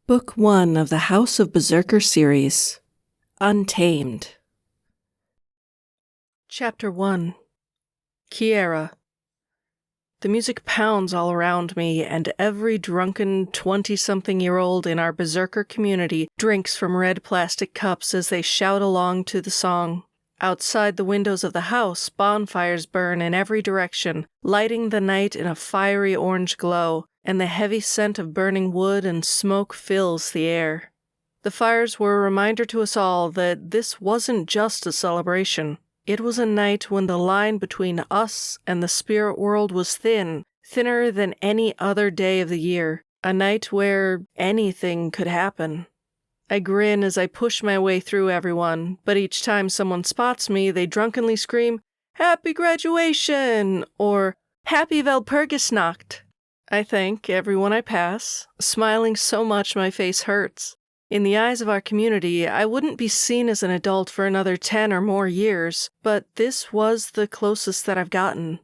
Book 1 of the House of Berserker series, Untamed. Chapter 1. Kiera. The music pounds all around me, and every drunken 20-something-year-old in our berserker community drinks from red plastic cups as they shout along to the song. Outside the windows of the house, bonfires burn in every direction, lighting the night in a fiery orange glow, and the heavy scent of burning wood and smoke fills the air. The fires were a reminder to us all that this wasn't just a celebration. It was a night when the line between us and the spirit world was thin, thinner than any other day of the year, a night where anything could happen. I grin as I push my way through everyone, but each time someone spots me, they drunkenly scream, "Happy graduation!" or "Happy Walpurgisnacht!" I thank everyone I pass, smiling so much my face hurts. In the eyes of our community, I wouldn't be seen as an adult for another 10 or more years, but this was the closest that I've gotten.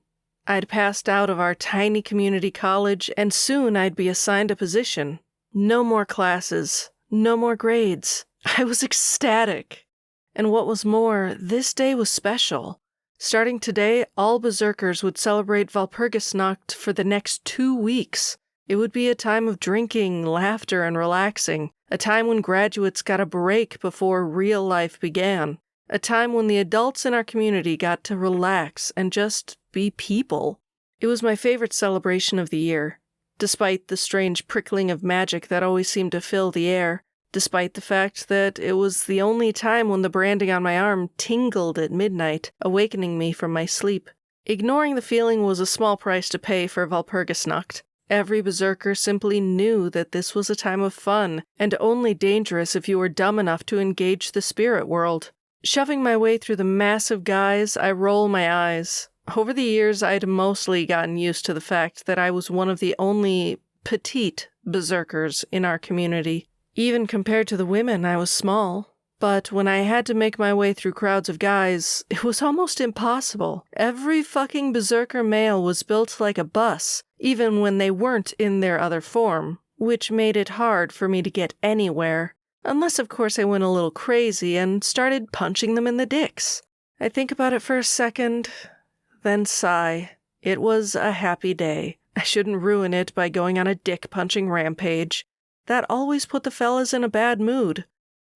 I'd passed out of our tiny community college, and soon I'd be assigned a position. No more classes, no more grades. I was ecstatic. And what was more, this day was special. Starting today, all berserkers would celebrate Walpurgisnacht for the next 2 weeks. It would be a time of drinking, laughter, and relaxing, a time when graduates got a break before real life began, a time when the adults in our community got to relax and just be people. It was my favorite celebration of the year, despite the strange prickling of magic that always seemed to fill the air. Despite the fact that it was the only time when the branding on my arm tingled at midnight, awakening me from my sleep. Ignoring the feeling was a small price to pay for Walpurgisnacht. Every berserker simply knew that this was a time of fun, and only dangerous if you were dumb enough to engage the spirit world. Shoving my way through the massive guys, I roll my eyes. Over the years, I'd mostly gotten used to the fact that I was one of the only petite berserkers in our community. Even compared to the women, I was small. But when I had to make my way through crowds of guys, it was almost impossible. Every fucking berserker male was built like a bus, even when they weren't in their other form, which made it hard for me to get anywhere. Unless, of course, I went a little crazy and started punching them in the dicks. I think about it for a second, then sigh. It was a happy day. I shouldn't ruin it by going on a dick-punching rampage. That always put the fellas in a bad mood.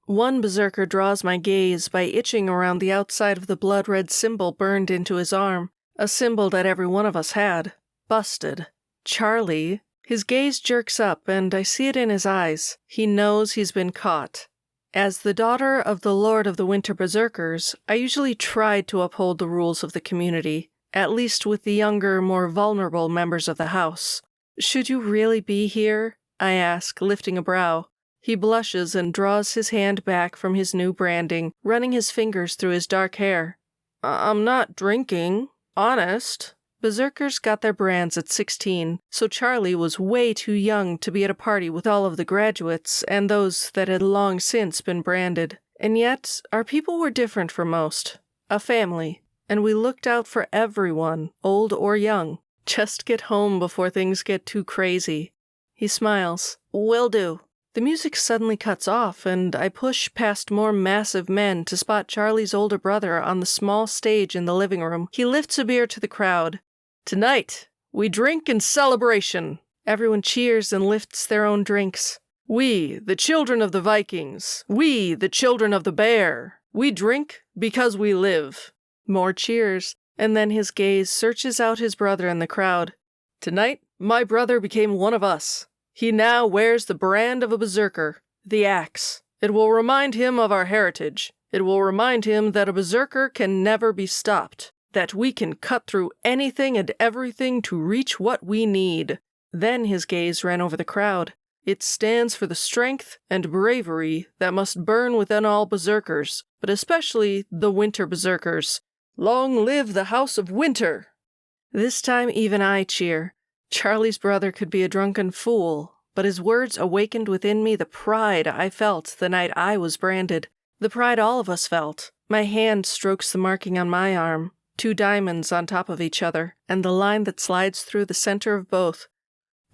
One berserker draws my gaze by itching around the outside of the blood-red symbol burned into his arm, a symbol that every one of us had. Busted. Charlie. His gaze jerks up, and I see it in his eyes. He knows he's been caught. As the daughter of the Lord of the Winter Berserkers, I usually tried to uphold the rules of the community, at least with the younger, more vulnerable members of the house. "Should you really be here?" I ask, lifting a brow. He blushes and draws his hand back from his new branding, running his fingers through his dark hair. "I'm not drinking. Honest." Berserkers got their brands at 16, so Charlie was way too young to be at a party with all of the graduates and those that had long since been branded. And yet, our people were different from most. A family, and we looked out for everyone, old or young. Just get home before things get too crazy. He smiles. "Will do." The music suddenly cuts off, and I push past more massive men to spot Charlie's older brother on the small stage in the living room. He lifts a beer to the crowd. "Tonight, we drink in celebration." Everyone cheers and lifts their own drinks. "We, the children of the Vikings. We, the children of the bear. We drink because we live." More cheers, and then his gaze searches out his brother in the crowd. "Tonight, my brother became one of us. He now wears the brand of a berserker, the axe. It will remind him of our heritage. It will remind him that a berserker can never be stopped, that we can cut through anything and everything to reach what we need." Then his gaze ran over the crowd. "It stands for the strength and bravery that must burn within all berserkers, but especially the winter berserkers. Long live the House of Winter!" This time even I cheer. Charlie's brother could be a drunken fool, but his words awakened within me the pride I felt the night I was branded. The pride all of us felt. My hand strokes the marking on my arm, 2 diamonds on top of each other, and the line that slides through the center of both.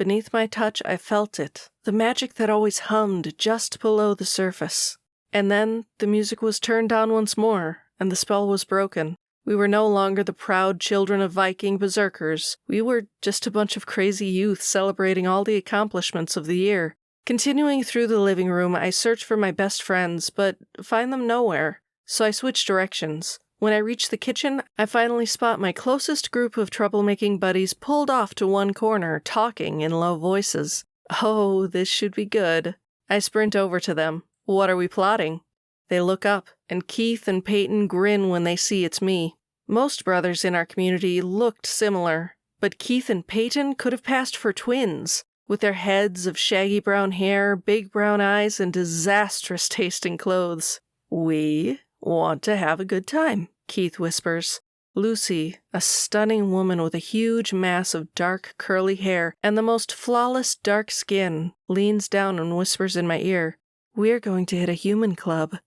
Beneath my touch, I felt it, the magic that always hummed just below the surface. And then the music was turned down once more, and the spell was broken. We were no longer the proud children of Viking berserkers. We were just a bunch of crazy youth celebrating all the accomplishments of the year. Continuing through the living room, I search for my best friends, but find them nowhere. So I switch directions. When I reach the kitchen, I finally spot my closest group of troublemaking buddies pulled off to one corner, talking in low voices. Oh, this should be good. I sprint over to them. What are we plotting? They look up, and Keith and Peyton grin when they see it's me. Most brothers in our community looked similar, but Keith and Peyton could have passed for twins, with their heads of shaggy brown hair, big brown eyes, and disastrous-tasting clothes. We want to have a good time, Keith whispers. Lucy, a stunning woman with a huge mass of dark curly hair and the most flawless dark skin, leans down and whispers in my ear, "We're going to hit a human club."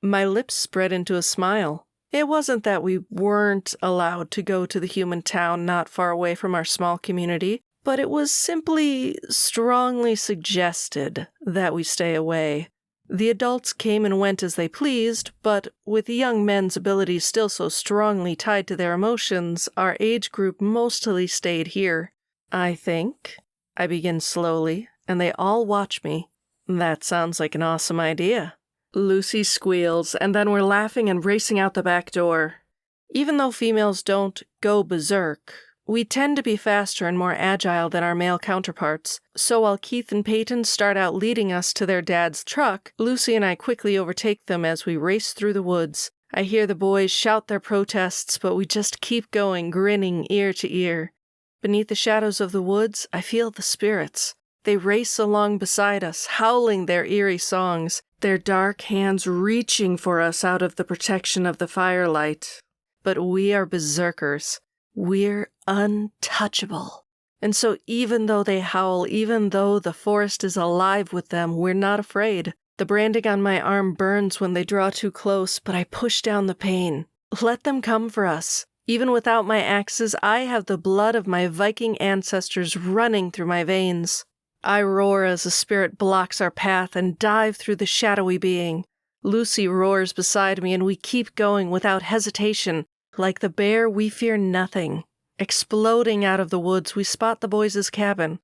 My lips spread into a smile. It wasn't that we weren't allowed to go to the human town not far away from our small community, but it was simply strongly suggested that we stay away. The adults came and went as they pleased, but with the young men's abilities still so strongly tied to their emotions, our age group mostly stayed here. I think, I begin slowly, and they all watch me. That sounds like an awesome idea. Lucy squeals, and then we're laughing and racing out the back door. Even though females don't go berserk, we tend to be faster and more agile than our male counterparts, so while Keith and Peyton start out leading us to their dad's truck, Lucy and I quickly overtake them as we race through the woods. I hear the boys shout their protests, but we just keep going, grinning ear to ear. Beneath the shadows of the woods, I feel the spirits. They race along beside us, howling their eerie songs, their dark hands reaching for us out of the protection of the firelight. But we are berserkers. We're untouchable. And so even though they howl, even though the forest is alive with them, we're not afraid. The branding on my arm burns when they draw too close, but I push down the pain. Let them come for us. Even without my axes, I have the blood of my Viking ancestors running through my veins. I roar as the spirit blocks our path and dive through the shadowy being. Lucy roars beside me and we keep going without hesitation. Like the bear, we fear nothing. Exploding out of the woods, we spot the boys' cabin.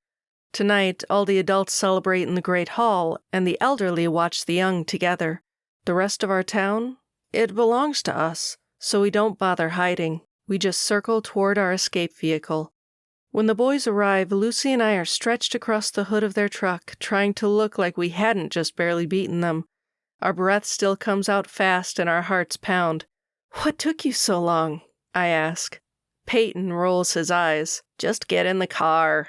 Tonight, all the adults celebrate in the Great Hall, and the elderly watch the young together. The rest of our town? It belongs to us, so we don't bother hiding. We just circle toward our escape vehicle. When the boys arrive, Lucy and I are stretched across the hood of their truck, trying to look like we hadn't just barely beaten them. Our breath still comes out fast and our hearts pound. "What took you so long?" I ask. Peyton rolls his eyes. "Just get in the car."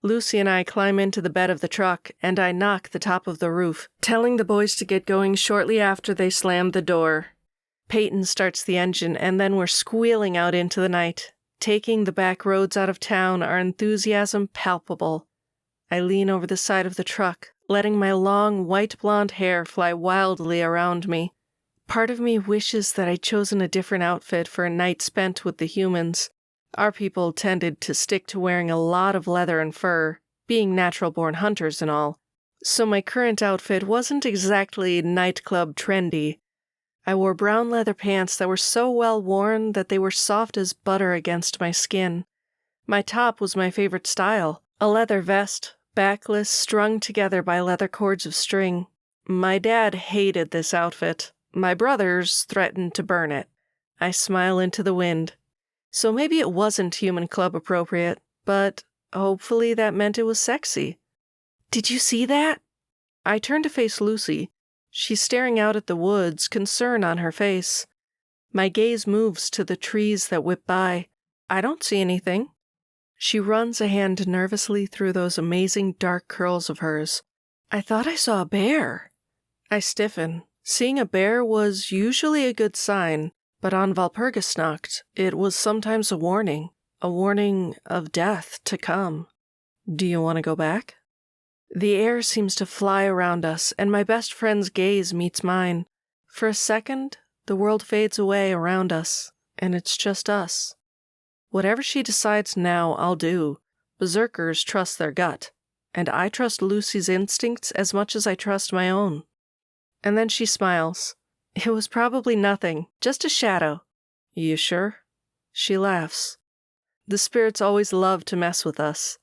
Lucy and I climb into the bed of the truck, and I knock the top of the roof, telling the boys to get going shortly after they slam the door. Peyton starts the engine, and then we're squealing out into the night. Taking the back roads out of town, our enthusiasm palpable. I lean over the side of the truck, letting my long white blonde hair fly wildly around me. Part of me wishes that I'd chosen a different outfit for a night spent with the humans. Our people tended to stick to wearing a lot of leather and fur, being natural-born hunters and all. So my current outfit wasn't exactly nightclub trendy. I wore brown leather pants that were so well worn that they were soft as butter against my skin. My top was my favorite style, a leather vest, backless, strung together by leather cords of string. My dad hated this outfit. My brothers threatened to burn it. I smile into the wind. So maybe it wasn't human club appropriate, but hopefully that meant it was sexy. "Did you see that?" I turn to face Lucy. She's staring out at the woods, concern on her face. My gaze moves to the trees that whip by. I don't see anything. She runs a hand nervously through those amazing dark curls of hers. "I thought I saw a bear." I stiffen. Seeing a bear was usually a good sign, but on Walpurgisnacht, it was sometimes a warning of death to come. "Do you want to go back?" The air seems to fly around us, and my best friend's gaze meets mine. For a second, the world fades away around us, and it's just us. Whatever she decides now, I'll do. Berserkers trust their gut. and I trust Lucy's instincts as much as I trust my own. And then she smiles. It was probably nothing, just a shadow. You sure? She laughs. The spirits always love to mess with us.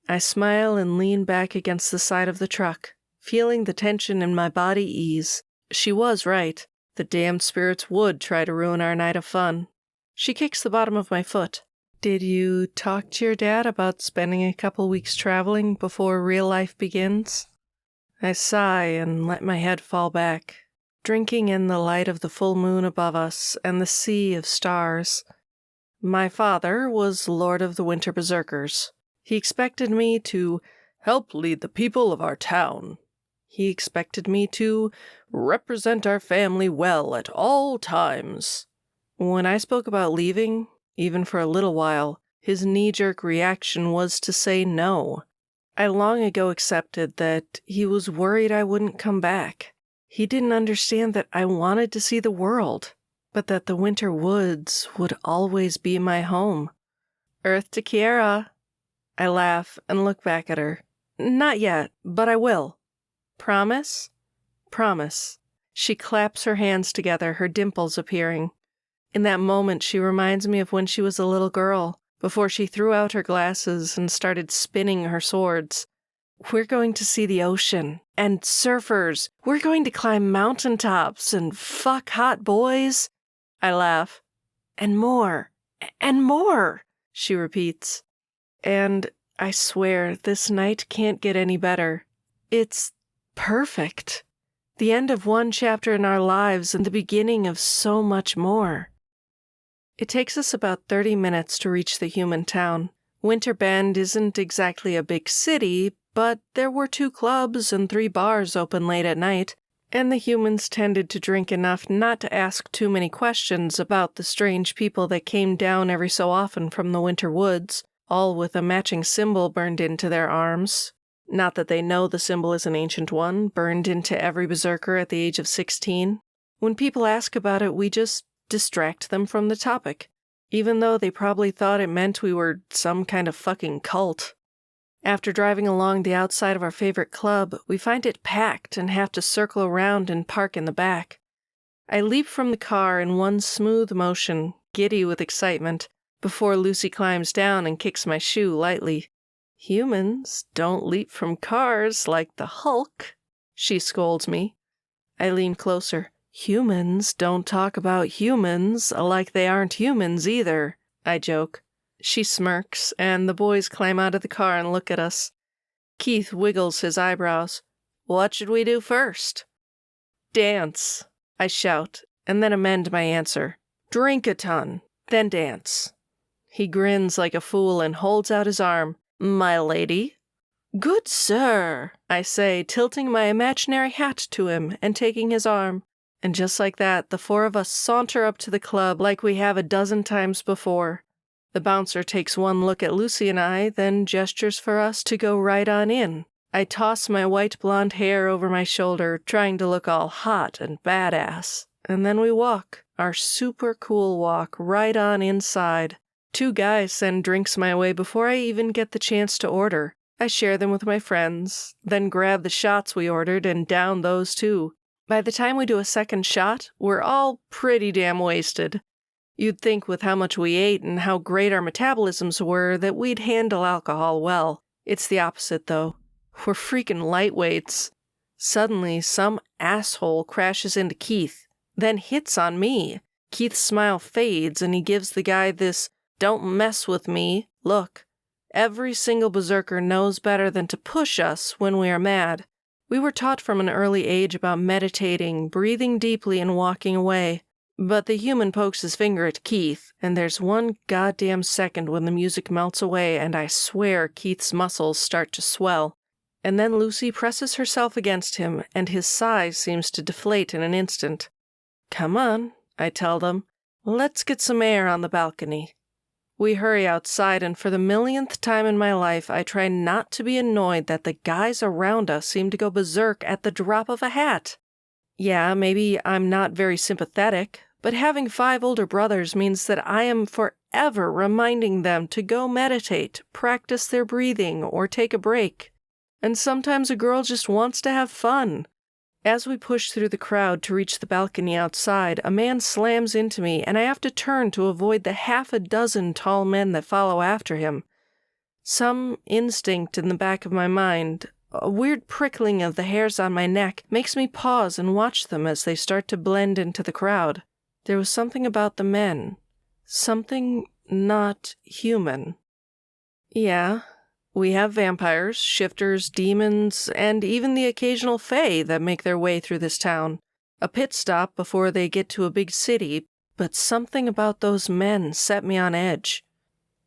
I smile and lean back against the side of the truck, feeling the tension in my body ease. She was right. The damned spirits would try to ruin our night of fun. She kicks the bottom of my foot. Did you talk to your dad about spending a couple weeks traveling before real life begins? I sigh and let my head fall back, drinking in the light of the full moon above us and the sea of stars. My father was Lord of the Winter Berserkers. He expected me to help lead the people of our town. He expected me to represent our family well at all times. When I spoke about leaving, even for a little while, his knee-jerk reaction was to say no. I long ago accepted that he was worried I wouldn't come back. He didn't understand that I wanted to see the world, but that the winter woods would always be my home. Earth to Kiera. I laugh and look back at her. Not yet, but I will. Promise? Promise. She claps her hands together, her dimples appearing. In that moment, she reminds me of when she was a little girl, before she threw out her glasses and started spinning her swords. We're going to see the ocean, and surfers. We're going to climb mountaintops and fuck hot boys. I laugh. And more. And more, she repeats. And I swear, this night can't get any better. It's perfect. The end of one chapter in our lives and the beginning of so much more. It takes us about 30 minutes to reach the human town. Winter Bend isn't exactly a big city, but there were 2 clubs and 3 bars open late at night, and the humans tended to drink enough not to ask too many questions about the strange people that came down every so often from the winter woods, all with a matching symbol burned into their arms. Not that they know the symbol is an ancient one, burned into every berserker at the age of 16. When people ask about it, we just distract them from the topic, even though they probably thought it meant we were some kind of fucking cult. After driving along the outside of our favorite club, we find it packed and have to circle around and park in the back. I leap from the car in one smooth motion, giddy with excitement, before Lucy climbs down and kicks my shoe lightly. Humans don't leap from cars like the Hulk, she scolds me. I lean closer. Humans don't talk about humans like they aren't humans either, I joke. She smirks, and the boys climb out of the car and look at us. Keith wiggles his eyebrows. What should we do first? Dance, I shout, and then amend my answer. Drink a ton, then dance. He grins like a fool and holds out his arm. My lady? Good sir, I say, tilting my imaginary hat to him and taking his arm. And just like that, the 4 of us saunter up to the club like we have a dozen times before. The bouncer takes one look at Lucy and I, then gestures for us to go right on in. I toss my white blonde hair over my shoulder, trying to look all hot and badass. And then we walk, our super cool walk, right on inside. 2 guys send drinks my way before I even get the chance to order. I share them with my friends, then grab the shots we ordered and down those too. By the time we do a second shot, we're all pretty damn wasted. You'd think with how much we ate and how great our metabolisms were that we'd handle alcohol well. It's the opposite, though. We're freaking lightweights. Suddenly, some asshole crashes into Keith, then hits on me. Keith's smile fades and he gives the guy this "don't mess with me" look. Every single berserker knows better than to push us when we are mad. We were taught from an early age about meditating, breathing deeply, and walking away. But the human pokes his finger at Keith, and there's one goddamn second when the music melts away and I swear Keith's muscles start to swell. And then Lucy presses herself against him, and his size seems to deflate in an instant. Come on, I tell them. Let's get some air on the balcony. We hurry outside, and for the millionth time in my life, I try not to be annoyed that the guys around us seem to go berserk at the drop of a hat. Yeah, maybe I'm not very sympathetic, but having 5 older brothers means that I am forever reminding them to go meditate, practice their breathing, or take a break. And sometimes a girl just wants to have fun. As we push through the crowd to reach the balcony outside, a man slams into me, and I have to turn to avoid the half a dozen tall men that follow after him. Some instinct in the back of my mind, a weird prickling of the hairs on my neck, makes me pause and watch them as they start to blend into the crowd. There was something about the men. Something not human. Yeah, we have vampires, shifters, demons, and even the occasional fae that make their way through this town. A pit stop before they get to a big city, but something about those men set me on edge.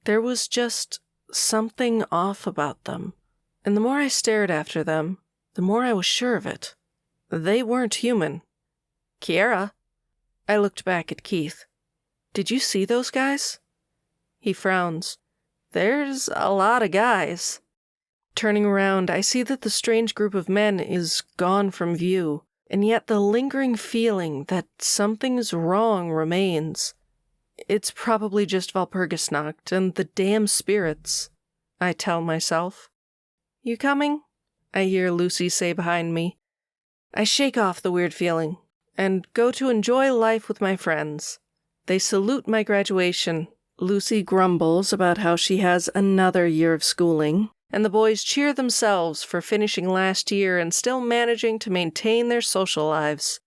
There was just something off about them. And the more I stared after them, the more I was sure of it. They weren't human. Kiera. I looked back at Keith. Did you see those guys? He frowns. There's a lot of guys. Turning around, I see that the strange group of men is gone from view, and yet the lingering feeling that something's wrong remains. It's probably just Walpurgisnacht and the damn spirits, I tell myself. You coming? I hear Lucy say behind me. I shake off the weird feeling and go to enjoy life with my friends. They salute my graduation. Lucy grumbles about how she has another year of schooling, and the boys cheer themselves for finishing last year and still managing to maintain their social lives.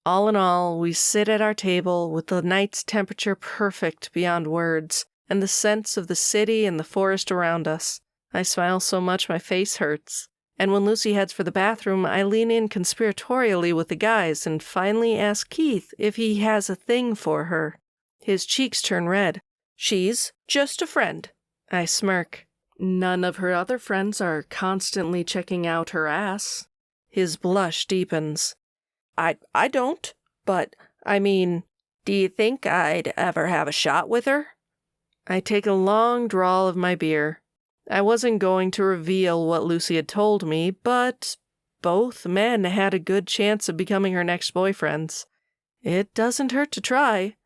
All in all, we sit at our table with the night's temperature perfect beyond words, and the scents of the city and the forest around us. I smile so much my face hurts. And when Lucy heads for the bathroom, I lean in conspiratorially with the guys and finally ask Keith if he has a thing for her. His cheeks turn red. She's just a friend. I smirk. None of her other friends are constantly checking out her ass. His blush deepens. I don't, but, I mean, do you think I'd ever have a shot with her? I take a long drawl of my beer. I wasn't going to reveal what Lucy had told me, but both men had a good chance of becoming her next boyfriends. It doesn't hurt to try.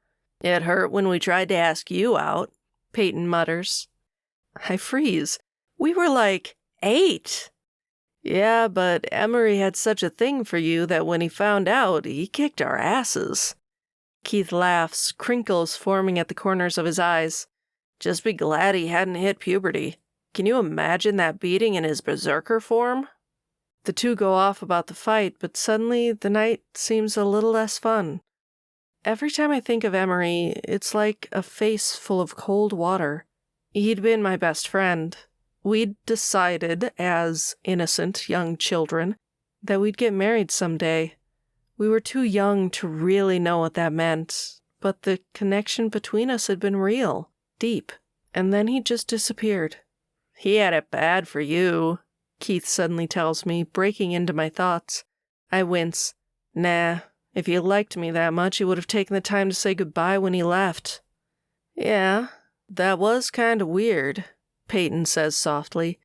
It hurt when we tried to ask you out, Peyton mutters. I freeze. We were like 8. Yeah, but Emery had such a thing for you that when he found out, he kicked our asses. Keith laughs, crinkles forming at the corners of his eyes. Just be glad he hadn't hit puberty. Can you imagine that beating in his berserker form? The two go off about the fight, but suddenly the night seems a little less fun. Every time I think of Emery, it's like a face full of cold water. He'd been my best friend. We'd decided, as innocent young children, that we'd get married someday. We were too young to really know what that meant, but the connection between us had been real, deep, and then he just disappeared. He had it bad for you, Keith suddenly tells me, breaking into my thoughts. I wince. Nah. If he liked me that much, he would have taken the time to say goodbye when he left. Yeah, that was kind of weird, Peyton says softly.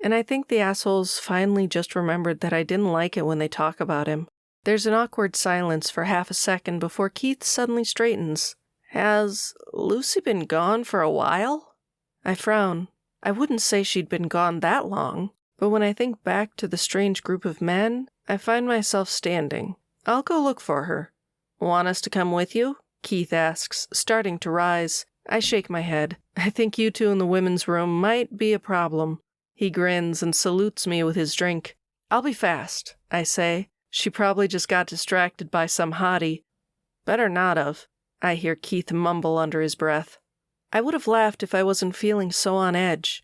And I think the assholes finally just remembered that I didn't like it when they talk about him. There's an awkward silence for half a second before Keith suddenly straightens. Has Lucy been gone for a while? I frown. I wouldn't say she'd been gone that long, but when I think back to the strange group of men, I find myself standing. I'll go look for her. Want us to come with you? Keith asks, starting to rise. I shake my head. I think you two in the women's room might be a problem. He grins and salutes me with his drink. I'll be fast, I say. She probably just got distracted by some hottie. Better not have, I hear Keith mumble under his breath. I would have laughed if I wasn't feeling so on edge.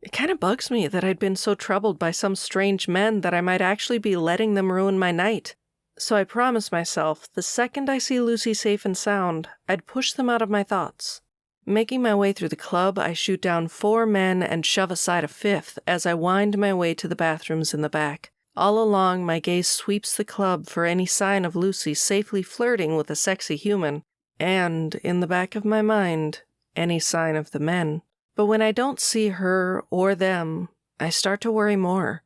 It kind of bugs me that I'd been so troubled by some strange men that I might actually be letting them ruin my night. So I promised myself, the second I see Lucy safe and sound, I'd push them out of my thoughts. Making my way through the club, I shoot down 4 men and shove aside a 5th as I wind my way to the bathrooms in the back. All along, my gaze sweeps the club for any sign of Lucy safely flirting with a sexy human. And, in the back of my mind, any sign of the men. But when I don't see her or them, I start to worry more.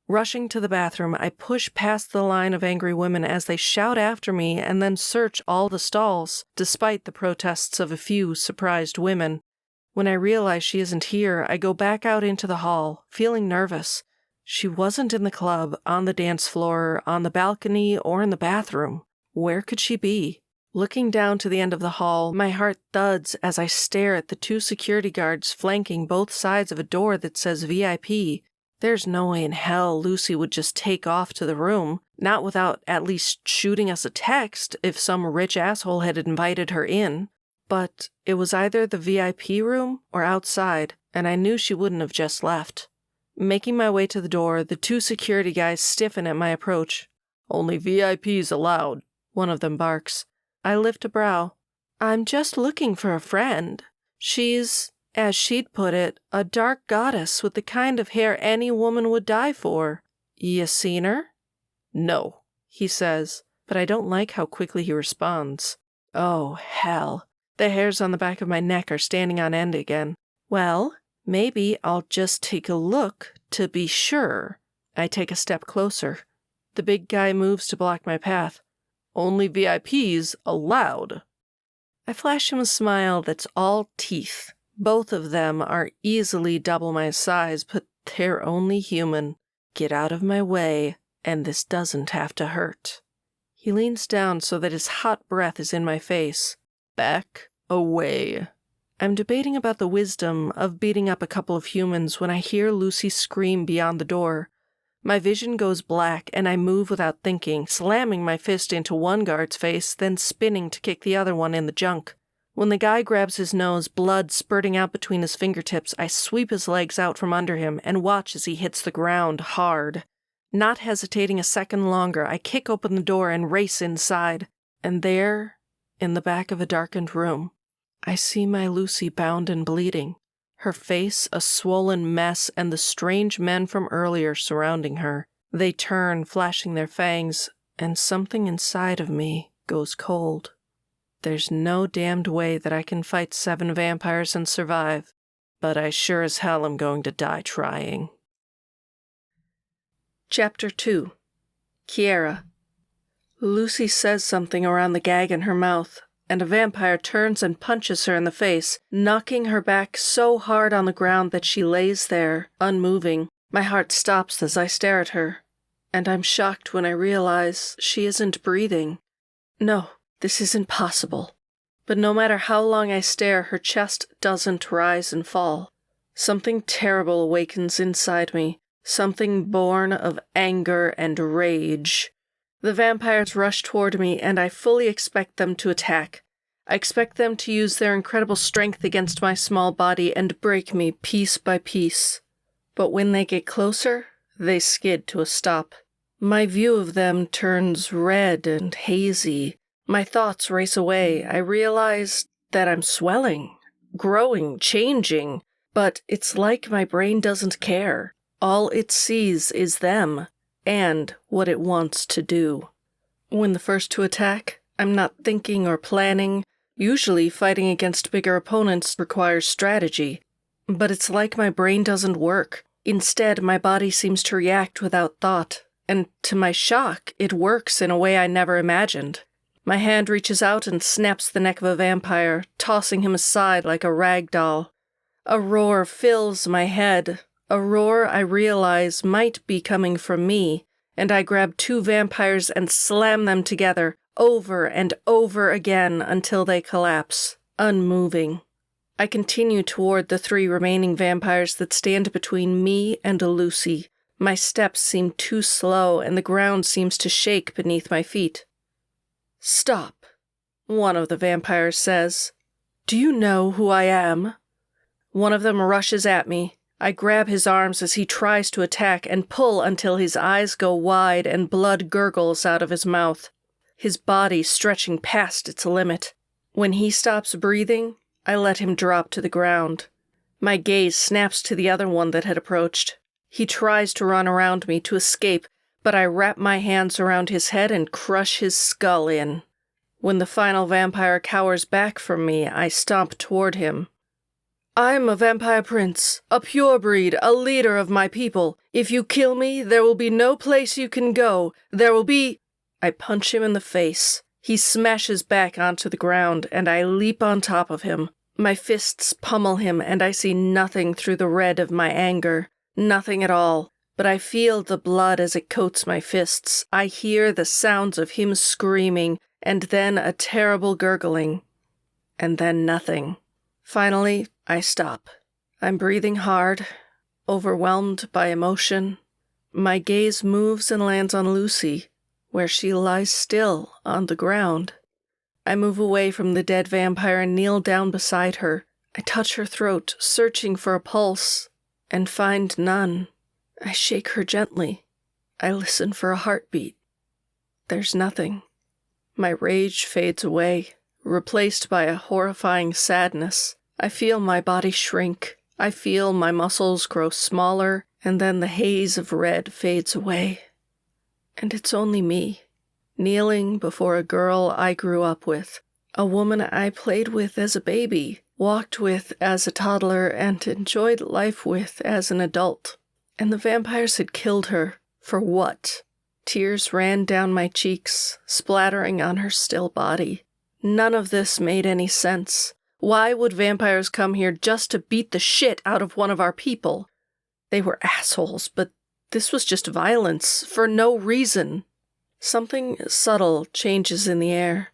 Rushing to the bathroom, I push past the line of angry women as they shout after me and then search all the stalls, despite the protests of a few surprised women. When I realize she isn't here, I go back out into the hall, feeling nervous. She wasn't in the club, on the dance floor, on the balcony, or in the bathroom. Where could she be? Looking down to the end of the hall, my heart thuds as I stare at the 2 security guards flanking both sides of a door that says VIP. There's no way in hell Lucy would just take off to the room, not without at least shooting us a text if some rich asshole had invited her in. But it was either the VIP room or outside, and I knew she wouldn't have just left. Making my way to the door, the 2 security guys stiffen at my approach. "Only VIPs allowed," one of them barks. I lift a brow. "I'm just looking for a friend. She's, as she'd put it, a dark goddess with the kind of hair any woman would die for. You seen her?" "No," he says, but I don't like how quickly he responds. Oh, hell. The hairs on the back of my neck are standing on end again. Well, maybe I'll just take a look to be sure. I take a step closer. The big guy moves to block my path. "Only VIPs allowed." I flash him a smile that's all teeth. Both of them are easily double my size, but they're only human. Get out of my way, and this doesn't have to hurt. He leans down so that his hot breath is in my face. Back away. I'm debating about the wisdom of beating up a couple of humans when I hear Lucy scream beyond the door. My vision goes black, and I move without thinking, slamming my fist into one guard's face, then spinning to kick the other one in the junk. When the guy grabs his nose, blood spurting out between his fingertips, I sweep his legs out from under him and watch as he hits the ground hard. Not hesitating a second longer, I kick open the door and race inside. And there, in the back of a darkened room, I see my Lucy bound and bleeding. Her face a swollen mess, and the strange men from earlier surrounding her. They turn, flashing their fangs, and something inside of me goes cold. There's no damned way that I can fight 7 vampires and survive, but I sure as hell am going to die trying. Chapter 2. Kiera. Lucy says something around the gag in her mouth, and a vampire turns and punches her in the face, knocking her back so hard on the ground that she lays there, unmoving. My heart stops as I stare at her, and I'm shocked when I realize she isn't breathing. No, this isn't possible. But no matter how long I stare, her chest doesn't rise and fall. Something terrible awakens inside me, something born of anger and rage. The vampires rush toward me, and I fully expect them to attack. I expect them to use their incredible strength against my small body and break me piece by piece. But when they get closer, they skid to a stop. My view of them turns red and hazy. My thoughts race away. I realize that I'm swelling, growing, changing, but it's like my brain doesn't care. All it sees is them. And what it wants to do. When the first to attack, I'm not thinking or planning. Usually, fighting against bigger opponents requires strategy. But it's like my brain doesn't work. Instead, my body seems to react without thought. And to my shock, it works in a way I never imagined. My hand reaches out and snaps the neck of a vampire, tossing him aside like a rag doll. A roar fills my head. A roar I realize might be coming from me, and I grab 2 vampires and slam them together, over and over again until they collapse, unmoving. I continue toward the 3 remaining vampires that stand between me and Lucy. My steps seem too slow, and the ground seems to shake beneath my feet. "Stop," one of the vampires says. "Do you know who I am?" One of them rushes at me. I grab his arms as he tries to attack and pull until his eyes go wide and blood gurgles out of his mouth, his body stretching past its limit. When he stops breathing, I let him drop to the ground. My gaze snaps to the other one that had approached. He tries to run around me to escape, but I wrap my hands around his head and crush his skull in. When the final vampire cowers back from me, I stomp toward him. "I'm a vampire prince, a pure breed, a leader of my people. If you kill me, there will be no place you can go. There will be—" I punch him in the face. He smashes back onto the ground, and I leap on top of him. My fists pummel him, and I see nothing through the red of my anger. Nothing at all. but I feel the blood as it coats my fists. I hear the sounds of him screaming, and then a terrible gurgling, and then nothing. Finally, I stop. I'm breathing hard, overwhelmed by emotion. My gaze moves and lands on Lucy, where she lies still on the ground. I move away from the dead vampire and kneel down beside her. I touch her throat, searching for a pulse, and find none. I shake her gently. I listen for a heartbeat. There's nothing. My rage fades away, replaced by a horrifying sadness. I feel my body shrink. I feel my muscles grow smaller, and then the haze of red fades away. And it's only me, kneeling before a girl I grew up with, a woman I played with as a baby, walked with as a toddler, and enjoyed life with as an adult. And the vampires had killed her. For what? Tears ran down my cheeks, splattering on her still body. None of this made any sense. Why would vampires come here just to beat the shit out of one of our people? They were assholes, but this was just violence, for no reason. Something subtle changes in the air.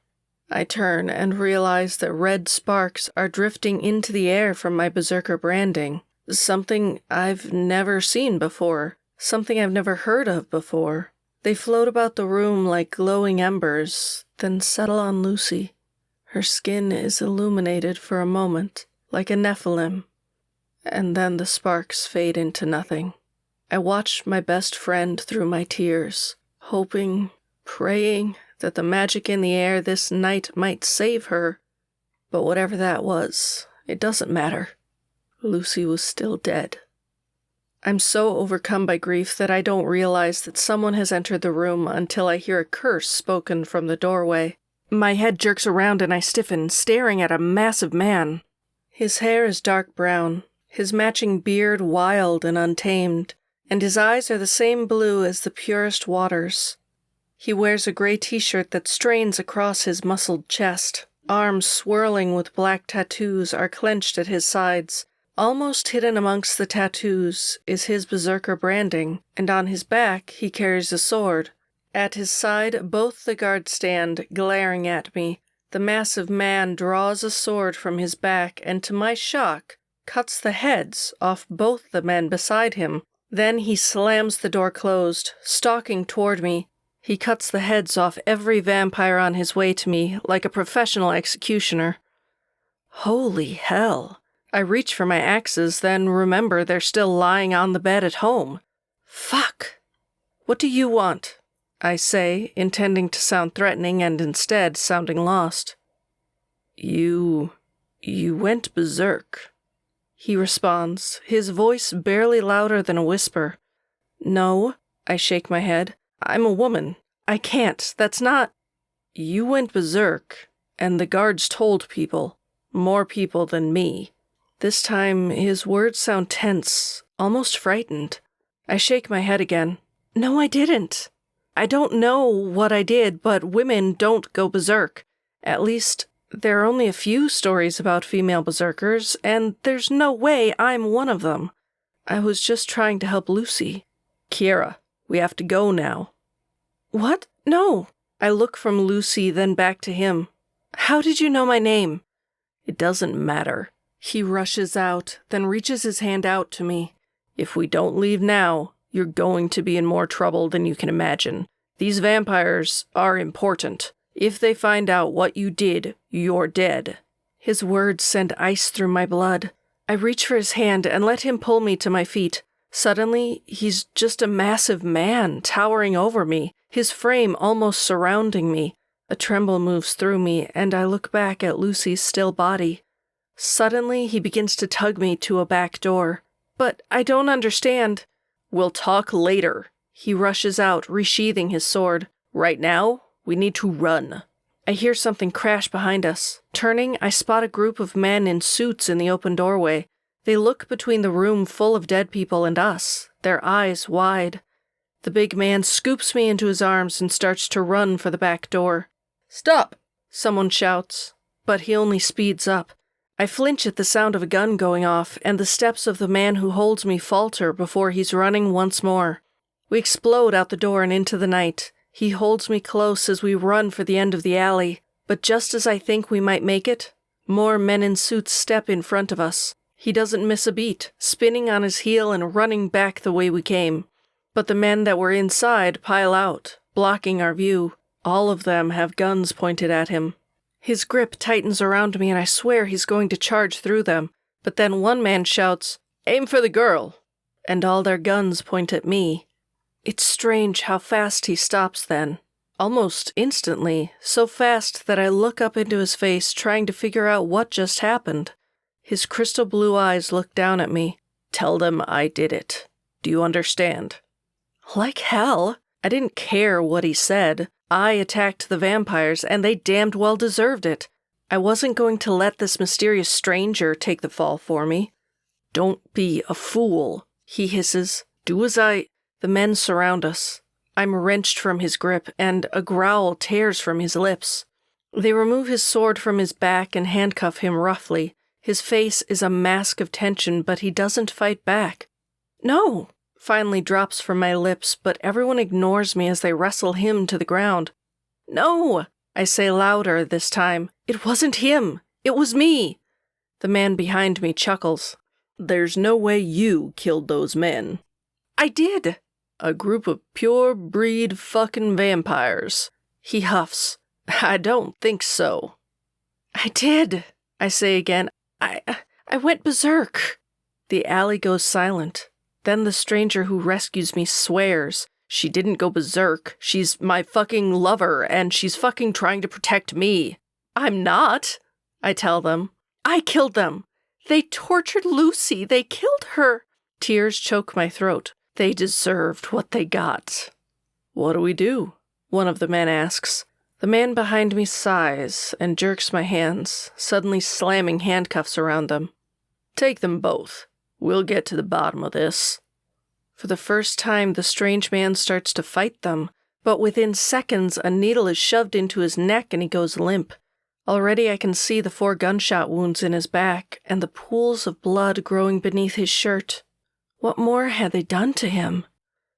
I turn and realize that red sparks are drifting into the air from my berserker branding. Something I've never seen before. Something I've never heard of before. They float about the room like glowing embers, then settle on Lucy. Her skin is illuminated for a moment, like a Nephilim, and then the sparks fade into nothing. I watch my best friend through my tears, hoping, praying that the magic in the air this night might save her. But whatever that was, it doesn't matter. Lucy was still dead. I'm so overcome by grief that I don't realize that someone has entered the room until I hear a curse spoken from the doorway. My head jerks around and I stiffen, staring at a massive man. His hair is dark brown, his matching beard wild and untamed, and his eyes are the same blue as the purest waters. He wears a gray t-shirt that strains across his muscled chest. Arms swirling with black tattoos are clenched at his sides. Almost hidden amongst the tattoos is his berserker branding, and on his back he carries a sword. At his side, both the guards stand, glaring at me. The massive man draws a sword from his back and, to my shock, cuts the heads off both the men beside him. Then he slams the door closed, stalking toward me. He cuts the heads off every vampire on his way to me, like a professional executioner. Holy hell! I reach for my axes, then remember they're still lying on the bed at home. Fuck! What do you want? I say, intending to sound threatening and instead sounding lost. You went berserk, he responds, his voice barely louder than a whisper. No, I shake my head. I'm a woman. I can't. That's not... You went berserk, and the guards told people. More people than me. This time, his words sound tense, almost frightened. I shake my head again. No, I didn't. I don't know what I did, but women don't go berserk. At least, there are only a few stories about female berserkers, and there's no way I'm one of them. I was just trying to help Lucy. Kiera, we have to go now. What? No. I look from Lucy, then back to him. How did you know my name? It doesn't matter. He rushes out, then reaches his hand out to me. If we don't leave now, you're going to be in more trouble than you can imagine. These vampires are important. If they find out what you did, you're dead. His words send ice through my blood. I reach for his hand and let him pull me to my feet. Suddenly, he's just a massive man towering over me, his frame almost surrounding me. A tremble moves through me, and I look back at Lucy's still body. Suddenly, he begins to tug me to a back door. But I don't understand. We'll talk later. He rushes out, resheathing his sword. Right now, we need to run. I hear something crash behind us. Turning, I spot a group of men in suits in the open doorway. They look between the room full of dead people and us, their eyes wide. The big man scoops me into his arms and starts to run for the back door. Stop! Someone shouts, but he only speeds up. I flinch at the sound of a gun going off, and the steps of the man who holds me falter before he's running once more. We explode out the door and into the night. He holds me close as we run for the end of the alley, but just as I think we might make it, more men in suits step in front of us. He doesn't miss a beat, spinning on his heel and running back the way we came. But the men that were inside pile out, blocking our view. All of them have guns pointed at him. His grip tightens around me and I swear he's going to charge through them. But then one man shouts, "Aim for the girl!" And all their guns point at me. It's strange how fast he stops then. Almost instantly, so fast that I look up into his face trying to figure out what just happened. His crystal blue eyes look down at me. "Tell them I did it. Do you understand?" Like hell. I didn't care what he said. I attacked the vampires, and they damned well deserved it. I wasn't going to let this mysterious stranger take the fall for me. "Don't be a fool," he hisses. "Do as I—" The men surround us. I'm wrenched from his grip, and a growl tears from his lips. They remove his sword from his back and handcuff him roughly. His face is a mask of tension, but he doesn't fight back. "No!" finally drops from my lips, but everyone ignores me as they wrestle him to the ground. "No!" I say louder this time. "It wasn't him. It was me." The man behind me chuckles. "There's no way you killed those men." "I did." "A group of pure breed fucking vampires." He huffs. "I don't think so." "I did," I say again. I went berserk." The alley goes silent. Then the stranger who rescues me swears. "She didn't go berserk. She's my fucking lover, and she's fucking trying to protect me." "I'm not," I tell them. "I killed them. They tortured Lucy. They killed her." Tears choke my throat. They deserved what they got. "What do we do?" one of the men asks. The man behind me sighs and jerks my hands, suddenly slamming handcuffs around them. "Take them both. We'll get to the bottom of this." For the first time, the strange man starts to fight them, but within seconds, a needle is shoved into his neck and he goes limp. Already I can see the 4 gunshot wounds in his back and the pools of blood growing beneath his shirt. What more had they done to him?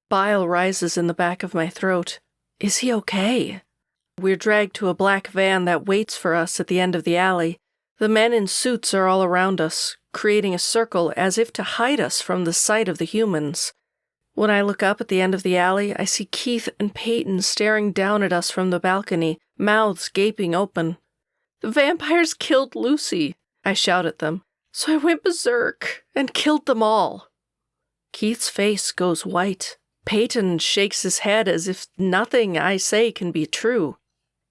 Bile rises in the back of my throat. Is he okay? We're dragged to a black van that waits for us at the end of the alley. The men in suits are all around us, creating a circle as if to hide us from the sight of the humans. When I look up at the end of the alley, I see Keith and Peyton staring down at us from the balcony, mouths gaping open. "The vampires killed Lucy," I shout at them. "So I went berserk and killed them all." Keith's face goes white. Peyton shakes his head as if nothing I say can be true.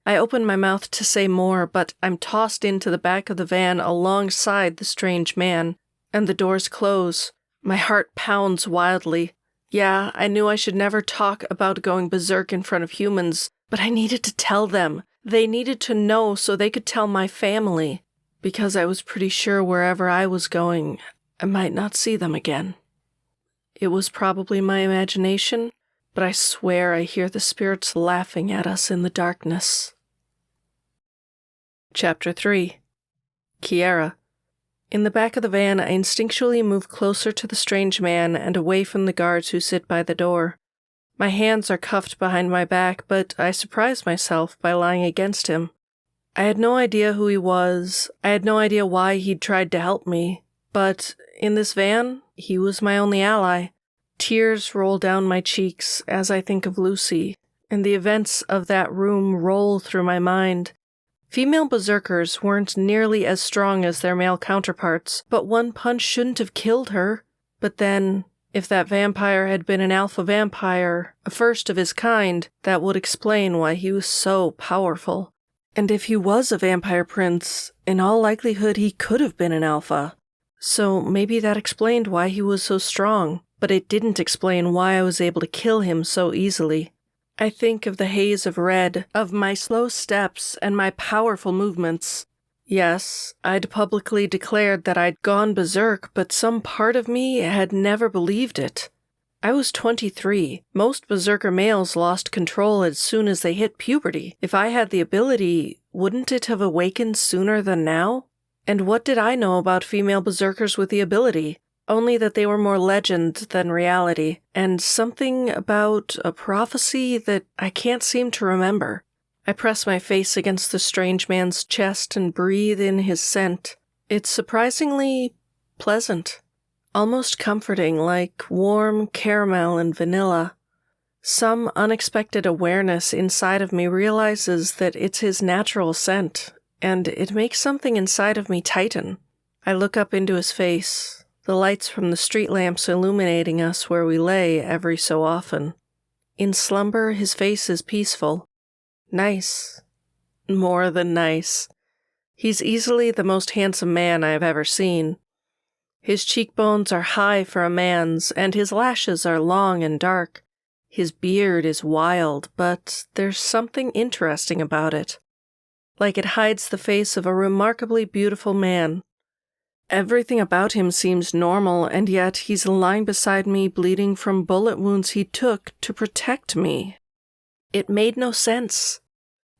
I open my mouth to say more, but I'm tossed into the back of the van alongside the strange man, and the doors close. My heart pounds wildly. Yeah, I knew I should never talk about going berserk in front of humans, but I needed to tell them. They needed to know so they could tell my family, because I was pretty sure wherever I was going, I might not see them again. It was probably my imagination, but I swear I hear the spirits laughing at us in the darkness. Chapter 3. Kiera. In the back of the van, I instinctually move closer to the strange man and away from the guards who sit by the door. My hands are cuffed behind my back, but I surprise myself by lying against him. I had no idea who he was. I had no idea why he'd tried to help me. But in this van, he was my only ally. Tears roll down my cheeks as I think of Lucy, and the events of that room roll through my mind. Female berserkers weren't nearly as strong as their male counterparts, but one punch shouldn't have killed her. But then, if that vampire had been an alpha vampire, a first of his kind, that would explain why he was so powerful. And if he was a vampire prince, in all likelihood he could have been an alpha. So maybe that explained why he was so strong, but it didn't explain why I was able to kill him so easily. I think of the haze of red, of my slow steps and my powerful movements. Yes, I'd publicly declared that I'd gone berserk, but some part of me had never believed it. I was 23. Most berserker males lost control as soon as they hit puberty. If I had the ability, wouldn't it have awakened sooner than now? And what did I know about female berserkers with the ability? Only that they were more legend than reality, and something about a prophecy that I can't seem to remember. I press my face against the strange man's chest and breathe in his scent. It's surprisingly pleasant, almost comforting, like warm caramel and vanilla. Some unexpected awareness inside of me realizes that it's his natural scent, and it makes something inside of me tighten. I look up into his face, the lights from the street lamps illuminating us where we lay every so often. In slumber, his face is peaceful. Nice. More than nice. He's easily the most handsome man I have ever seen. His cheekbones are high for a man's, and his lashes are long and dark. His beard is wild, but there's something interesting about it. Like it hides the face of a remarkably beautiful man. Everything about him seems normal, and yet he's lying beside me bleeding from bullet wounds he took to protect me. It made no sense.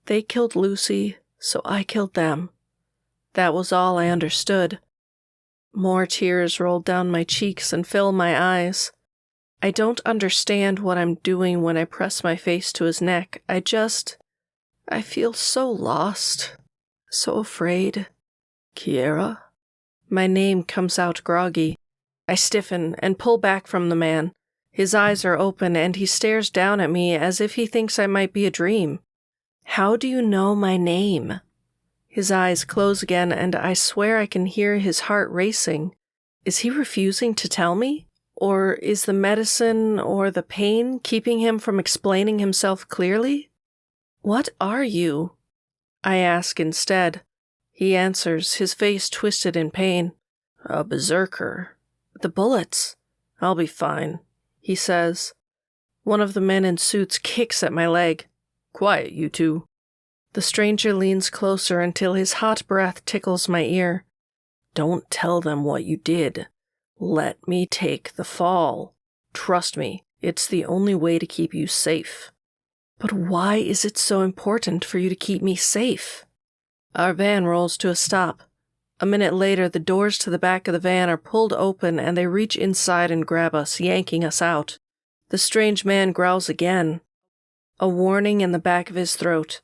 They killed Lucy, so I killed them. That was all I understood. More tears rolled down my cheeks and fill my eyes. I don't understand what I'm doing when I press my face to his neck. I feel so lost, so afraid. Kiera? My name comes out groggy. I stiffen and pull back from the man. His eyes are open and he stares down at me as if he thinks I might be a dream. How do you know my name? His eyes close again and I swear I can hear his heart racing. Is he refusing to tell me? Or is the medicine or the pain keeping him from explaining himself clearly? What are you? I ask instead. He answers, his face twisted in pain. A berserker. The bullets. I'll be fine, he says. One of the men in suits kicks at my leg. Quiet, you two. The stranger leans closer until his hot breath tickles my ear. Don't tell them what you did. Let me take the fall. Trust me, it's the only way to keep you safe. But why is it so important for you to keep me safe? Our van rolls to a stop. A minute later, the doors to the back of the van are pulled open and they reach inside and grab us, yanking us out. The strange man growls again, a warning in the back of his throat.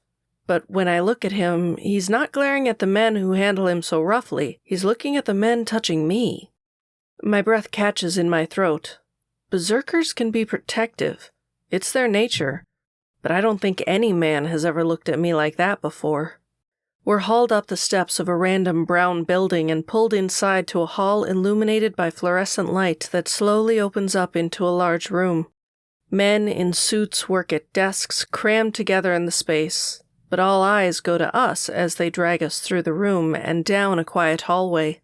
But when I look at him, he's not glaring at the men who handle him so roughly. He's looking at the men touching me. My breath catches in my throat. Berserkers can be protective. It's their nature. But I don't think any man has ever looked at me like that before. We're hauled up the steps of a random brown building and pulled inside to a hall illuminated by fluorescent light that slowly opens up into a large room. Men in suits work at desks crammed together in the space, but all eyes go to us as they drag us through the room and down a quiet hallway.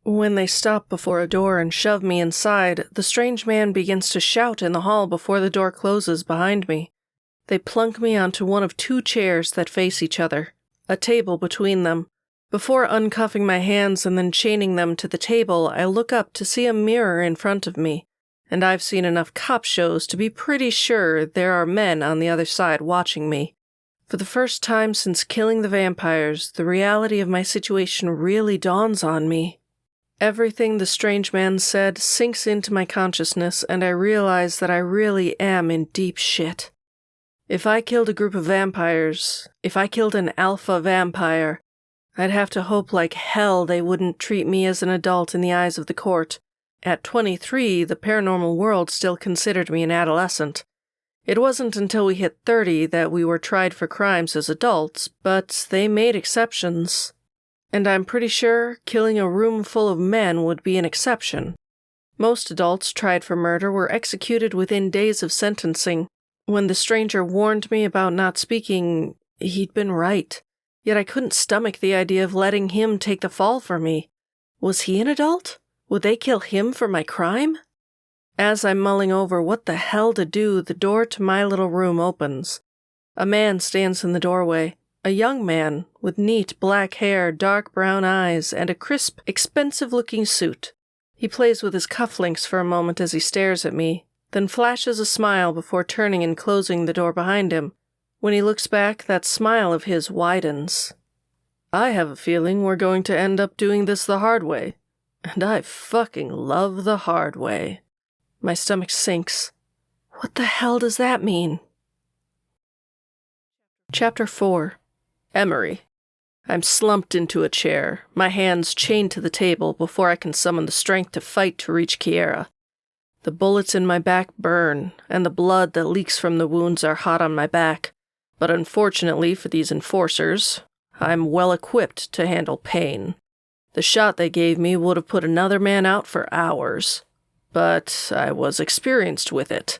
When they stop before a door and shove me inside, the strange man begins to shout in the hall before the door closes behind me. They plunk me onto one of two chairs that face each other, a table between them. Before uncuffing my hands and then chaining them to the table, I look up to see a mirror in front of me, and I've seen enough cop shows to be pretty sure there are men on the other side watching me. For the first time since killing the vampires, the reality of my situation really dawns on me. Everything the strange man said sinks into my consciousness, and I realize that I really am in deep shit. If I killed a group of vampires, if I killed an alpha vampire, I'd have to hope like hell they wouldn't treat me as an adult in the eyes of the court. At 23, the paranormal world still considered me an adolescent. It wasn't until we hit 30 that we were tried for crimes as adults, but they made exceptions. And I'm pretty sure killing a room full of men would be an exception. Most adults tried for murder were executed within days of sentencing. When the stranger warned me about not speaking, he'd been right. Yet I couldn't stomach the idea of letting him take the fall for me. Was he an adult? Would they kill him for my crime? As I'm mulling over what the hell to do, the door to my little room opens. A man stands in the doorway. A young man, with neat black hair, dark brown eyes, and a crisp, expensive-looking suit. He plays with his cufflinks for a moment as he stares at me, then flashes a smile before turning and closing the door behind him. When he looks back, that smile of his widens. I have a feeling we're going to end up doing this the hard way. And I fucking love the hard way. My stomach sinks. What the hell does that mean? Chapter 4. Emery. I'm slumped into a chair, my hands chained to the table before I can summon the strength to fight to reach Kiera. The bullets in my back burn, and the blood that leaks from the wounds are hot on my back. But unfortunately for these enforcers, I'm well equipped to handle pain. The shot they gave me would have put another man out for hours. But I was experienced with it.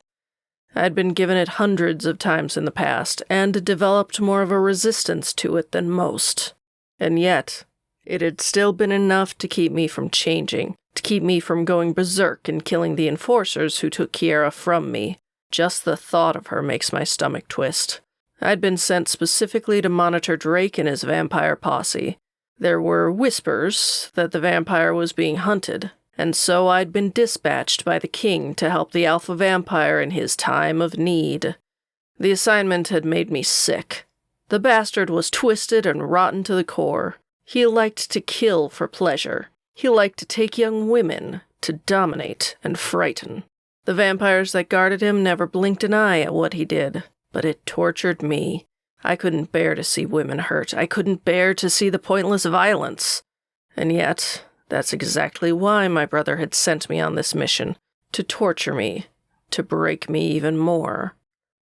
I'd been given it hundreds of times in the past, and developed more of a resistance to it than most. And yet, it had still been enough to keep me from changing, to keep me from going berserk and killing the enforcers who took Kiera from me. Just the thought of her makes my stomach twist. I'd been sent specifically to monitor Drake and his vampire posse. There were whispers that the vampire was being hunted, and so I'd been dispatched by the king to help the alpha vampire in his time of need. The assignment had made me sick. The bastard was twisted and rotten to the core. He liked to kill for pleasure. He liked to take young women, to dominate and frighten. The vampires that guarded him never blinked an eye at what he did, but it tortured me. I couldn't bear to see women hurt. I couldn't bear to see the pointless violence. And yet, that's exactly why my brother had sent me on this mission, to torture me, to break me even more.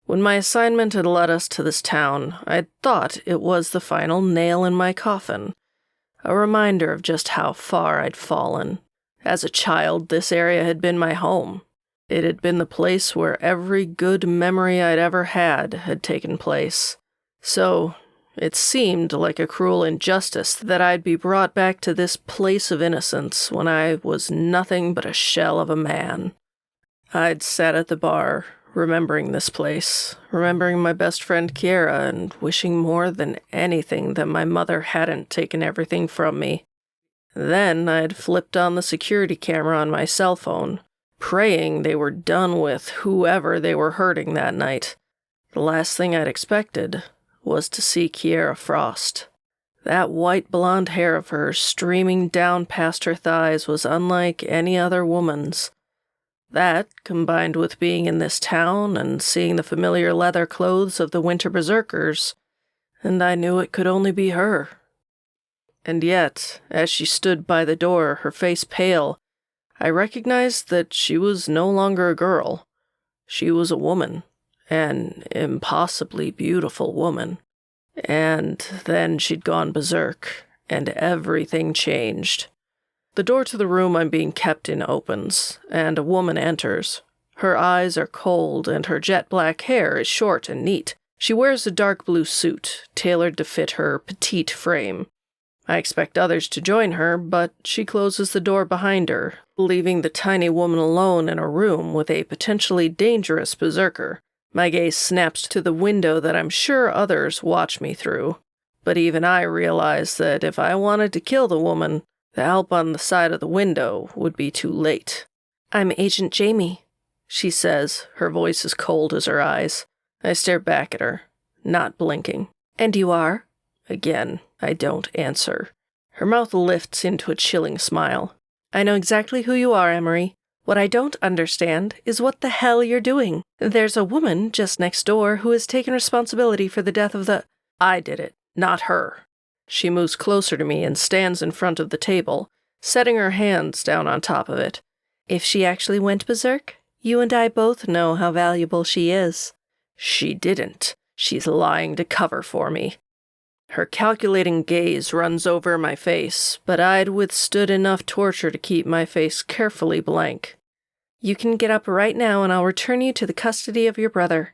When my assignment had led us to this town, I'd thought it was the final nail in my coffin, a reminder of just how far I'd fallen. As a child, this area had been my home. It had been the place where every good memory I'd ever had taken place. So, it seemed like a cruel injustice that I'd be brought back to this place of innocence when I was nothing but a shell of a man. I'd sat at the bar, remembering this place, remembering my best friend Kiera, and wishing more than anything that my mother hadn't taken everything from me. Then I'd flipped on the security camera on my cell phone, praying they were done with whoever they were hurting that night. The last thing I'd expected was to see Kiera Frost. That white blonde hair of hers streaming down past her thighs was unlike any other woman's. That, combined with being in this town and seeing the familiar leather clothes of the winter berserkers, and I knew it could only be her. And yet, as she stood by the door, her face pale, I recognized that she was no longer a girl. She was a woman. An impossibly beautiful woman. And then she'd gone berserk, and everything changed. The door to the room I'm being kept in opens, and a woman enters. Her eyes are cold, and her jet black hair is short and neat. She wears a dark blue suit, tailored to fit her petite frame. I expect others to join her, but she closes the door behind her, leaving the tiny woman alone in a room with a potentially dangerous berserker. My gaze snaps to the window that I'm sure others watch me through. But even I realize that if I wanted to kill the woman, the help on the side of the window would be too late. "I'm Agent Jamie," she says, her voice as cold as her eyes. I stare back at her, not blinking. "And you are?" Again, I don't answer. Her mouth lifts into a chilling smile. "I know exactly who you are, Emery. What I don't understand is what the hell you're doing. There's a woman just next door who has taken responsibility for the death of the—" "I did it, not her." She moves closer to me and stands in front of the table, setting her hands down on top of it. "If she actually went berserk, you and I both know how valuable she is." "She didn't. She's lying to cover for me." Her calculating gaze runs over my face, but I'd withstood enough torture to keep my face carefully blank. "You can get up right now and I'll return you to the custody of your brother."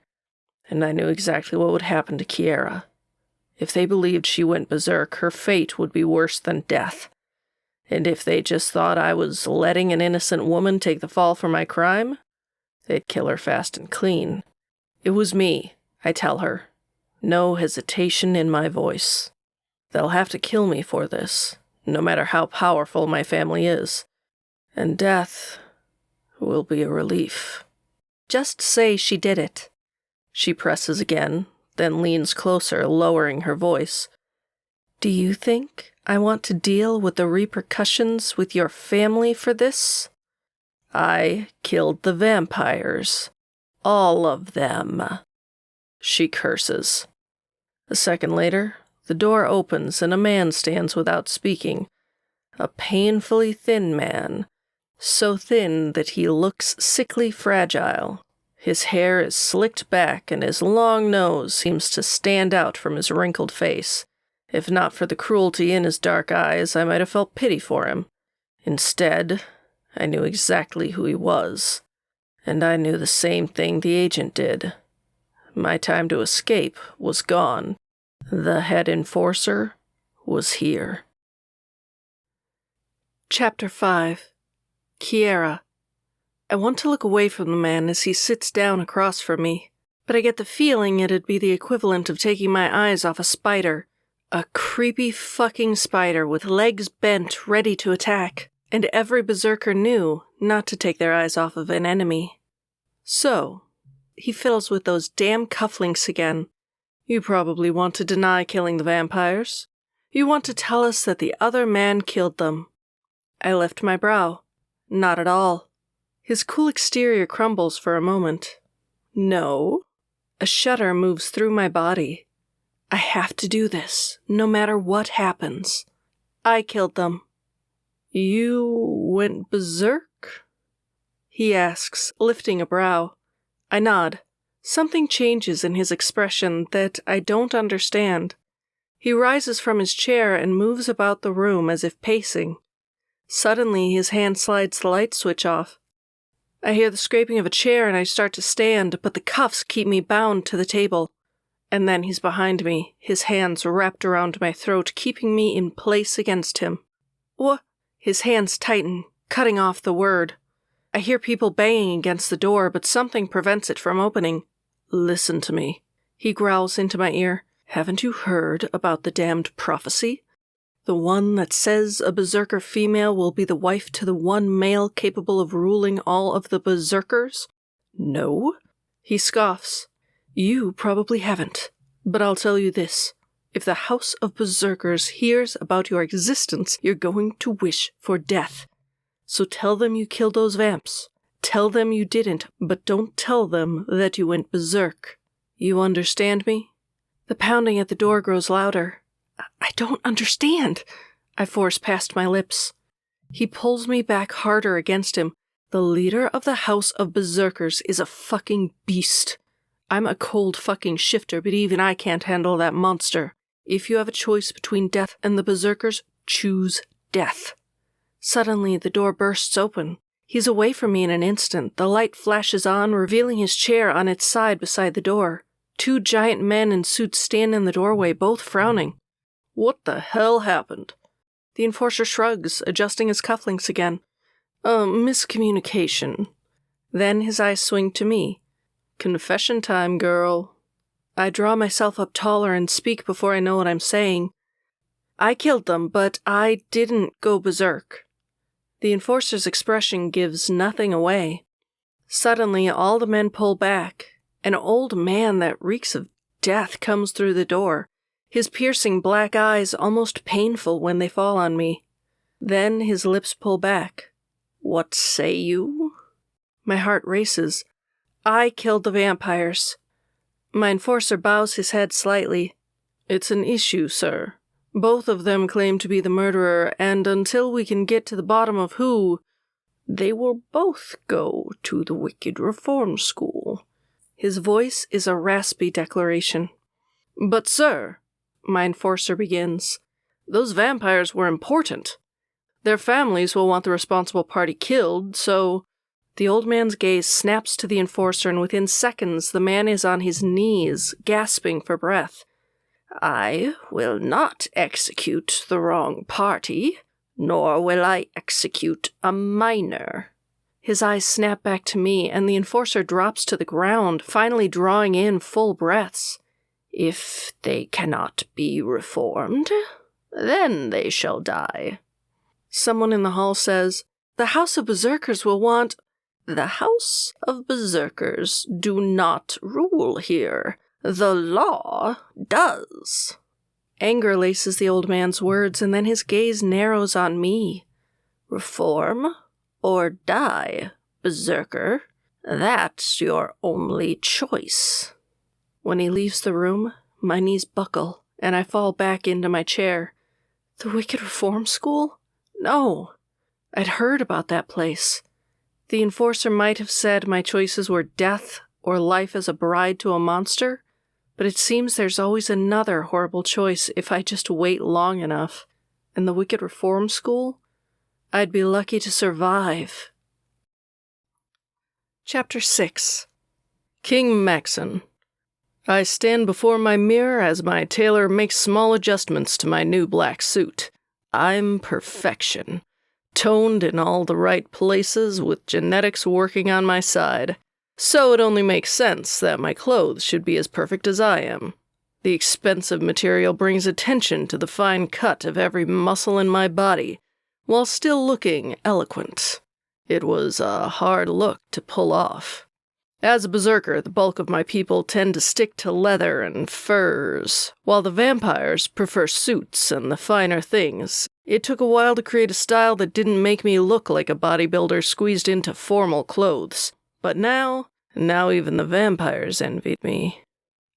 And I knew exactly what would happen to Kiera. If they believed she went berserk, her fate would be worse than death. And if they just thought I was letting an innocent woman take the fall for my crime, they'd kill her fast and clean. It was me, I tell her. No hesitation in my voice. They'll have to kill me for this, no matter how powerful my family is. And death will be a relief. "Just say she did it." She presses again, then leans closer, lowering her voice. Do you think I want to deal with the repercussions with your family for this? I killed the vampires. All of them. She curses. A second later, the door opens and a man stands without speaking. A painfully thin man. So thin that he looks sickly fragile. His hair is slicked back and his long nose seems to stand out from his wrinkled face. If not for the cruelty in his dark eyes, I might have felt pity for him. Instead, I knew exactly who he was. And I knew the same thing the agent did. My time to escape was gone. The head enforcer was here. Chapter 5. Kiera. I want to look away from the man as he sits down across from me, but I get the feeling it'd be the equivalent of taking my eyes off a spider. A creepy fucking spider with legs bent, ready to attack, and every berserker knew not to take their eyes off of an enemy. So, he fiddles with those damn cufflinks again. You probably want to deny killing the vampires. You want to tell us that the other man killed them. I lift my brow. Not at all. His cool exterior crumbles for a moment. No. A shudder moves through my body. I have to do this, no matter what happens. I killed them. You went berserk? He asks, lifting a brow. I nod. Something changes in his expression that I don't understand. He rises from his chair and moves about the room as if pacing. Suddenly, his hand slides the light switch off. I hear the scraping of a chair and I start to stand, but the cuffs keep me bound to the table. And then he's behind me, his hands wrapped around my throat, keeping me in place against him. What? His hands tighten, cutting off the word. I hear people banging against the door, but something prevents it from opening. Listen to me. He growls into my ear. Haven't you heard about the damned prophecy? The one that says a berserker female will be the wife to the one male capable of ruling all of the berserkers? No? He scoffs. You probably haven't, but I'll tell you this. If the House of Berserkers hears about your existence, you're going to wish for death. So tell them you killed those vamps. Tell them you didn't, but don't tell them that you went berserk. You understand me? The pounding at the door grows louder. I don't understand. I force past my lips. He pulls me back harder against him. The leader of the House of Berserkers is a fucking beast. I'm a cold fucking shifter, but even I can't handle that monster. If you have a choice between death and the Berserkers, choose death. Suddenly, the door bursts open. He's away from me in an instant. The light flashes on, revealing his chair on its side beside the door. Two giant men in suits stand in the doorway, both frowning. What the hell happened? The enforcer shrugs, adjusting his cufflinks again. Miscommunication. Then his eyes swing to me. Confession time, girl. I draw myself up taller and speak before I know what I'm saying. I killed them, but I didn't go berserk. The enforcer's expression gives nothing away. Suddenly, all the men pull back. An old man that reeks of death comes through the door, his piercing black eyes almost painful when they fall on me. Then his lips pull back. What say you? My heart races. I killed the vampires. My enforcer bows his head slightly. It's an issue, sir. Both of them claim to be the murderer, and until we can get to the bottom of who, they will both go to the Wicked Reform School. His voice is a raspy declaration. But, sir, my enforcer begins, those vampires were important. Their families will want the responsible party killed, so... The old man's gaze snaps to the enforcer, and within seconds the man is on his knees, gasping for breath. I will not execute the wrong party, nor will I execute a minor. His eyes snap back to me, and the enforcer drops to the ground, finally drawing in full breaths. If they cannot be reformed, then they shall die. Someone in the hall says, The House of Berserkers will want... The House of Berserkers do not rule here. The law does. Anger laces the old man's words, and then his gaze narrows on me. Reform or die, berserker? That's your only choice. When he leaves the room, my knees buckle, and I fall back into my chair. The Wicked Reform School? No. I'd heard about that place. The enforcer might have said my choices were death or life as a bride to a monster, but it seems there's always another horrible choice if I just wait long enough. And the Wicked Reform School? I'd be lucky to survive. Chapter 6. King Maxon. I stand before my mirror as my tailor makes small adjustments to my new black suit. I'm perfection. Toned in all the right places with genetics working on my side. So it only makes sense that my clothes should be as perfect as I am. The expensive material brings attention to the fine cut of every muscle in my body, while still looking eloquent. It was a hard look to pull off. As a berserker, the bulk of my people tend to stick to leather and furs, while the vampires prefer suits and the finer things. It took a while to create a style that didn't make me look like a bodybuilder squeezed into formal clothes. But now even the vampires envied me.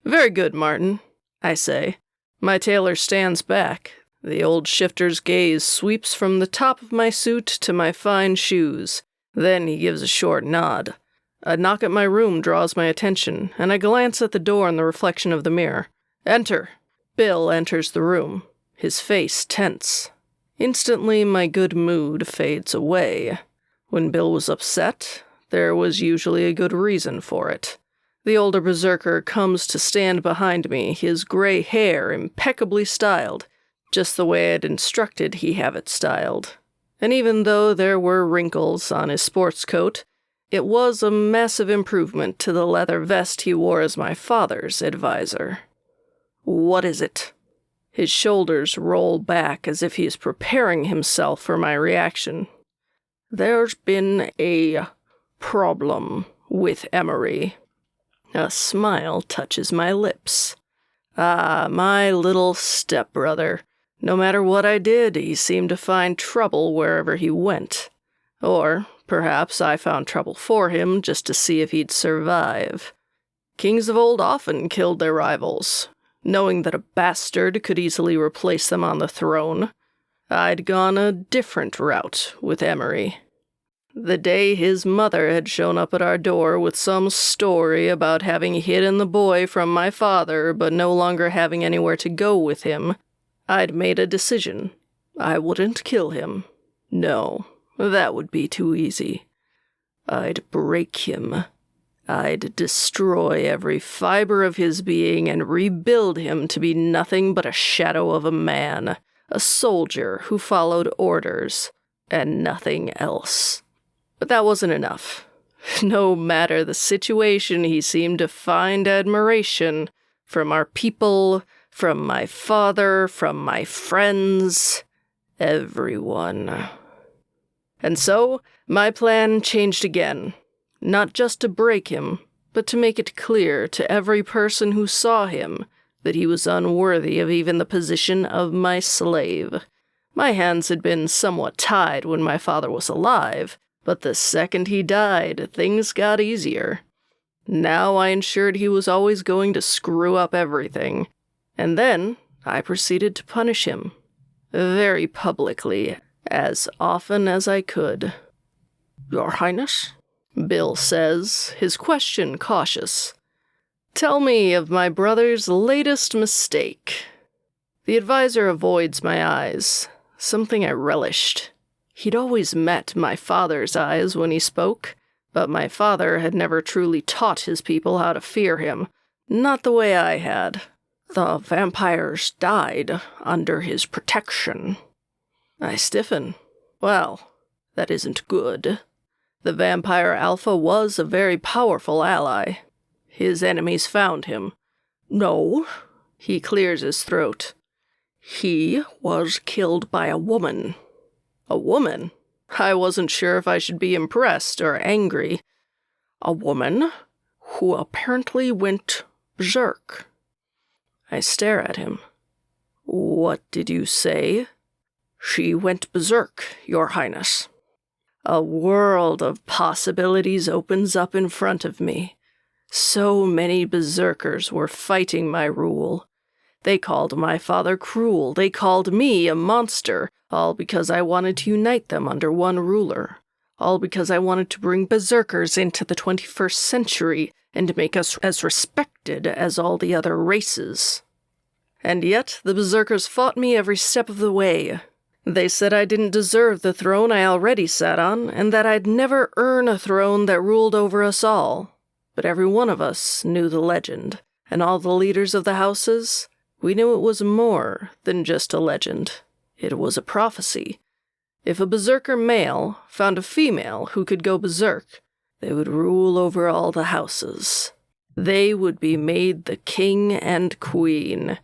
Very good, Martin, I say. My tailor stands back. The old shifter's gaze sweeps from the top of my suit to my fine shoes. Then he gives a short nod. A knock at my room draws my attention, and I glance at the door in the reflection of the mirror. Enter. Bill enters the room, his face tense. Instantly, my good mood fades away. When Bill was upset, there was usually a good reason for it. The older berserker comes to stand behind me, his gray hair impeccably styled, just the way I'd instructed he have it styled. And even though there were wrinkles on his sports coat, it was a massive improvement to the leather vest he wore as my father's advisor. What is it? His shoulders roll back as if he is preparing himself for my reaction. There's been a problem with Emery. A smile touches my lips. Ah, my little stepbrother. No matter what I did, he seemed to find trouble wherever he went. Or perhaps I found trouble for him just to see if he'd survive. Kings of old often killed their rivals, knowing that a bastard could easily replace them on the throne. I'd gone a different route with Emery. The day his mother had shown up at our door with some story about having hidden the boy from my father but no longer having anywhere to go with him, I'd made a decision. I wouldn't kill him. No, that would be too easy. I'd break him. I'd destroy every fiber of his being and rebuild him to be nothing but a shadow of a man, a soldier who followed orders, and nothing else. But that wasn't enough. No matter the situation, he seemed to find admiration from our people, from my father, from my friends, everyone. And so, my plan changed again. Not just to break him, but to make it clear to every person who saw him that he was unworthy of even the position of my slave. My hands had been somewhat tied when my father was alive, but the second he died, things got easier. Now I ensured he was always going to screw up everything. And then I proceeded to punish him. Very publicly, as often as I could. Your Highness? Bill says, his question cautious. Tell me of my brother's latest mistake. The advisor avoids my eyes, something I relished. He'd always met my father's eyes when he spoke, but my father had never truly taught his people how to fear him. Not the way I had. The vampires died under his protection. I stiffen. Well, that isn't good. The vampire alpha was a very powerful ally. His enemies found him. No, he clears his throat. He was killed by a woman. A woman? I wasn't sure if I should be impressed or angry. A woman who apparently went berserk. I stare at him. What did you say? She went berserk, Your Highness. A world of possibilities opens up in front of me. So many berserkers were fighting my rule. They called my father cruel. They called me a monster, all because I wanted to unite them under one ruler. All because I wanted to bring berserkers into the 21st century and make us as respected as all the other races. And yet, the berserkers fought me every step of the way. They said I didn't deserve the throne I already sat on, and that I'd never earn a throne that ruled over us all. But every one of us knew the legend, and all the leaders of the houses, we knew it was more than just a legend. It was a prophecy. If a berserker male found a female who could go berserk, they would rule over all the houses. They would be made the king and queen.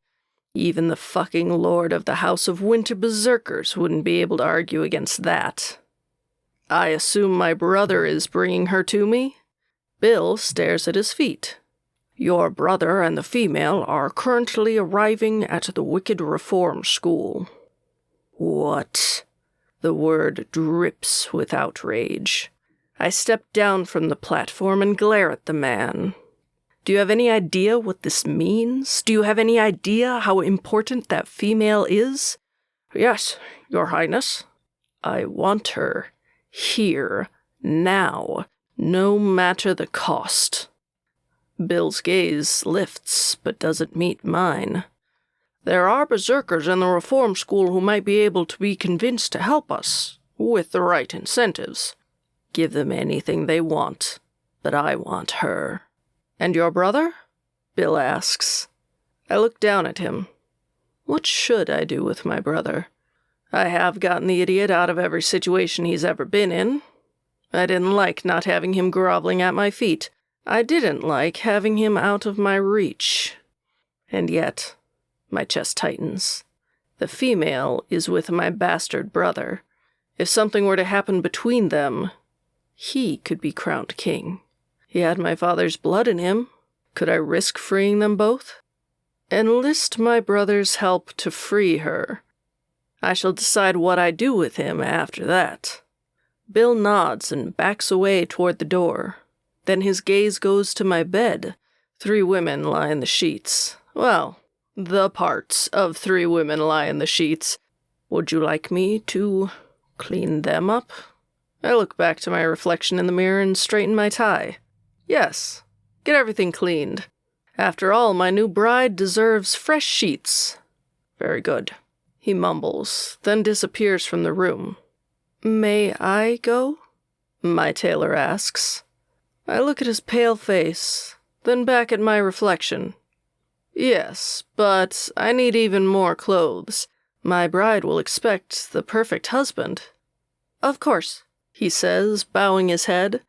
Even the fucking lord of the House of Winter Berserkers wouldn't be able to argue against that. I assume my brother is bringing her to me? Bill stares at his feet. Your brother and the female are currently arriving at the Wicked Reform School. What? The word drips with outrage. I step down from the platform and glare at the man. Do you have any idea what this means? Do you have any idea how important that female is? Yes, Your Highness. I want her. Here. Now. No matter the cost. Bill's gaze lifts, but doesn't meet mine. There are berserkers in the Reform School who might be able to be convinced to help us, with the right incentives. Give them anything they want, but I want her. And your brother? Bill asks. I look down at him. What should I do with my brother? I have gotten the idiot out of every situation he's ever been in. I didn't like not having him groveling at my feet. I didn't like having him out of my reach. And yet, my chest tightens. The female is with my bastard brother. If something were to happen between them, he could be crowned king. He had my father's blood in him. Could I risk freeing them both? Enlist my brother's help to free her. I shall decide what I do with him after that. Bill nods and backs away toward the door. Then his gaze goes to my bed. 3 women lie in the sheets. Well, the parts of 3 women lie in the sheets. Would you like me to clean them up? I look back to my reflection in the mirror and straighten my tie. Yes, get everything cleaned. After all, my new bride deserves fresh sheets. Very good. He mumbles, then disappears from the room. May I go? My tailor asks. I look at his pale face, then back at my reflection. Yes, but I need even more clothes. My bride will expect the perfect husband. Of course, he says, bowing his head.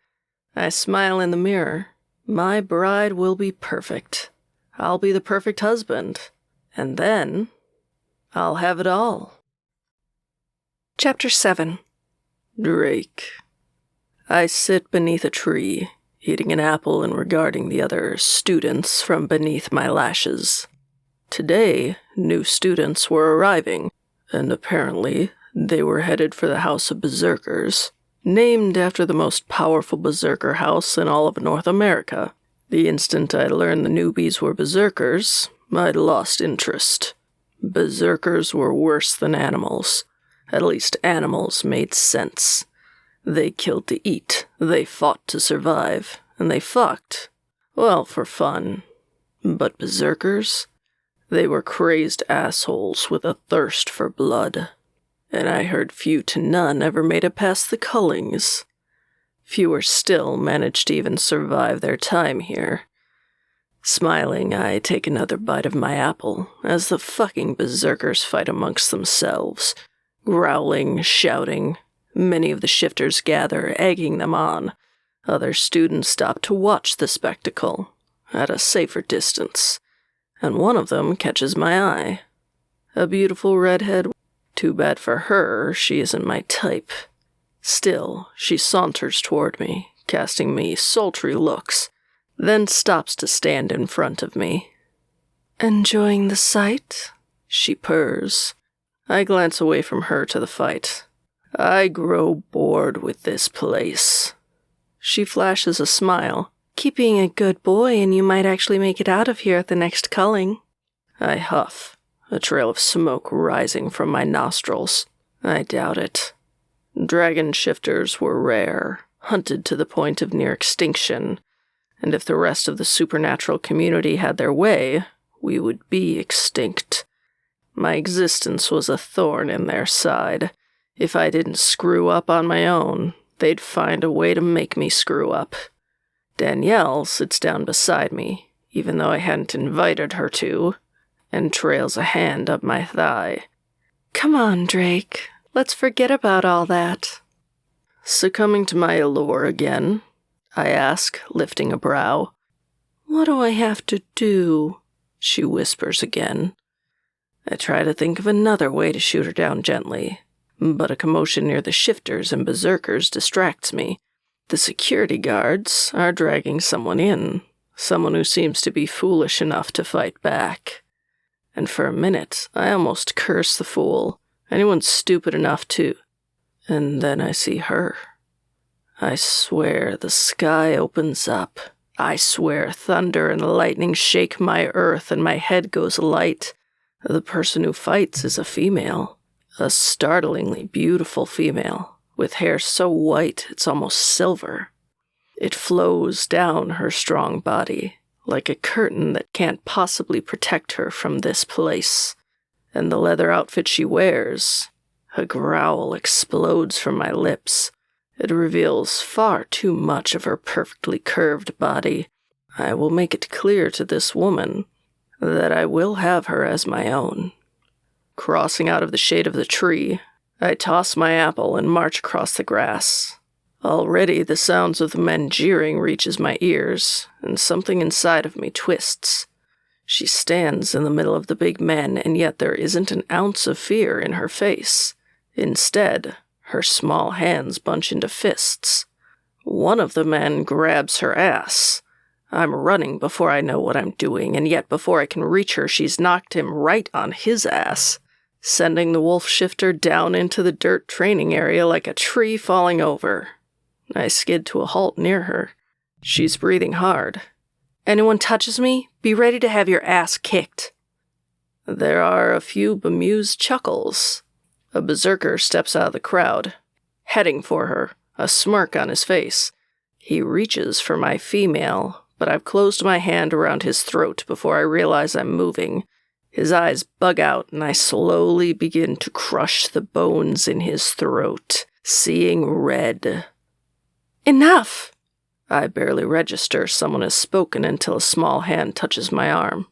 I smile in the mirror. My bride will be perfect. I'll be the perfect husband. And then, I'll have it all. Chapter 7. Drake. I sit beneath a tree, eating an apple and regarding the other students from beneath my lashes. Today, new students were arriving, and apparently they were headed for the House of Berserkers, named after the most powerful berserker house in all of North America. The instant I learned the newbies were berserkers, I'd lost interest. Berserkers were worse than animals. At least animals made sense. They killed to eat, they fought to survive, and they fucked. Well, for fun. But berserkers? They were crazed assholes with a thirst for blood. And I heard few to none ever made it past the cullings. Fewer still managed to even survive their time here. Smiling, I take another bite of my apple, as the fucking berserkers fight amongst themselves. Growling, shouting. Many of the shifters gather, egging them on. Other students stop to watch the spectacle, at a safer distance. And one of them catches my eye. A beautiful redhead. Too bad for her, she isn't my type. Still, she saunters toward me, casting me sultry looks, then stops to stand in front of me. Enjoying the sight? She purrs. I glance away from her to the fight. I grow bored with this place. She flashes a smile. Keep being a good boy and you might actually make it out of here at the next culling. I huff, a trail of smoke rising from my nostrils. I doubt it. Dragon shifters were rare, hunted to the point of near extinction, and if the rest of the supernatural community had their way, we would be extinct. My existence was a thorn in their side. If I didn't screw up on my own, they'd find a way to make me screw up. Danielle sits down beside me, even though I hadn't invited her to, and trails a hand up my thigh. Come on, Drake. Let's forget about all that. Succumbing to my allure again, I ask, lifting a brow. What do I have to do? She whispers again. I try to think of another way to shoot her down gently, but a commotion near the shifters and berserkers distracts me. The security guards are dragging someone in, someone who seems to be foolish enough to fight back. And for a minute, I almost curse the fool. Anyone stupid enough to... And then I see her. I swear the sky opens up. I swear thunder and lightning shake my earth and my head goes light. The person who fights is a female. A startlingly beautiful female, with hair so white it's almost silver. It flows down her strong body, like a curtain that can't possibly protect her from this place. And the leather outfit she wears, a growl explodes from my lips. It reveals far too much of her perfectly curved body. I will make it clear to this woman that I will have her as my own. Crossing out of the shade of the tree, I toss my apple and march across the grass. Already the sounds of the men jeering reaches my ears, and something inside of me twists. She stands in the middle of the big men, and yet there isn't an ounce of fear in her face. Instead, her small hands bunch into fists. One of the men grabs her ass. I'm running before I know what I'm doing, and yet before I can reach her, she's knocked him right on his ass, sending the wolf shifter down into the dirt training area like a tree falling over. I skid to a halt near her. She's breathing hard. Anyone touches me, be ready to have your ass kicked. There are a few bemused chuckles. A berserker steps out of the crowd, heading for her, a smirk on his face. He reaches for my female, but I've closed my hand around his throat before I realize I'm moving. His eyes bug out, and I slowly begin to crush the bones in his throat, seeing red. Enough! I barely register someone has spoken until a small hand touches my arm.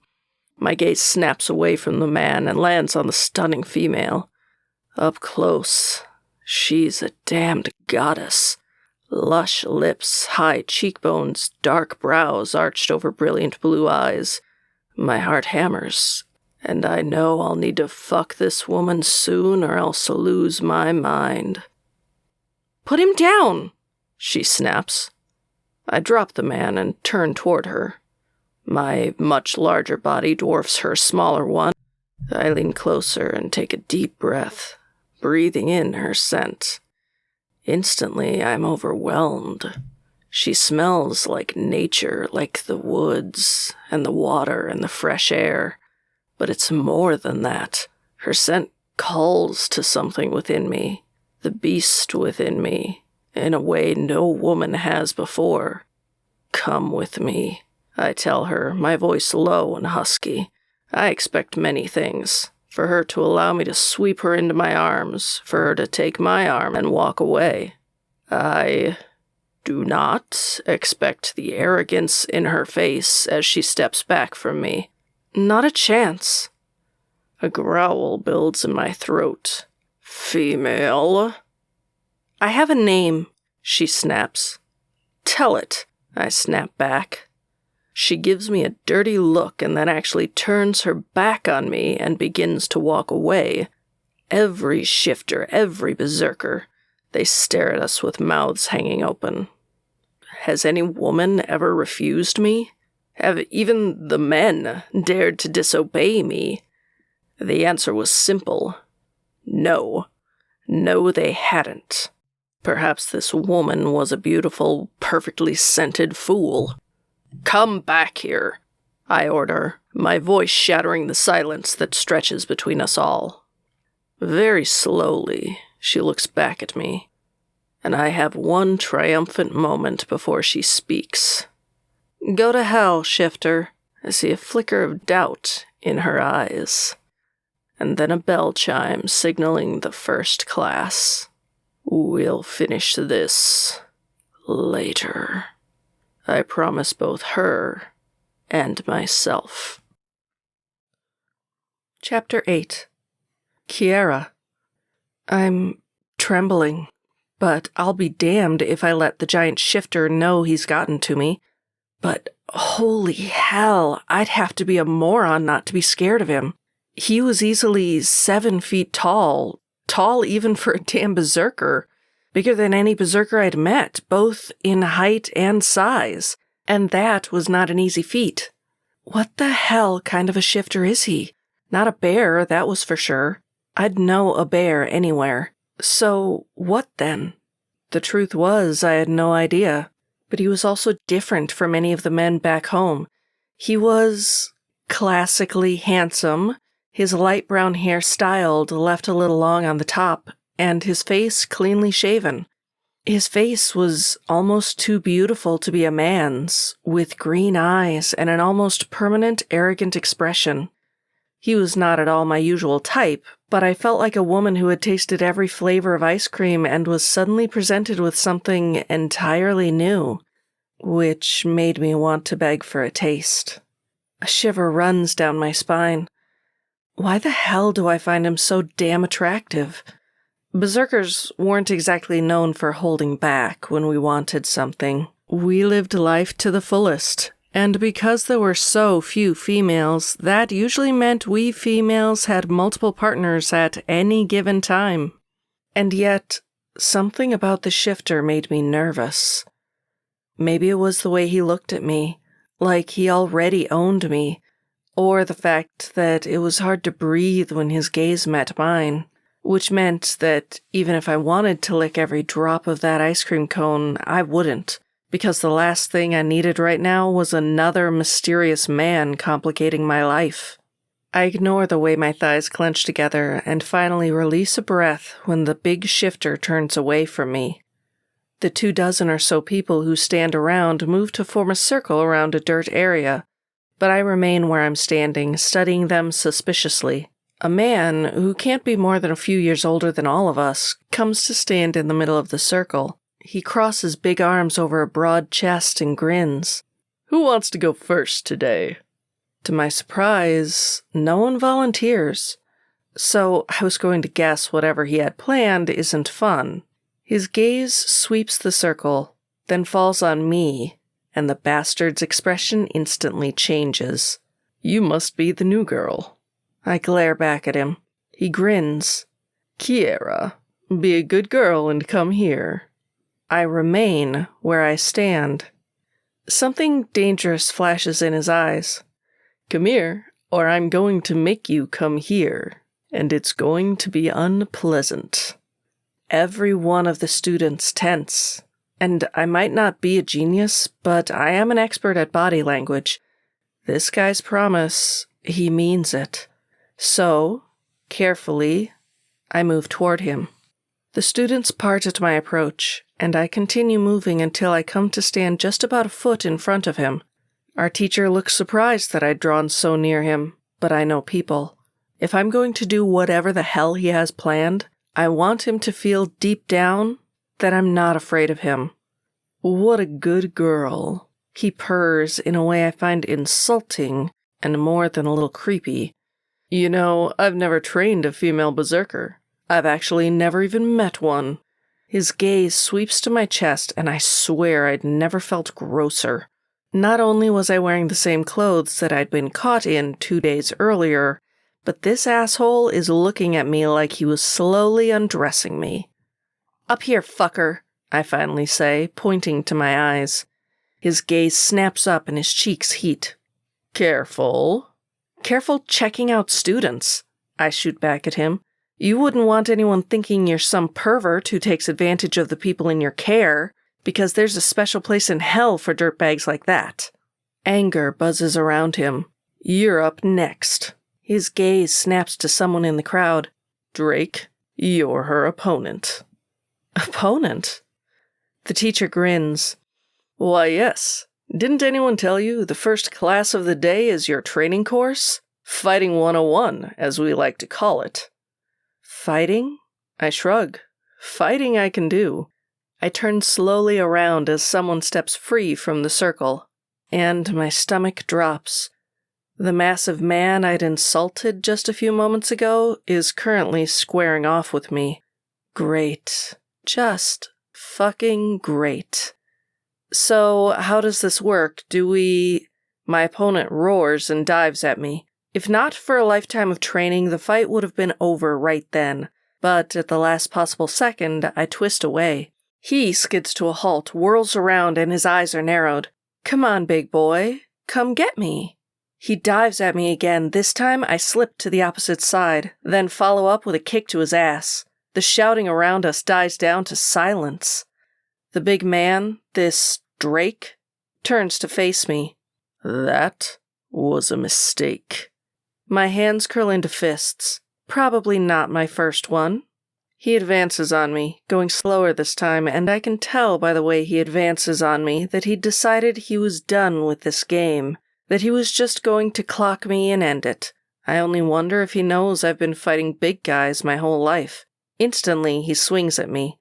My gaze snaps away from the man and lands on the stunning female. Up close, she's a damned goddess. Lush lips, high cheekbones, dark brows arched over brilliant blue eyes. My heart hammers, and I know I'll need to fuck this woman soon or else lose my mind. Put him down, she snaps. I drop the man and turn toward her. My much larger body dwarfs her smaller one. I lean closer and take a deep breath, breathing in her scent. Instantly, I'm overwhelmed. She smells like nature, like the woods, and the water, and the fresh air. But it's more than that. Her scent calls to something within me, the beast within me, in a way no woman has before. Come with me, I tell her, my voice low and husky. I expect many things. For her to allow me to sweep her into my arms, for her to take my arm and walk away. I do not expect the arrogance in her face as she steps back from me. Not a chance. A growl builds in my throat. Female? I have a name, she snaps. Tell it, I snap back. She gives me a dirty look and then actually turns her back on me and begins to walk away. Every shifter, every berserker, they stare at us with mouths hanging open. Has any woman ever refused me? Have even the men dared to disobey me? The answer was simple. No. No, they hadn't. Perhaps this woman was a beautiful, perfectly scented fool. Come back here, I order, my voice shattering the silence that stretches between us all. Very slowly, she looks back at me, and I have one triumphant moment before she speaks. Go to hell, Shifter. I see a flicker of doubt in her eyes. And then a bell chime signaling the first class. We'll finish this later. I promise both her and myself. Chapter 8. Kiera. I'm trembling, but I'll be damned if I let the giant Shifter know he's gotten to me. But holy hell, I'd have to be a moron not to be scared of him. He was easily 7 feet tall even for a damn berserker, bigger than any berserker I'd met, both in height and size, and that was not an easy feat. What the hell kind of a Shifter is he? Not a bear, that was for sure. I'd know a bear anywhere. So what then? The truth was, I had no idea. But he was also different from any of the men back home. He was classically handsome, his light brown hair styled, left a little long on the top, and his face cleanly shaven. His face was almost too beautiful to be a man's, with green eyes and an almost permanent arrogant expression. He was not at all my usual type, but I felt like a woman who had tasted every flavor of ice cream and was suddenly presented with something entirely new, which made me want to beg for a taste. A shiver runs down my spine. Why the hell do I find him so damn attractive? Berserkers weren't exactly known for holding back when we wanted something. We lived life to the fullest. And because there were so few females, that usually meant we females had multiple partners at any given time. And yet, something about the Shifter made me nervous. Maybe it was the way he looked at me, like he already owned me, or the fact that it was hard to breathe when his gaze met mine, which meant that even if I wanted to lick every drop of that ice cream cone, I wouldn't. Because the last thing I needed right now was another mysterious man complicating my life. I ignore the way my thighs clench together and finally release a breath when the big Shifter turns away from me. The 24 or so people who stand around move to form a circle around a dirt area, but I remain where I'm standing, studying them suspiciously. A man, who can't be more than a few years older than all of us, comes to stand in the middle of the circle. He crosses big arms over a broad chest and grins. Who wants to go first today? To my surprise, no one volunteers. So I was going to guess whatever he had planned isn't fun. His gaze sweeps the circle, then falls on me, and the bastard's expression instantly changes. You must be the new girl. I glare back at him. He grins. Kiera, be a good girl and come here. I remain where I stand. Something dangerous flashes in his eyes. Come here, or I'm going to make you come here, and it's going to be unpleasant. Every one of the students tense, and I might not be a genius, but I am an expert at body language. This guy's promise, he means it. So, carefully, I move toward him. The students part at my approach, and I continue moving until I come to stand just about a foot in front of him. Our teacher looks surprised that I'd drawn so near him, but I know people. If I'm going to do whatever the hell he has planned, I want him to feel deep down that I'm not afraid of him. What a good girl. He purrs in a way I find insulting and more than a little creepy. You know, I've never trained a female berserker. I've actually never even met one. His gaze sweeps to my chest, and I swear I'd never felt grosser. Not only was I wearing the same clothes that I'd been caught in 2 days earlier, but this asshole is looking at me like he was slowly undressing me. Up here, fucker, I finally say, pointing to my eyes. His gaze snaps up and his cheeks heat. Careful. Careful checking out students. I shoot back at him. You wouldn't want anyone thinking you're some pervert who takes advantage of the people in your care, because there's a special place in hell for dirtbags like that. Anger buzzes around him. You're up next. His gaze snaps to someone in the crowd. Drake, you're her opponent. Opponent? The teacher grins. Why, yes. Didn't anyone tell you the first class of the day is your training course? Fighting 101, as we like to call it. Fighting? I shrug. Fighting I can do. I turn slowly around as someone steps free from the circle, and my stomach drops. The massive man I'd insulted just a few moments ago is currently squaring off with me. Great. Just fucking great. So, how does this work? My opponent roars and dives at me. If not for a lifetime of training, the fight would have been over right then. But at the last possible second, I twist away. He skids to a halt, whirls around, and his eyes are narrowed. Come on, big boy. Come get me. He dives at me again. This time, I slip to the opposite side, then follow up with a kick to his ass. The shouting around us dies down to silence. The big man, this Drake, turns to face me. That was a mistake. My hands curl into fists. Probably not my first one. He advances on me, going slower this time, and I can tell by the way he advances on me that he'd decided he was done with this game, that he was just going to clock me and end it. I only wonder if he knows I've been fighting big guys my whole life. Instantly, he swings at me.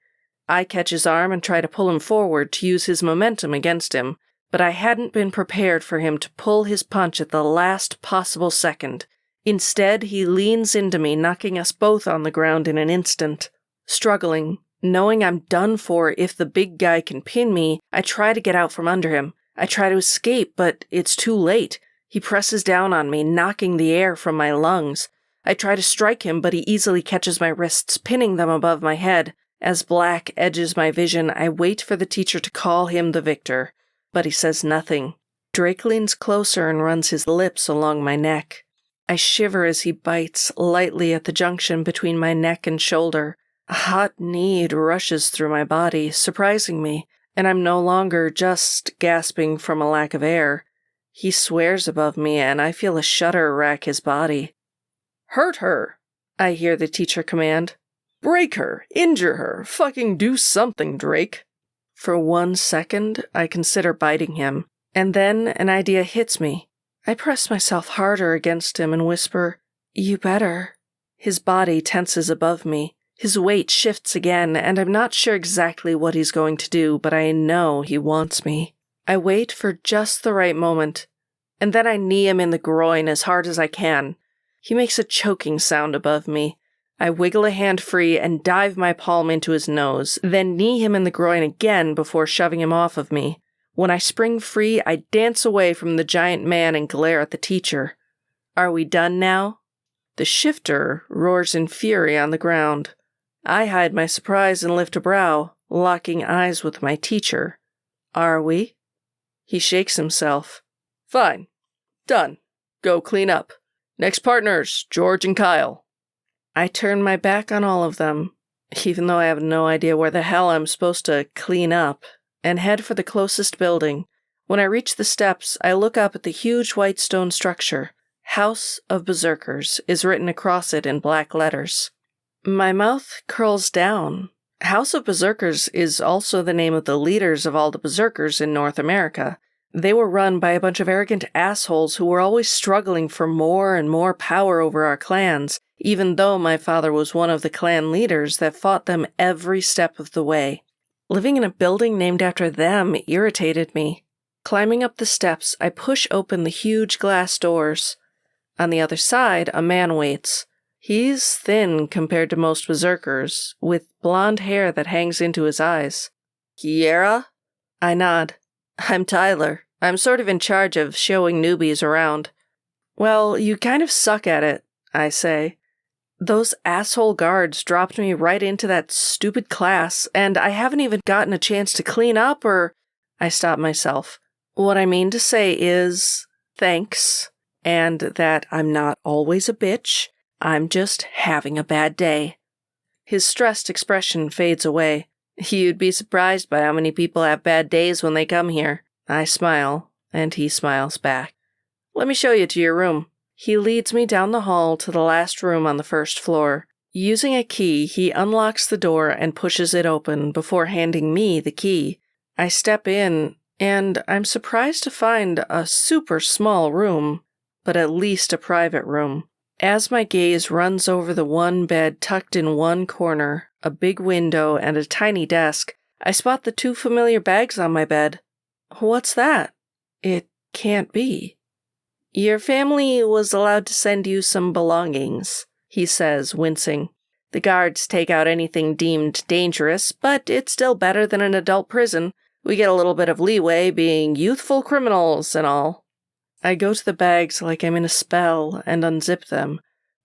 I catch his arm and try to pull him forward to use his momentum against him, but I hadn't been prepared for him to pull his punch at the last possible second. Instead, he leans into me, knocking us both on the ground in an instant. Struggling, knowing I'm done for if the big guy can pin me, I try to get out from under him. I try to escape, but it's too late. He presses down on me, knocking the air from my lungs. I try to strike him, but he easily catches my wrists, pinning them above my head. As black edges my vision, I wait for the teacher to call him the victor, but he says nothing. Drake leans closer and runs his lips along my neck. I shiver as he bites lightly at the junction between my neck and shoulder. A hot need rushes through my body, surprising me, and I'm no longer just gasping from a lack of air. He swears above me, and I feel a shudder rack his body. Hurt her, I hear the teacher command. Break her, injure her, fucking do something, Drake. For 1 second, I consider biting him, and then an idea hits me. I press myself harder against him and whisper, You better. His body tenses above me. His weight shifts again, and I'm not sure exactly what he's going to do, but I know he wants me. I wait for just the right moment, and then I knee him in the groin as hard as I can. He makes a choking sound above me. I wiggle a hand free and dive my palm into his nose, then knee him in the groin again before shoving him off of me. When I spring free, I dance away from the giant man and glare at the teacher. Are we done now? The shifter roars in fury on the ground. I hide my surprise and lift a brow, locking eyes with my teacher. Are we? He shakes himself. Fine. Done. Go clean up. Next partners, George and Kyle. I turn my back on all of them, even though I have no idea where the hell I'm supposed to clean up, and head for the closest building. When I reach the steps, I look up at the huge white stone structure. House of Berserkers is written across it in black letters. My mouth curls down. House of Berserkers is also the name of the leaders of all the berserkers in North America. They were run by a bunch of arrogant assholes who were always struggling for more and more power over our clans, even though my father was one of the clan leaders that fought them every step of the way. Living in a building named after them irritated me. Climbing up the steps, I push open the huge glass doors. On the other side, a man waits. He's thin compared to most berserkers, with blonde hair that hangs into his eyes. Kiera? I nod. I'm Tyler. I'm sort of in charge of showing newbies around. Well, you kind of suck at it, I say. Those asshole guards dropped me right into that stupid class, and I haven't even gotten a chance to clean up or... I stop myself. What I mean to say is, thanks, and that I'm not always a bitch, I'm just having a bad day." His stressed expression fades away. "You'd be surprised by how many people have bad days when they come here." I smile, and he smiles back. "Let me show you to your room." He leads me down the hall to the last room on the first floor. Using a key, he unlocks the door and pushes it open before handing me the key. I step in, and I'm surprised to find a super small room, but at least a private room. As my gaze runs over the one bed tucked in one corner, a big window, and a tiny desk, I spot the 2 familiar bags on my bed. What's that? It can't be. "Your family was allowed to send you some belongings," he says, wincing. "The guards take out anything deemed dangerous, but it's still better than an adult prison. We get a little bit of leeway being youthful criminals and all." I go to the bags like I'm in a spell and unzip them,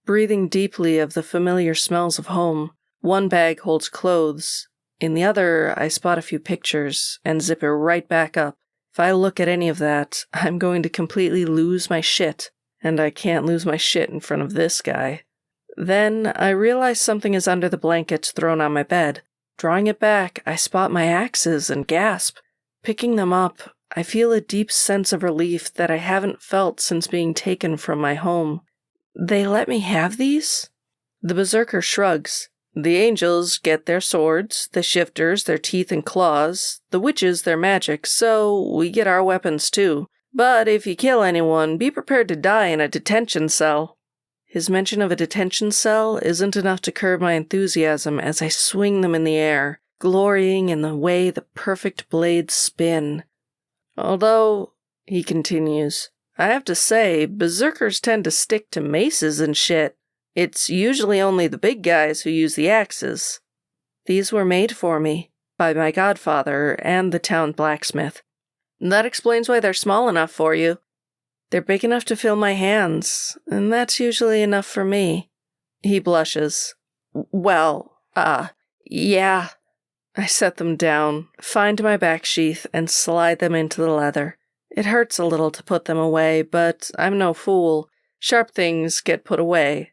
breathing deeply of the familiar smells of home. One bag holds clothes. In the other, I spot a few pictures and zip it right back up. If I look at any of that, I'm going to completely lose my shit, and I can't lose my shit in front of this guy. Then I realize something is under the blankets thrown on my bed. Drawing it back, I spot my axes and gasp. Picking them up, I feel a deep sense of relief that I haven't felt since being taken from my home. "They let me have these?" The berserker shrugs. "The angels get their swords, the shifters their teeth and claws, the witches their magic, so we get our weapons too. But if you kill anyone, be prepared to die in a detention cell." His mention of a detention cell isn't enough to curb my enthusiasm as I swing them in the air, glorying in the way the perfect blades spin. "Although," he continues, "I have to say, berserkers tend to stick to maces and shit. It's usually only the big guys who use the axes." "These were made for me, by my godfather and the town blacksmith." "That explains why they're small enough for you." "They're big enough to fill my hands, and that's usually enough for me." He blushes. "Well, yeah." I set them down, find my back sheath, and slide them into the leather. It hurts a little to put them away, but I'm no fool. Sharp things get put away.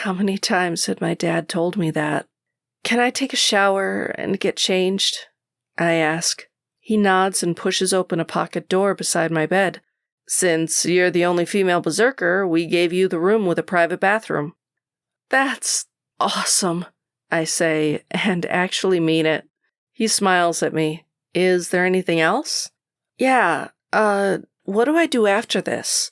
How many times had my dad told me that? "Can I take a shower and get changed?" I ask. He nods and pushes open a pocket door beside my bed. "Since you're the only female berserker, we gave you the room with a private bathroom." "That's awesome," I say, and actually mean it. He smiles at me. "Is there anything else?" "Yeah, what do I do after this?"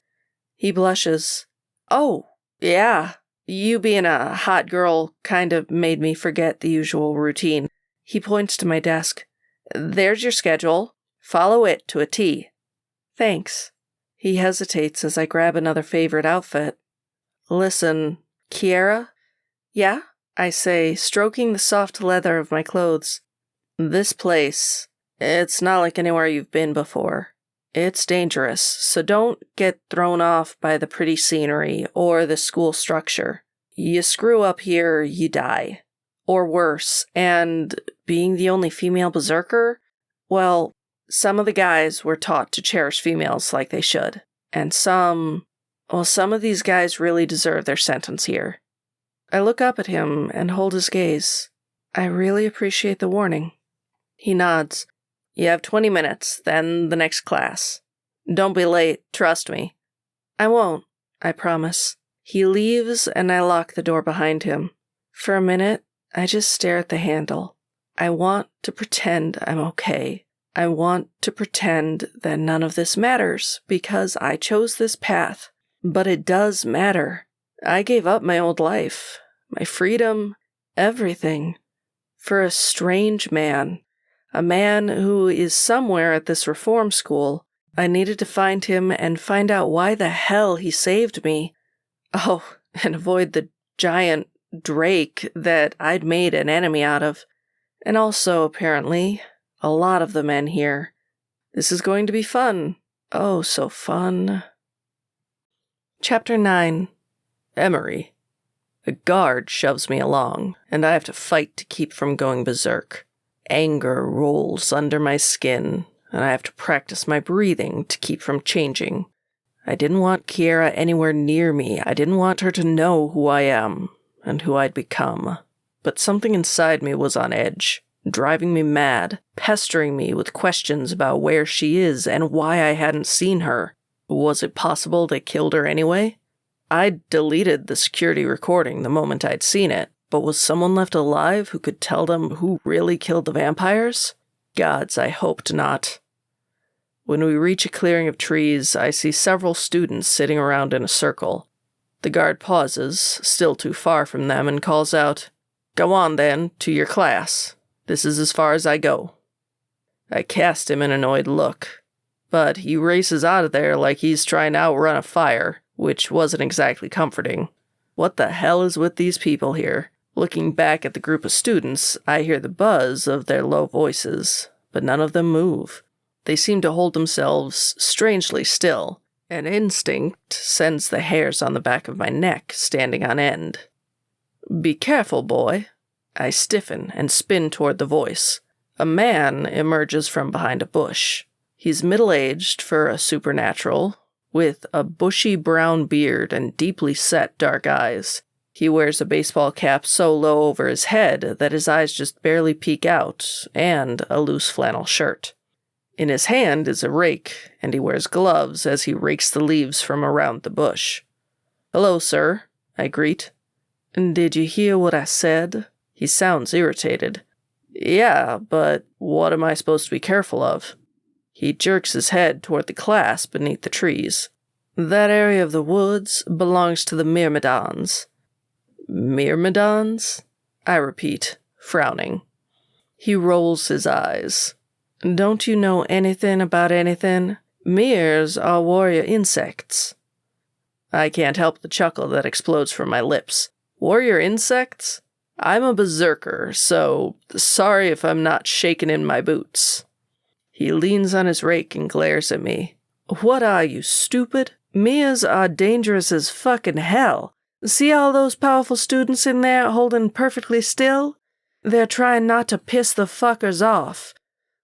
He blushes. "Oh, yeah. You being a hot girl kind of made me forget the usual routine." He points to my desk. "There's your schedule. Follow it to a T." "Thanks." He hesitates as I grab another favorite outfit. "Listen, Kiera?" "Yeah?" I say, stroking the soft leather of my clothes. "This place, it's not like anywhere you've been before. It's dangerous, so don't get thrown off by the pretty scenery or the school structure. You screw up here, you die. Or worse, and being the only female berserker, well, some of the guys were taught to cherish females like they should. And some of these guys really deserve their sentence here." I look up at him and hold his gaze. "I really appreciate the warning." He nods. "You have 20 minutes, then the next class. Don't be late, trust me." "I won't," I promise. He leaves and I lock the door behind him. For a minute, I just stare at the handle. I want to pretend I'm okay. I want to pretend that none of this matters because I chose this path. But it does matter. I gave up my old life, my freedom, everything, for a strange man. A man who is somewhere at this reform school. I needed to find him and find out why the hell he saved me. Oh, and avoid the giant drake that I'd made an enemy out of. And also, apparently, a lot of the men here. This is going to be fun. Oh, so fun. Chapter 9. Emery. A guard shoves me along, and I have to fight to keep from going berserk. Anger rolls under my skin, and I have to practice my breathing to keep from changing. I didn't want Kiera anywhere near me. I didn't want her to know who I am and who I'd become. But something inside me was on edge, driving me mad, pestering me with questions about where she is and why I hadn't seen her. Was it possible they killed her anyway? I'd deleted the security recording the moment I'd seen it, but was someone left alive who could tell them who really killed the vampires? Gods, I hoped not. When we reach a clearing of trees, I see several students sitting around in a circle. The guard pauses, still too far from them, and calls out, "Go on, then, to your class. This is as far as I go." I cast him an annoyed look, but he races out of there like he's trying to outrun a fire, which wasn't exactly comforting. What the hell is with these people here? Looking back at the group of students, I hear the buzz of their low voices, but none of them move. They seem to hold themselves strangely still. An instinct sends the hairs on the back of my neck standing on end. "Be careful, boy." I stiffen and spin toward the voice. A man emerges from behind a bush. He's middle-aged for a supernatural, with a bushy brown beard and deeply set dark eyes. He wears a baseball cap so low over his head that his eyes just barely peek out, and a loose flannel shirt. In his hand is a rake, and he wears gloves as he rakes the leaves from around the bush. "Hello, sir," I greet. "Did you hear what I said?" He sounds irritated. "Yeah, but what am I supposed to be careful of?" He jerks his head toward the class beneath the trees. "That area of the woods belongs to the Myrmidons." "Myrmidons?" I repeat, frowning. He rolls his eyes. "Don't you know anything about anything? Mirrors are warrior insects." I can't help the chuckle that explodes from my lips. Warrior insects? I'm a berserker, so sorry if I'm not shaking in my boots. He leans on his rake and glares at me. "What are you, stupid? Mirrors are dangerous as fucking hell. See all those powerful students in there holding perfectly still? They're trying not to piss the fuckers off.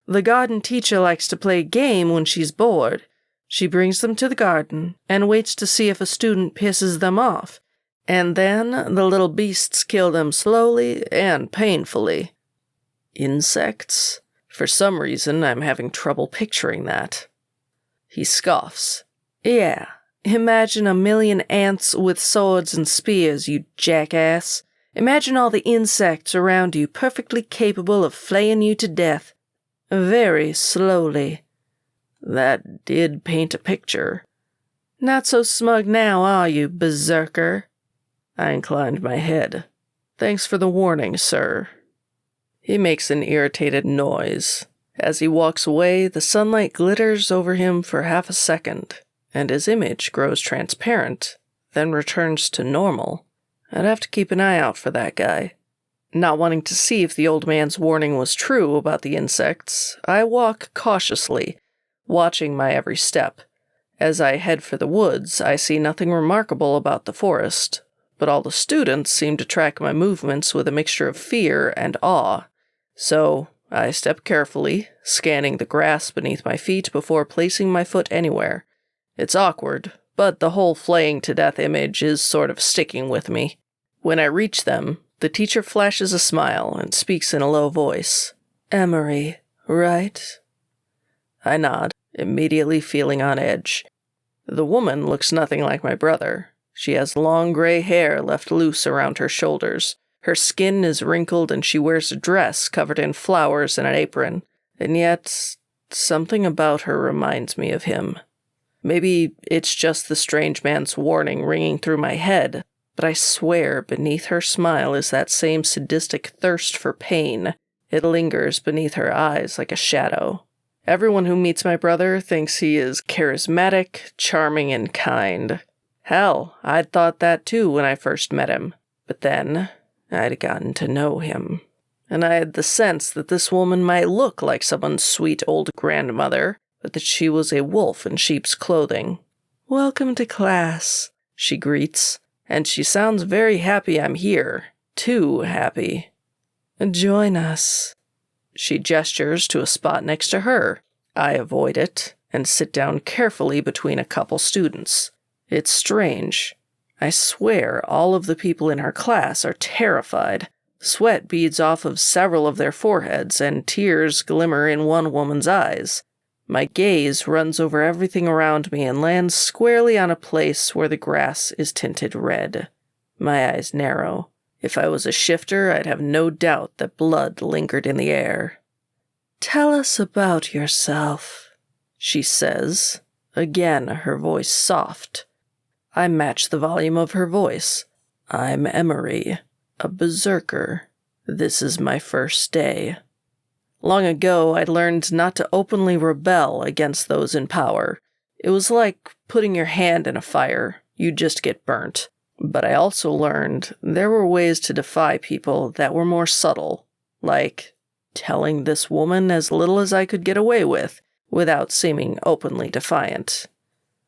The garden teacher likes to play a game when she's bored. She brings them to the garden and waits to see if a student pisses them off. And then the little beasts kill them slowly and painfully." Insects? For some reason, I'm having trouble picturing that. He scoffs. "Yeah, imagine a million ants with swords and spears, you jackass. Imagine all the insects around you perfectly capable of flaying you to death. Very slowly." That did paint a picture. "Not so smug now, are you, berserker?" I inclined my head. "Thanks for the warning, sir." He makes an irritated noise. As he walks away, the sunlight glitters over him for half a second, and his image grows transparent, then returns to normal. I'd have to keep an eye out for that guy. Not wanting to see if the old man's warning was true about the insects, I walk cautiously, watching my every step. As I head for the woods, I see nothing remarkable about the forest, but all the students seem to track my movements with a mixture of fear and awe. So I step carefully, scanning the grass beneath my feet before placing my foot anywhere. It's awkward, but the whole flaying to death image is sort of sticking with me. When I reach them, the teacher flashes a smile and speaks in a low voice. "Emery, right?" I nod, immediately feeling on edge. The woman looks nothing like my brother. She has long gray hair left loose around her shoulders. Her skin is wrinkled and she wears a dress covered in flowers and an apron. And yet, something about her reminds me of him. Maybe it's just the strange man's warning ringing through my head, but I swear beneath her smile is that same sadistic thirst for pain. It lingers beneath her eyes like a shadow. Everyone who meets my brother thinks he is charismatic, charming, and kind. Hell, I'd thought that too when I first met him. But then, I'd gotten to know him. And I had the sense that this woman might look like someone's sweet old grandmother, but that she was a wolf in sheep's clothing. "Welcome to class," she greets, and she sounds very happy I'm here. Too happy. "Join us." She gestures to a spot next to her. I avoid it, and sit down carefully between a couple students. It's strange. I swear all of the people in her class are terrified. Sweat beads off of several of their foreheads, and tears glimmer in one woman's eyes. My gaze runs over everything around me and lands squarely on a place where the grass is tinted red. My eyes narrow. If I was a shifter, I'd have no doubt that blood lingered in the air. "Tell us about yourself," she says, again her voice soft. I match the volume of her voice. "I'm Emery, a berserker. This is my first day." Long ago, I'd learned not to openly rebel against those in power. It was like putting your hand in a fire. You'd just get burnt. But I also learned there were ways to defy people that were more subtle, like telling this woman as little as I could get away with, without seeming openly defiant.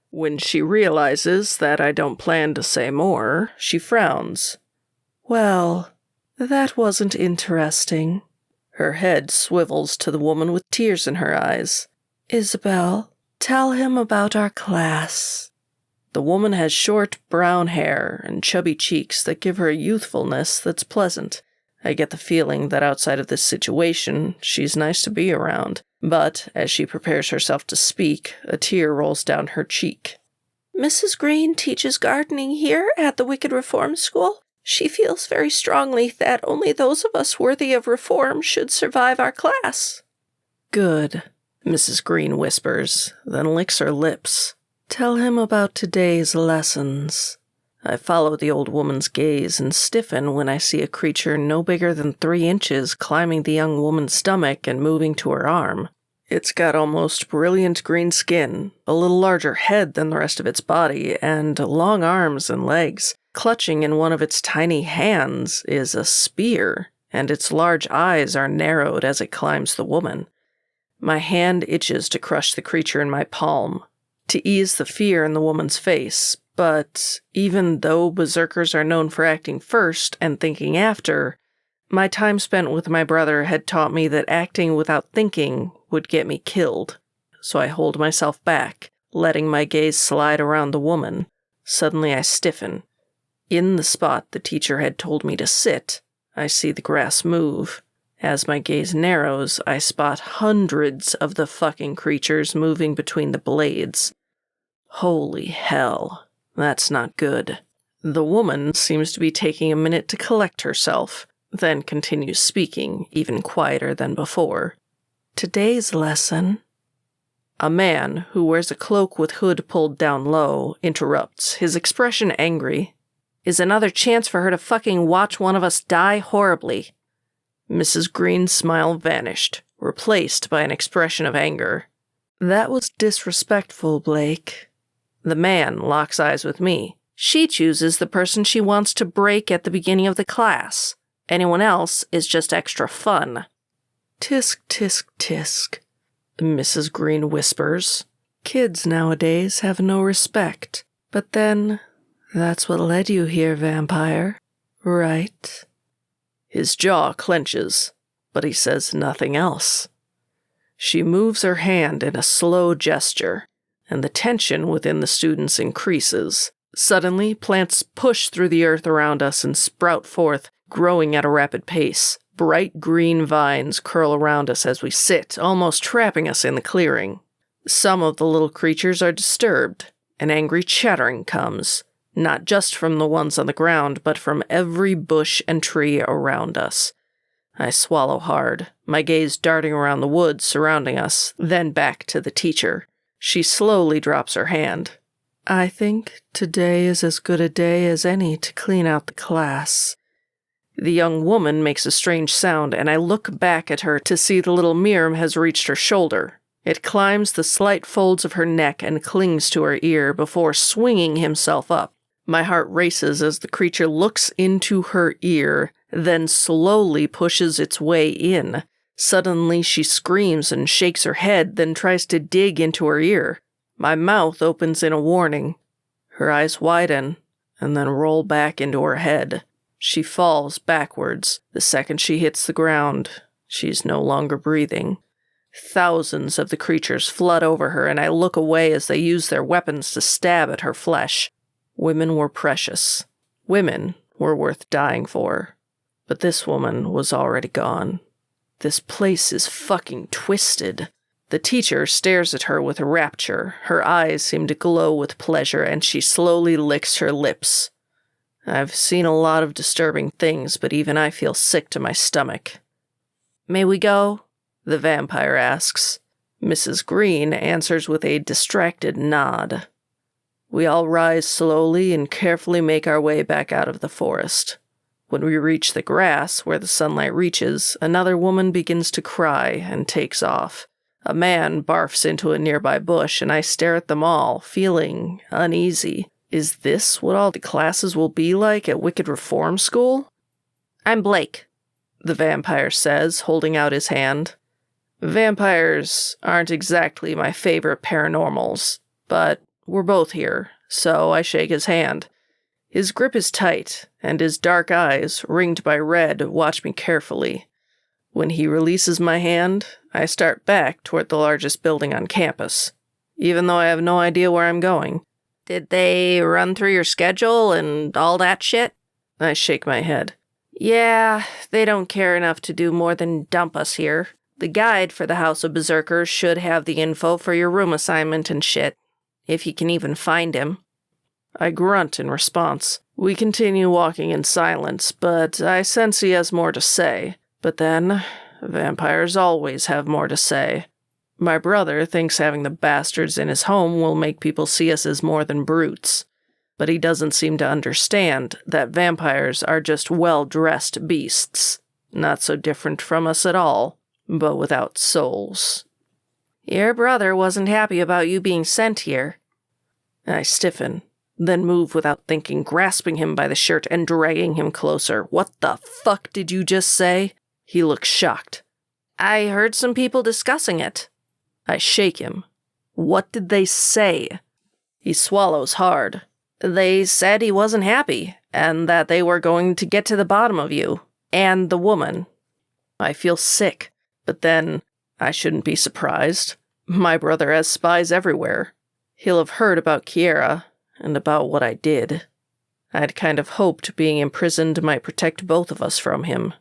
When she realizes that I don't plan to say more, she frowns. "Well, that wasn't interesting." Her head swivels to the woman with tears in her eyes. "Isabel, tell him about our class." The woman has short brown hair and chubby cheeks that give her a youthfulness that's pleasant. I get the feeling that outside of this situation, she's nice to be around. But, as she prepares herself to speak, a tear rolls down her cheek. "Mrs. Green teaches gardening here at the Wicked Reform School. She feels very strongly that only those of us worthy of reform should survive our class." "Good," Mrs. Green whispers, then licks her lips. "Tell him about today's lessons." I follow the old woman's gaze and stiffen when I see a creature no bigger than 3 inches climbing the young woman's stomach and moving to her arm. It's got almost brilliant green skin, a little larger head than the rest of its body, and long arms and legs. Clutching in one of its tiny hands is a spear, and its large eyes are narrowed as it climbs the woman. My hand itches to crush the creature in my palm, to ease the fear in the woman's face, but even though berserkers are known for acting first and thinking after, my time spent with my brother had taught me that acting without thinking would get me killed. So I hold myself back, letting my gaze slide around the woman. Suddenly I stiffen. In the spot the teacher had told me to sit, I see the grass move. As my gaze narrows, I spot hundreds of the fucking creatures moving between the blades. Holy hell, that's not good. The woman seems to be taking a minute to collect herself, then continues speaking, even quieter than before. "Today's lesson." A man, who wears a cloak with hood pulled down low, interrupts, his expression angry. "Is another chance for her to fucking watch one of us die horribly." Mrs. Green's smile vanished, replaced by an expression of anger. "That was disrespectful, Blake." The man locks eyes with me. "She chooses the person she wants to break at the beginning of the class. Anyone else is just extra fun." "Tisk, tisk, tisk," Mrs. Green whispers. "Kids nowadays have no respect. But then, that's what led you here, vampire, right?" His jaw clenches, but he says nothing else. She moves her hand in a slow gesture, and the tension within the students increases. Suddenly, plants push through the earth around us and sprout forth, growing at a rapid pace. Bright green vines curl around us as we sit, almost trapping us in the clearing. Some of the little creatures are disturbed. An angry chattering comes, not just from the ones on the ground, but from every bush and tree around us. I swallow hard, my gaze darting around the woods surrounding us, then back to the teacher. She slowly drops her hand. "I think today is as good a day as any to clean out the class." The young woman makes a strange sound, and I look back at her to see the little Miriam has reached her shoulder. It climbs the slight folds of her neck and clings to her ear before swinging himself up. My heart races as the creature looks into her ear, then slowly pushes its way in. Suddenly she screams and shakes her head, then tries to dig into her ear. My mouth opens in a warning. Her eyes widen, and then roll back into her head. She falls backwards. The second she hits the ground, she's no longer breathing. Thousands of the creatures flood over her, and I look away as they use their weapons to stab at her flesh. Women were precious. Women were worth dying for. But this woman was already gone. This place is fucking twisted. The teacher stares at her with rapture. Her eyes seem to glow with pleasure, and she slowly licks her lips. I've seen a lot of disturbing things, but even I feel sick to my stomach. "May we go?" the vampire asks. Mrs. Green answers with a distracted nod. We all rise slowly and carefully make our way back out of the forest. When we reach the grass, where the sunlight reaches, another woman begins to cry and takes off. A man barfs into a nearby bush, and I stare at them all, feeling uneasy. Is this what all the classes will be like at Wicked Reform School? "I'm Blake," the vampire says, holding out his hand. Vampires aren't exactly my favorite paranormals, but we're both here, so I shake his hand. His grip is tight, and his dark eyes, ringed by red, watch me carefully. When he releases my hand, I start back toward the largest building on campus, even though I have no idea where I'm going. "Did they run through your schedule and all that shit?" I shake my head. "Yeah, they don't care enough to do more than dump us here. The guide for the House of Berserkers should have the info for your room assignment and shit, if you can even find him." I grunt in response. We continue walking in silence, but I sense he has more to say. But then, vampires always have more to say. My brother thinks having the bastards in his home will make people see us as more than brutes. But he doesn't seem to understand that vampires are just well-dressed beasts, not so different from us at all, but without souls. "Your brother wasn't happy about you being sent here." I stiffen, then move without thinking, grasping him by the shirt and dragging him closer. "What the fuck did you just say?" He looks shocked. "I heard some people discussing it." I shake him. "What did they say?" He swallows hard. "They said he wasn't happy, and that they were going to get to the bottom of you, and the woman." I feel sick, but then I shouldn't be surprised. My brother has spies everywhere. He'll have heard about Kiera, and about what I did. I'd kind of hoped being imprisoned might protect both of us from him.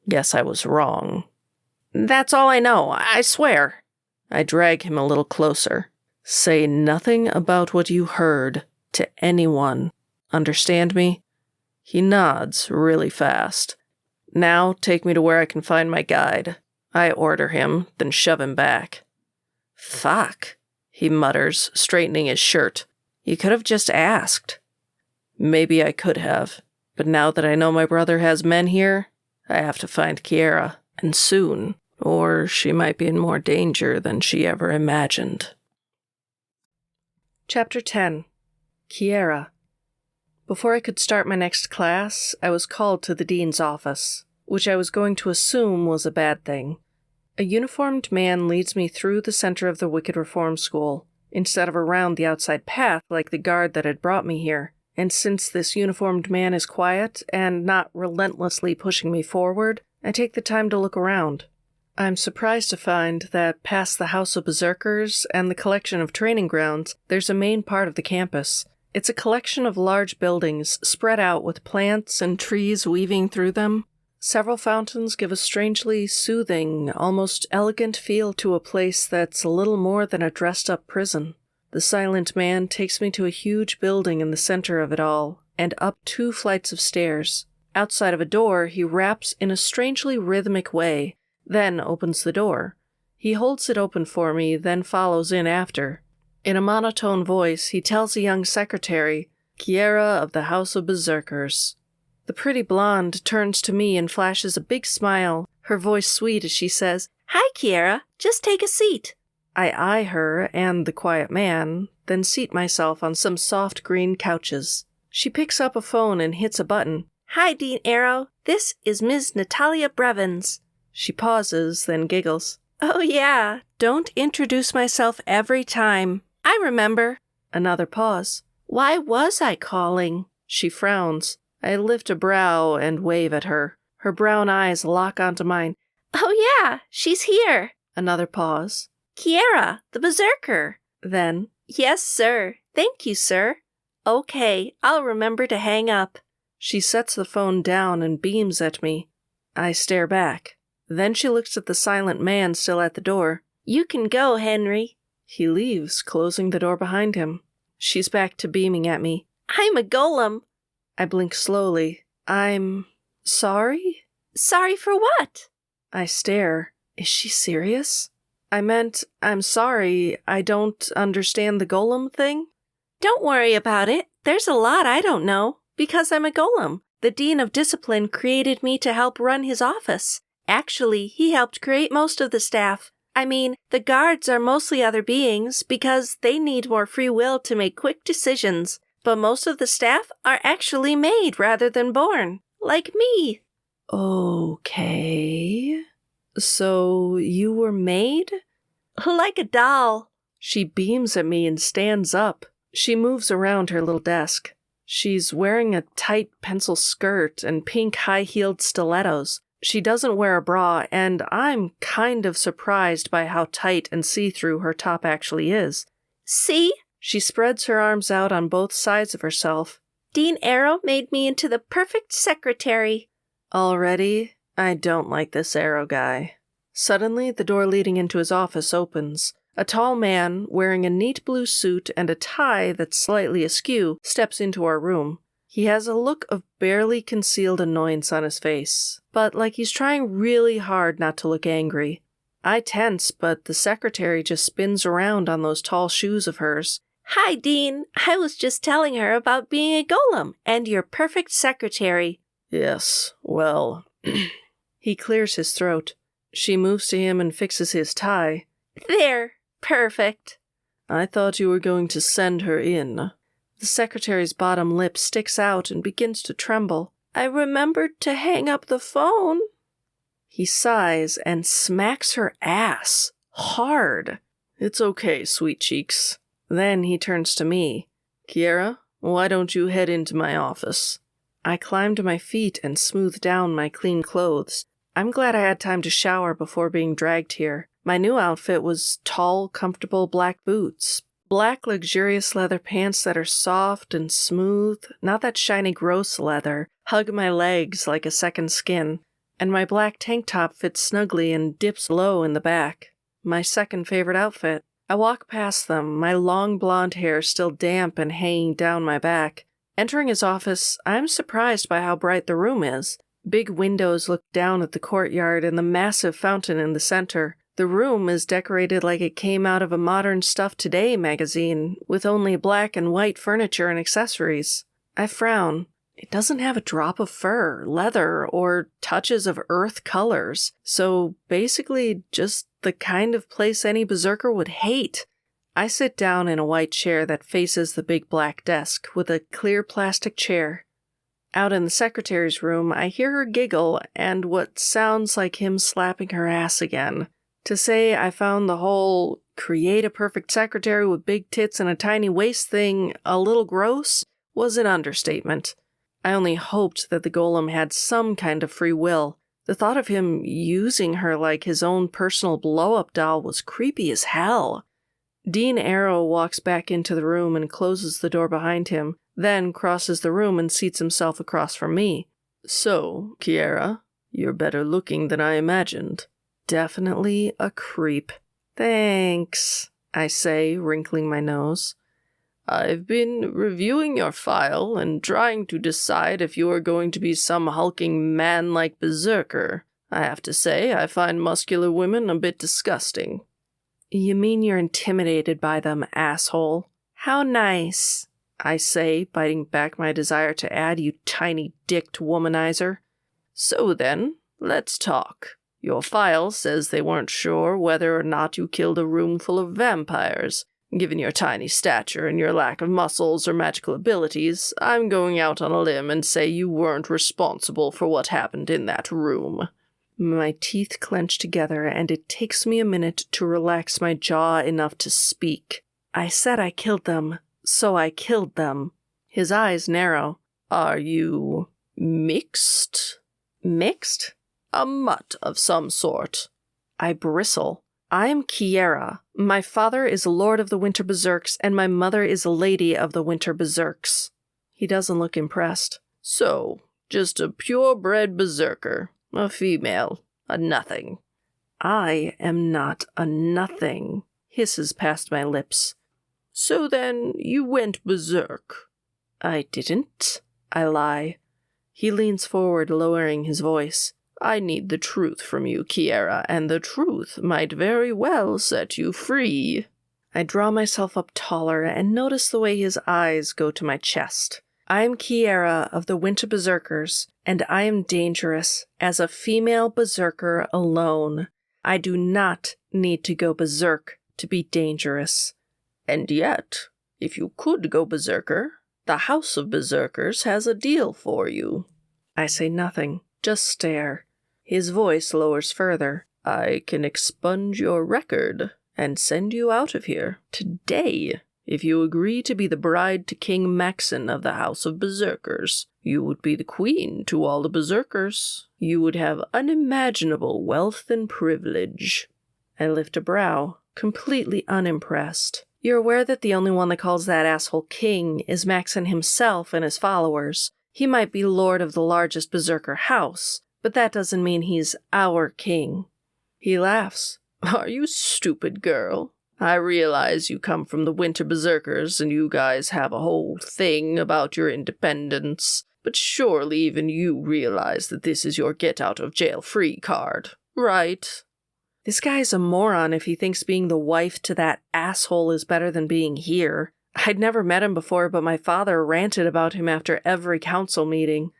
Guess I was wrong. "That's all I know, I swear." I drag him a little closer. "Say nothing about what you heard to anyone. Understand me?" He nods really fast. "Now take me to where I can find my guide." I order him, then shove him back. "Fuck," he mutters, straightening his shirt. "You could have just asked." Maybe I could have, but now that I know my brother has men here, I have to find Kiera, and soon, or she might be in more danger than she ever imagined. Chapter 10. Kiera. Before I could start my next class, I was called to the dean's office, which I was going to assume was a bad thing. A uniformed man leads me through the center of the Wicked Reform School, instead of around the outside path like the guard that had brought me here. And since this uniformed man is quiet and not relentlessly pushing me forward, I take the time to look around. I'm surprised to find that past the House of Berserkers and the collection of training grounds, there's a main part of the campus. It's a collection of large buildings spread out with plants and trees weaving through them. Several fountains give a strangely soothing, almost elegant feel to a place that's a little more than a dressed-up prison. The silent man takes me to a huge building in the center of it all, and up 2 flights of stairs. Outside of a door, he raps in a strangely rhythmic way, then opens the door. He holds it open for me, then follows in after. In a monotone voice, he tells a young secretary, "Kiera of the House of Berserkers." The pretty blonde turns to me and flashes a big smile, her voice sweet as she says, "Hi, Kiera. Just take a seat." I eye her and the quiet man, then seat myself on some soft green couches. She picks up a phone and hits a button. "Hi, Dean Arrow. This is Ms. Natalia Brevins." She pauses, then giggles. "Oh yeah, don't introduce myself every time. I remember." Another pause. "Why was I calling?" She frowns. I lift a brow and wave at her. Her brown eyes lock onto mine. "Oh yeah, she's here." Another pause. Kiera, the berserker. Then, Yes, sir. Thank you, sir. Okay, I'll remember to hang up. she sets the phone down and beams at me. I stare back. Then she looks at the silent man still at the door. You can go, Henry. He leaves, closing the door behind him. She's back to beaming at me. I'm a golem. I blink slowly. I'm sorry? Sorry for what? I stare. Is she serious? I meant, I'm sorry, I don't understand the golem thing? Don't worry about it. There's a lot I don't know, because I'm a golem. The Dean of Discipline created me to help run his office. Actually, he helped create most of the staff. I mean, the guards are mostly other beings because they need more free will to make quick decisions. But most of the staff are actually made rather than born. Like me. Okay. So you were made? Like a doll. She beams at me and stands up. She moves around her little desk. She's wearing a tight pencil skirt and pink high-heeled stilettos. She doesn't wear a bra, and I'm kind of surprised by how tight and see-through her top actually is. See? She spreads her arms out on both sides of herself. Dean Arrow made me into the perfect secretary. Already? I don't like this Arrow guy. Suddenly, the door leading into his office opens. A tall man, wearing a neat blue suit and a tie that's slightly askew, steps into our room. He has a look of barely concealed annoyance on his face, but like he's trying really hard not to look angry. I tense, but the secretary just spins around on those tall shoes of hers. Hi, Dean. I was just telling her about being a golem and your perfect secretary. Yes, well... He clears his throat. She moves to him and fixes his tie. There. Perfect. I thought you were going to send her in. The secretary's bottom lip sticks out and begins to tremble. I remembered to hang up the phone. He sighs and smacks her ass. Hard. It's okay, sweet cheeks. Then he turns to me. Kiera, why don't you head into my office? I climb to my feet and smooth down my clean clothes. I'm glad I had time to shower before being dragged here. My new outfit was tall, comfortable black boots. Black, luxurious leather pants that are soft and smooth, not that shiny, gross leather, hug my legs like a second skin. And my black tank top fits snugly and dips low in the back. My second favorite outfit. I walk past them, my long blonde hair still damp and hanging down my back. Entering his office, I'm surprised by how bright the room is. Big windows look down at the courtyard and the massive fountain in the center. The room is decorated like it came out of a Modern Stuff Today magazine, with only black and white furniture and accessories. I frown. It doesn't have a drop of fur, leather, or touches of earth colors, so basically just the kind of place any berserker would hate. I sit down in a white chair that faces the big black desk, with a clear plastic chair. Out in the secretary's room, I hear her giggle and what sounds like him slapping her ass again. To say I found the whole create a perfect secretary with big tits and a tiny waist thing a little gross was an understatement. I only hoped that the golem had some kind of free will. The thought of him using her like his own personal blow-up doll was creepy as hell. Dean Arrow walks back into the room and closes the door behind him, then crosses the room and seats himself across from me. So, Kiera, you're better looking than I imagined. Definitely a creep. Thanks, I say, wrinkling my nose. I've been reviewing your file and trying to decide if you are going to be some hulking man-like berserker. I have to say, I find muscular women a bit disgusting. You mean you're intimidated by them, asshole? How nice, I say, biting back my desire to add, you tiny dicked womanizer. So then, let's talk. Your file says they weren't sure whether or not you killed a room full of vampires. Given your tiny stature and your lack of muscles or magical abilities, I'm going out on a limb and say you weren't responsible for what happened in that room. My teeth clench together, and it takes me a minute to relax my jaw enough to speak. I said I killed them, so I killed them. His eyes narrow. Are you mixed? Mixed? A mutt of some sort. I bristle. I am Kiera. My father is Lord of the Winter Berserks, and my mother is Lady of the Winter Berserks. He doesn't look impressed. So, just a purebred berserker. A female. A nothing. I am not a nothing, hisses past my lips. So then, you went berserk. I didn't. I lie. He leans forward, lowering his voice. I need the truth from you, Kiera, and the truth might very well set you free. I draw myself up taller and notice the way his eyes go to my chest. I am Kiera of the Winter Berserkers, and I am dangerous as a female berserker alone. I do not need to go berserk to be dangerous. And yet, if you could go berserker, the House of Berserkers has a deal for you. I say nothing, just stare. His voice lowers further. I can expunge your record and send you out of here today. If you agree to be the bride to King Maxon of the House of Berserkers, you would be the queen to all the berserkers. You would have unimaginable wealth and privilege. I lift a brow, completely unimpressed. You're aware that the only one that calls that asshole king is Maxon himself and his followers. He might be lord of the largest berserker house, but that doesn't mean he's our king. He laughs. Are you stupid, girl? I realize you come from the Winter Berserkers and you guys have a whole thing about your independence, but surely even you realize that this is your get-out-of-jail-free card, right? This guy's a moron if he thinks being the wife to that asshole is better than being here. I'd never met him before, but my father ranted about him after every council meeting.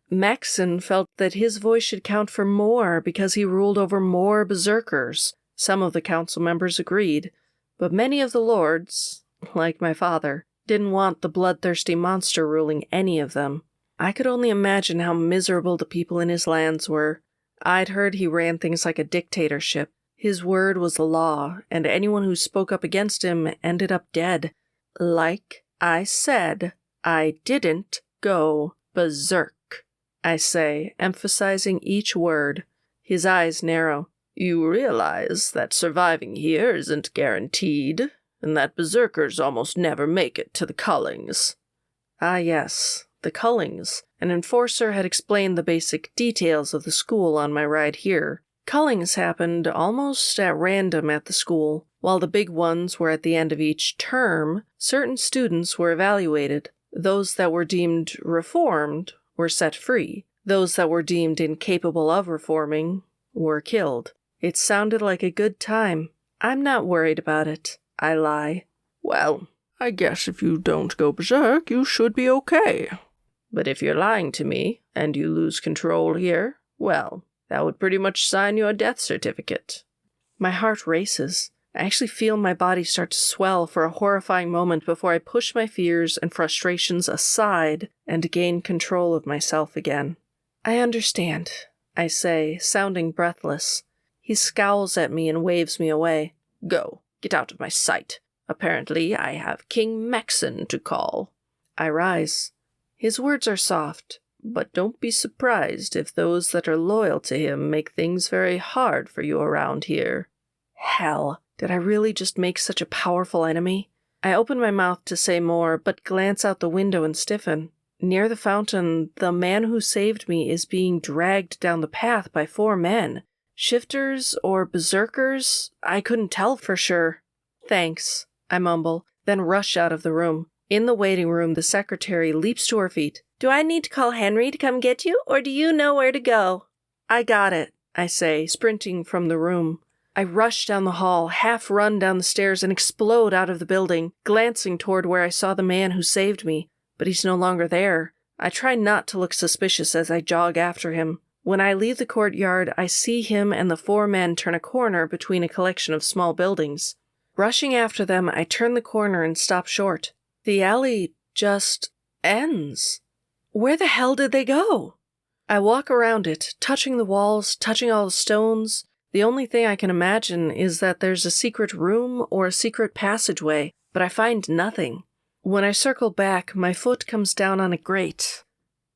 Maxon felt that his voice should count for more because he ruled over more berserkers. Some of the council members agreed, but many of the lords, like my father, didn't want the bloodthirsty monster ruling any of them. I could only imagine how miserable the people in his lands were. I'd heard he ran things like a dictatorship. His word was the law, and anyone who spoke up against him ended up dead. Like I said, I didn't go berserk. I say, emphasizing each word. His eyes narrow. You realize that surviving here isn't guaranteed, and that berserkers almost never make it to the Cullings. Ah yes, the Cullings. An enforcer had explained the basic details of the school on my ride here. Cullings happened almost at random at the school. While the big ones were at the end of each term, certain students were evaluated. Those that were deemed reformed were set free. Those that were deemed incapable of reforming were killed. It sounded like a good time. I'm not worried about it. I lie. Well, I guess if you don't go berserk, you should be okay. But if you're lying to me, and you lose control here, well, that would pretty much sign you a death certificate. My heart races. I actually feel my body start to swell for a horrifying moment before I push my fears and frustrations aside and gain control of myself again. I understand, I say, sounding breathless. He scowls at me and waves me away. Go, get out of my sight. Apparently I have King Maxon to call. I rise. His words are soft, but don't be surprised if those that are loyal to him make things very hard for you around here. Hell. Did I really just make such a powerful enemy? I open my mouth to say more, but glance out the window and stiffen. Near the fountain, the man who saved me is being dragged down the path by 4 men. Shifters or berserkers? I couldn't tell for sure. Thanks, I mumble, then rush out of the room. In the waiting room, the secretary leaps to her feet. Do I need to call Henry to come get you, or do you know where to go? I got it, I say, sprinting from the room. I rush down the hall, half run down the stairs, and explode out of the building, glancing toward where I saw the man who saved me. But he's no longer there. I try not to look suspicious as I jog after him. When I leave the courtyard, I see him and the 4 men turn a corner between a collection of small buildings. Rushing after them, I turn the corner and stop short. The alley just ends. Where the hell did they go? I walk around it, touching the walls, touching all the stones. The only thing I can imagine is that there's a secret room or a secret passageway, but I find nothing. When I circle back, my foot comes down on a grate.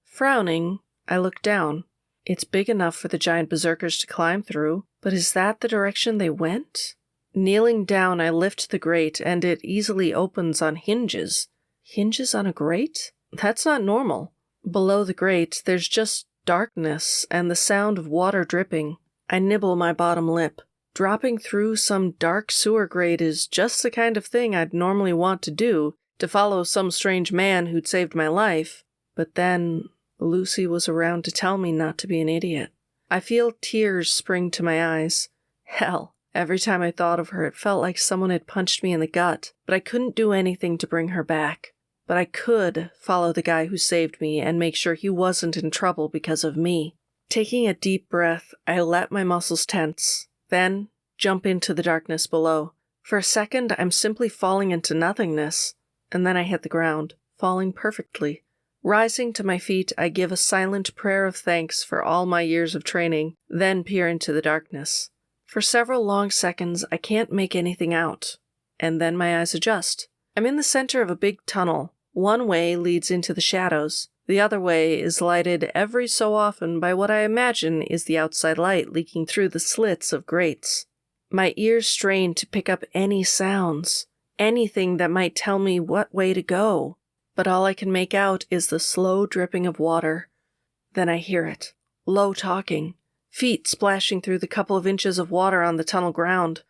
Frowning, I look down. It's big enough for the giant berserkers to climb through. But is that the direction they went? Kneeling down, I lift the grate, and it easily opens on hinges. Hinges on a grate? That's not normal. Below the grate, there's just darkness and the sound of water dripping. I nibble my bottom lip. Dropping through some dark sewer grate is just the kind of thing I'd normally want to do, to follow some strange man who'd saved my life. But then Lucy was around to tell me not to be an idiot. I feel tears spring to my eyes. Hell, every time I thought of her, it felt like someone had punched me in the gut, but I couldn't do anything to bring her back. But I could follow the guy who saved me and make sure he wasn't in trouble because of me. Taking a deep breath, I let my muscles tense, then jump into the darkness below. For a second, I'm simply falling into nothingness, and then I hit the ground, falling perfectly. Rising to my feet, I give a silent prayer of thanks for all my years of training, then peer into the darkness. For several long seconds, I can't make anything out, and then my eyes adjust. I'm in the center of a big tunnel. One way leads into the shadows. The other way is lighted every so often by what I imagine is the outside light leaking through the slits of grates. My ears strain to pick up any sounds, anything that might tell me what way to go. But all I can make out is the slow dripping of water. Then I hear it. Low talking. Feet splashing through the couple of inches of water on the tunnel ground.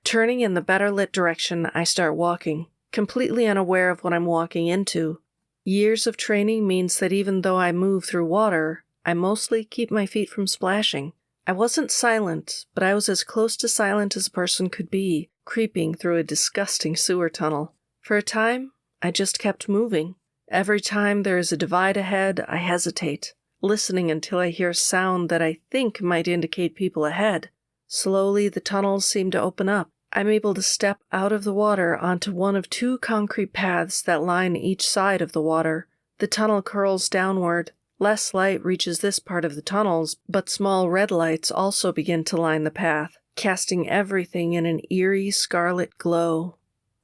Turning in the better lit direction, I start walking, completely unaware of what I'm walking into. Years of training means that even though I move through water, I mostly keep my feet from splashing. I wasn't silent, but I was as close to silent as a person could be, creeping through a disgusting sewer tunnel. For a time, I just kept moving. Every time there is a divide ahead, I hesitate, listening until I hear a sound that I think might indicate people ahead. Slowly, the tunnels seem to open up. I'm able to step out of the water onto one of two concrete paths that line each side of the water. The tunnel curls downward. Less light reaches this part of the tunnels, but small red lights also begin to line the path, casting everything in an eerie scarlet glow.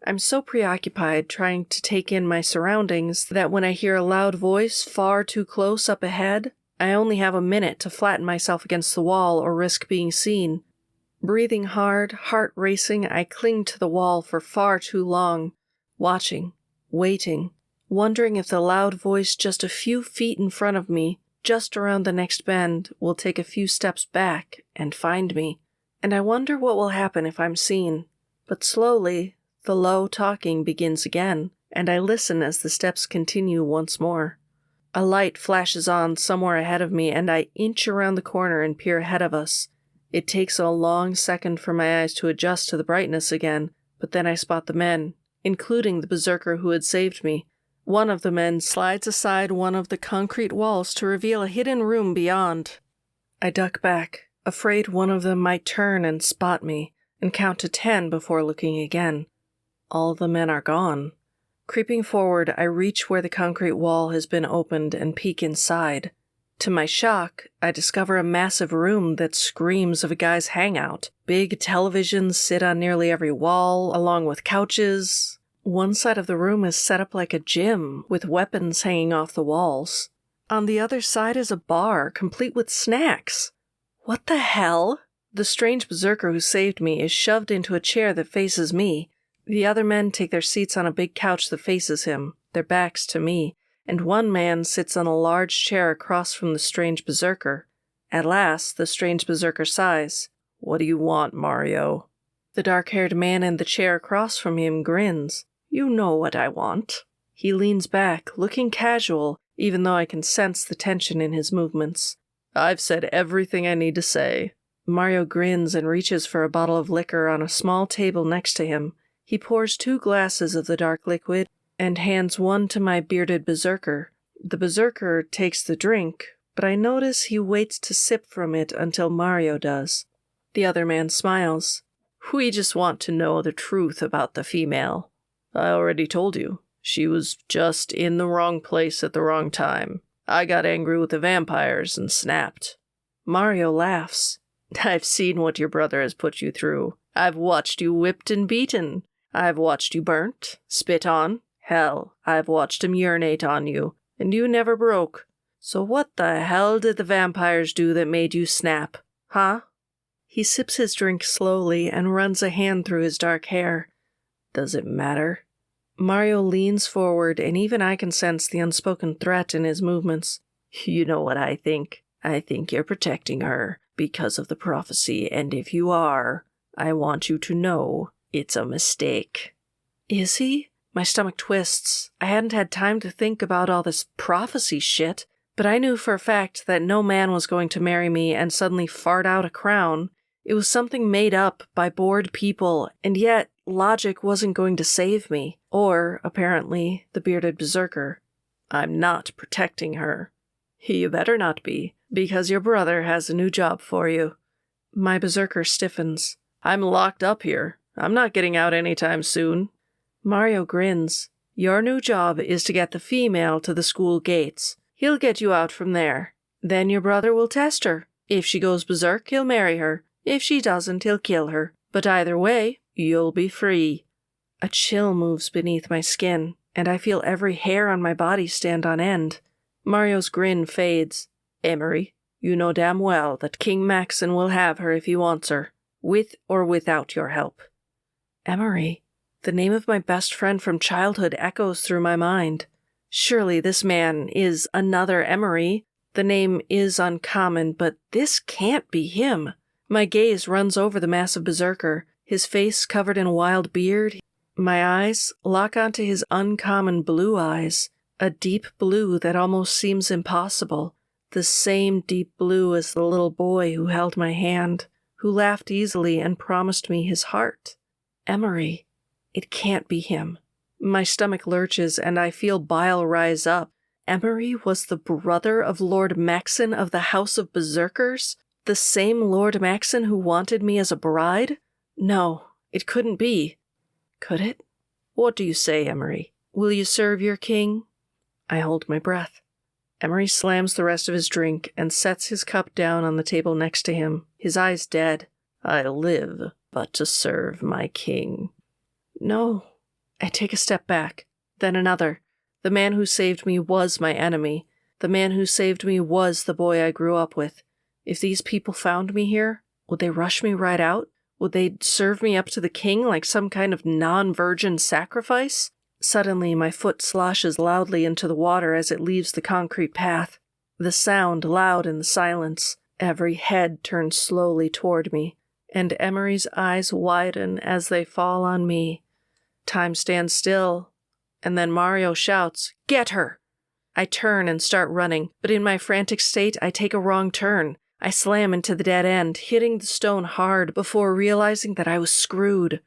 I'm so preoccupied trying to take in my surroundings that when I hear a loud voice far too close up ahead, I only have a minute to flatten myself against the wall or risk being seen. Breathing hard, heart racing, I cling to the wall for far too long, watching, waiting, wondering if the loud voice just a few feet in front of me, just around the next bend, will take a few steps back and find me. And I wonder what will happen if I'm seen. But slowly, the low talking begins again, and I listen as the steps continue once more. A light flashes on somewhere ahead of me, and I inch around the corner and peer ahead of us. It takes a long second for my eyes to adjust to the brightness again, but then I spot the men, including the berserker who had saved me. One of the men slides aside one of the concrete walls to reveal a hidden room beyond. I duck back, afraid one of them might turn and spot me, and count to 10 before looking again. All the men are gone. Creeping forward, I reach where the concrete wall has been opened and peek inside. To my shock, I discover a massive room that screams of a guy's hangout. Big televisions sit on nearly every wall, along with couches. One side of the room is set up like a gym, with weapons hanging off the walls. On the other side is a bar, complete with snacks. What the hell? The strange berserker who saved me is shoved into a chair that faces me. The other men take their seats on a big couch that faces him, their backs to me, and one man sits on a large chair across from the strange berserker. At last, the strange berserker sighs. "What do you want, Mario?" The dark-haired man in the chair across from him grins. "You know what I want." He leans back, looking casual, even though I can sense the tension in his movements. "I've said everything I need to say." Mario grins and reaches for a bottle of liquor on a small table next to him. He pours 2 glasses of the dark liquid and hands one to my bearded berserker. The berserker takes the drink, but I notice he waits to sip from it until Mario does. The other man smiles. "We just want to know the truth about the female." "I already told you. She was just in the wrong place at the wrong time. I got angry with the vampires and snapped." Mario laughs. "I've seen what your brother has put you through. I've watched you whipped and beaten. I've watched you burnt, spit on. Hell, I've watched him urinate on you, and you never broke. So what the hell did the vampires do that made you snap? Huh?" He sips his drink slowly and runs a hand through his dark hair. Does it matter? Mario leans forward, and even I can sense the unspoken threat in his movements. You know what I think? I think you're protecting her because of the prophecy, and if you are, I want you to know it's a mistake. Is he? My stomach twists. I hadn't had time to think about all this prophecy shit, but I knew for a fact that no man was going to marry me and suddenly fart out a crown. It was something made up by bored people, and yet logic wasn't going to save me, or, apparently, the bearded berserker. I'm not protecting her. You better not be, because your brother has a new job for you. My berserker stiffens. I'm locked up here. I'm not getting out anytime soon. Mario grins. Your new job is to get the female to the school gates. He'll get you out from there. Then your brother will test her. If she goes berserk, he'll marry her. If she doesn't, he'll kill her. But either way, you'll be free. A chill moves beneath my skin, and I feel every hair on my body stand on end. Mario's grin fades. Emery, you know damn well that King Maxon will have her if he wants her, with or without your help. Emery, the name of my best friend from childhood echoes through my mind. Surely this man is another Emery. The name is uncommon, but this can't be him. My gaze runs over the massive berserker, his face covered in a wild beard. My eyes lock onto his uncommon blue eyes, a deep blue that almost seems impossible, the same deep blue as the little boy who held my hand, who laughed easily and promised me his heart. Emery. It can't be him. My stomach lurches and I feel bile rise up. Emery was the brother of Lord Maxon of the House of Berserkers? The same Lord Maxon who wanted me as a bride? No, it couldn't be. Could it? What do you say, Emery? Will you serve your king? I hold my breath. Emery slams the rest of his drink and sets his cup down on the table next to him, his eyes dead. I live but to serve my king. No. I take a step back, then another. The man who saved me was my enemy. The man who saved me was the boy I grew up with. If these people found me here, would they rush me right out? Would they serve me up to the king like some kind of non-virgin sacrifice? Suddenly, my foot sloshes loudly into the water as it leaves the concrete path. The sound loud in the silence. Every head turns slowly toward me, and Emery's eyes widen as they fall on me. Time stands still, and then Mario shouts, "Get her!" I turn and start running, but in my frantic state, I take a wrong turn. I slam into the dead end, hitting the stone hard before realizing that I was screwed.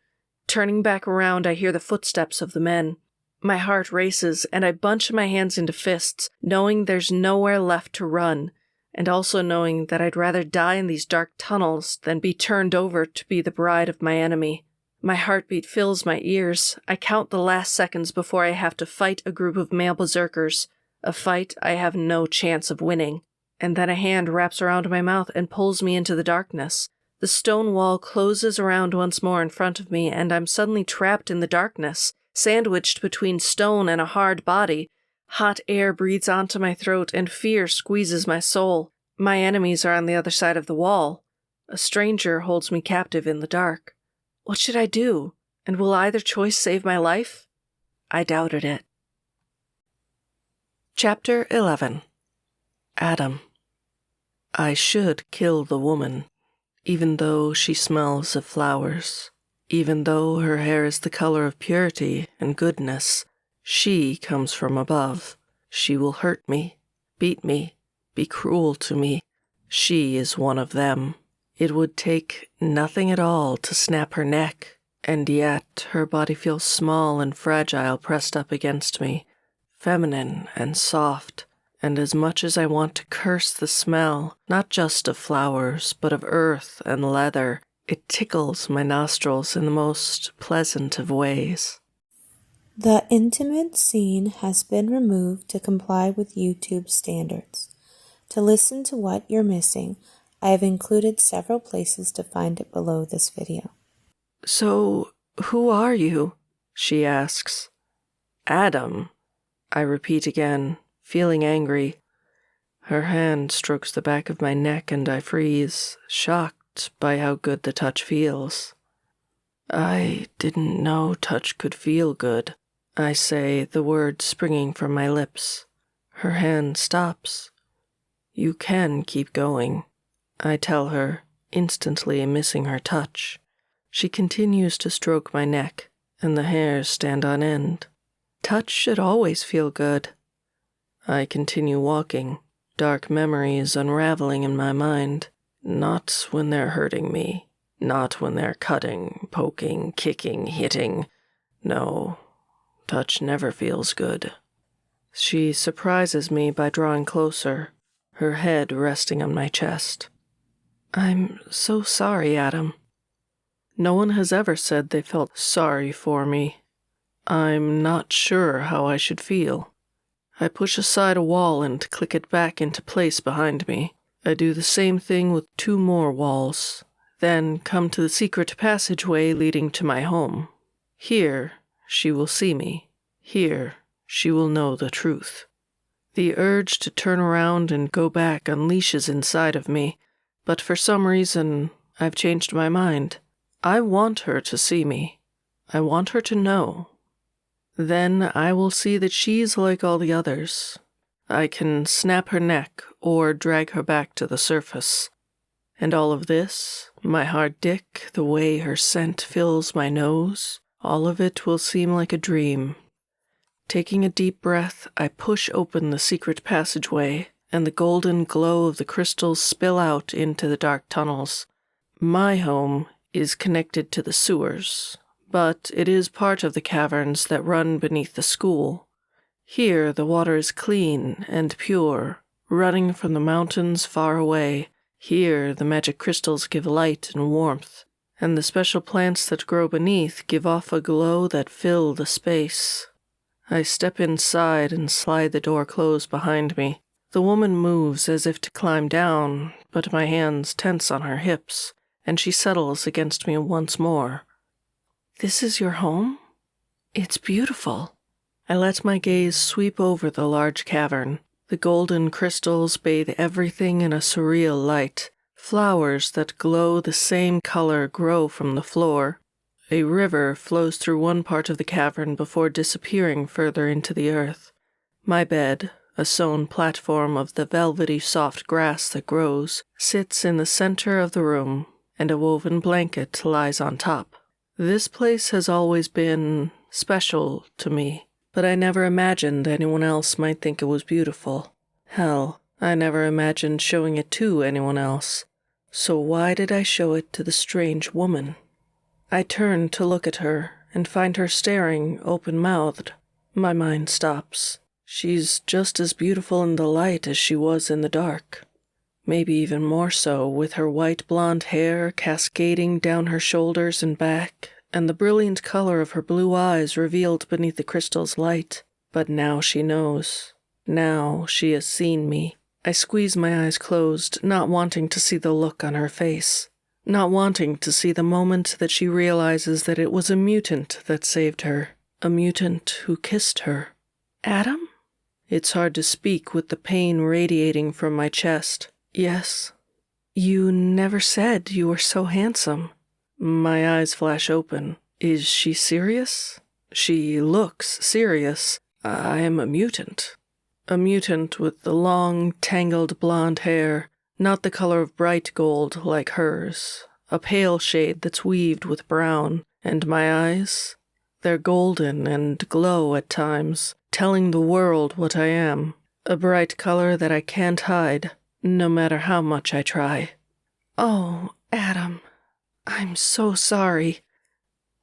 Turning back around, I hear the footsteps of the men. My heart races, and I bunch my hands into fists, knowing there's nowhere left to run, and also knowing that I'd rather die in these dark tunnels than be turned over to be the bride of my enemy. My heartbeat fills my ears. I count the last seconds before I have to fight a group of male berserkers, a fight I have no chance of winning. And then a hand wraps around my mouth and pulls me into the darkness. The stone wall closes around once more in front of me, and I'm suddenly trapped in the darkness, sandwiched between stone and a hard body. Hot air breathes onto my throat, and fear squeezes my soul. My enemies are on the other side of the wall. A stranger holds me captive in the dark. What should I do? And will either choice save my life? I doubted it. Chapter 11. Adam. I should kill the woman, even though she smells of flowers, even though her hair is the color of purity and goodness. She comes from above. She will hurt me, beat me, be cruel to me. She is one of them. It would take nothing at all to snap her neck, and yet her body feels small and fragile pressed up against me, feminine and soft. And as much as I want to curse the smell, not just of flowers, but of earth and leather, it tickles my nostrils in the most pleasant of ways. The intimate scene has been removed to comply with YouTube standards. To listen to what you're missing, I have included several places to find it below this video. So, who are you? She asks. Adam, I repeat again, feeling angry. Her hand strokes the back of my neck and I freeze, shocked shocked by how good the touch feels. I didn't know touch could feel good, I say, the words springing from my lips. Her hand stops. You can keep going, I tell her, instantly missing her touch. She continues to stroke my neck, and the hairs stand on end. Touch should always feel good. I continue walking, dark memories unraveling in my mind. Not when they're hurting me. Not when they're cutting, poking, kicking, hitting. No, touch never feels good. She surprises me by drawing closer, her head resting on my chest. I'm so sorry, Adam. No one has ever said they felt sorry for me. I'm not sure how I should feel. I push aside a wall and click it back into place behind me. I do the same thing with 2 more walls, then come to the secret passageway leading to my home. Here, she will see me. Here, she will know the truth. The urge to turn around and go back unleashes inside of me, but for some reason, I've changed my mind. I want her to see me. I want her to know. Then I will see that she's like all the others. I can snap her neck or drag her back to the surface. And all of this, my hard dick, the way her scent fills my nose, all of it will seem like a dream. Taking a deep breath, I push open the secret passageway, and the golden glow of the crystals spill out into the dark tunnels. My home is connected to the sewers, but it is part of the caverns that run beneath the school. Here the water is clean and pure, running from the mountains far away. Here the magic crystals give light and warmth, and the special plants that grow beneath give off a glow that fill the space. I step inside and slide the door closed behind me. The woman moves as if to climb down, but my hands tense on her hips, and she settles against me once more. This is your home? It's beautiful. I let my gaze sweep over the large cavern. The golden crystals bathe everything in a surreal light. Flowers that glow the same color grow from the floor. A river flows through one part of the cavern before disappearing further into the earth. My bed, a sewn platform of the velvety soft grass that grows, sits in the center of the room, and a woven blanket lies on top. This place has always been special to me, but I never imagined anyone else might think it was beautiful. Hell, I never imagined showing it to anyone else. So why did I show it to the strange woman? I turn to look at her and find her staring open-mouthed. My mind stops. She's just as beautiful in the light as she was in the dark. Maybe even more so, with her white blonde hair cascading down her shoulders and back, and the brilliant color of her blue eyes revealed beneath the crystal's light. But now she knows. Now she has seen me. I squeeze my eyes closed, not wanting to see the look on her face. Not wanting to see the moment that she realizes that it was a mutant that saved her. A mutant who kissed her. Adam? It's hard to speak with the pain radiating from my chest. Yes. You never said you were so handsome. My eyes flash open. Is she serious? She looks serious. I am a mutant. A mutant with the long, tangled blonde hair, not the color of bright gold like hers. A pale shade that's weaved with brown. And my eyes? They're golden and glow at times, telling the world what I am. A bright color that I can't hide, no matter how much I try. Oh, Adam, I'm so sorry.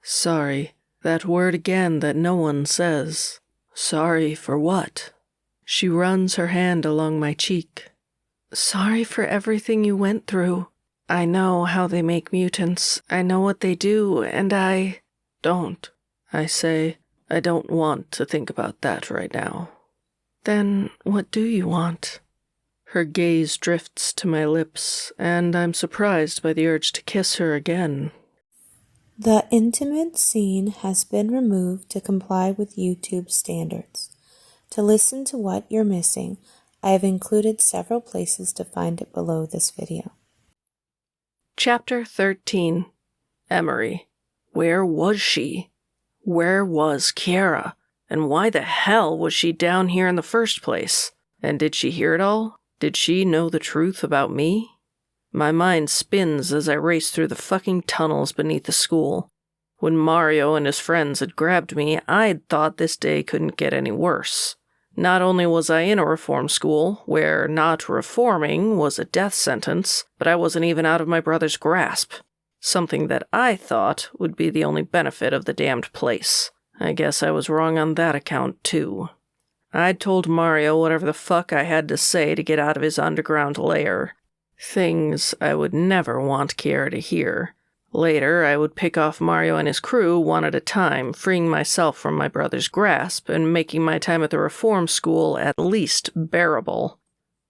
Sorry, that word again that no one says. Sorry for what? She runs her hand along my cheek. Sorry for everything you went through. I know how they make mutants. I know what they do, and I... Don't, I say. I don't want to think about that right now. Then what do you want? Her gaze drifts to my lips, and I'm surprised by the urge to kiss her again. The intimate scene has been removed to comply with YouTube standards. To listen to what you're missing, I have included several places to find it below this video. Chapter 13. Emery. Where was she? Where was Kiera? And why the hell was she down here in the first place? And did she hear it all? Did she know the truth about me? My mind spins as I race through the fucking tunnels beneath the school. When Mario and his friends had grabbed me, I'd thought this day couldn't get any worse. Not only was I in a reform school, where not reforming was a death sentence, but I wasn't even out of my brother's grasp. Something that I thought would be the only benefit of the damned place. I guess I was wrong on that account, too. I'd told Mario whatever the fuck I had to say to get out of his underground lair. Things I would never want Kiera to hear. Later, I would pick off Mario and his crew one at a time, freeing myself from my brother's grasp and making my time at the reform school at least bearable.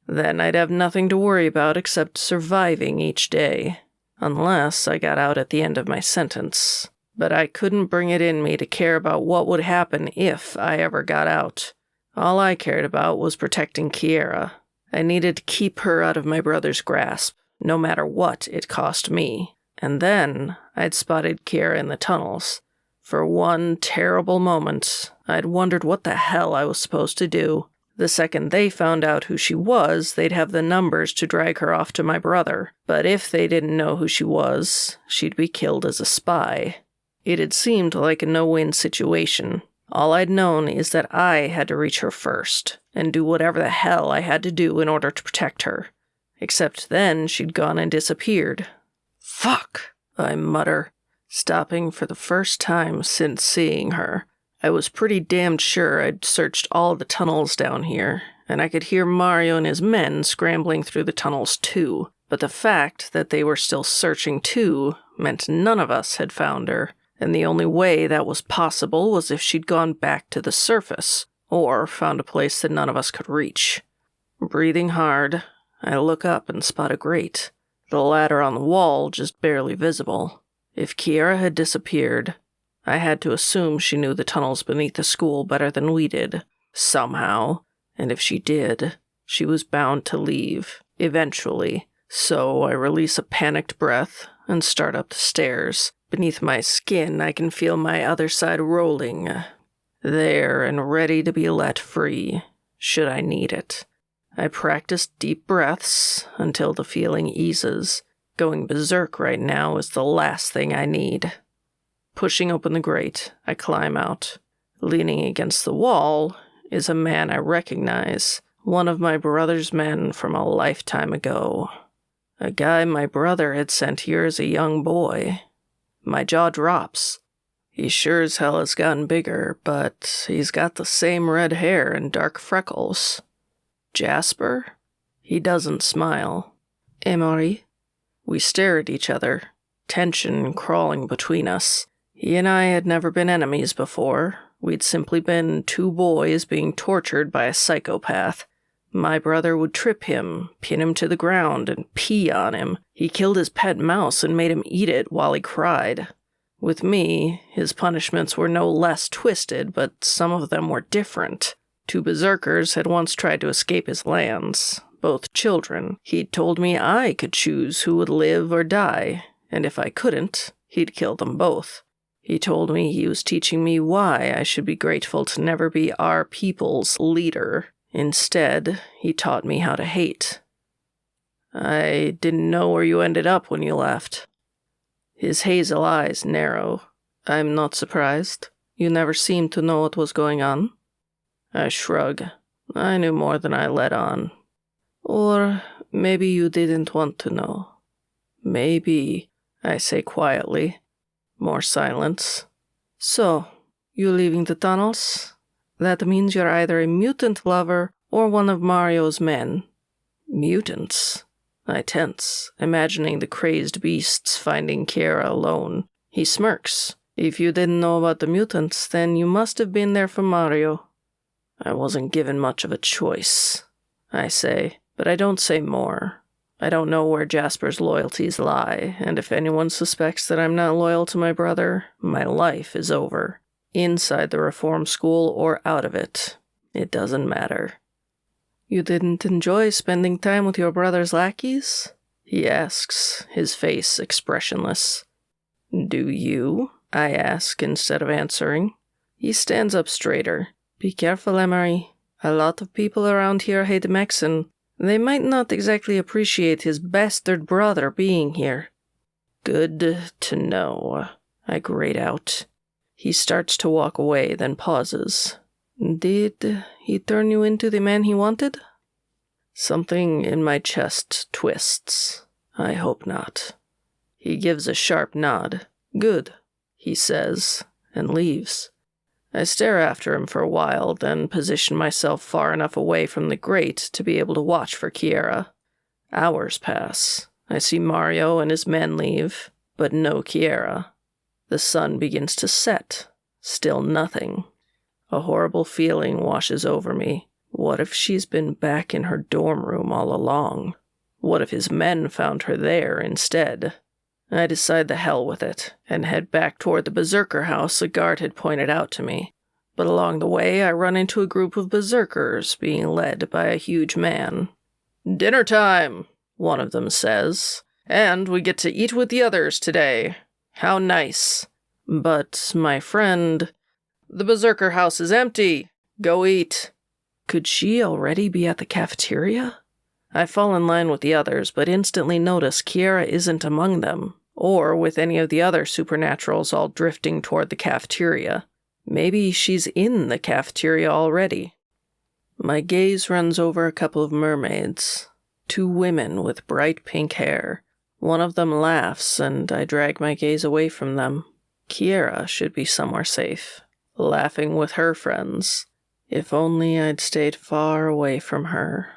Then I'd have nothing to worry about except surviving each day. Unless I got out at the end of my sentence. But I couldn't bring it in me to care about what would happen if I ever got out. All I cared about was protecting Kiera. I needed to keep her out of my brother's grasp, no matter what it cost me. And then I'd spotted Kiera in the tunnels. For one terrible moment, I'd wondered what the hell I was supposed to do. The second they found out who she was, they'd have the numbers to drag her off to my brother. But if they didn't know who she was, she'd be killed as a spy. It had seemed like a no-win situation. All I'd known is that I had to reach her first, and do whatever the hell I had to do in order to protect her. Except then she'd gone and disappeared. Fuck, I mutter, stopping for the first time since seeing her. I was pretty damned sure I'd searched all the tunnels down here, and I could hear Mario and his men scrambling through the tunnels too. But the fact that they were still searching too meant none of us had found her, and the only way that was possible was if she'd gone back to the surface, or found a place that none of us could reach. Breathing hard, I look up and spot a grate, the ladder on the wall just barely visible. If Kiera had disappeared, I had to assume she knew the tunnels beneath the school better than we did, somehow, and if she did, she was bound to leave, eventually. So I release a panicked breath and start up the stairs. Beneath my skin, I can feel my other side rolling, there and ready to be let free, should I need it. I practice deep breaths until the feeling eases. Going berserk right now is the last thing I need. Pushing open the grate, I climb out. Leaning against the wall is a man I recognize, one of my brother's men from a lifetime ago. A guy my brother had sent here as a young boy. My jaw drops. He sure as hell has gotten bigger, but he's got the same red hair and dark freckles. Jasper? He doesn't smile. Emery? We stare at each other, tension crawling between us. He and I had never been enemies before. We'd simply been two boys being tortured by a psychopath. My brother would trip him, pin him to the ground, and pee on him. He killed his pet mouse and made him eat it while he cried. With me, his punishments were no less twisted, but some of them were different. Two berserkers had once tried to escape his lands, both children. He'd told me I could choose who would live or die, and if I couldn't, he'd kill them both. He told me he was teaching me why I should be grateful to never be our people's leader. Instead, he taught me how to hate. I didn't know where you ended up when you left. His hazel eyes narrow. I'm not surprised. You never seemed to know what was going on. I shrug. I knew more than I let on. Or maybe you didn't want to know. Maybe, I say quietly. More silence. So, you leaving the tunnels? That means you're either a mutant lover or one of Mario's men. Mutants? I tense, imagining the crazed beasts finding Kiera alone. He smirks. If you didn't know about the mutants, then you must have been there for Mario. I wasn't given much of a choice, I say, but I don't say more. I don't know where Jasper's loyalties lie, and if anyone suspects that I'm not loyal to my brother, my life is over. Inside the reform school or out of it, it doesn't matter. You didn't enjoy spending time with your brother's lackeys? he asks, his face expressionless. Do you? I ask instead of answering. He stands up straighter. Be careful, Emery. A lot of people around here hate Maxon. They might not exactly appreciate his bastard brother being here. Good to know, I grate out. He starts to walk away, then pauses. Did he turn you into the man he wanted? Something in my chest twists. I hope not. He gives a sharp nod. Good, he says, and leaves. I stare after him for a while, then position myself far enough away from the grate to be able to watch for Kiera. Hours pass. I see Mario and his men leave, but no Kiera. The sun begins to set. Still nothing. A horrible feeling washes over me. What if she's been back in her dorm room all along? What if his men found her there instead? I decide the hell with it, and head back toward the berserker house a guard had pointed out to me. But along the way, I run into a group of berserkers being led by a huge man. "Dinner time," one of them says, "and we get to eat with the others today. How nice. But, my friend, the berserker house is empty. Go eat." Could she already be at the cafeteria? I fall in line with the others, but instantly notice Kiera isn't among them, or with any of the other supernaturals all drifting toward the cafeteria. Maybe she's in the cafeteria already. My gaze runs over a couple of mermaids. 2 women with bright pink hair. One of them laughs, and I drag my gaze away from them. Kiera should be somewhere safe, laughing with her friends. If only I'd stayed far away from her.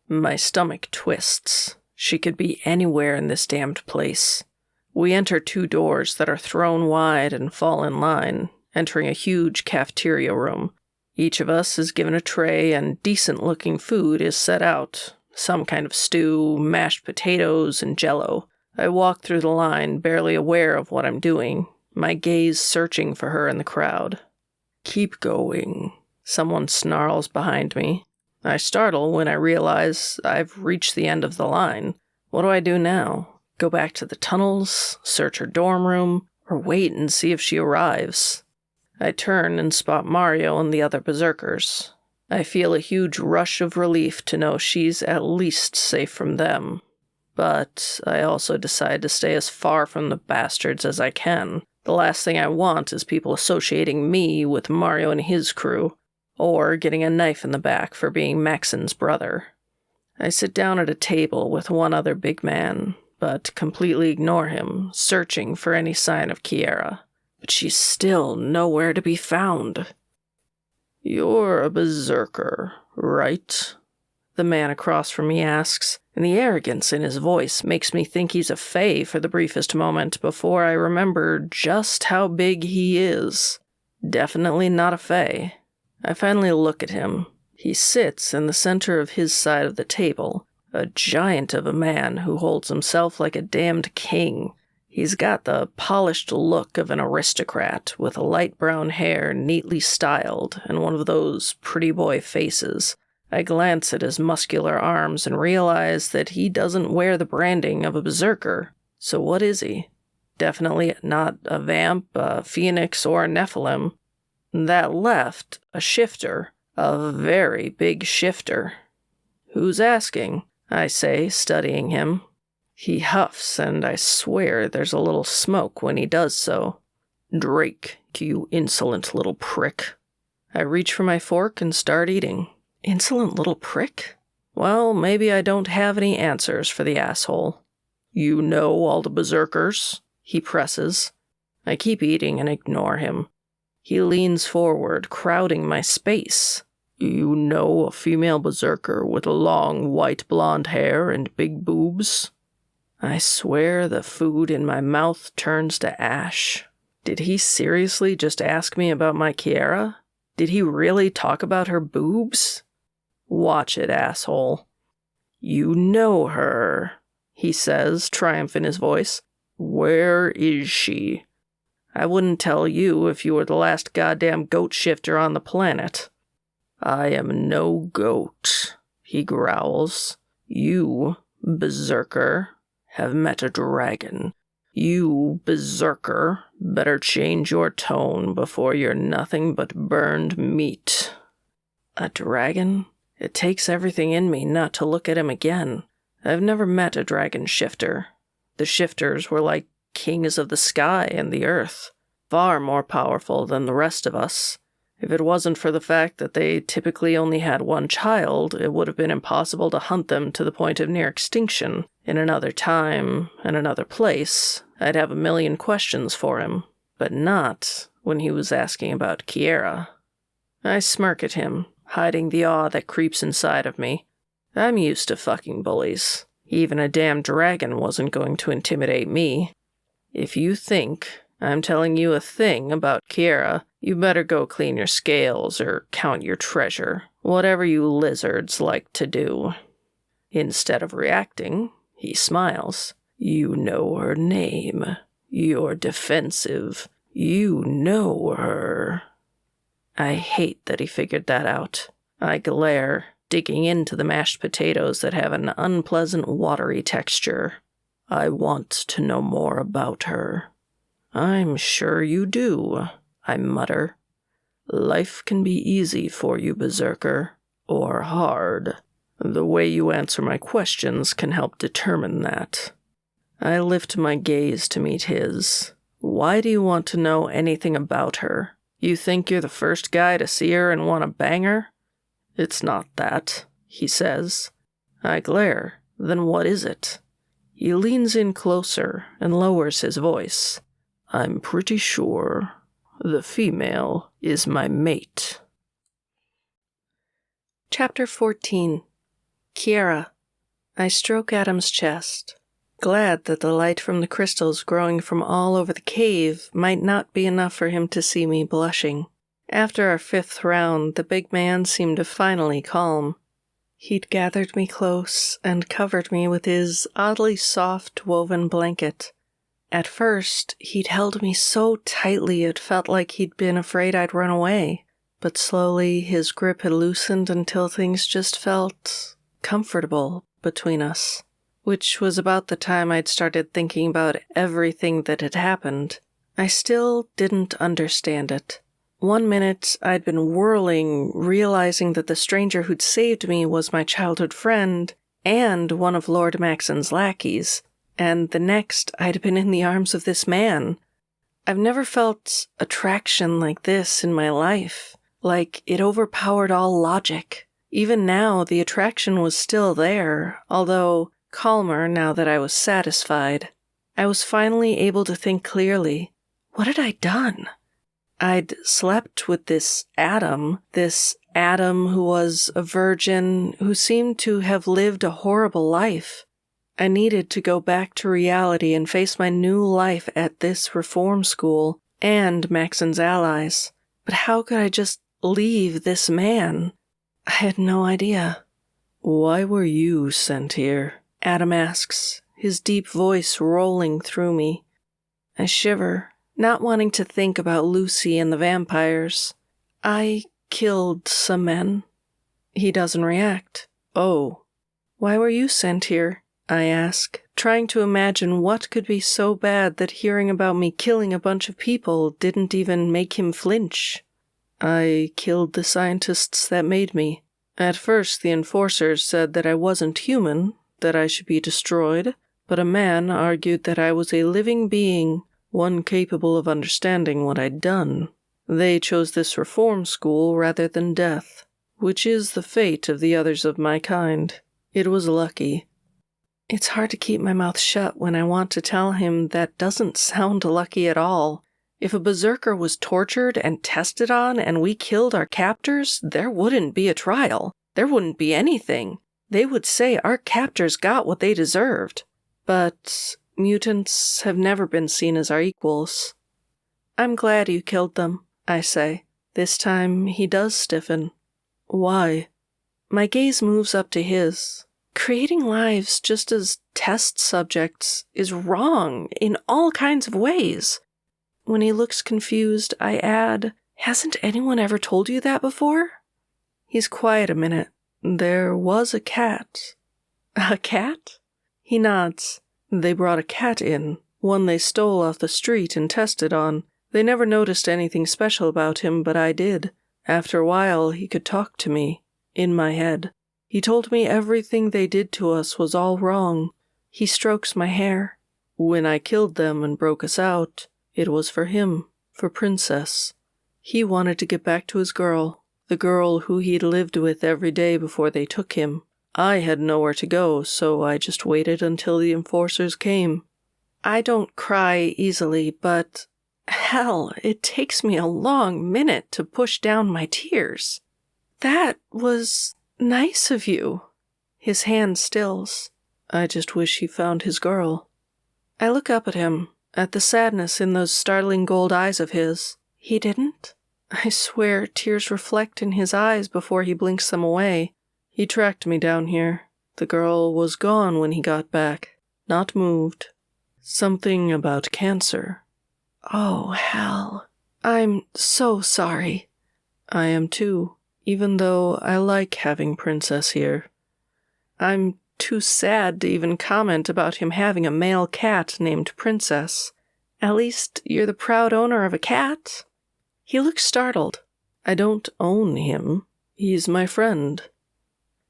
My stomach twists. She could be anywhere in this damned place. We enter 2 doors that are thrown wide and fall in line, entering a huge cafeteria room. Each of us is given a tray, and decent-looking food is set out. Some kind of stew, mashed potatoes, and jello. I walk through the line, barely aware of what I'm doing, my gaze searching for her in the crowd. "Keep going," someone snarls behind me. I startle when I realize I've reached the end of the line. What do I do now? Go back to the tunnels, search her dorm room, or wait and see if she arrives? I turn and spot Mario and the other berserkers. I feel a huge rush of relief to know she's at least safe from them. But I also decide to stay as far from the bastards as I can. The last thing I want is people associating me with Mario and his crew, or getting a knife in the back for being Maxon's brother. I sit down at a table with one other big man, but completely ignore him, searching for any sign of Kiera. But she's still nowhere to be found. "You're a berserker, right?" the man across from me asks, and the arrogance in his voice makes me think he's a fae for the briefest moment before I remember just how big he is. Definitely not a fae. I finally look at him. He sits in the center of his side of the table, a giant of a man who holds himself like a damned king. He's got the polished look of an aristocrat, with light brown hair neatly styled and one of those pretty boy faces. I glance at his muscular arms and realize that he doesn't wear the branding of a berserker. So what is he? Definitely not a vamp, a phoenix, or a Nephilim. That left a shifter, a very big shifter. "Who's asking?" I say, studying him. He huffs, and I swear there's a little smoke when he does so. "Drake, you insolent little prick." I reach for my fork and start eating. Insolent little prick? Well, maybe I don't have any answers for the asshole. "You know all the berserkers?" he presses. I keep eating and ignore him. He leans forward, crowding my space. "You know a female berserker with long white blonde hair and big boobs?" I swear the food in my mouth turns to ash. Did he seriously just ask me about my Kiera? Did he really talk about her boobs? Watch it, asshole. "You know her," he says, triumph in his voice. "Where is she?" I wouldn't tell you if you were the last goddamn goat shifter on the planet. "I am no goat," he growls. "You, berserker, have met a dragon. You, berserker, better change your tone before you're nothing but burned meat." A dragon? It takes everything in me not to look at him again. I've never met a dragon shifter. The shifters were like kings of the sky and the earth, far more powerful than the rest of us. If it wasn't for the fact that they typically only had one child, it would have been impossible to hunt them to the point of near extinction. In another time and another place, I'd have a million questions for him, but not when he was asking about Kiera. I smirk at him, hiding the awe that creeps inside of me. I'm used to fucking bullies. Even a damn dragon wasn't going to intimidate me. If you think I'm telling you a thing about Kiera, you better go clean your scales or count your treasure, whatever you lizards like to do. Instead of reacting, he smiles. You know her name. You're defensive. You know her. I hate that he figured that out. I glare, digging into the mashed potatoes that have an unpleasant watery texture. I want to know more about her. I'm sure you do, I mutter. Life can be easy for you, berserker, or hard. The way you answer my questions can help determine that. I lift my gaze to meet his. Why do you want to know anything about her? You think you're the first guy to see her and want to bang her? It's not that, he says. I glare. Then what is it? He leans in closer and lowers his voice. I'm pretty sure the female is my mate. Chapter 14. Kiera. I stroke Adam's chest, glad that the light from the crystals growing from all over the cave might not be enough for him to see me blushing. After our 5th round, the big man seemed to finally calm. He'd gathered me close and covered me with his oddly soft woven blanket. At first, he'd held me so tightly it felt like he'd been afraid I'd run away. But slowly, his grip had loosened until things just felt comfortable between us. Which was about the time I'd started thinking about everything that had happened. I still didn't understand it. One minute, I'd been whirling, realizing that the stranger who'd saved me was my childhood friend and one of Lord Maxon's lackeys. And the next, I'd been in the arms of this man. I've never felt attraction like this in my life, like it overpowered all logic. Even now, the attraction was still there, although calmer now that I was satisfied. I was finally able to think clearly. What had I done? I'd slept with this Adam who was a virgin, who seemed to have lived a horrible life. I needed to go back to reality and face my new life at this reform school and Maxon's allies. But how could I just leave this man? I had no idea. Why were you sent here? Adam asks, his deep voice rolling through me. I shiver, not wanting to think about Lucy and the vampires. I killed some men. He doesn't react. Oh. Why were you sent here? I ask, trying to imagine what could be so bad that hearing about me killing a bunch of people didn't even make him flinch. I killed the scientists that made me. At first, the enforcers said that I wasn't human, that I should be destroyed, but a man argued that I was a living being, one capable of understanding what I'd done. They chose this reform school rather than death, which is the fate of the others of my kind. It was lucky. It's hard to keep my mouth shut when I want to tell him that doesn't sound lucky at all. If a berserker was tortured and tested on and we killed our captors, there wouldn't be a trial. There wouldn't be anything. They would say our captors got what they deserved. But mutants have never been seen as our equals. I'm glad you killed them, I say. This time he does stiffen. Why? My gaze moves up to his. Creating lives just as test subjects is wrong in all kinds of ways. When he looks confused, I add, hasn't anyone ever told you that before? He's quiet a minute. There was a cat. A cat? He nods. They brought a cat in, one they stole off the street and tested on. They never noticed anything special about him, but I did. After a while, he could talk to me, in my head. He told me everything they did to us was all wrong. He strokes my hair. When I killed them and broke us out, it was for him, for Princess. He wanted to get back to his girl, the girl who he'd lived with every day before they took him. I had nowhere to go, so I just waited until the enforcers came. I don't cry easily, but hell, it takes me a long minute to push down my tears. That was nice of you. His hand stills. I just wish he found his girl. I look up at him, at the sadness in those startling gold eyes of his. He didn't? I swear tears reflect in his eyes before he blinks them away. He tracked me down here. The girl was gone when he got back, not moved. Something about cancer. Oh, hell. I'm so sorry. I am too, even though I like having Princess here. I'm too sad to even comment about him having a male cat named Princess. At least you're the proud owner of a cat. He looks startled. I don't own him. He's my friend.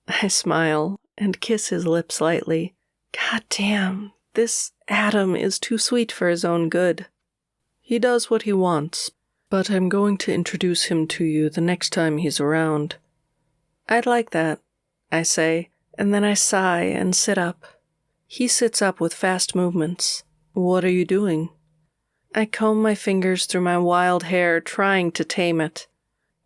I smile and kiss his lips lightly. God damn, this Adam is too sweet for his own good. He does what he wants, but I'm going to introduce him to you the next time he's around. I'd like that, I say, and then I sigh and sit up. He sits up with fast movements. What are you doing? I comb my fingers through my wild hair, trying to tame it.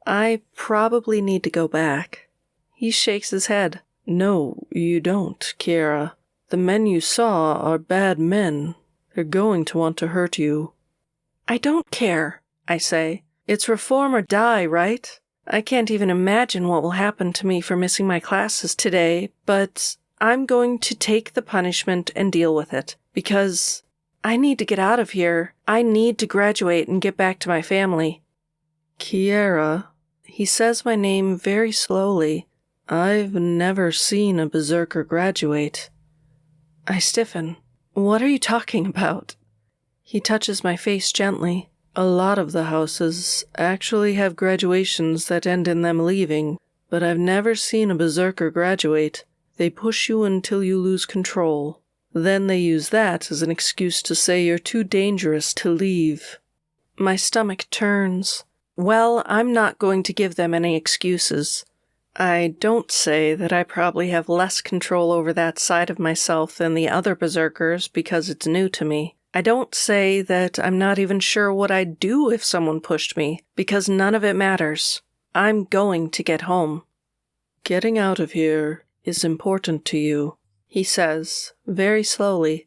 I probably need to go back. He shakes his head. No, you don't, Kiera. The men you saw are bad men. They're going to want to hurt you. I don't care, I say. It's reform or die, right? I can't even imagine what will happen to me for missing my classes today, but I'm going to take the punishment and deal with it, because I need to get out of here. I need to graduate and get back to my family. Kiera, he says my name very slowly. I've never seen a berserker graduate. I stiffen. What are you talking about? He touches my face gently. A lot of the houses actually have graduations that end in them leaving, but I've never seen a berserker graduate. They push you until you lose control. Then they use that as an excuse to say you're too dangerous to leave. My stomach turns. Well, I'm not going to give them any excuses. I don't say that I probably have less control over that side of myself than the other berserkers because it's new to me. I don't say that I'm not even sure what I'd do if someone pushed me, because none of it matters. I'm going to get home. Getting out of here is important to you, he says, very slowly.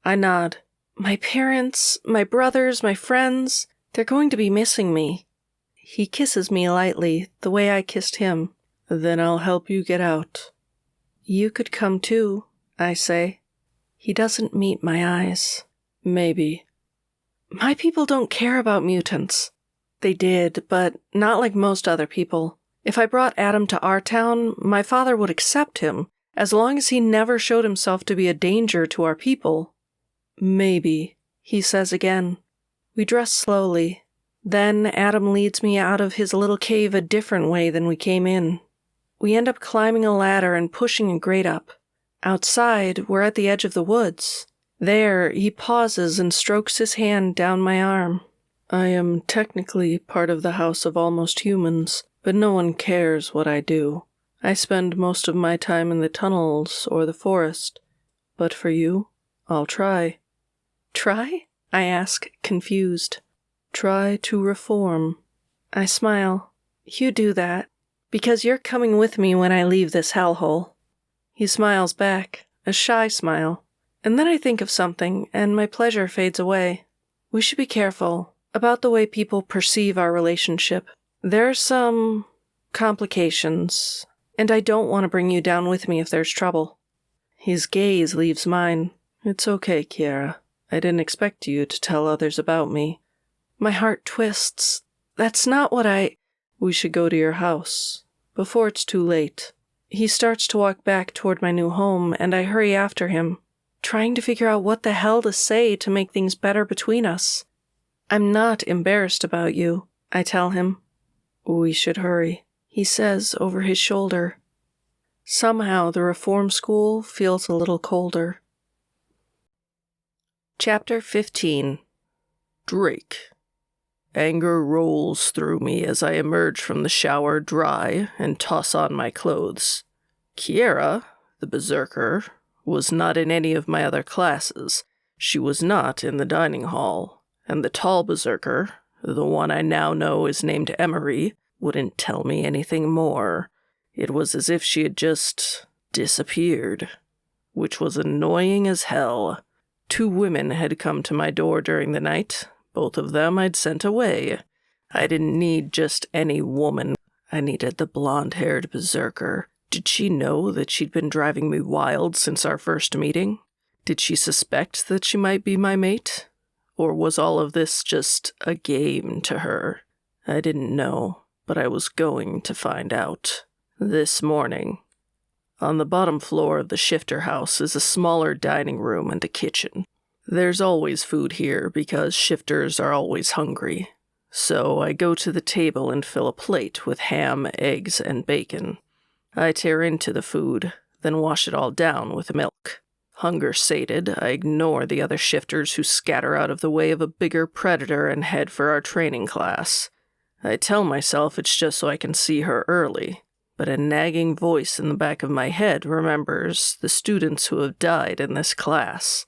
I nod. My parents, my brothers, my friends, they're going to be missing me. He kisses me lightly, the way I kissed him. Then I'll help you get out. You could come too, I say. He doesn't meet my eyes. Maybe. My people don't care about mutants. They did, but not like most other people. If I brought Adam to our town, my father would accept him, as long as he never showed himself to be a danger to our people. Maybe, he says again. We dress slowly. Then Adam leads me out of his little cave a different way than we came in. We end up climbing a ladder and pushing a grate up. Outside, we're at the edge of the woods. There, he pauses and strokes his hand down my arm. I am technically part of the House of Almost Humans, but no one cares what I do. I spend most of my time in the tunnels or the forest. But for you, I'll try. Try? I ask, confused. Try to reform. I smile. You do that, because you're coming with me when I leave this hellhole. He smiles back, a shy smile. And then I think of something, and my pleasure fades away. We should be careful about the way people perceive our relationship. There are some complications, and I don't want to bring you down with me if there's trouble. His gaze leaves mine. It's okay, Kiera. I didn't expect you to tell others about me. My heart twists. That's not what We should go to your house, before it's too late. He starts to walk back toward my new home, and I hurry after him. trying to figure out what the hell to say to make things better between us. I'm not embarrassed about you, I tell him. We should hurry, he says over his shoulder. Somehow the reform school feels a little colder. Chapter 15. Drake. Anger rolls through me as I emerge from the shower dry and toss on my clothes. Kiera, the berserker, was not in any of my other classes. She was not in the dining hall, and the tall berserker, the one I now know is named Emery, wouldn't tell me anything more. It was as if she had just disappeared, which was annoying as hell. 2 women had come to my door during the night. Both of them I'd sent away. I didn't need just any woman. I needed the blonde-haired berserker. Did she know that she'd been driving me wild since our first meeting? Did she suspect that she might be my mate? Or was all of this just a game to her? I didn't know, but I was going to find out. This morning. On the bottom floor of the shifter house is a smaller dining room and a kitchen. There's always food here because shifters are always hungry. So I go to the table and fill a plate with ham, eggs, and bacon. I tear into the food, then wash it all down with milk. Hunger sated, I ignore the other shifters who scatter out of the way of a bigger predator and head for our training class. I tell myself it's just so I can see her early, but a nagging voice in the back of my head remembers the students who have died in this class.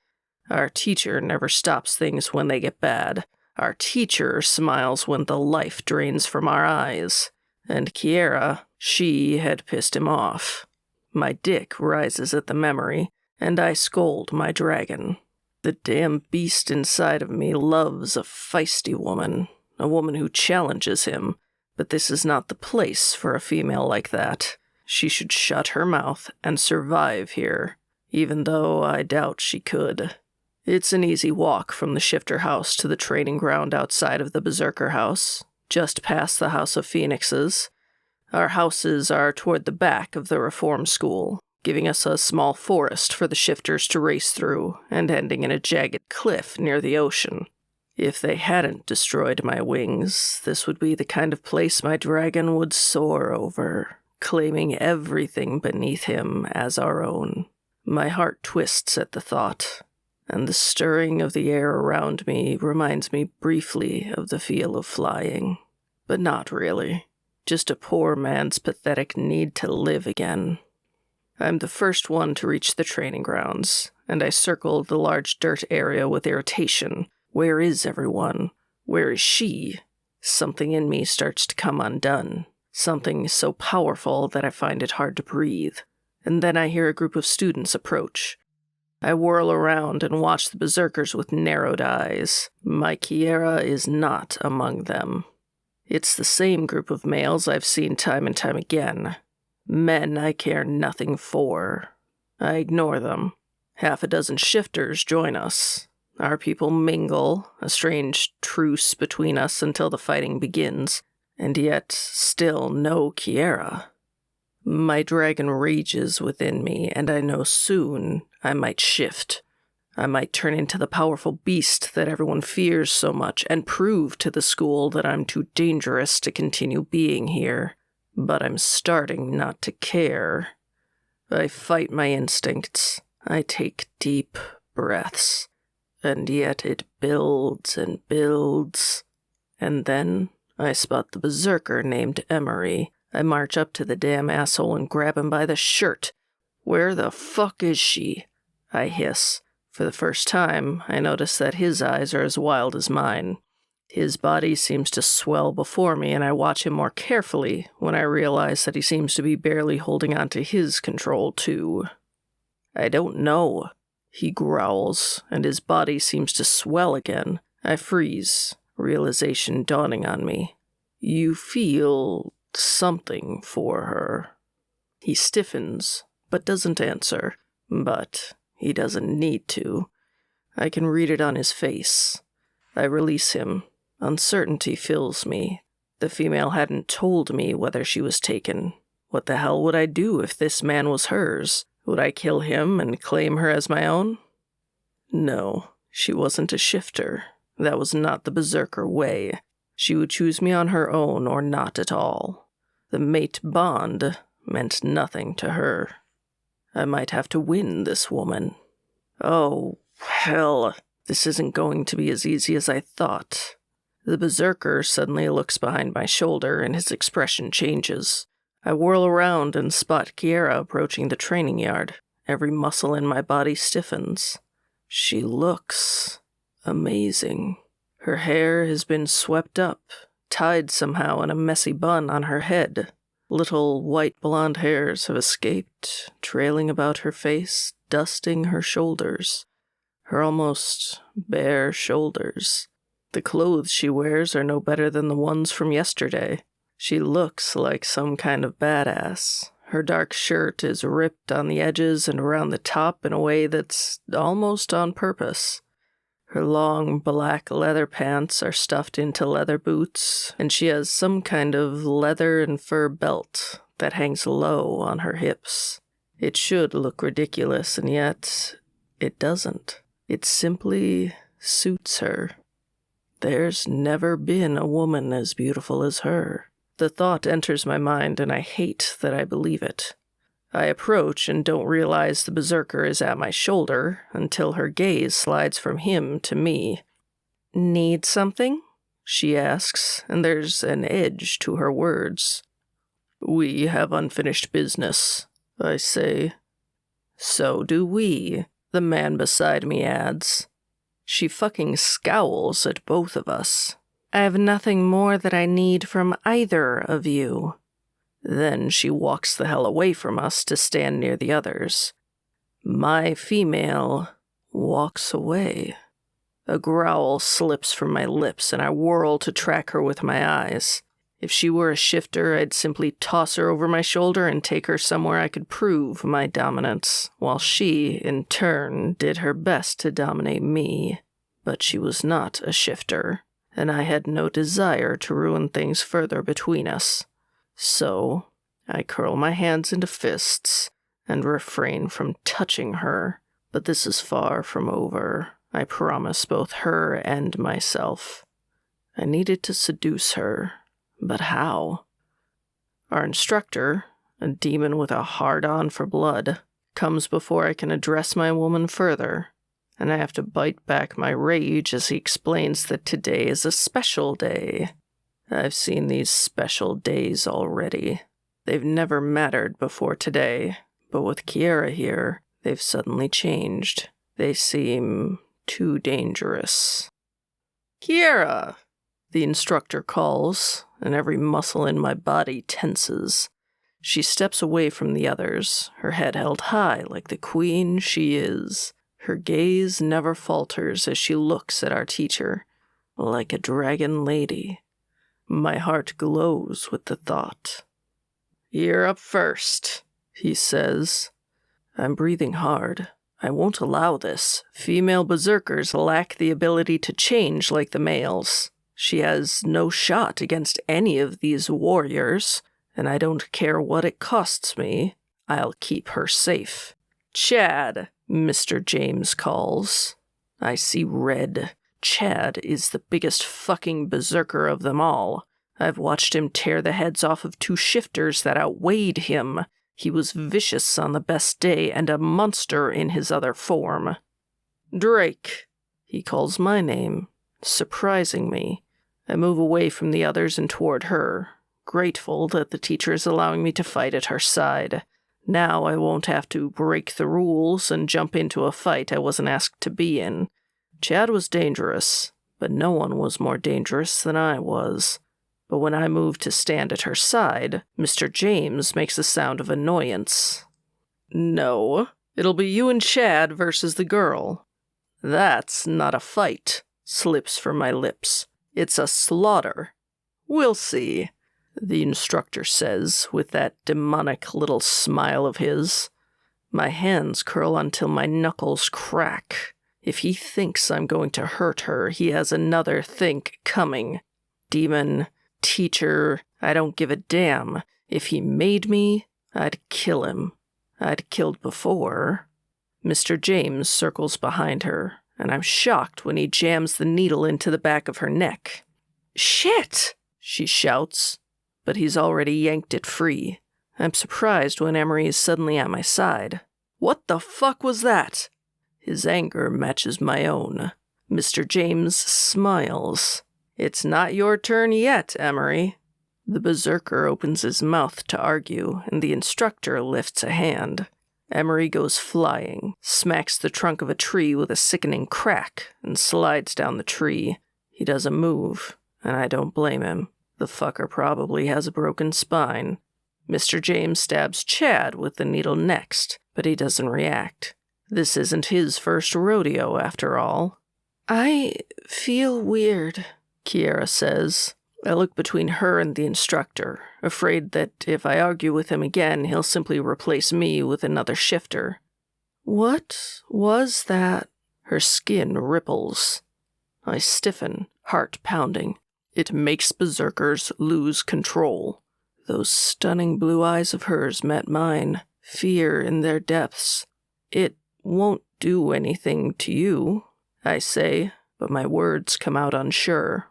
Our teacher never stops things when they get bad. Our teacher smiles when the life drains from our eyes. And Kiera, she had pissed him off. My dick rises at the memory, and I scold my dragon. The damn beast inside of me loves a feisty woman, a woman who challenges him, but this is not the place for a female like that. She should shut her mouth and survive here, even though I doubt she could. It's an easy walk from the shifter house to the training ground outside of the berserker house, just past the House of Phoenixes. Our houses are toward the back of the reform school, giving us a small forest for the shifters to race through, and ending in a jagged cliff near the ocean. If they hadn't destroyed my wings, this would be the kind of place my dragon would soar over, claiming everything beneath him as our own. My heart twists at the thought, and the stirring of the air around me reminds me briefly of the feel of flying. But not really. Just a poor man's pathetic need to live again. I'm the first one to reach the training grounds, and I circle the large dirt area with irritation. Where is everyone? Where is she? Something in me starts to come undone. Something so powerful that I find it hard to breathe. And then I hear a group of students approach. I whirl around and watch the berserkers with narrowed eyes. My Kiera is not among them. It's the same group of males I've seen time and time again. Men I care nothing for. I ignore them. 6 shifters join us. Our people mingle, a strange truce between us until the fighting begins, and yet still no Kiera. My dragon rages within me, and I know soon I might shift. I might turn into the powerful beast that everyone fears so much and prove to the school that I'm too dangerous to continue being here. But I'm starting not to care. I fight my instincts. I take deep breaths. And yet it builds and builds. And then I spot the berserker named Emery. I march up to the damn asshole and grab him by the shirt. Where the fuck is she? I hiss. For the first time, I notice that his eyes are as wild as mine. His body seems to swell before me, and I watch him more carefully when I realize that he seems to be barely holding on to his control, too. I don't know. He growls, and his body seems to swell again. I freeze, realization dawning on me. You feel something for her. He stiffens, but doesn't answer. But he doesn't need to. I can read it on his face. I release him. Uncertainty fills me. The female hadn't told me whether she was taken. What the hell would I do if this man was hers? Would I kill him and claim her as my own? No, she wasn't a shifter. That was not the berserker way. She would choose me on her own or not at all. The mate bond meant nothing to her. I might have to win this woman. Oh, hell, this isn't going to be as easy as I thought. The berserker suddenly looks behind my shoulder and his expression changes. I whirl around and spot Kiera approaching the training yard. Every muscle in my body stiffens. She looks amazing. Her hair has been swept up, tied somehow in a messy bun on her head. Little white blonde hairs have escaped, trailing about her face, dusting her shoulders. Her almost bare shoulders. The clothes she wears are no better than the ones from yesterday. She looks like some kind of badass. Her dark shirt is ripped on the edges and around the top in a way that's almost on purpose. Her long black leather pants are stuffed into leather boots, and she has some kind of leather and fur belt that hangs low on her hips. It should look ridiculous, and yet it doesn't. It simply suits her. There's never been a woman as beautiful as her. The thought enters my mind, and I hate that I believe it. I approach and don't realize the berserker is at my shoulder until her gaze slides from him to me. "Need something?" she asks, and there's an edge to her words. "We have unfinished business," I say. "So do we," the man beside me adds. She fucking scowls at both of us. "I have nothing more that I need from either of you." Then she walks the hell away from us to stand near the others. My female walks away. A growl slips from my lips, and I whirl to track her with my eyes. If she were a shifter, I'd simply toss her over my shoulder and take her somewhere I could prove my dominance, while she, in turn, did her best to dominate me. But she was not a shifter, and I had no desire to ruin things further between us. So, I curl my hands into fists and refrain from touching her. But this is far from over, I promise both her and myself. I needed to seduce her, but how? Our instructor, a demon with a hard-on for blood, comes before I can address my woman further, and I have to bite back my rage as he explains that today is a special day. I've seen these special days already. They've never mattered before today, but with Kiera here, they've suddenly changed. They seem too dangerous. "Kiera!" the instructor calls, and every muscle in my body tenses. She steps away from the others, her head held high like the queen she is. Her gaze never falters as she looks at our teacher, like a dragon lady. My heart glows with the thought. "You're up first," he says. I'm breathing hard. I won't allow this. Female berserkers lack the ability to change like the males. She has no shot against any of these warriors, and I don't care what it costs me. I'll keep her safe. "Chad," Mr. James calls. I see red. Chad is the biggest fucking berserker of them all. I've watched him tear the heads off of 2 shifters that outweighed him. He was vicious on the best day and a monster in his other form. "Drake," he calls my name, surprising me. I move away from the others and toward her, grateful that the teacher is allowing me to fight at her side. Now I won't have to break the rules and jump into a fight I wasn't asked to be in. Chad was dangerous, but no one was more dangerous than I was. But when I move to stand at her side, Mr. James makes a sound of annoyance. "No, it'll be you and Chad versus the girl." "That's not a fight," slips from my lips. "It's a slaughter." "We'll see," the instructor says with that demonic little smile of his. My hands curl until my knuckles crack. If he thinks I'm going to hurt her, he has another think coming. Demon, teacher, I don't give a damn. If he made me, I'd kill him. I'd killed before. Mr. James circles behind her, and I'm shocked when he jams the needle into the back of her neck. "Shit!" she shouts, but he's already yanked it free. I'm surprised when Emery is suddenly at my side. "What the fuck was that?" His anger matches my own. Mr. James smiles. "It's not your turn yet, Emery." The berserker opens his mouth to argue, and the instructor lifts a hand. Emery goes flying, smacks the trunk of a tree with a sickening crack, and slides down the tree. He doesn't move, and I don't blame him. The fucker probably has a broken spine. Mr. James stabs Chad with the needle next, but he doesn't react. This isn't his first rodeo, after all. "I feel weird," Kiera says. I look between her and the instructor, afraid that if I argue with him again, he'll simply replace me with another shifter. "What was that?" Her skin ripples. I stiffen, heart pounding. It makes berserkers lose control. Those stunning blue eyes of hers met mine, fear in their depths. "It won't do anything to you," I say, but my words come out unsure.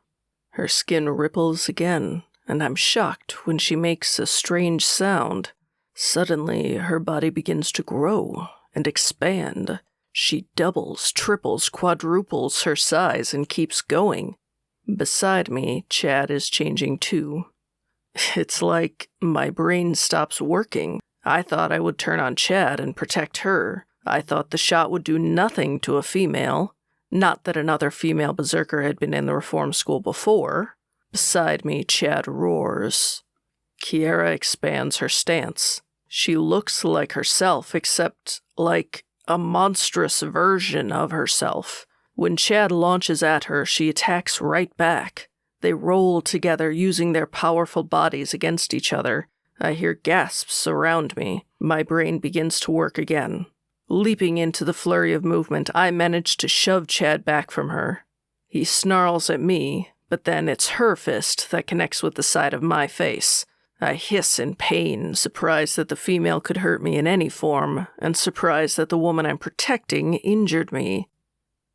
Her skin ripples again, and I'm shocked when she makes a strange sound. Suddenly, her body begins to grow and expand. She doubles, triples, quadruples her size and keeps going. Beside me, Chad is changing too. It's like my brain stops working. I thought I would turn on Chad and protect her. I thought the shot would do nothing to a female. Not that another female berserker had been in the reform school before. Beside me, Chad roars. Kiera expands her stance. She looks like herself, except like a monstrous version of herself. When Chad launches at her, she attacks right back. They roll together, using their powerful bodies against each other. I hear gasps around me. My brain begins to work again. Leaping into the flurry of movement, I manage to shove Chad back from her. He snarls at me, but then it's her fist that connects with the side of my face. I hiss in pain, surprised that the female could hurt me in any form, and surprised that the woman I'm protecting injured me.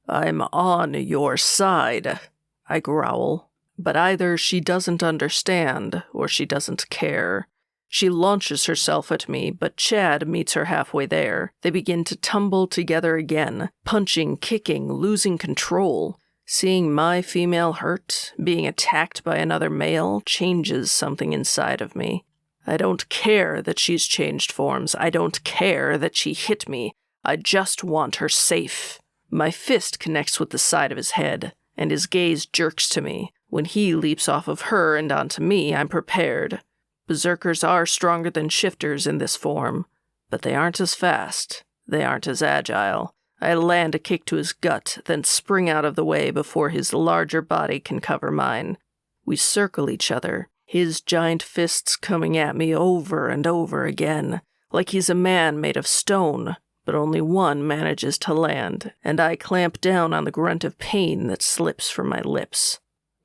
"I'm on your side," I growl. But either she doesn't understand, or she doesn't care. She launches herself at me, but Chad meets her halfway there. They begin to tumble together again, punching, kicking, losing control. Seeing my female hurt, being attacked by another male, changes something inside of me. I don't care that she's changed forms. I don't care that she hit me. I just want her safe. My fist connects with the side of his head, and his gaze jerks to me. When he leaps off of her and onto me, I'm prepared. Berserkers are stronger than shifters in this form, but they aren't as fast. They aren't as agile. I land a kick to his gut, then spring out of the way before his larger body can cover mine. We circle each other, his giant fists coming at me over and over again, like he's a man made of stone, but only one manages to land, and I clamp down on the grunt of pain that slips from my lips.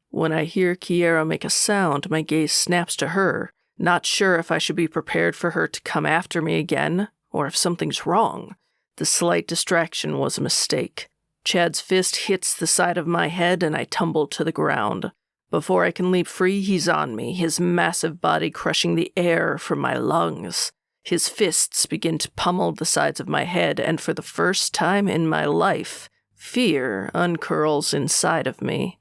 When I hear Kiera make a sound, my gaze snaps to her, not sure if I should be prepared for her to come after me again, or if something's wrong. The slight distraction was a mistake. Chad's fist hits the side of my head and I tumble to the ground. Before I can leap free, he's on me, his massive body crushing the air from my lungs. His fists begin to pummel the sides of my head, and for the first time in my life, fear uncurls inside of me.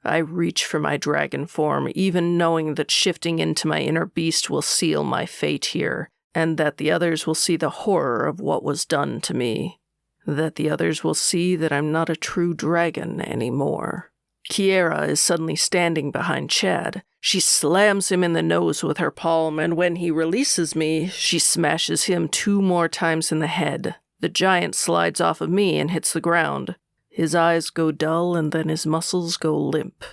I reach for my dragon form, even knowing that shifting into my inner beast will seal my fate here, and that the others will see the horror of what was done to me. That the others will see that I'm not a true dragon anymore. Kiera is suddenly standing behind Chad. She slams him in the nose with her palm, and when he releases me, she smashes him 2 more times in the head. The giant slides off of me and hits the ground. His eyes go dull, and then his muscles go limp.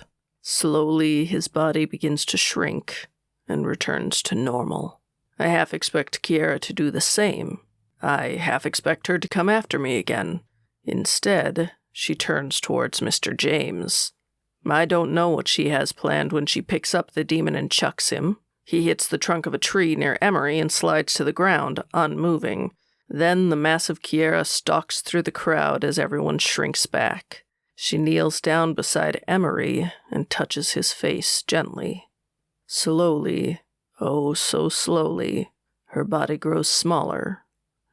Slowly, his body begins to shrink and returns to normal. I half expect Kiera to do the same. I half expect her to come after me again. Instead, she turns towards Mr. James. I don't know what she has planned when she picks up the demon and chucks him. He hits the trunk of a tree near Emery and slides to the ground, unmoving. Then the massive Kiera stalks through the crowd as everyone shrinks back. She kneels down beside Emery and touches his face gently. Slowly, oh so slowly, her body grows smaller,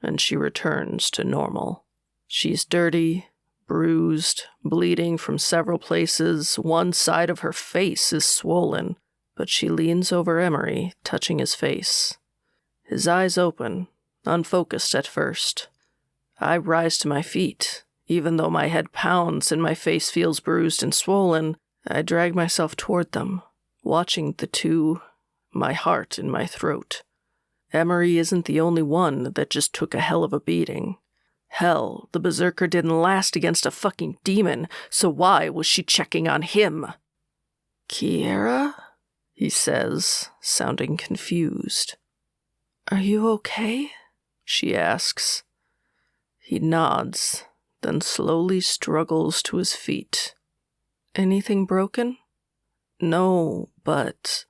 and she returns to normal. She's dirty, bruised, bleeding from several places. One side of her face is swollen, but she leans over Emery, touching his face. His eyes open, unfocused at first. I rise to my feet. Even though my head pounds and my face feels bruised and swollen, I drag myself toward them, watching the two, my heart in my throat. Emery isn't the only one that just took a hell of a beating. Hell, the berserker didn't last against a fucking demon, so why was she checking on him? "Kiera?" he says, sounding confused. "Are you okay?" she asks. He nods, then slowly struggles to his feet. "Anything broken?" "No, but—"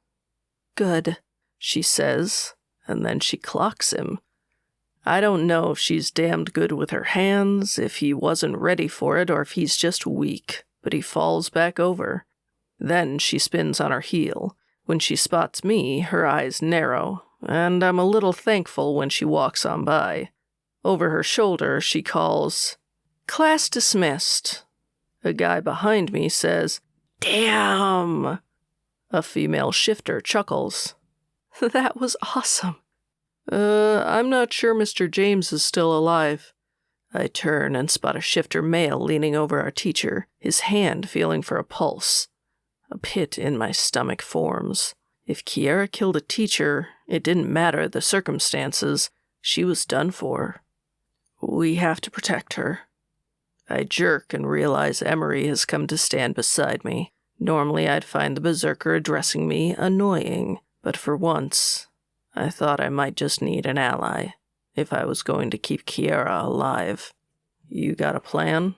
"Good," she says, and then she clocks him. I don't know if she's damned good with her hands, if he wasn't ready for it, or if he's just weak, but he falls back over. Then she spins on her heel. When she spots me, her eyes narrow, and I'm a little thankful when she walks on by. Over her shoulder, she calls, "Class dismissed." A guy behind me says, "Damn!" A female shifter chuckles. "That was awesome." I'm not sure Mr. James is still alive." I turn and spot a shifter male leaning over our teacher, his hand feeling for a pulse. A pit in my stomach forms. If Kiera killed a teacher, it didn't matter the circumstances. She was done for. We have to protect her. I jerk and realize Emery has come to stand beside me. Normally I'd find the berserker addressing me annoying, but for once, I thought I might just need an ally, if I was going to keep Kiera alive. You got a plan?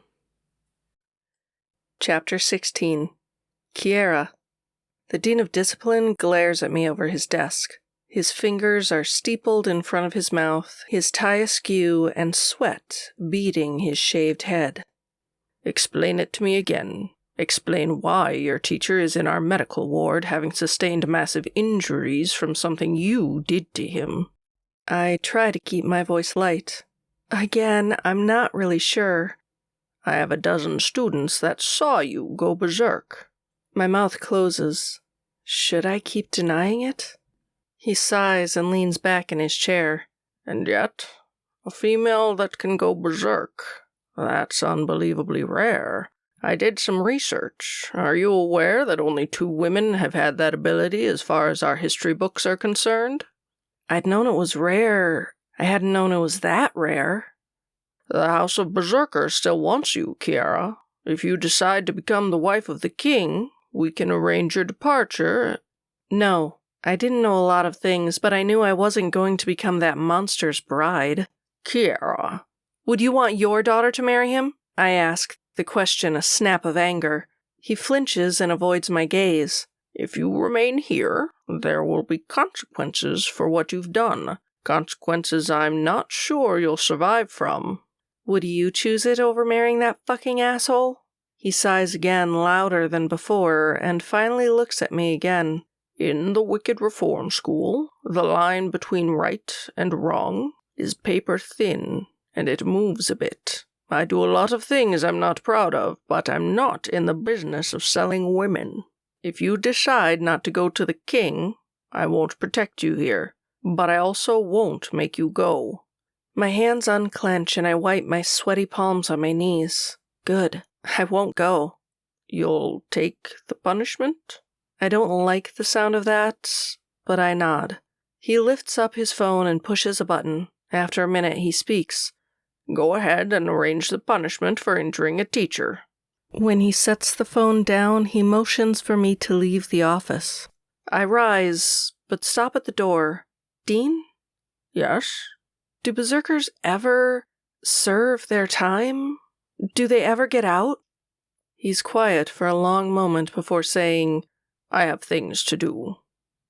Chapter 16. Kiera. The Dean of Discipline glares at me over his desk. His fingers are steepled in front of his mouth, his tie askew, and sweat beading his shaved head. "Explain it to me again. Explain why your teacher is in our medical ward having sustained massive injuries from something you did to him." I try to keep my voice light. Again, I'm not really sure. "I have a dozen students that saw you go berserk." My mouth closes. Should I keep denying it? He sighs and leans back in his chair. "And yet, a female that can go berserk, that's unbelievably rare. I did some research. Are you aware that only 2 women have had that ability as far as our history books are concerned?" I'd known it was rare. I hadn't known it was that rare. "The House of Berserkers still wants you, Kiera. If you decide to become the wife of the king, we can arrange your departure." No, I didn't know a lot of things, but I knew I wasn't going to become that monster's bride. "Kiera." "Would you want your daughter to marry him?" I ask, the question a snap of anger. He flinches and avoids my gaze. "If you remain here, there will be consequences for what you've done. Consequences I'm not sure you'll survive from." "Would you choose it over marrying that fucking asshole?" He sighs again, louder than before, and finally looks at me again. "In the Wicked Reform School, the line between right and wrong is paper thin, and it moves a bit. I do a lot of things I'm not proud of, but I'm not in the business of selling women. If you decide not to go to the king, I won't protect you here, but I also won't make you go." My hands unclench and I wipe my sweaty palms on my knees. Good. I won't go. "You'll take the punishment?" I don't like the sound of that, but I nod. He lifts up his phone and pushes a button. After a minute, he speaks. "Go ahead and arrange the punishment for injuring a teacher." When he sets the phone down, he motions for me to leave the office. I rise, but stop at the door. "Dean?" "Yes?" "Do berserkers ever serve their time? Do they ever get out?" He's quiet for a long moment before saying, "I have things to do."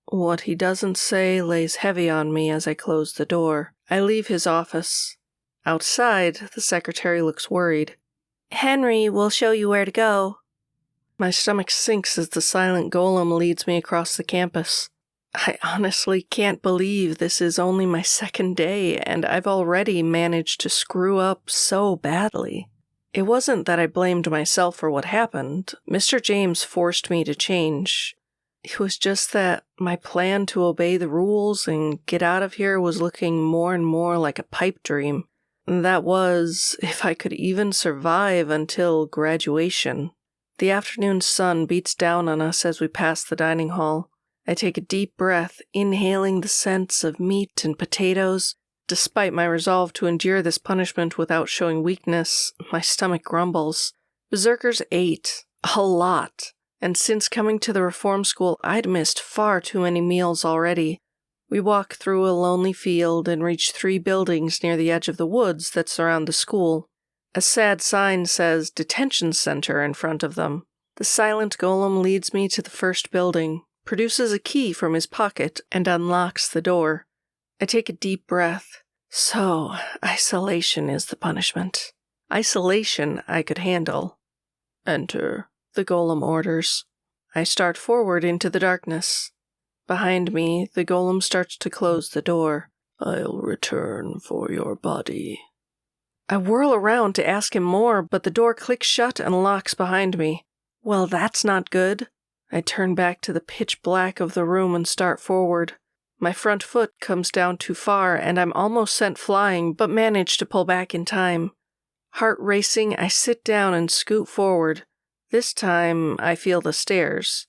What he doesn't say lays heavy on me as I close the door. I leave his office. Outside, the secretary looks worried. Henry will show you where to go. My stomach sinks as the silent golem leads me across the campus. I honestly can't believe this is only my second day, and I've already managed to screw up so badly. It wasn't that I blamed myself for what happened. Mr. James forced me to change. It was just that my plan to obey the rules and get out of here was looking more and more like a pipe dream. That was, if I could even survive until graduation. The afternoon sun beats down on us as we pass the dining hall. I take a deep breath, inhaling the scents of meat and potatoes. Despite my resolve to endure this punishment without showing weakness, my stomach grumbles. Berserkers ate. A lot. And since coming to the reform school, I'd missed far too many meals already. We walk through a lonely field and reach 3 buildings near the edge of the woods that surround the school. A sad sign says Detention Center in front of them. The silent golem leads me to the first building, produces a key from his pocket, and unlocks the door. I take a deep breath. So, isolation is the punishment. Isolation I could handle. Enter, the golem orders. I start forward into the darkness. Behind me, the golem starts to close the door. I'll return for your body. I whirl around to ask him more, but the door clicks shut and locks behind me. Well, that's not good. I turn back to the pitch black of the room and start forward. My front foot comes down too far, and I'm almost sent flying, but manage to pull back in time. Heart racing, I sit down and scoot forward. This time, I feel the stairs.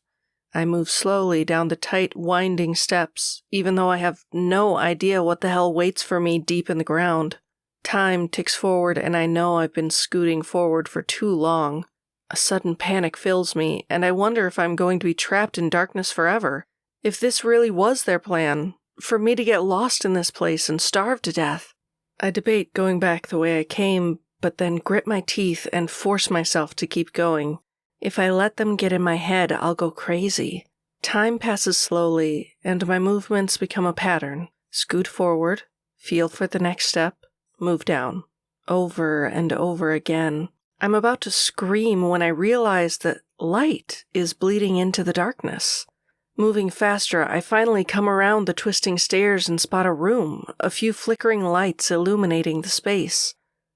I move slowly down the tight, winding steps, even though I have no idea what the hell waits for me deep in the ground. Time ticks forward, and I know I've been scooting forward for too long. A sudden panic fills me, and I wonder if I'm going to be trapped in darkness forever. If this really was their plan, for me to get lost in this place and starve to death. I debate going back the way I came, but then grit my teeth and force myself to keep going. If I let them get in my head, I'll go crazy. Time passes slowly, and my movements become a pattern. Scoot forward, feel for the next step, move down. Over and over again. I'm about to scream when I realize that light is bleeding into the darkness. Moving faster, I finally come around the twisting stairs and spot a room, a few flickering lights illuminating the space.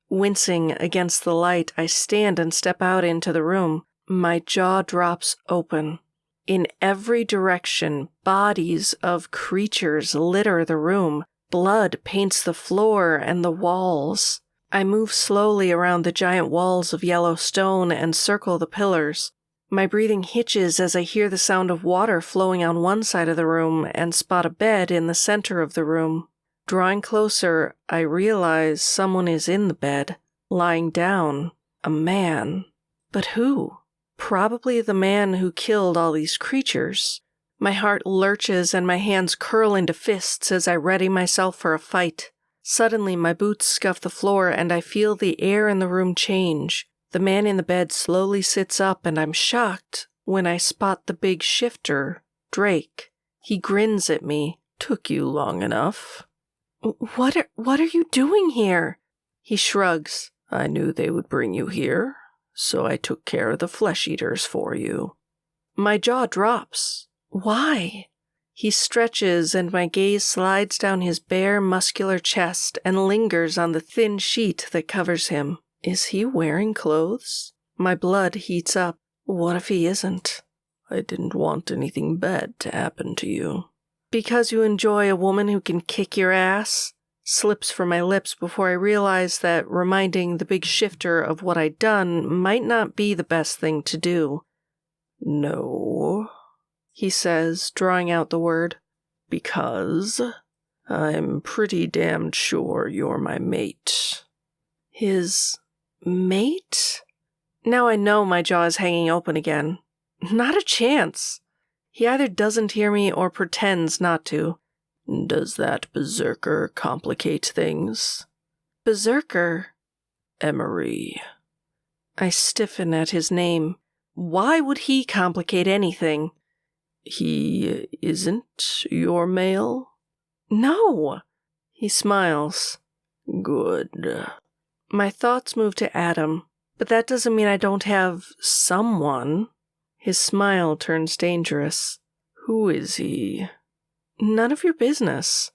Wincing against the light, I stand and step out into the room. My jaw drops open. In every direction, bodies of creatures litter the room. Blood paints the floor and the walls. I move slowly around the giant walls of yellow stone and circle the pillars. My breathing hitches as I hear the sound of water flowing on one side of the room and spot a bed in the center of the room. Drawing closer, I realize someone is in the bed, lying down. A man. But who? Probably the man who killed all these creatures. My heart lurches and my hands curl into fists as I ready myself for a fight. Suddenly, my boots scuff the floor and I feel the air in the room change. The man in the bed slowly sits up and I'm shocked when I spot the big shifter, Drake. He grins at me. Took you long enough. What are you doing here? He shrugs. I knew they would bring you here, so I took care of the flesh-eaters for you. My jaw drops. Why? He stretches and my gaze slides down his bare, muscular chest and lingers on the thin sheet that covers him. Is he wearing clothes? My blood heats up. What if he isn't? I didn't want anything bad to happen to you. Because you enjoy a woman who can kick your ass? Slips from my lips before I realize that reminding the big shifter of what I'd done might not be the best thing to do. No, he says, drawing out the word. Because I'm pretty damned sure you're my mate. His mate? Now I know my jaw is hanging open again. Not a chance. He either doesn't hear me or pretends not to. Does that berserker complicate things? Berserker? Emery. I stiffen at his name. Why would he complicate anything? He isn't your male? No. He smiles. Good. My thoughts move to Adam, but that doesn't mean I don't have someone. His smile turns dangerous. Who is he? None of your business.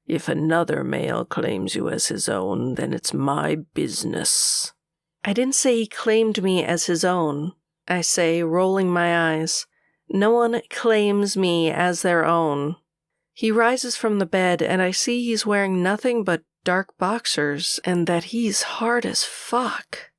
If another male claims you as his own, then it's my business. I didn't say he claimed me as his own, I say, rolling my eyes. No one claims me as their own. He rises from the bed, and I see he's wearing nothing but dark boxers, and that he's hard as fuck.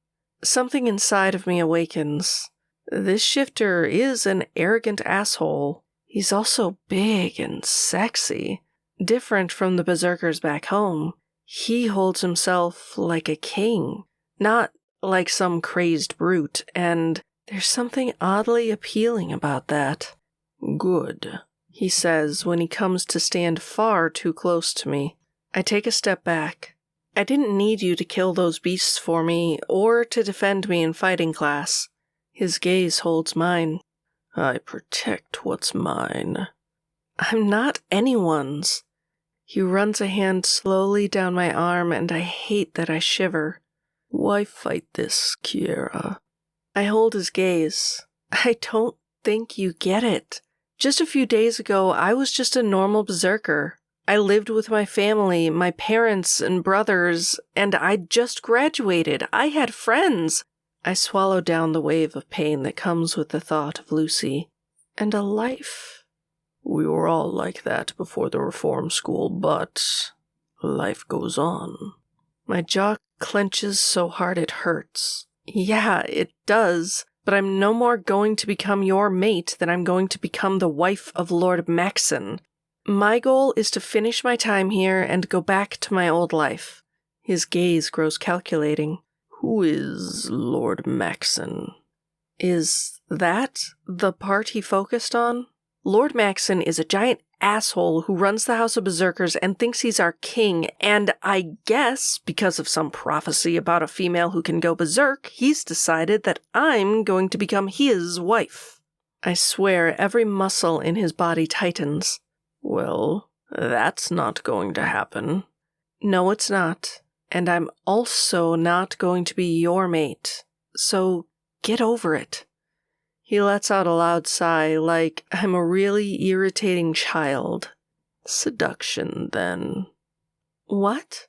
Something inside of me awakens. This shifter is an arrogant asshole. He's also big and sexy. Different from the berserkers back home. He holds himself like a king, not like some crazed brute, and there's something oddly appealing about that. Good, he says when he comes to stand far too close to me. I take a step back. I didn't need you to kill those beasts for me, or to defend me in fighting class. His gaze holds mine. I protect what's mine. I'm not anyone's. He runs a hand slowly down my arm, and I hate that I shiver. Why fight this, Kiera? I hold his gaze. I don't think you get it. Just a few days ago, I was just a normal berserker. I lived with my family, my parents and brothers, and I'd just graduated. I had friends. I swallow down the wave of pain that comes with the thought of Lucy. And a life. We were all like that before the reform school, but life goes on. My jaw clenches so hard it hurts. Yeah, it does, but I'm no more going to become your mate than I'm going to become the wife of Lord Maxon. My goal is to finish my time here and go back to my old life. His gaze grows calculating. Who is Lord Maxon? Is that the part he focused on? Lord Maxon is a giant asshole who runs the House of Berserkers and thinks he's our king, and I guess, because of some prophecy about a female who can go berserk, he's decided that I'm going to become his wife. I swear every muscle in his body tightens. Well, that's not going to happen. No, it's not. And I'm also not going to be your mate. So get over it. He lets out a loud sigh, like I'm a really irritating child. Seduction, then. What?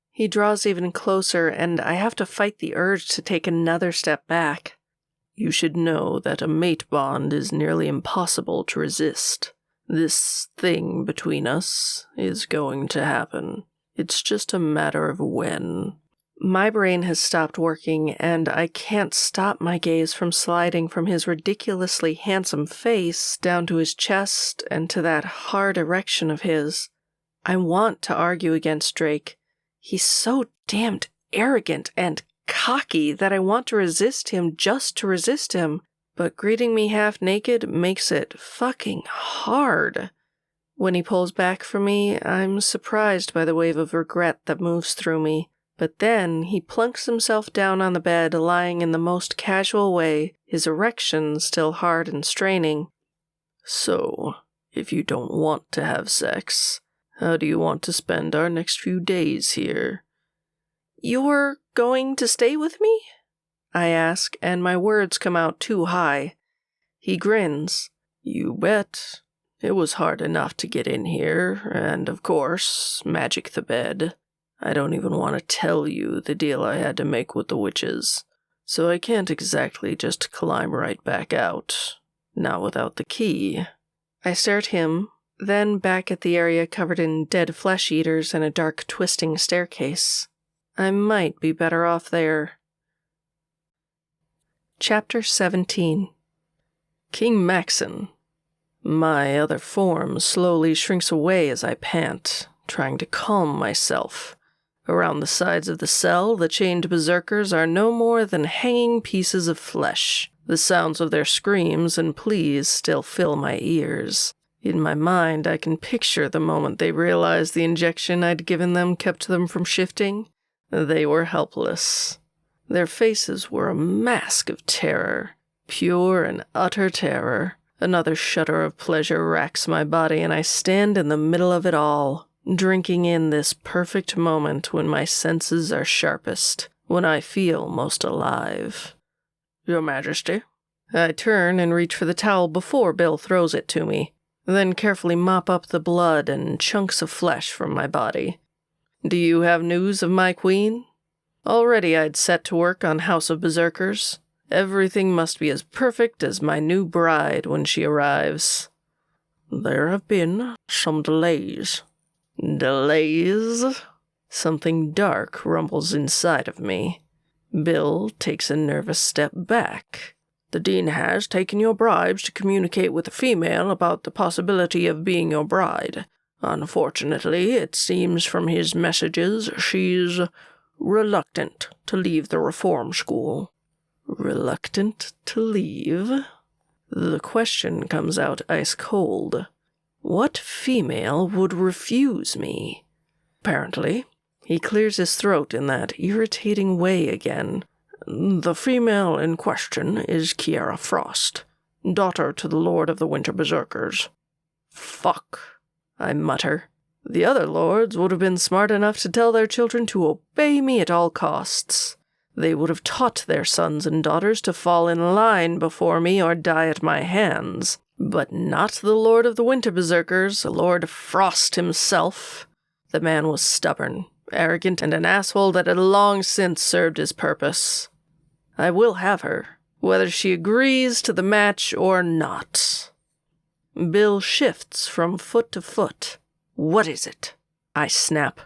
He draws even closer, and I have to fight the urge to take another step back. You should know that a mate bond is nearly impossible to resist. This thing between us is going to happen. It's just a matter of when. My brain has stopped working, and I can't stop my gaze from sliding from his ridiculously handsome face down to his chest and to that hard erection of his. I want to argue against Drake. He's so damned arrogant and cocky that I want to resist him just to resist him, but greeting me half naked makes it fucking hard. When he pulls back from me, I'm surprised by the wave of regret that moves through me. But then he plunks himself down on the bed, lying in the most casual way, his erection still hard and straining. So, if you don't want to have sex, how do you want to spend our next few days here? You're going to stay with me? I ask, and my words come out too high. He grins. You bet. It was hard enough to get in here, and of course, magic the bed. I don't even want to tell you the deal I had to make with the witches, so I can't exactly just climb right back out, not without the key. I stare at him, then back at the area covered in dead flesh-eaters and a dark twisting staircase. I might be better off there. Chapter 17. King Maxon. My other form slowly shrinks away as I pant, trying to calm myself. Around the sides of the cell, the chained berserkers are no more than hanging pieces of flesh. The sounds of their screams and pleas still fill my ears. In my mind, I can picture the moment they realized the injection I'd given them kept them from shifting. They were helpless. Their faces were a mask of terror, pure and utter terror. Another shudder of pleasure racks my body, and I stand in the middle of it all, drinking in this perfect moment when my senses are sharpest, when I feel most alive. Your Majesty. I turn and reach for the towel before Bill throws it to me, then carefully mop up the blood and chunks of flesh from my body. Do you have news of my queen? Already I'd set to work on House of Berserkers. Everything must be as perfect as my new bride when she arrives. There have been some delays. Delays? Something dark rumbles inside of me. Bill takes a nervous step back. The dean has taken your bribes to communicate with a female about the possibility of being your bride. Unfortunately, it seems from his messages she's reluctant to leave the reform school. Reluctant to leave? The question comes out ice cold. What female would refuse me? Apparently, he clears his throat in that irritating way again. The female in question is Kiera Frost, daughter to the Lord of the Winter Berserkers. Fuck, I mutter. The other lords would have been smart enough to tell their children to obey me at all costs. They would have taught their sons and daughters to fall in line before me or die at my hands. But not the Lord of the Winter Berserkers, Lord Frost himself. The man was stubborn, arrogant, and an asshole that had long since served his purpose. I will have her, whether she agrees to the match or not. Bill shifts from foot to foot. What is it? I snap.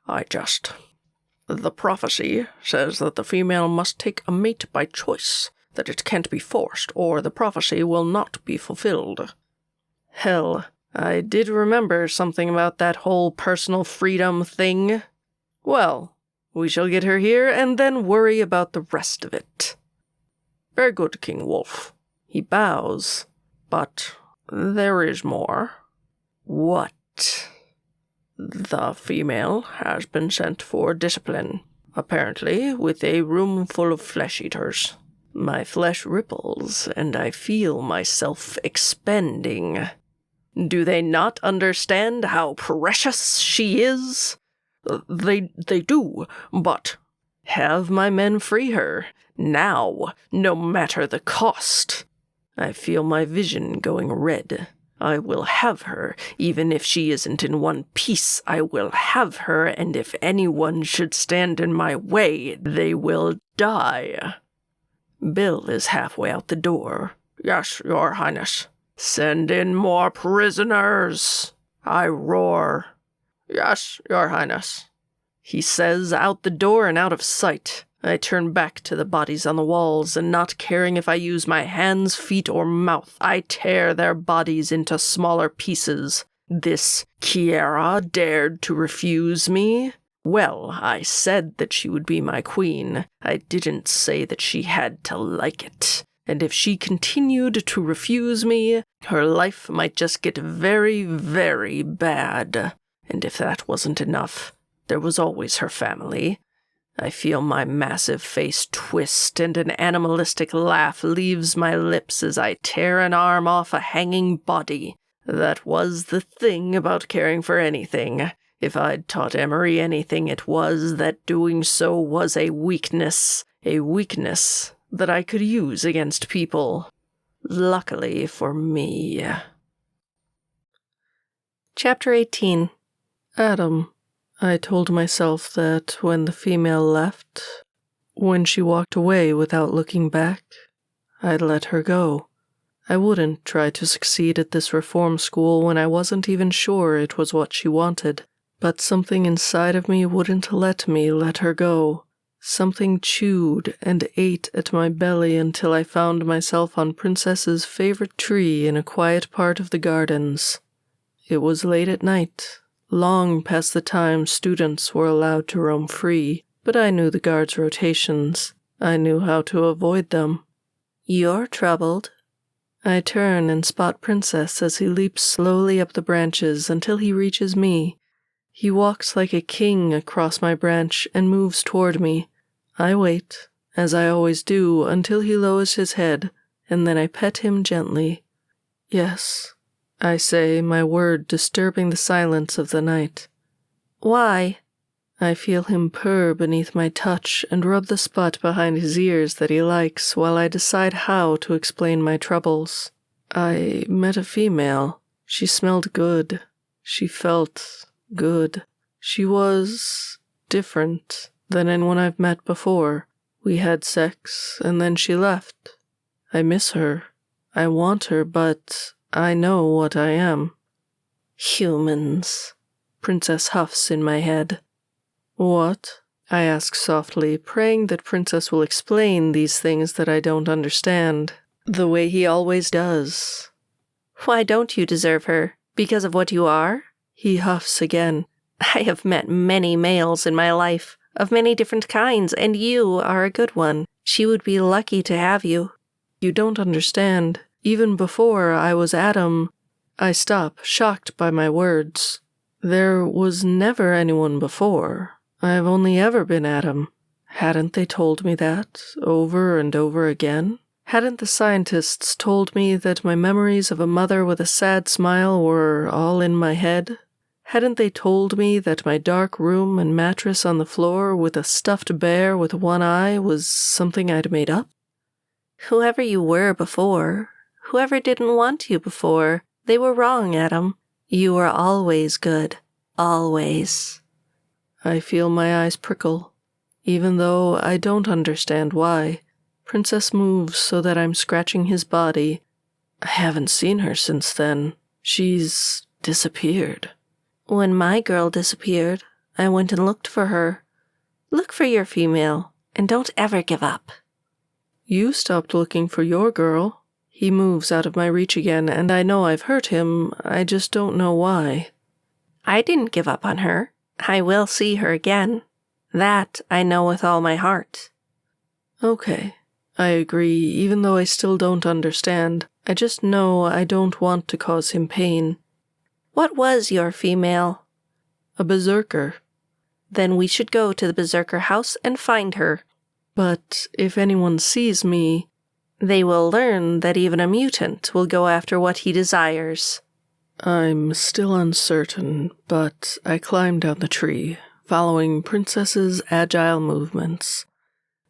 The prophecy says that the female must take a mate by choice, that it can't be forced, or the prophecy will not be fulfilled. Hell, I did remember something about that whole personal freedom thing. Well, we shall get her here and then worry about the rest of it. Very good, King Wolf. He bows. But there is more. What? The female has been sent for discipline, apparently with a room full of flesh-eaters. My flesh ripples, and I feel myself expanding. Do they not understand how precious she is? They do, but have my men free her, now, no matter the cost. I feel my vision going red. I will have her, even if she isn't in one piece. I will have her, and if anyone should stand in my way, they will die. Bill is halfway out the door. Yes, Your Highness. Send in more prisoners. I roar. Yes, Your Highness. He says, out the door and out of sight. I turn back to the bodies on the walls, and not caring if I use my hands, feet, or mouth, I tear their bodies into smaller pieces. This Kiera dared to refuse me? Well, I said that she would be my queen. I didn't say that she had to like it. And if she continued to refuse me, her life might just get very, very bad. And if that wasn't enough, there was always her family. I feel my massive face twist, and an animalistic laugh leaves my lips as I tear an arm off a hanging body. That was the thing about caring for anything. If I'd taught Emery anything, it was that doing so was a weakness that I could use against people. Luckily for me. Chapter 18. Adam. I told myself that when the female left, when she walked away without looking back, I'd let her go. I wouldn't try to succeed at this reform school when I wasn't even sure it was what she wanted. But something inside of me wouldn't let me let her go. Something chewed and ate at my belly until I found myself on Princess's favorite tree in a quiet part of the gardens. It was late at night. Long past the time students were allowed to roam free, but I knew the guards' rotations. I knew how to avoid them. You're troubled. I turn and spot Princess as he leaps slowly up the branches until he reaches me. He walks like a king across my branch and moves toward me. I wait, as I always do, until he lowers his head, and then I pet him gently. Yes, I say, my word disturbing the silence of the night. Why? I feel him purr beneath my touch and rub the spot behind his ears that he likes while I decide how to explain my troubles. I met a female. She smelled good. She felt good. She was different than anyone I've met before. We had sex, and then she left. I miss her. I want her, but I know what I am. Humans. Princess huffs in my head. What? I ask softly, praying that Princess will explain these things that I don't understand, the way he always does. Why don't you deserve her? Because of what you are? He huffs again. I have met many males in my life, of many different kinds, and you are a good one. She would be lucky to have you. You don't understand. Even before I was Adam, I stop, shocked by my words. There was never anyone before. I've only ever been Adam. Hadn't they told me that, over and over again? Hadn't the scientists told me that my memories of a mother with a sad smile were all in my head? Hadn't they told me that my dark room and mattress on the floor with a stuffed bear with one eye was something I'd made up? Whoever you were before, whoever didn't want you before, they were wrong, Adam. You were always good. Always. I feel my eyes prickle, even though I don't understand why. Princess moves so that I'm scratching his body. I haven't seen her since then. She's disappeared. When my girl disappeared, I went and looked for her. Look for your female, and don't ever give up. You stopped looking for your girl. He moves out of my reach again, and I know I've hurt him. I just don't know why. I didn't give up on her. I will see her again. That I know with all my heart. Okay, I agree, even though I still don't understand. I just know I don't want to cause him pain. What was your female? A berserker. Then we should go to the berserker house and find her. But if anyone sees me, they will learn that even a mutant will go after what he desires. I'm still uncertain, but I climb down the tree, following Princess's agile movements.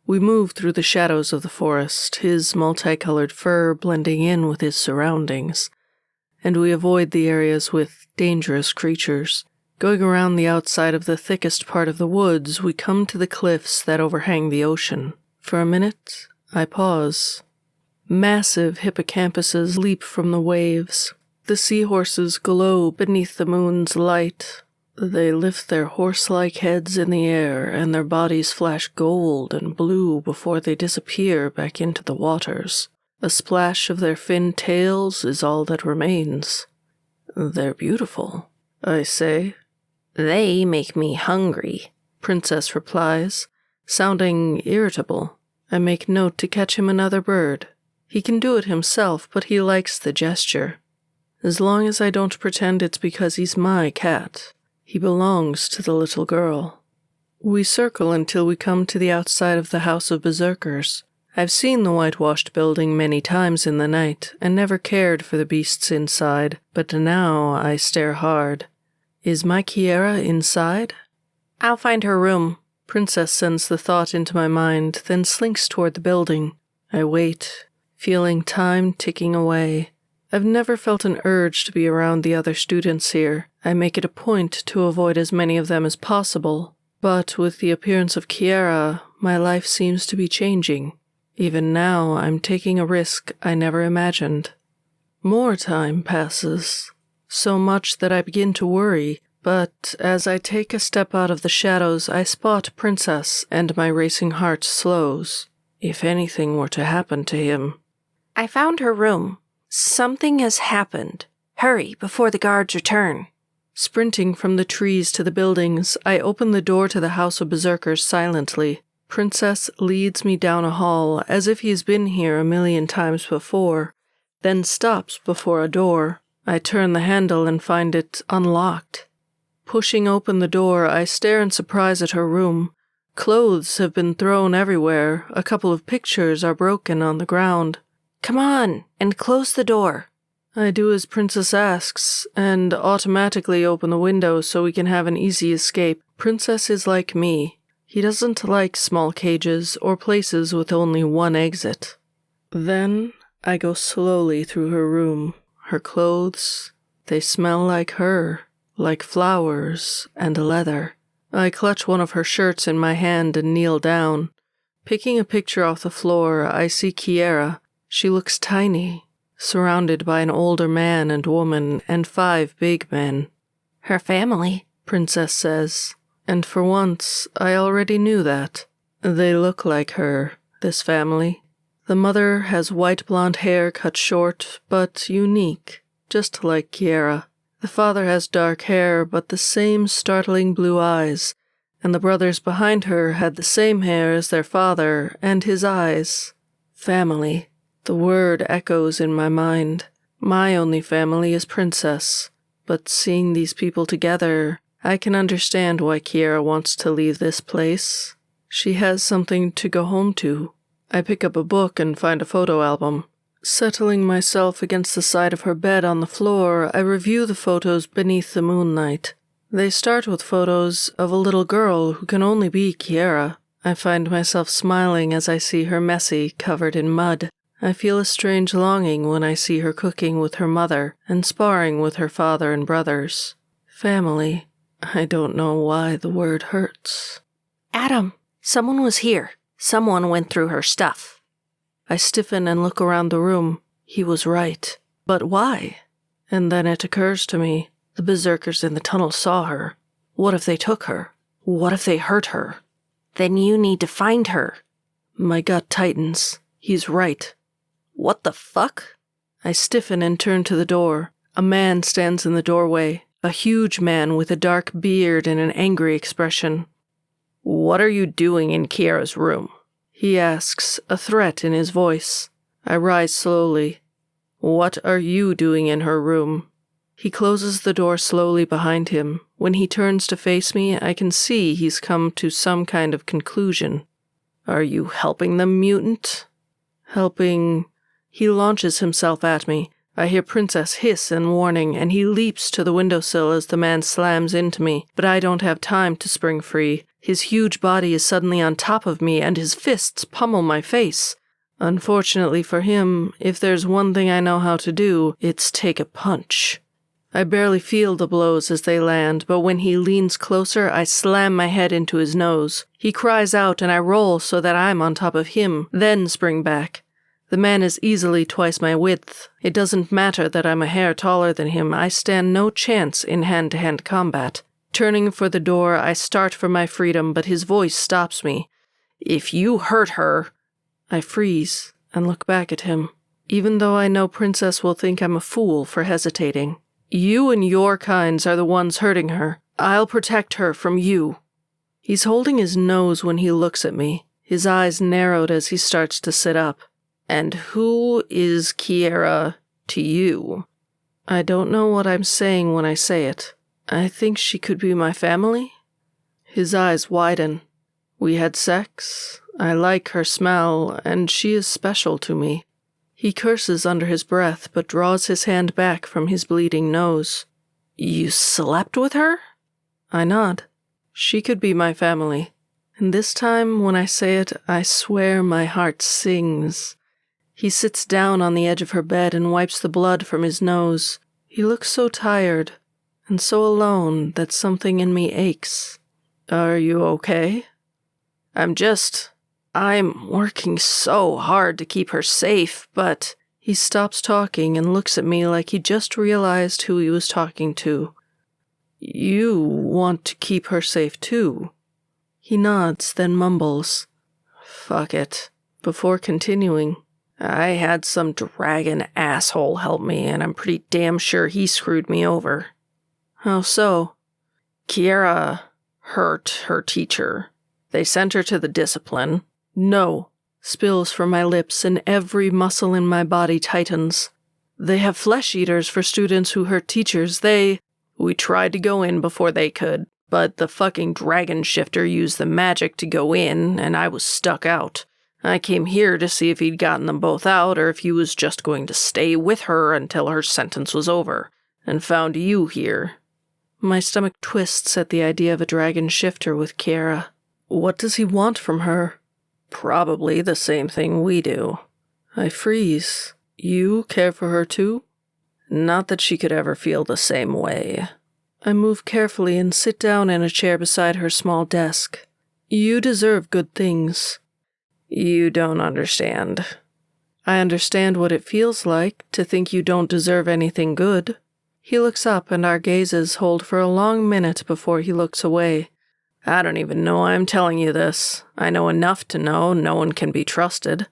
We move through the shadows of the forest, his multicolored fur blending in with his surroundings, and we avoid the areas with dangerous creatures. Going around the outside of the thickest part of the woods, we come to the cliffs that overhang the ocean. For a minute, I pause. Massive hippocampuses leap from the waves. The seahorses glow beneath the moon's light. They lift their horse-like heads in the air, and their bodies flash gold and blue before they disappear back into the waters. A splash of their finned tails is all that remains. They're beautiful, I say. They make me hungry, Princess replies, sounding irritable. I make note to catch him another bird. He can do it himself, but he likes the gesture. As long as I don't pretend it's because he's my cat. He belongs to the little girl. We circle until we come to the outside of the House of Berserkers. I've seen the whitewashed building many times in the night, and never cared for the beasts inside, but now I stare hard. Is my Kiera inside? I'll find her room. Princess sends the thought into my mind, then slinks toward the building. I wait, feeling time ticking away. I've never felt an urge to be around the other students here. I make it a point to avoid as many of them as possible. But with the appearance of Kiera, my life seems to be changing. Even now, I'm taking a risk I never imagined. More time passes. So much that I begin to worry, but as I take a step out of the shadows, I spot Princess, and my racing heart slows. If anything were to happen to him. I found her room. Something has happened. Hurry, before the guards return. Sprinting from the trees to the buildings, I open the door to the House of Berserkers silently. Princess leads me down a hall, as if he's been here 1,000,000 times before, then stops before a door. I turn the handle and find it unlocked. Pushing open the door, I stare in surprise at her room. Clothes have been thrown everywhere. A couple of pictures are broken on the ground. Come on, and close the door. I do as Princess asks, and automatically open the window so we can have an easy escape. Princess is like me. He doesn't like small cages or places with only one exit. Then I go slowly through her room. Her clothes, they smell like her, like flowers and leather. I clutch one of her shirts in my hand and kneel down. Picking a picture off the floor, I see Kiera. She looks tiny, surrounded by an older man and woman and 5 big men. Her family, Princess says. And for once, I already knew that. They look like her, this family. The mother has white blonde hair cut short, but unique, just like Kiera. The father has dark hair, but the same startling blue eyes, and the brothers behind her had the same hair as their father and his eyes. Family. The word echoes in my mind. My only family is Princess, but seeing these people together, I can understand why Kiera wants to leave this place. She has something to go home to. I pick up a book and find a photo album. Settling myself against the side of her bed on the floor, I review the photos beneath the moonlight. They start with photos of a little girl who can only be Kiera. I find myself smiling as I see her messy, covered in mud. I feel a strange longing when I see her cooking with her mother and sparring with her father and brothers. Family. I don't know why the word hurts. Adam, someone was here. Someone went through her stuff. I stiffen and look around the room. He was right. But why? And then it occurs to me, the berserkers in the tunnel saw her. What if they took her? What if they hurt her? Then you need to find her. My gut tightens. He's right. What the fuck? I stiffen and turn to the door. A man stands in the doorway, a huge man with a dark beard and an angry expression. What are you doing in Kiera's room? He asks, a threat in his voice. I rise slowly. What are you doing in her room? He closes the door slowly behind him. When he turns to face me, I can see he's come to some kind of conclusion. Are you helping them, mutant? Helping... He launches himself at me. I hear Princess hiss in warning, and he leaps to the windowsill as the man slams into me, but I don't have time to spring free. His huge body is suddenly on top of me, and his fists pummel my face. Unfortunately for him, if there's one thing I know how to do, it's take a punch. I barely feel the blows as they land, but when he leans closer, I slam my head into his nose. He cries out, and I roll so that I'm on top of him, then spring back. The man is easily twice my width. It doesn't matter that I'm a hair taller than him. I stand no chance in hand-to-hand combat. Turning for the door, I start for my freedom, but his voice stops me. If you hurt her... I freeze and look back at him, even though I know Princess will think I'm a fool for hesitating. You and your kinds are the ones hurting her. I'll protect her from you. He's holding his nose when he looks at me, his eyes narrowed as he starts to sit up. And who is Kiera to you? I don't know what I'm saying when I say it. I think she could be my family. His eyes widen. We had sex. I like her smell, and she is special to me. He curses under his breath, but draws his hand back from his bleeding nose. You slept with her? I nod. She could be my family. And this time, when I say it, I swear my heart sings. He sits down on the edge of her bed and wipes the blood from his nose. He looks so tired, and so alone that something in me aches. Are you okay? I'm working so hard to keep her safe, but... He stops talking and looks at me like he just realized who he was talking to. You want to keep her safe too? He nods, then mumbles. Fuck it. Before continuing, I had some dragon asshole help me, and I'm pretty damn sure he screwed me over. How so? Kiera hurt her teacher. They sent her to the discipline. No, spills from my lips, and every muscle in my body tightens. They have flesh eaters for students who hurt teachers. We tried to go in before they could, but the fucking dragon shifter used the magic to go in, and I was stuck out. I came here to see if he'd gotten them both out or if he was just going to stay with her until her sentence was over, and found you here." My stomach twists at the idea of a dragon shifter with Kiera. What does he want from her? Probably the same thing we do. I freeze. You care for her too? Not that she could ever feel the same way. I move carefully and sit down in a chair beside her small desk. You deserve good things. You don't understand. I understand what it feels like to think you don't deserve anything good. He looks up and our gazes hold for a long minute before he looks away. I don't even know I'm telling you this. I know enough to know no one can be trusted.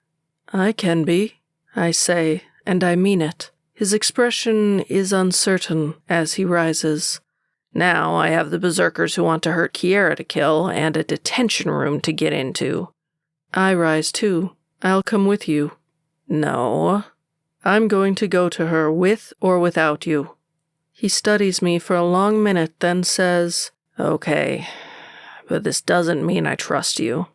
I can be, I say, and I mean it. His expression is uncertain as he rises. Now I have the berserkers who want to hurt Kiera to kill and a detention room to get into. I rise too. I'll come with you. No. I'm going to go to her with or without you. He studies me for a long minute, then says, "Okay, but this doesn't mean I trust you."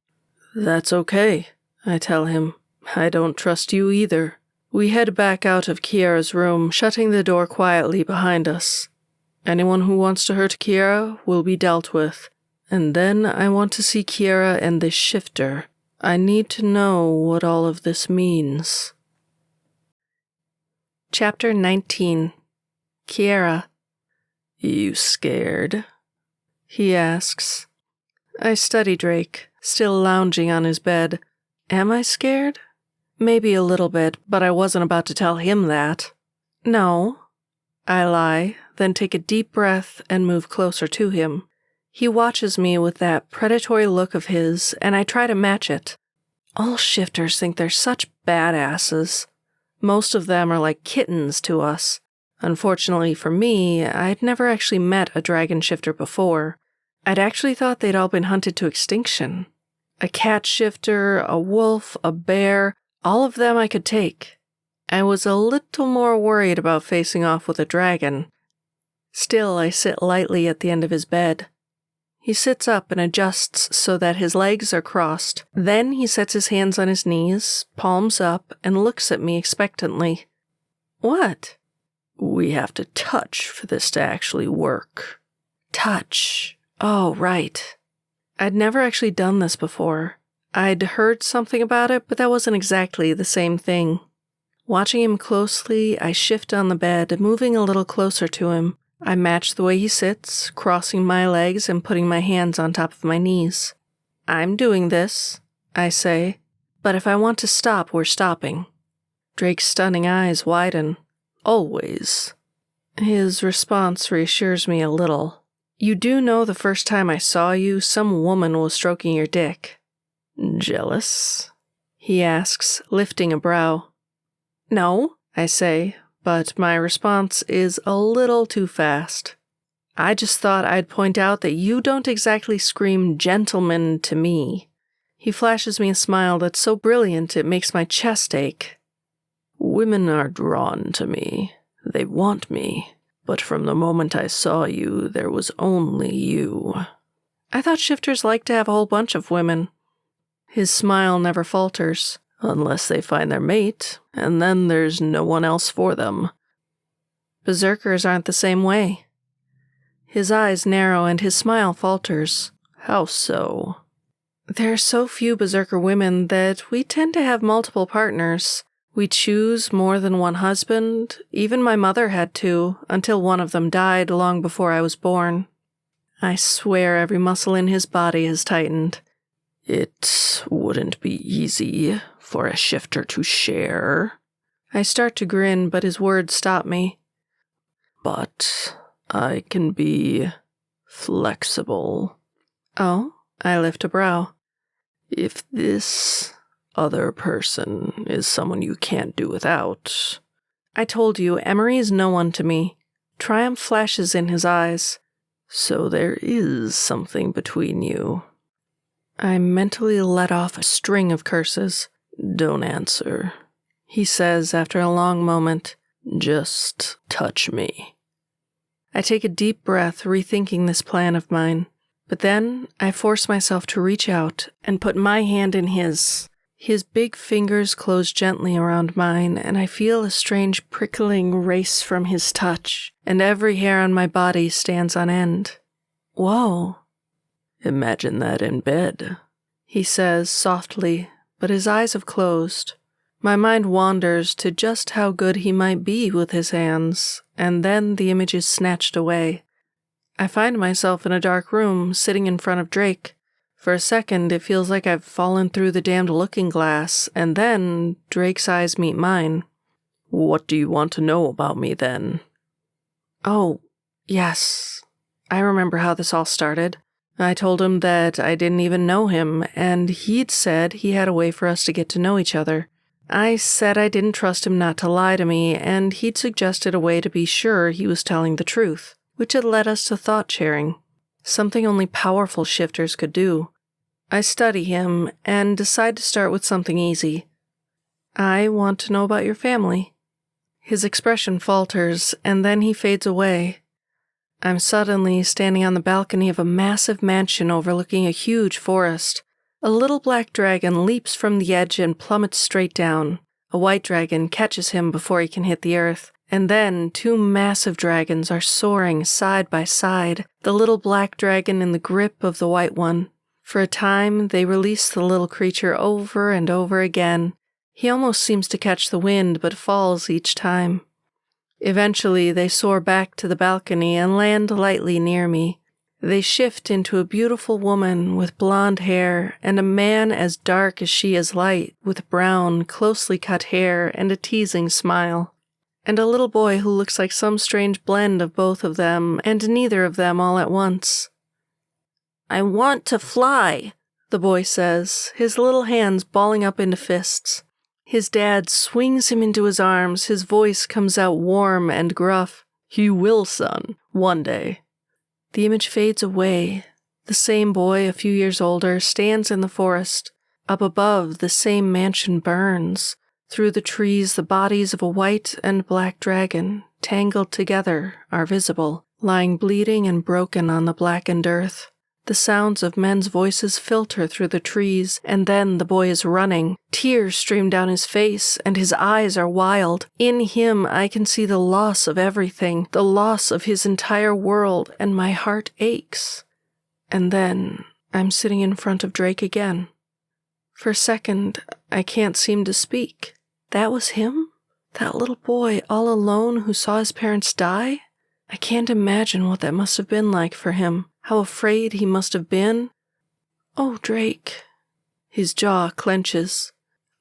"That's okay," I tell him. "I don't trust you either." We head back out of Kiera's room, shutting the door quietly behind us. Anyone who wants to hurt Kiera will be dealt with. And then I want to see Kiera and this shifter. I need to know what all of this means. Chapter 19. Kiera. You scared? He asks. I study Drake, still lounging on his bed. Am I scared? Maybe a little bit, but I wasn't about to tell him that. No. I lie, then take a deep breath and move closer to him. He watches me with that predatory look of his, and I try to match it. All shifters think they're such badasses. Most of them are like kittens to us. Unfortunately for me, I'd never actually met a dragon shifter before. I'd actually thought they'd all been hunted to extinction. A cat shifter, a wolf, a bear, all of them I could take. I was a little more worried about facing off with a dragon. Still, I sit lightly at the end of his bed. He sits up and adjusts so that his legs are crossed. Then he sets his hands on his knees, palms up, and looks at me expectantly. What? We have to touch for this to actually work. Touch. Oh, right. I'd never actually done this before. I'd heard something about it, but that wasn't exactly the same thing. Watching him closely, I shift on the bed, moving a little closer to him. I match the way he sits, crossing my legs and putting my hands on top of my knees. I'm doing this, I say, but if I want to stop, we're stopping. Drake's stunning eyes widen. Always. His response reassures me a little. You do know the first time I saw you, some woman was stroking your dick. Jealous? He asks, lifting a brow. No, I say, but my response is a little too fast. I just thought I'd point out that you don't exactly scream gentleman to me. He flashes me a smile that's so brilliant it makes my chest ache. Women are drawn to me. They want me. But from the moment I saw you, there was only you. I thought shifters like to have a whole bunch of women. His smile never falters. Unless they find their mate, and then there's no one else for them. Berserkers aren't the same way. His eyes narrow and his smile falters. How so? There are so few berserker women that we tend to have multiple partners. We choose more than one husband. Even my mother had two, until one of them died long before I was born. I swear every muscle in his body has tightened. It wouldn't be easy for a shifter to share. I start to grin, but his words stop me. But I can be flexible. Oh? I lift a brow. If this other person is someone you can't do without. I told you, Emery is no one to me. Triumph flashes in his eyes. So there is something between you. I mentally let off a string of curses. Don't answer, he says after a long moment. Just touch me. I take a deep breath, rethinking this plan of mine. But then I force myself to reach out and put my hand in his. His big fingers close gently around mine, and I feel a strange prickling race from his touch, and every hair on my body stands on end. Whoa. Imagine that in bed, he says softly, but his eyes have closed. My mind wanders to just how good he might be with his hands, and then the image is snatched away. I find myself in a dark room, sitting in front of Drake. For a second, it feels like I've fallen through the damned looking glass, and then Drake's eyes meet mine. What do you want to know about me, then? Oh, yes. I remember how this all started. I told him that I didn't even know him, and he'd said he had a way for us to get to know each other. I said I didn't trust him not to lie to me, and he'd suggested a way to be sure he was telling the truth, which had led us to thought-sharing. Something only powerful shifters could do. I study him and decide to start with something easy. I want to know about your family. His expression falters, and then he fades away. I'm suddenly standing on the balcony of a massive mansion overlooking a huge forest. A little black dragon leaps from the edge and plummets straight down. A white dragon catches him before he can hit the earth. And then 2 massive dragons are soaring side by side, the little black dragon in the grip of the white one. For a time, they release the little creature over and over again. He almost seems to catch the wind, but falls each time. Eventually, they soar back to the balcony and land lightly near me. They shift into a beautiful woman with blonde hair and a man as dark as she is light, with brown, closely cut hair and a teasing smile. And a little boy who looks like some strange blend of both of them, and neither of them all at once. I want to fly, the boy says, his little hands balling up into fists. His dad swings him into his arms, his voice comes out warm and gruff. You will, son, one day. The image fades away. The same boy, a few years older, stands in the forest. Up above, the same mansion burns. Through the trees, the bodies of a white and black dragon, tangled together, are visible, lying bleeding and broken on the blackened earth. The sounds of men's voices filter through the trees, and then the boy is running. Tears stream down his face, and his eyes are wild. In him, I can see the loss of everything, the loss of his entire world, and my heart aches. And then, I'm sitting in front of Drake again. For a second, I can't seem to speak. That was him? That little boy all alone who saw his parents die? I can't imagine what that must have been like for him. How afraid he must have been. Oh, Drake. His jaw clenches.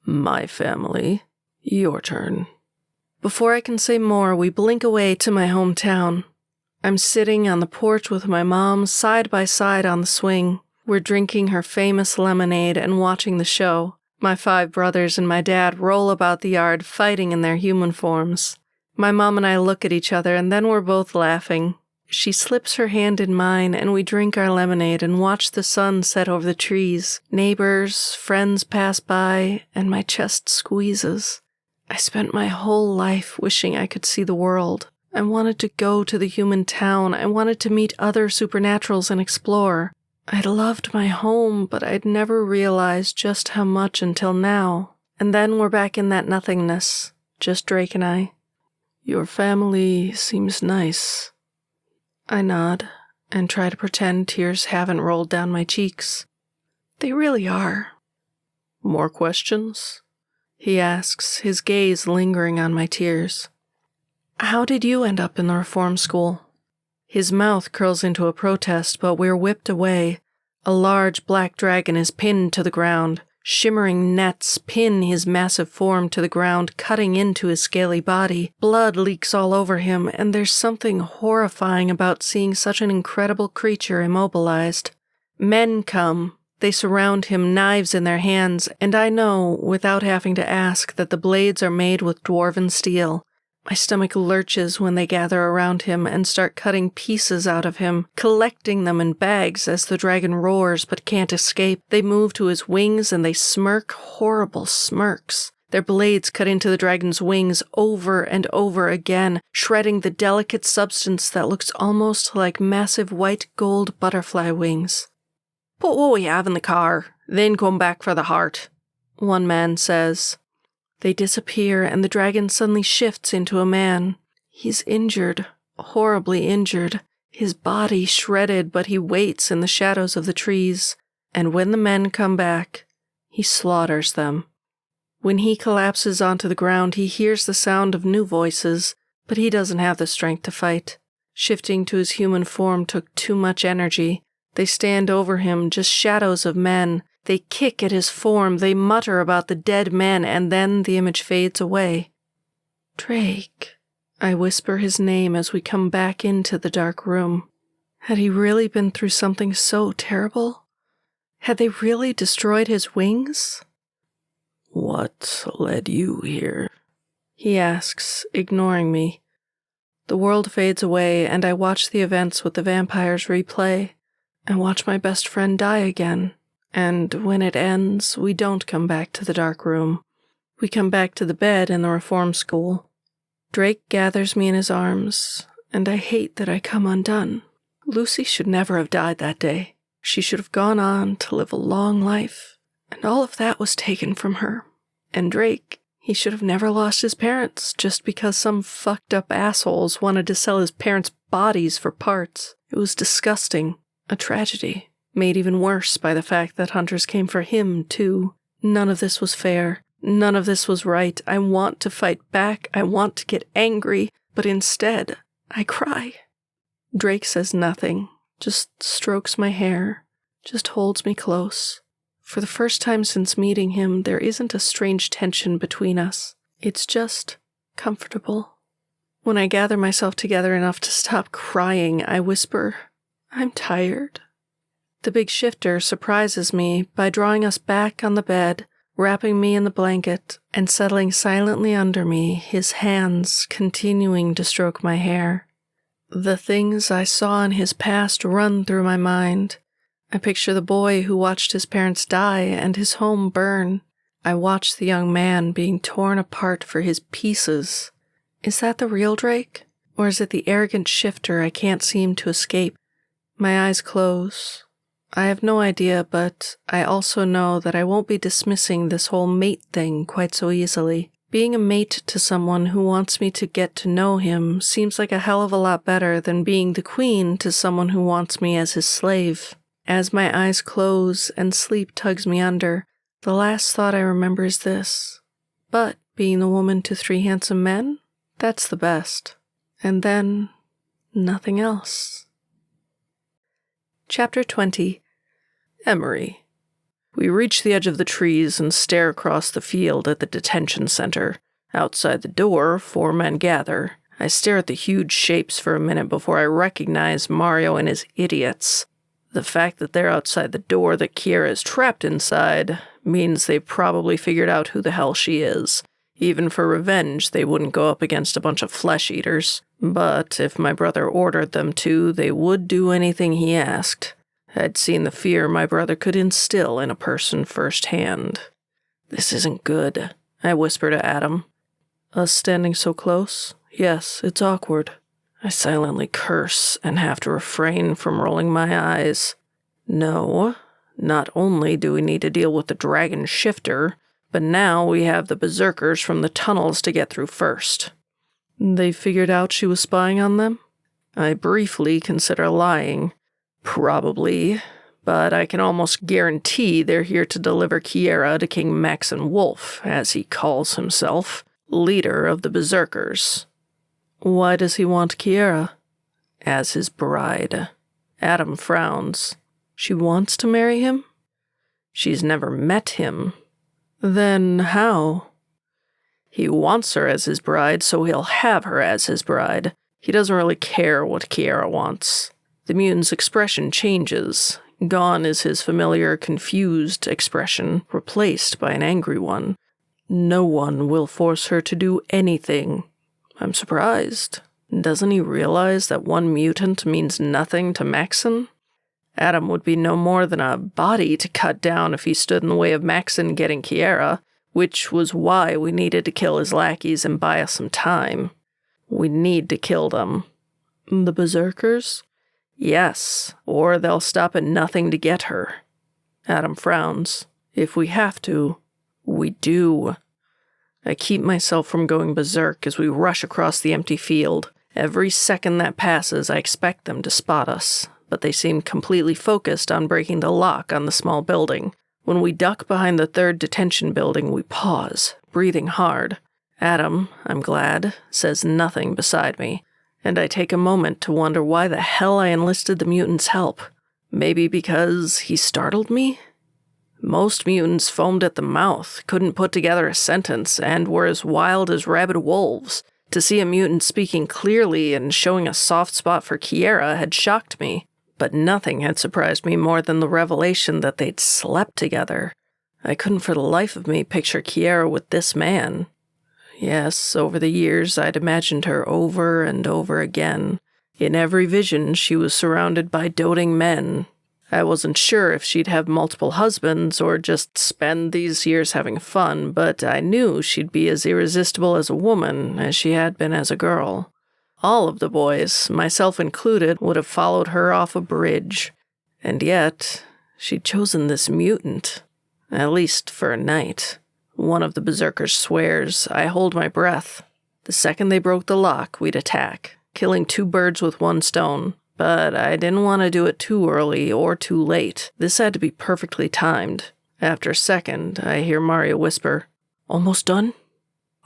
My family. Your turn. Before I can say more, we blink away to my hometown. I'm sitting on the porch with my mom, side by side on the swing. We're drinking her famous lemonade and watching the show. My 5 brothers and my dad roll about the yard fighting in their human forms. My mom and I look at each other, and then we're both laughing. She slips her hand in mine, and we drink our lemonade and watch the sun set over the trees. Neighbors, friends pass by, and my chest squeezes. I spent my whole life wishing I could see the world. I wanted to go to the human town. I wanted to meet other supernaturals and explore. I'd loved my home, but I'd never realized just how much until now. And then we're back in that nothingness, just Drake and I. Your family seems nice. I nod and try to pretend tears haven't rolled down my cheeks. They really are. More questions? He asks, his gaze lingering on my tears. How did you end up in the reform school? His mouth curls into a protest, but we're whipped away. A large black dragon is pinned to the ground. Shimmering nets pin his massive form to the ground, cutting into his scaly body. Blood leaks all over him, and there's something horrifying about seeing such an incredible creature immobilized. Men come. They surround him, knives in their hands, and I know, without having to ask, that the blades are made with dwarven steel. My stomach lurches when they gather around him and start cutting pieces out of him, collecting them in bags as the dragon roars but can't escape. They move to his wings and they smirk horrible smirks. Their blades cut into the dragon's wings over and over again, shredding the delicate substance that looks almost like massive white gold butterfly wings. Put what we have in the car, then come back for the heart. one man says. They disappear, and the dragon suddenly shifts into a man. He's injured, horribly injured, his body shredded, but he waits in the shadows of the trees, and when the men come back, he slaughters them. When he collapses onto the ground, he hears the sound of new voices, but he doesn't have the strength to fight. Shifting to his human form took too much energy. They stand over him, just shadows of men. They kick at his form, they mutter about the dead men, and then the image fades away. Drake. I whisper his name as we come back into the dark room. Had he really been through something so terrible? Had they really destroyed his wings? What led you here? He asks, ignoring me. The world fades away, and I watch the events with the vampires replay. I watch my best friend die again. And when it ends, we don't come back to the dark room. We come back to the bed in the reform school. Drake gathers me in his arms, and I hate that I come undone. Lucy should never have died that day. She should have gone on to live a long life, and all of that was taken from her. And Drake, he should have never lost his parents just because some fucked up assholes wanted to sell his parents' bodies for parts. It was disgusting, a tragedy. Made even worse by the fact that hunters came for him, too. None of this was fair. None of this was right. I want to fight back. I want to get angry. But instead, I cry. Drake says nothing, just strokes my hair, just holds me close. For the first time since meeting him, there isn't a strange tension between us. It's just comfortable. When I gather myself together enough to stop crying, I whisper, I'm tired. The big shifter surprises me by drawing us back on the bed, wrapping me in the blanket, and settling silently under me, his hands continuing to stroke my hair. The things I saw in his past run through my mind. I picture the boy who watched his parents die and his home burn. I watch the young man being torn apart for his pieces. Is that the real Drake? Or is it the arrogant shifter I can't seem to escape? My eyes close. I have no idea, but I also know that I won't be dismissing this whole mate thing quite so easily. Being a mate to someone who wants me to get to know him seems like a hell of a lot better than being the queen to someone who wants me as his slave. As my eyes close and sleep tugs me under, the last thought I remember is this. But being the woman to 3 handsome men, that's the best. And then, nothing else. Chapter 20. Emery. We reach the edge of the trees and stare across the field at the detention center. Outside the door, 4 men gather. I stare at the huge shapes for a minute before I recognize Mario and his idiots. The fact that they're outside the door that Kiera is trapped inside means they've probably figured out who the hell she is. Even for revenge, they wouldn't go up against a bunch of flesh-eaters. But if my brother ordered them to, they would do anything he asked. I'd seen the fear my brother could instill in a person firsthand. This isn't good, I whisper to Adam. Us standing so close? Yes, it's awkward. I silently curse and have to refrain from rolling my eyes. No, not only do we need to deal with the dragon shifter, but now we have the berserkers from the tunnels to get through first. They figured out she was spying on them? I briefly consider lying. Probably, but I can almost guarantee they're here to deliver Kiera to King Maxon Wolf, as he calls himself, leader of the berserkers. Why does he want Kiera? As his bride. Adam frowns. She wants to marry him? She's never met him. Then how? He wants her as his bride, so he'll have her as his bride. He doesn't really care what Kiera wants. The mutant's expression changes. Gone is his familiar, confused expression, replaced by an angry one. No one will force her to do anything. I'm surprised. Doesn't he realize that 1 mutant means nothing to Maxon? Adam would be no more than a body to cut down if he stood in the way of Maxon getting Kiera, which was why we needed to kill his lackeys and buy us some time. We need to kill them. The berserkers? Yes, or they'll stop at nothing to get her. Adam frowns. If we have to. We do. I keep myself from going berserk as we rush across the empty field. Every second that passes, I expect them to spot us, but they seem completely focused on breaking the lock on the small building. When we duck behind the third detention building, we pause, breathing hard. Adam, I'm glad, says nothing beside me, and I take a moment to wonder why the hell I enlisted the mutant's help. Maybe because he startled me? Most mutants foamed at the mouth, couldn't put together a sentence, and were as wild as rabid wolves. To see a mutant speaking clearly and showing a soft spot for Kiera had shocked me, but nothing had surprised me more than the revelation that they'd slept together. I couldn't for the life of me picture Kiera with this man. Yes, over the years I'd imagined her over and over again. In every vision she was surrounded by doting men. I wasn't sure if she'd have multiple husbands or just spend these years having fun, but I knew she'd be as irresistible as a woman as she had been as a girl. All of the boys, myself included, would have followed her off a bridge. And yet, she'd chosen this mutant. At least for a night. One of the berserkers swears. I hold my breath. The second they broke the lock, we'd attack, killing 2 birds with 1 stone. But I didn't want to do it too early or too late. This had to be perfectly timed. After a second, I hear Mario whisper, "Almost done?"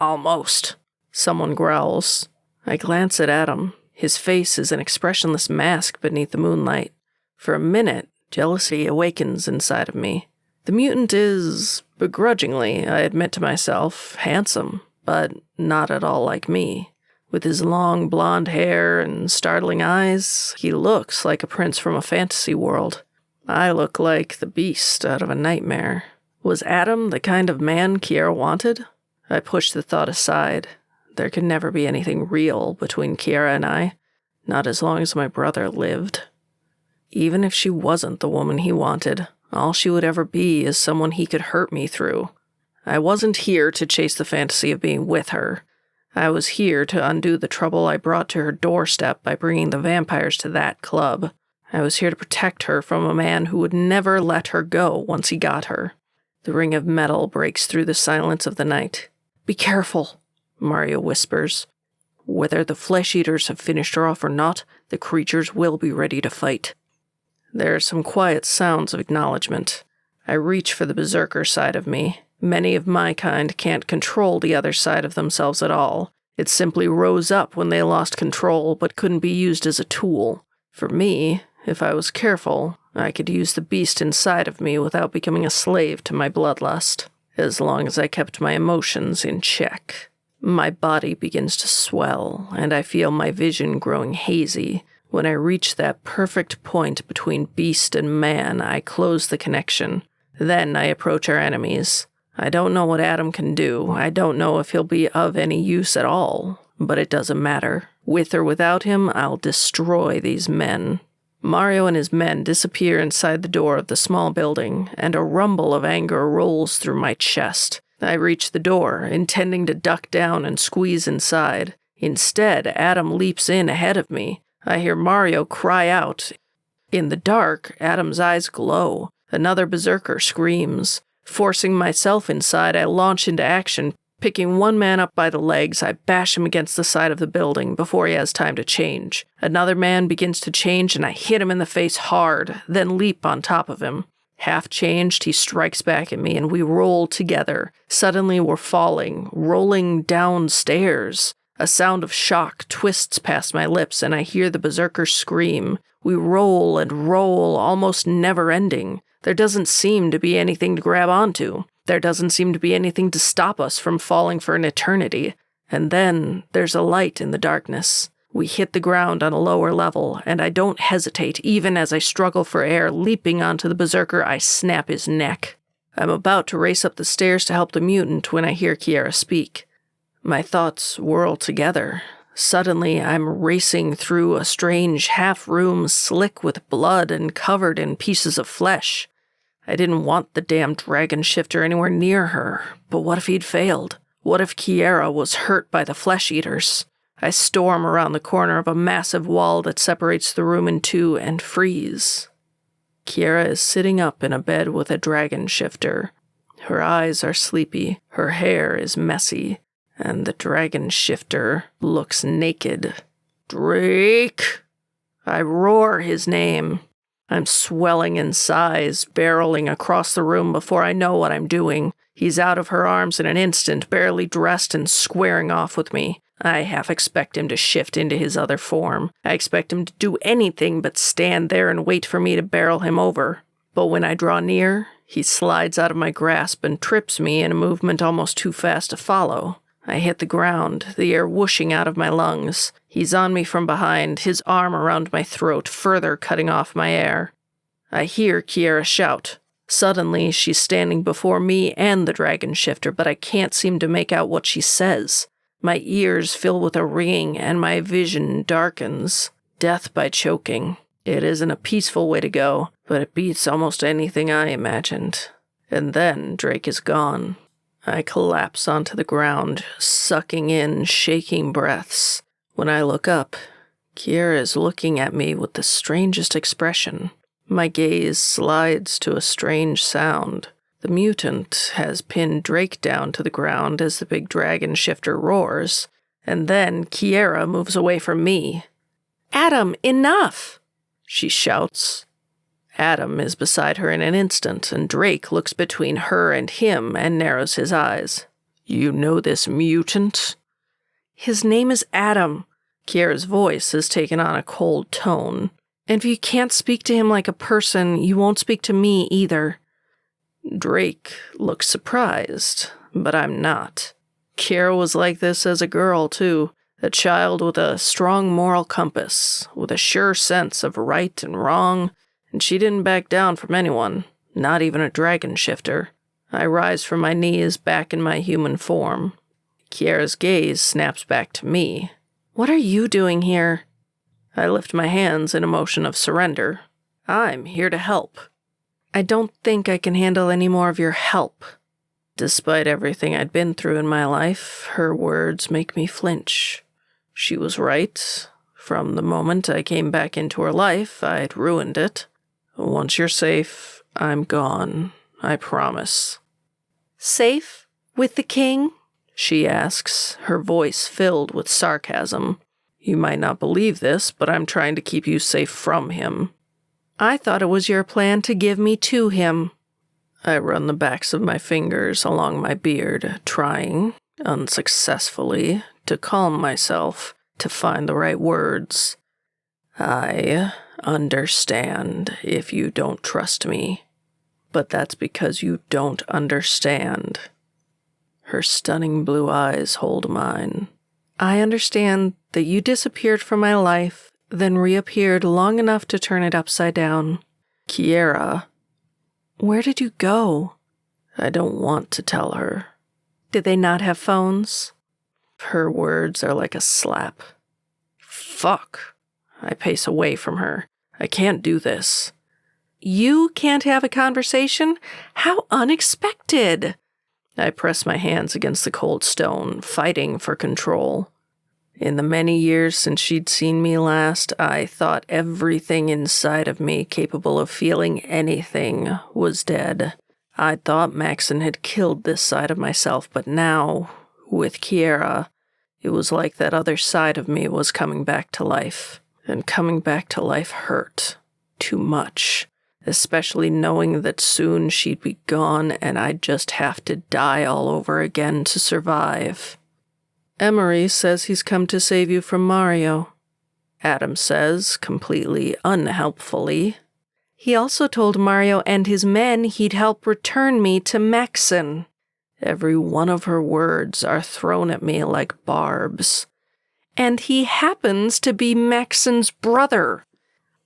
"Almost," someone growls. I glance at Adam. His face is an expressionless mask beneath the moonlight. For a minute, jealousy awakens inside of me. The mutant is, begrudgingly, I admit to myself, handsome, but not at all like me. With his long blonde hair and startling eyes, he looks like a prince from a fantasy world. I look like the beast out of a nightmare. Was Adam the kind of man Kiera wanted? I pushed the thought aside. There could never be anything real between Kiera and I, not as long as my brother lived. Even if she wasn't the woman he wanted, all she would ever be is someone he could hurt me through. I wasn't here to chase the fantasy of being with her. I was here to undo the trouble I brought to her doorstep by bringing the vampires to that club. I was here to protect her from a man who would never let her go once he got her. The ring of metal breaks through the silence of the night. "Be careful," Mario whispers. "Whether the flesh-eaters have finished her off or not, the creatures will be ready to fight." There are some quiet sounds of acknowledgement. I reach for the berserker side of me. Many of my kind can't control the other side of themselves at all. It simply rose up when they lost control, but couldn't be used as a tool. For me, if I was careful, I could use the beast inside of me without becoming a slave to my bloodlust, as long as I kept my emotions in check. My body begins to swell, and I feel my vision growing hazy. When I reach that perfect point between beast and man, I close the connection. Then I approach our enemies. I don't know what Adam can do. I don't know if he'll be of any use at all. But it doesn't matter. With or without him, I'll destroy these men. Mario and his men disappear inside the door of the small building, and a rumble of anger rolls through my chest. I reach the door, intending to duck down and squeeze inside. Instead, Adam leaps in ahead of me. I hear Mario cry out. In the dark, Adam's eyes glow. Another berserker screams. Forcing myself inside, I launch into action. Picking one man up by the legs, I bash him against the side of the building before he has time to change. Another man begins to change, and I hit him in the face hard, then leap on top of him. Half changed, he strikes back at me, and we roll together. Suddenly, we're falling, rolling downstairs. A sound of shock twists past my lips, and I hear the berserker scream. We roll and roll, almost never-ending. There doesn't seem to be anything to grab onto. There doesn't seem to be anything to stop us from falling for an eternity. And then there's a light in the darkness. We hit the ground on a lower level, and I don't hesitate. Even as I struggle for air, leaping onto the berserker, I snap his neck. I'm about to race up the stairs to help the mutant when I hear Kiera speak. My thoughts whirl together. Suddenly, I'm racing through a strange half-room slick with blood and covered in pieces of flesh. I didn't want the damn dragon shifter anywhere near her, but what if he'd failed? What if Kiera was hurt by the flesh-eaters? I storm around the corner of a massive wall that separates the room in two and freeze. Kiera is sitting up in a bed with a dragon shifter. Her eyes are sleepy, her hair is messy, and the dragon shifter looks naked. Drake! I roar his name. I'm swelling in size, barreling across the room before I know what I'm doing. He's out of her arms in an instant, barely dressed and squaring off with me. I half expect him to shift into his other form. I expect him to do anything but stand there and wait for me to barrel him over. But when I draw near, he slides out of my grasp and trips me in a movement almost too fast to follow. I hit the ground, the air whooshing out of my lungs. He's on me from behind, his arm around my throat, further cutting off my air. I hear Kiera shout. Suddenly, she's standing before me and the dragon shifter, but I can't seem to make out what she says. My ears fill with a ringing, and my vision darkens. Death by choking. It isn't a peaceful way to go, but it beats almost anything I imagined. And then Drake is gone. I collapse onto the ground, sucking in shaking breaths. When I look up, Kiera is looking at me with the strangest expression. My gaze slides to a strange sound. The mutant has pinned Drake down to the ground as the big dragon shifter roars, and then Kiera moves away from me. Adam, enough! She shouts. Adam is beside her in an instant, and Drake looks between her and him and narrows his eyes. You know this mutant? His name is Adam. Kiera's voice has taken on a cold tone. And if you can't speak to him like a person, you won't speak to me either. Drake looks surprised, but I'm not. Kiera was like this as a girl, too. A child with a strong moral compass, with a sure sense of right and wrong, and she didn't back down from anyone, not even a dragon shifter. I rise from my knees back in my human form. Kiera's gaze snaps back to me. What are you doing here? I lift my hands in a motion of surrender. I'm here to help. I don't think I can handle any more of your help. Despite everything I'd been through in my life, her words make me flinch. She was right. From the moment I came back into her life, I'd ruined it. Once you're safe, I'm gone. I promise. Safe? With the king? She asks, her voice filled with sarcasm. You might not believe this, but I'm trying to keep you safe from him. I thought it was your plan to give me to him. I run the backs of my fingers along my beard, trying, unsuccessfully, to calm myself, to find the right words. I understand if you don't trust me, but that's because you don't understand. Her stunning blue eyes hold mine. I understand that you disappeared from my life, then reappeared long enough to turn it upside down. Kiera. Where did you go? I don't want to tell her. Did they not have phones? Her words are like a slap. Fuck. I pace away from her. I can't do this. You can't have a conversation? How unexpected! I press my hands against the cold stone, fighting for control. In the many years since she'd seen me last, I thought everything inside of me capable of feeling anything was dead. I thought Maxon had killed this side of myself, but now, with Kiera, it was like that other side of me was coming back to life. And coming back to life hurt. Too much. Especially knowing that soon she'd be gone and I'd just have to die all over again to survive. Emery says he's come to save you from Mario. Adam says, completely unhelpfully. He also told Mario and his men he'd help return me to Maxon. Every one of her words are thrown at me like barbs. And he happens to be Maxon's brother.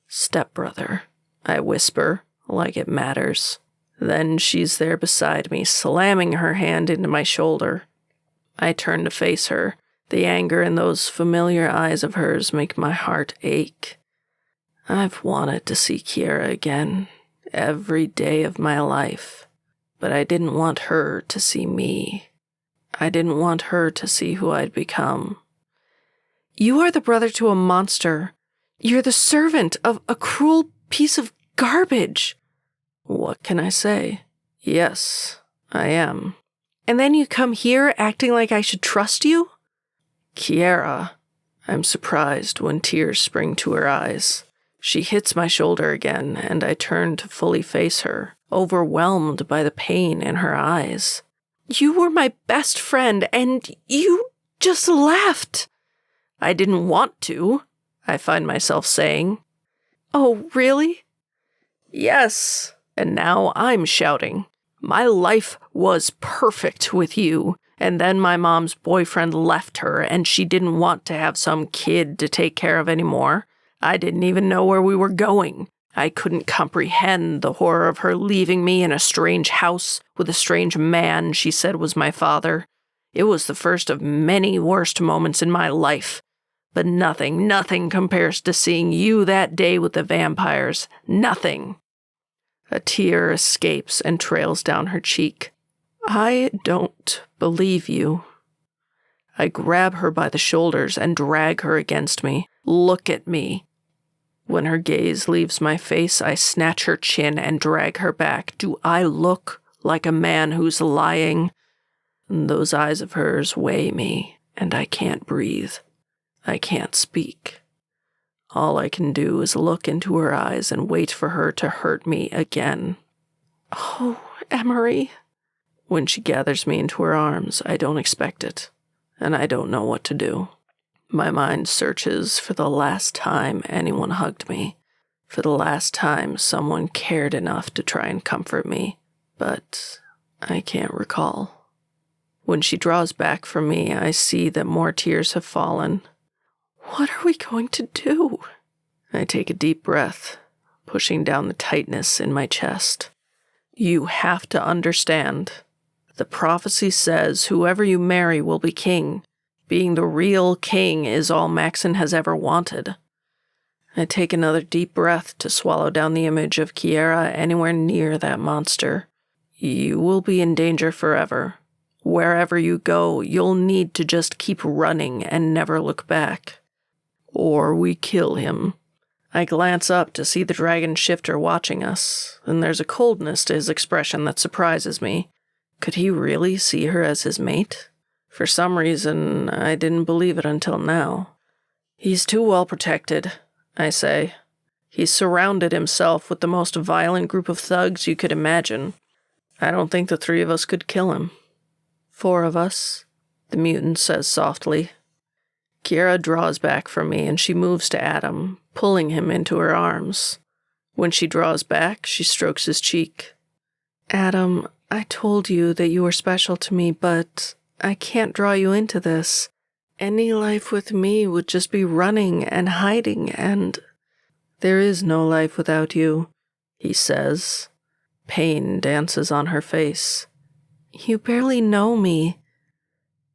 Stepbrother, I whisper, like it matters. Then she's there beside me, slamming her hand into my shoulder. I turn to face her. The anger in those familiar eyes of hers make my heart ache. I've wanted to see Kiera again, every day of my life. But I didn't want her to see me. I didn't want her to see who I'd become. You are the brother to a monster. You're the servant of a cruel piece of garbage. What can I say? Yes, I am. And then you come here acting like I should trust you? Kiera. I'm surprised when tears spring to her eyes. She hits my shoulder again, and I turn to fully face her, overwhelmed by the pain in her eyes. You were my best friend, and you just left. I didn't want to, I find myself saying. Oh, really? Yes, and now I'm shouting. My life was perfect with you, and then my mom's boyfriend left her, and she didn't want to have some kid to take care of anymore. I didn't even know where we were going. I couldn't comprehend the horror of her leaving me in a strange house with a strange man she said was my father. It was the first of many worst moments in my life. But nothing compares to seeing you that day with the vampires. Nothing. A tear escapes and trails down her cheek. I don't believe you. I grab her by the shoulders and drag her against me. Look at me. When her gaze leaves my face, I snatch her chin and drag her back. Do I look like a man who's lying? Those eyes of hers weigh me, and I can't breathe. I can't speak. All I can do is look into her eyes and wait for her to hurt me again. Oh, Emery. When she gathers me into her arms, I don't expect it, and I don't know what to do. My mind searches for the last time anyone hugged me, for the last time someone cared enough to try and comfort me, but I can't recall. When she draws back from me, I see that more tears have fallen. What are we going to do? I take a deep breath, pushing down the tightness in my chest. You have to understand. The prophecy says whoever you marry will be king. Being the real king is all Maxon has ever wanted. I take another deep breath to swallow down the image of Kiera anywhere near that monster. You will be in danger forever. Wherever you go, you'll need to just keep running and never look back. Or we kill him. I glance up to see the dragon shifter watching us, and there's a coldness to his expression that surprises me. Could he really see her as his mate? For some reason, I didn't believe it until now. He's too well protected, I say. He's surrounded himself with the most violent group of thugs you could imagine. I don't think the three of us could kill him. 4 of us, the mutant says softly. Kiera draws back from me and she moves to Adam, pulling him into her arms. When she draws back, she strokes his cheek. Adam, I told you that you were special to me, but I can't draw you into this. Any life with me would just be running and hiding, and there is no life without you, he says. Pain dances on her face. You barely know me.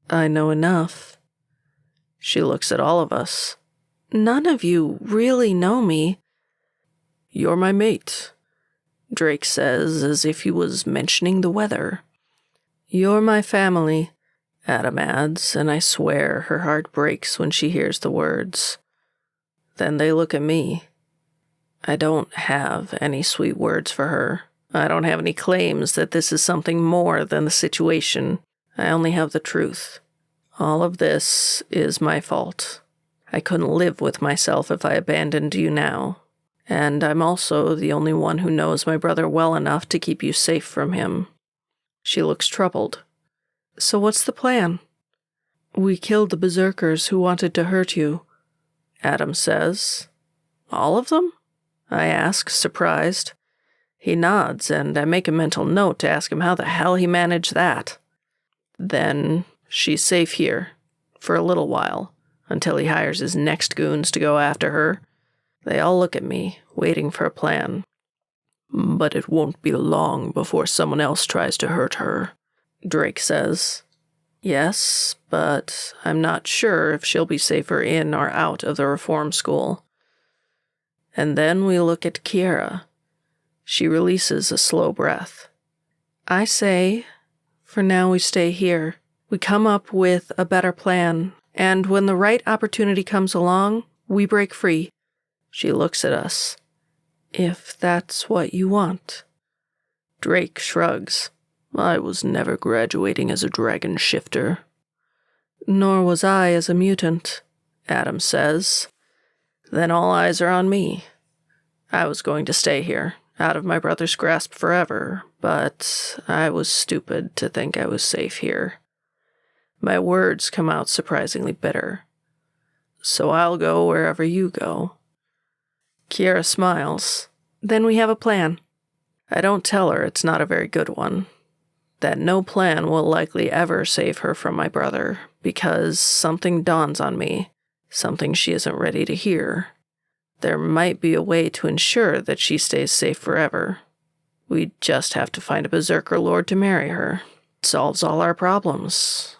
I know enough. She looks at all of us. None of you really know me. You're my mate, Drake says as if he was mentioning the weather. You're my family, Adam adds, and I swear her heart breaks when she hears the words. Then they look at me. I don't have any sweet words for her. I don't have any claims that this is something more than the situation. I only have the truth. All of this is my fault. I couldn't live with myself if I abandoned you now. And I'm also the only one who knows my brother well enough to keep you safe from him. She looks troubled. So what's the plan? We killed the berserkers who wanted to hurt you, Adam says. All of them? I ask, surprised. He nods, and I make a mental note to ask him how the hell he managed that. Then she's safe here, for a little while, until he hires his next goons to go after her. They all look at me, waiting for a plan. But it won't be long before someone else tries to hurt her, Drake says. Yes, but I'm not sure if she'll be safer in or out of the reform school. And then we look at Kiera. She releases a slow breath. I say, for now we stay here. We come up with a better plan, and when the right opportunity comes along, we break free. She looks at us. If that's what you want. Drake shrugs. I was never graduating as a dragon shifter. Nor was I as a mutant, Adam says. Then all eyes are on me. I was going to stay here, out of my brother's grasp forever, but I was stupid to think I was safe here. My words come out surprisingly bitter. So I'll go wherever you go. Kiera smiles. Then we have a plan. I don't tell her it's not a very good one. That no plan will likely ever save her from my brother, because something dawns on me, something she isn't ready to hear. There might be a way to ensure that she stays safe forever. We just have to find a berserker lord to marry her. It solves all our problems.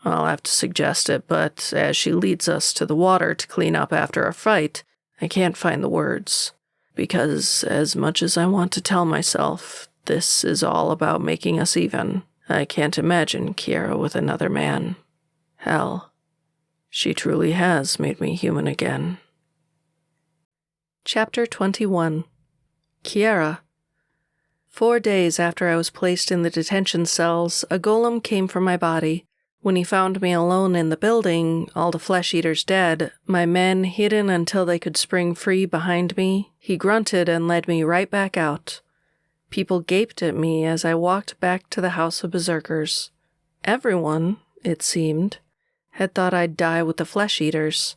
I'll have to suggest it, but as she leads us to the water to clean up after our fight, I can't find the words. Because as much as I want to tell myself, this is all about making us even, I can't imagine Kiera with another man. Hell, she truly has made me human again. Chapter 21. Kiera. 4 days after I was placed in the detention cells, a golem came from my body. When he found me alone in the building, all the flesh-eaters dead, my men hidden until they could spring free behind me, he grunted and led me right back out. People gaped at me as I walked back to the House of Berserkers. Everyone, it seemed, had thought I'd die with the flesh-eaters.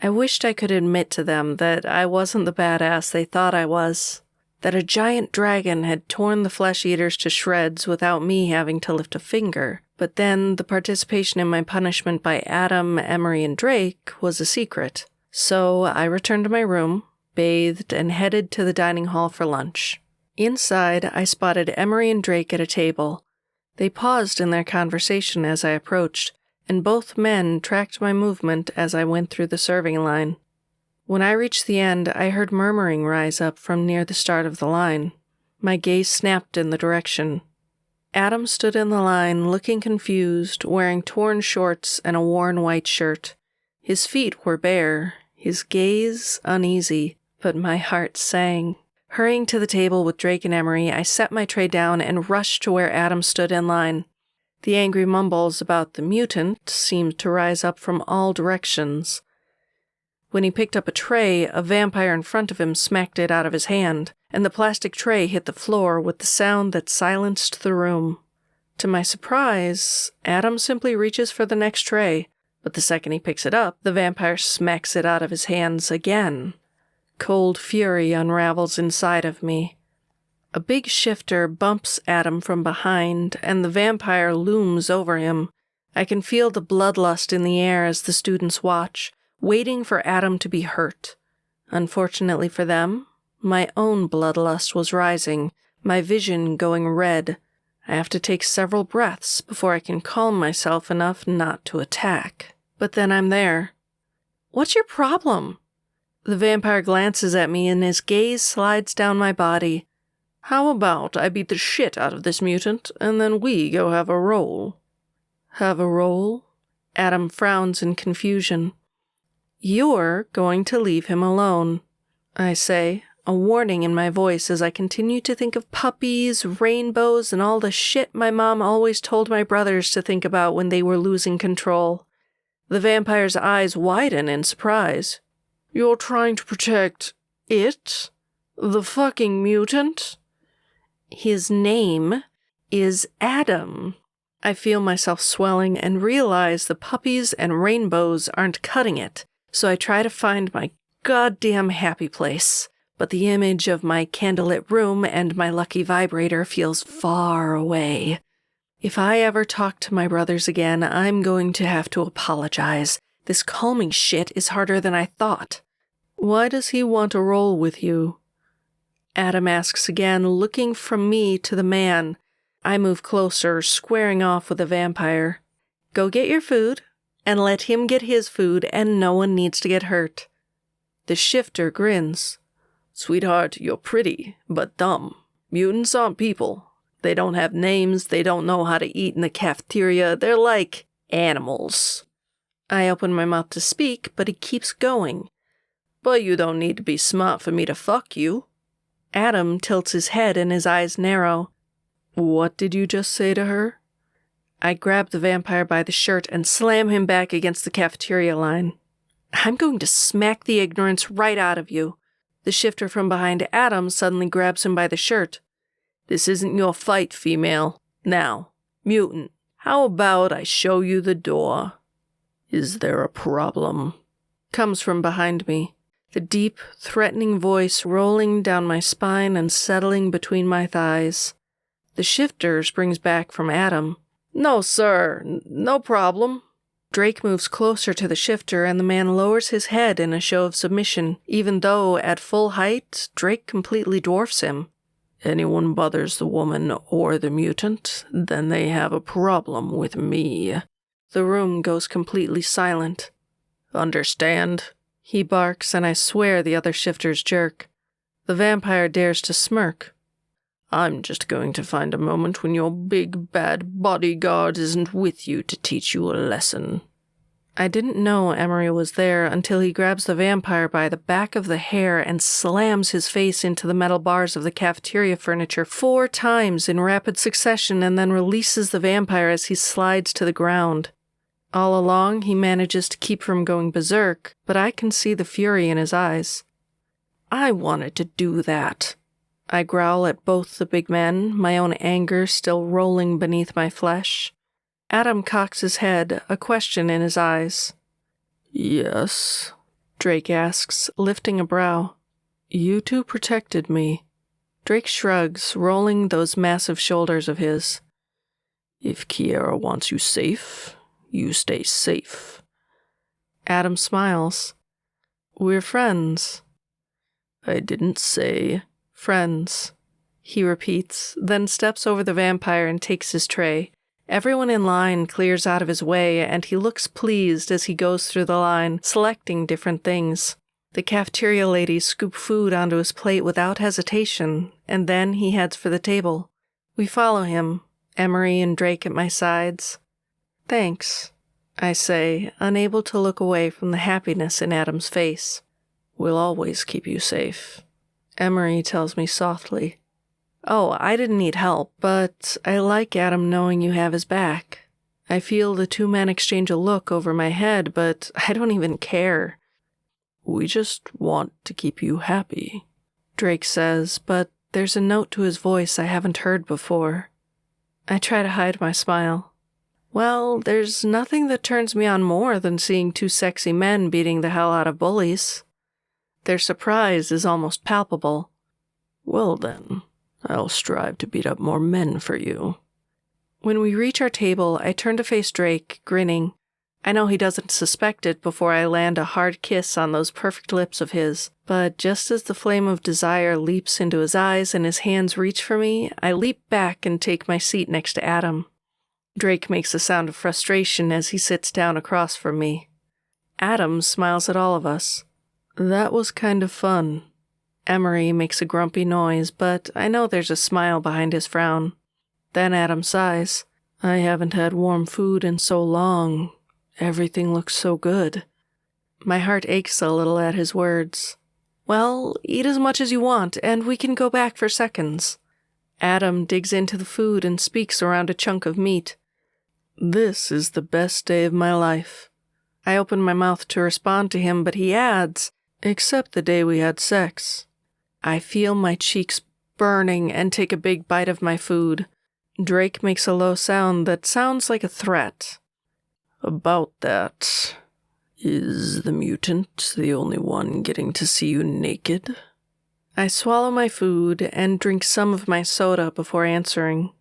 I wished I could admit to them that I wasn't the badass they thought I was, that a giant dragon had torn the flesh-eaters to shreds without me having to lift a finger. But then the participation in my punishment by Adam, Emery, and Drake was a secret. So I returned to my room, bathed, and headed to the dining hall for lunch. Inside, I spotted Emery and Drake at a table. They paused in their conversation as I approached, and both men tracked my movement as I went through the serving line. When I reached the end, I heard murmuring rise up from near the start of the line. My gaze snapped in the direction. Adam stood in the line, looking confused, wearing torn shorts and a worn white shirt. His feet were bare, his gaze uneasy, but my heart sang. Hurrying to the table with Drake and Emery, I set my tray down and rushed to where Adam stood in line. The angry mumbles about the mutant seemed to rise up from all directions. When he picked up a tray, a vampire in front of him smacked it out of his hand, and the plastic tray hit the floor with the sound that silenced the room. To my surprise, Adam simply reaches for the next tray, but the second he picks it up, the vampire smacks it out of his hands again. Cold fury unravels inside of me. A big shifter bumps Adam from behind, and the vampire looms over him. I can feel the bloodlust in the air as the students watch, waiting for Adam to be hurt. Unfortunately for them, my own bloodlust was rising, my vision going red. I have to take several breaths before I can calm myself enough not to attack. But then I'm there. "What's your problem?" The vampire glances at me and his gaze slides down my body. "How about I beat the shit out of this mutant, and then we go have a roll?" "Have a roll?" Adam frowns in confusion. "You're going to leave him alone," I say, a warning in my voice as I continue to think of puppies, rainbows, and all the shit my mom always told my brothers to think about when they were losing control. The vampire's eyes widen in surprise. "You're trying to protect it? The fucking mutant?" "His name is Adam." I feel myself swelling and realize the puppies and rainbows aren't cutting it, so I try to find my goddamn happy place. But the image of my candlelit room and my lucky vibrator feels far away. If I ever talk to my brothers again, I'm going to have to apologize. This calming shit is harder than I thought. "Why does he want a roll with you?" Adam asks again, looking from me to the man. I move closer, squaring off with the vampire. "Go get your food, and let him get his food, and no one needs to get hurt." The shifter grins. "Sweetheart, you're pretty, but dumb. Mutants aren't people. They don't have names, they don't know how to eat in the cafeteria, they're like animals." I open my mouth to speak, but he keeps going. "But you don't need to be smart for me to fuck you." Adam tilts his head and his eyes narrow. What did you just say to her? I grab the vampire by the shirt and slam him back against the cafeteria line. I'm going to smack the ignorance right out of you. The shifter from behind Adam suddenly grabs him by the shirt. This isn't your fight, female. Now, mutant, how about I show you the door? Is there a problem? Comes from behind me. The deep, threatening voice rolling down my spine and settling between my thighs. The shifter springs back from Adam. No, sir. No problem. Drake moves closer to the shifter, and the man lowers his head in a show of submission, even though, at full height, Drake completely dwarfs him. Anyone bothers the woman or the mutant, then they have a problem with me. The room goes completely silent. Understand? He barks, and I swear the other shifters jerk. The vampire dares to smirk. I'm just going to find a moment when your big bad bodyguard isn't with you to teach you a lesson. I didn't know Emery was there until he grabs the vampire by the back of the hair and slams his face into the metal bars of the cafeteria furniture 4 times in rapid succession and then releases the vampire as he slides to the ground. All along, he manages to keep from going berserk, but I can see the fury in his eyes. I wanted to do that. I growl at both the big men, my own anger still rolling beneath my flesh. Adam cocks his head, a question in his eyes. Yes? Drake asks, lifting a brow. You two protected me. Drake shrugs, rolling those massive shoulders of his. If Kiera wants you safe, you stay safe. Adam smiles. We're friends. I didn't say... Friends, he repeats, then steps over the vampire and takes his tray. Everyone in line clears out of his way, and he looks pleased as he goes through the line, selecting different things. The cafeteria ladies scoop food onto his plate without hesitation, and then he heads for the table. We follow him, Emery and Drake at my sides. Thanks, I say, unable to look away from the happiness in Adam's face. We'll always keep you safe. Emery tells me softly. Oh, I didn't need help, but I like Adam knowing you have his back. I feel the 2 men exchange a look over my head, but I don't even care. We just want to keep you happy, Drake says, but there's a note to his voice I haven't heard before. I try to hide my smile. Well, there's nothing that turns me on more than seeing 2 sexy men beating the hell out of bullies. Their surprise is almost palpable. Well then, I'll strive to beat up more men for you. When we reach our table, I turn to face Drake, grinning. I know he doesn't suspect it before I land a hard kiss on those perfect lips of his, but just as the flame of desire leaps into his eyes and his hands reach for me, I leap back and take my seat next to Adam. Drake makes a sound of frustration as he sits down across from me. Adam smiles at all of us. That was kind of fun. Emery makes a grumpy noise, but I know there's a smile behind his frown. Then Adam sighs. I haven't had warm food in so long. Everything looks so good. My heart aches a little at his words. Well, eat as much as you want, and we can go back for seconds. Adam digs into the food and speaks around a chunk of meat. This is the best day of my life. I open my mouth to respond to him, but he adds, except the day we had sex. I feel my cheeks burning and take a big bite of my food. Drake makes a low sound that sounds like a threat. About that, is the mutant the only one getting to see you naked? I swallow my food and drink some of my soda before answering.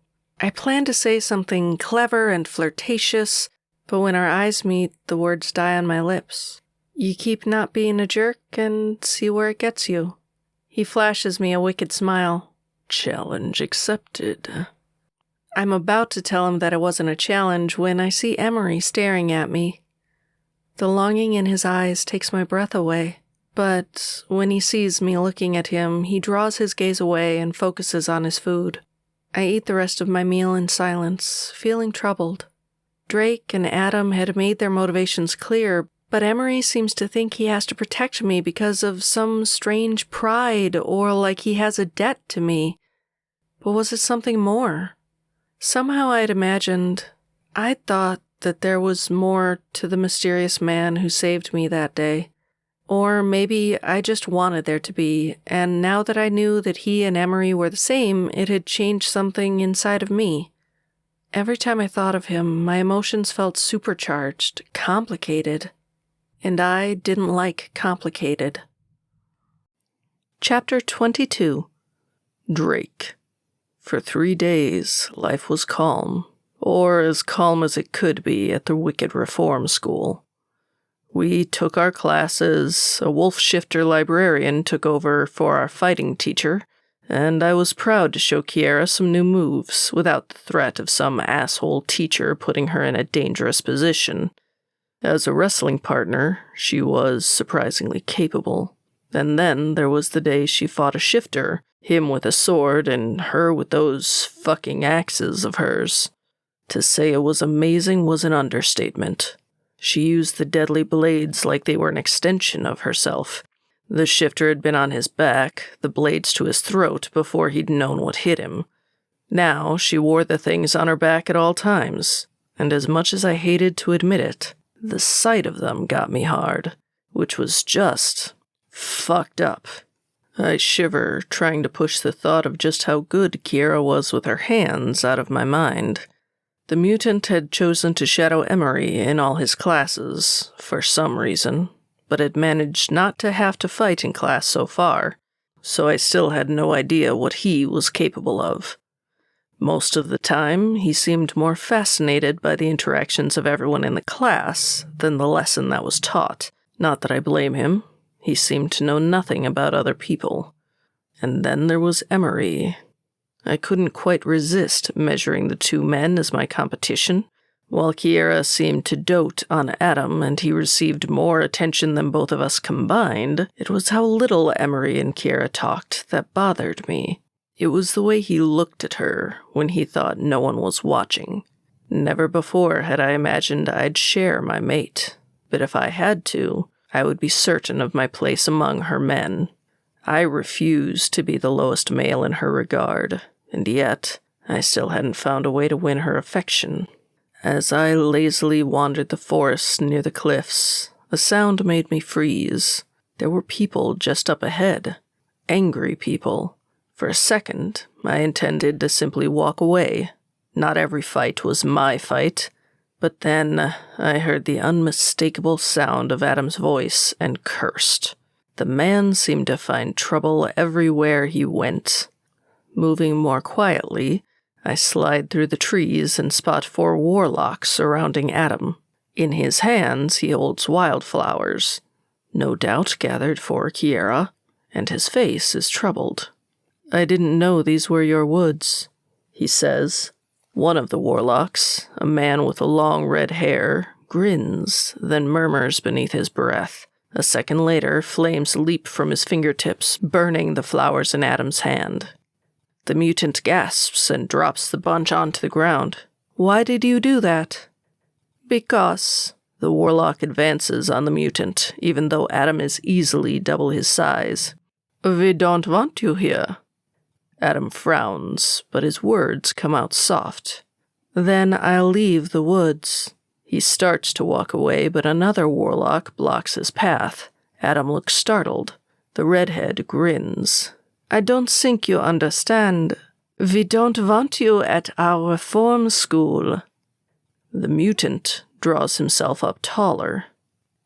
I plan to say something clever and flirtatious, but when our eyes meet, the words die on my lips. You keep not being a jerk and see where it gets you. He flashes me a wicked smile. Challenge accepted. I'm about to tell him that it wasn't a challenge when I see Emery staring at me. The longing in his eyes takes my breath away, but when he sees me looking at him, he draws his gaze away and focuses on his food. I eat the rest of my meal in silence, feeling troubled. Drake and Adam had made their motivations clear, but Emery seems to think he has to protect me because of some strange pride or like he has a debt to me. But was it something more? Somehow I'd thought that there was more to the mysterious man who saved me that day. Or maybe I just wanted there to be, and now that I knew that he and Emery were the same, it had changed something inside of me. Every time I thought of him, my emotions felt supercharged, complicated. And I didn't like complicated. Chapter 22. Drake. For 3 days, life was calm, or as calm as it could be at the wicked reform school. We took our classes, a wolf shifter librarian took over for our fighting teacher, and I was proud to show Kiera some new moves without the threat of some asshole teacher putting her in a dangerous position. As a wrestling partner, she was surprisingly capable. And then there was the day she fought a shifter, him with a sword and her with those fucking axes of hers. To say it was amazing was an understatement. She used the deadly blades like they were an extension of herself. The shifter had been on his back, the blades to his throat, before he'd known what hit him. Now she wore the things on her back at all times, and as much as I hated to admit it, the sight of them got me hard, which was just fucked up. I shiver, trying to push the thought of just how good Kiera was with her hands out of my mind. The mutant had chosen to shadow Emery in all his classes, for some reason, but had managed not to have to fight in class so far, so I still had no idea what he was capable of. Most of the time, he seemed more fascinated by the interactions of everyone in the class than the lesson that was taught. Not that I blame him. He seemed to know nothing about other people. And then there was Emery. I couldn't quite resist measuring the two men as my competition. While Kiera seemed to dote on Adam and he received more attention than both of us combined, it was how little Emery and Kiera talked that bothered me. It was the way he looked at her when he thought no one was watching. Never before had I imagined I'd share my mate, but if I had to, I would be certain of my place among her men. I refused to be the lowest male in her regard, and yet I still hadn't found a way to win her affection. As I lazily wandered the forest near the cliffs, a sound made me freeze. There were people just up ahead. Angry people. For a second, I intended to simply walk away. Not every fight was my fight. But then I heard the unmistakable sound of Adam's voice and cursed. The man seemed to find trouble everywhere he went. Moving more quietly, I slide through the trees and spot 4 warlocks surrounding Adam. In his hands, he holds wildflowers, no doubt gathered for Kiera, and his face is troubled. "I didn't know these were your woods," he says. One of the warlocks, a man with long red hair, grins, then murmurs beneath his breath. A second later, flames leap from his fingertips, burning the flowers in Adam's hand. The mutant gasps and drops the bunch onto the ground. "Why did you do that?" "Because." The warlock advances on the mutant, even though Adam is easily double his size. "We don't want you here." Adam frowns, but his words come out soft. "Then I'll leave the woods." He starts to walk away, but another warlock blocks his path. Adam looks startled. The redhead grins. "I don't think you understand. We don't want you at our reform school." The mutant draws himself up taller.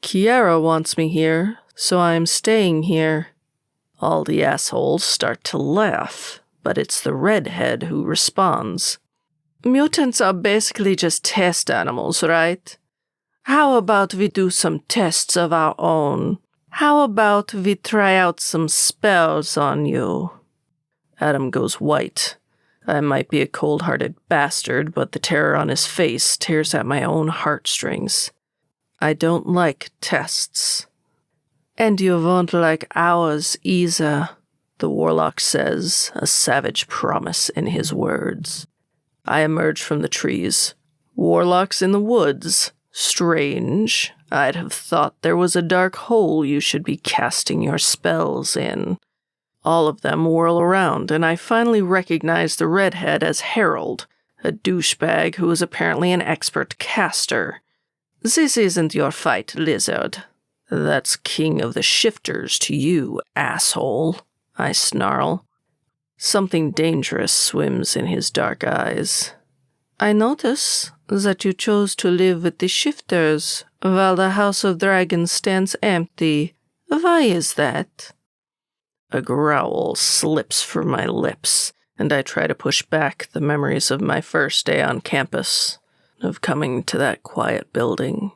"Kiera wants me here, so I'm staying here." All the assholes start to laugh, but it's the redhead who responds. "Mutants are basically just test animals, right? How about we do some tests of our own? How about we try out some spells on you?" Adam goes white. I might be a cold-hearted bastard, but the terror on his face tears at my own heartstrings. I don't like tests. "And you won't like ours either," the warlock says, a savage promise in his words. I emerge from the trees. Warlocks in the woods. Strange. I'd have thought there was a dark hole you should be casting your spells in. All of them whirl around, and I finally recognize the redhead as Harold, a douchebag who is apparently an expert caster. This isn't your fight, lizard. That's king of the shifters to you, asshole, I snarl. Something dangerous swims in his dark eyes. I notice that you chose to live with the shifters while the House of Dragons stands empty. Why is that? A growl slips from my lips, and I try to push back the memories of my first day on campus, of coming to that quiet building,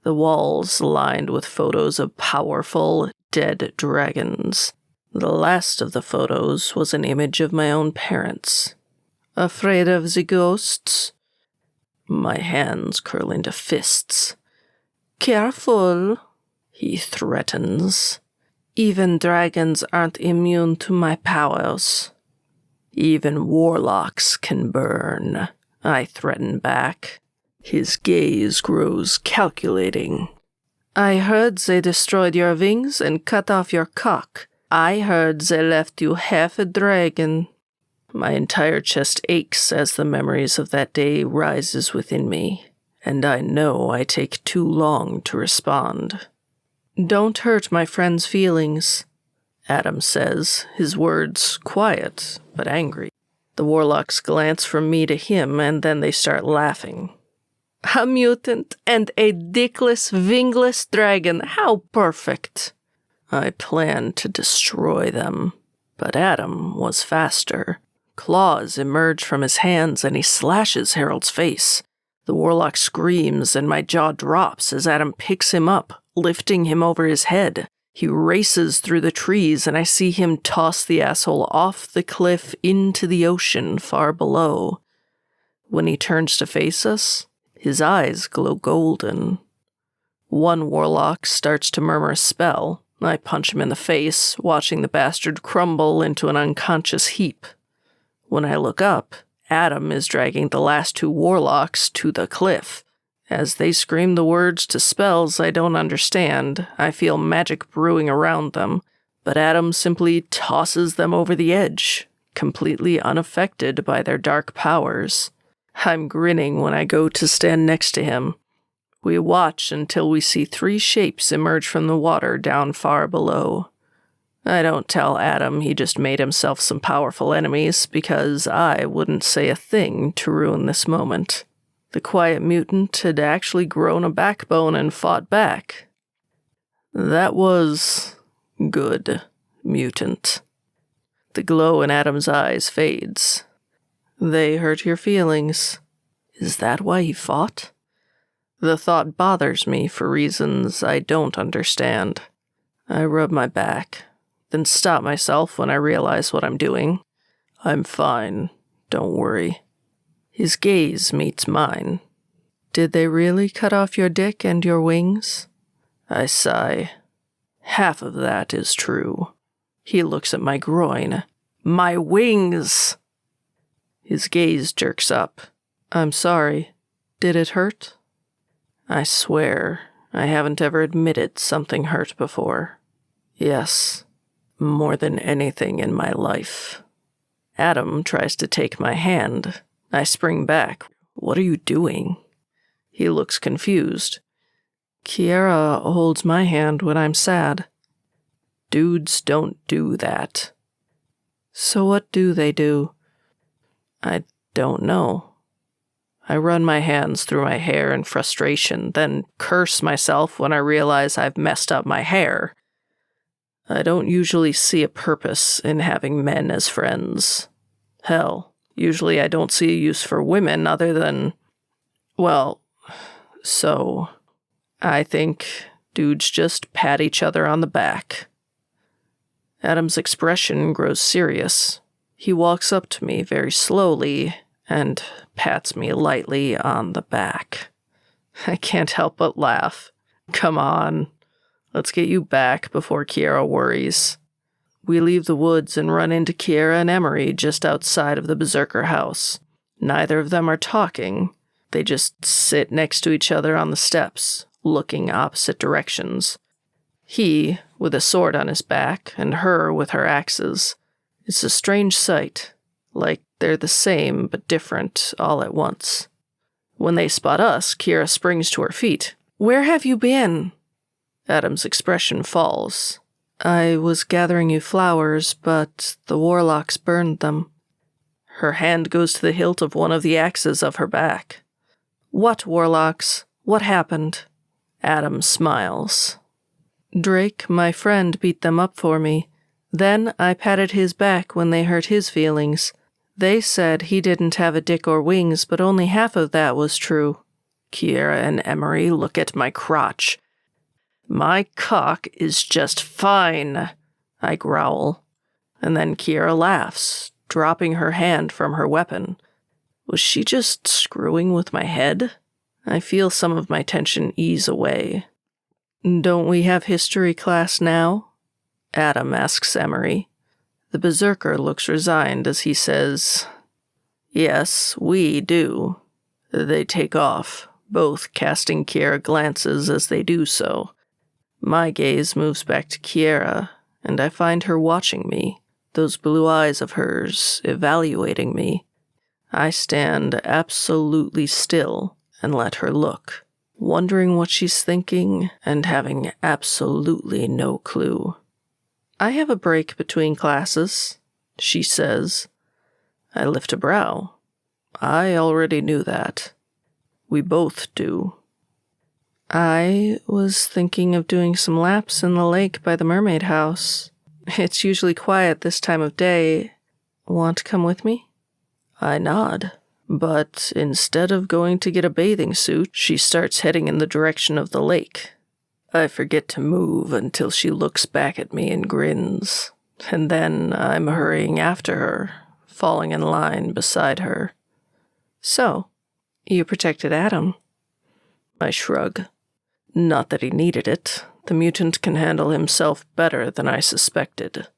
the walls lined with photos of powerful, dead dragons. The last of the photos was an image of my own parents. Afraid of the ghosts? My hands curl into fists. Careful, he threatens. Even dragons aren't immune to my powers. Even warlocks can burn, I threaten back. His gaze grows calculating. I heard they destroyed your wings and cut off your cock. I heard they left you half a dragon. My entire chest aches as the memories of that day rises within me, and I know I take too long to respond. Don't hurt my friend's feelings, Adam says, his words quiet but angry. The warlocks glance from me to him, and then they start laughing. A mutant and a dickless, wingless dragon, how perfect! I planned to destroy them, but Adam was faster. Claws emerge from his hands, and he slashes Harold's face. The warlock screams, and my jaw drops as Adam picks him up, lifting him over his head. He races through the trees, and I see him toss the asshole off the cliff into the ocean far below. When he turns to face us, his eyes glow golden. One warlock starts to murmur a spell. I punch him in the face, watching the bastard crumble into an unconscious heap. When I look up, Adam is dragging the last two warlocks to the cliff. As they scream the words to spells I don't understand, I feel magic brewing around them, but Adam simply tosses them over the edge, completely unaffected by their dark powers. I'm grinning when I go to stand next to him. We watch until we see three shapes emerge from the water down far below. I don't tell Adam he just made himself some powerful enemies because I wouldn't say a thing to ruin this moment. The quiet mutant had actually grown a backbone and fought back. That was good, mutant. The glow in Adam's eyes fades. They hurt your feelings. Is that why he fought? The thought bothers me for reasons I don't understand. I rub my back, then stop myself when I realize what I'm doing. I'm fine, don't worry. His gaze meets mine. Did they really cut off your dick and your wings? I sigh. Half of that is true. He looks at my groin. My wings! His gaze jerks up. I'm sorry. Did it hurt? I swear, I haven't ever admitted something hurt before. Yes, more than anything in my life. Adam tries to take my hand. I spring back. What are you doing? He looks confused. Kiera holds my hand when I'm sad. Dudes don't do that. So what do they do? I don't know. I run my hands through my hair in frustration, then curse myself when I realize I've messed up my hair. I don't usually see a purpose in having men as friends. Hell, usually I don't see a use for women other than, well, so I think dudes just pat each other on the back. Adam's expression grows serious. He walks up to me very slowly and pats me lightly on the back. I can't help but laugh. Come on, let's get you back before Kiera worries. We leave the woods and run into Kiera and Emery just outside of the berserker house. Neither of them are talking. They just sit next to each other on the steps, looking opposite directions. He, with a sword on his back, and her with her axes. It's a strange sight. like they're the same but different all at once. When they spot us, Kiera springs to her feet. Where have you been? Adam's expression falls. I was gathering you flowers, but the warlocks burned them. Her hand goes to the hilt of one of the axes of her back. What warlocks? What happened? Adam smiles. Drake, my friend, beat them up for me. Then I patted his back when they hurt his feelings. They said he didn't have a dick or wings, but only half of that was true. Kiera and Emery look at my crotch. My cock is just fine, I growl. And then Kiera laughs, dropping her hand from her weapon. Was she just screwing with my head? I feel some of my tension ease away. Don't we have history class now? Adam asks Emery. The berserker looks resigned as he says, Yes, we do. They take off, both casting Kiera glances as they do so. My gaze moves back to Kiera, and I find her watching me, those blue eyes of hers evaluating me. I stand absolutely still and let her look, wondering what she's thinking and having absolutely no clue. I have a break between classes, she says. I lift a brow. I already knew that. We both do. I was thinking of doing some laps in the lake by the mermaid house. It's usually quiet this time of day. Want to come with me? I nod, but instead of going to get a bathing suit, she starts heading in the direction of the lake. I forget to move until she looks back at me and grins, and then I'm hurrying after her, falling in line beside her. So, you protected Adam. I shrug. Not that he needed it. The mutant can handle himself better than I suspected.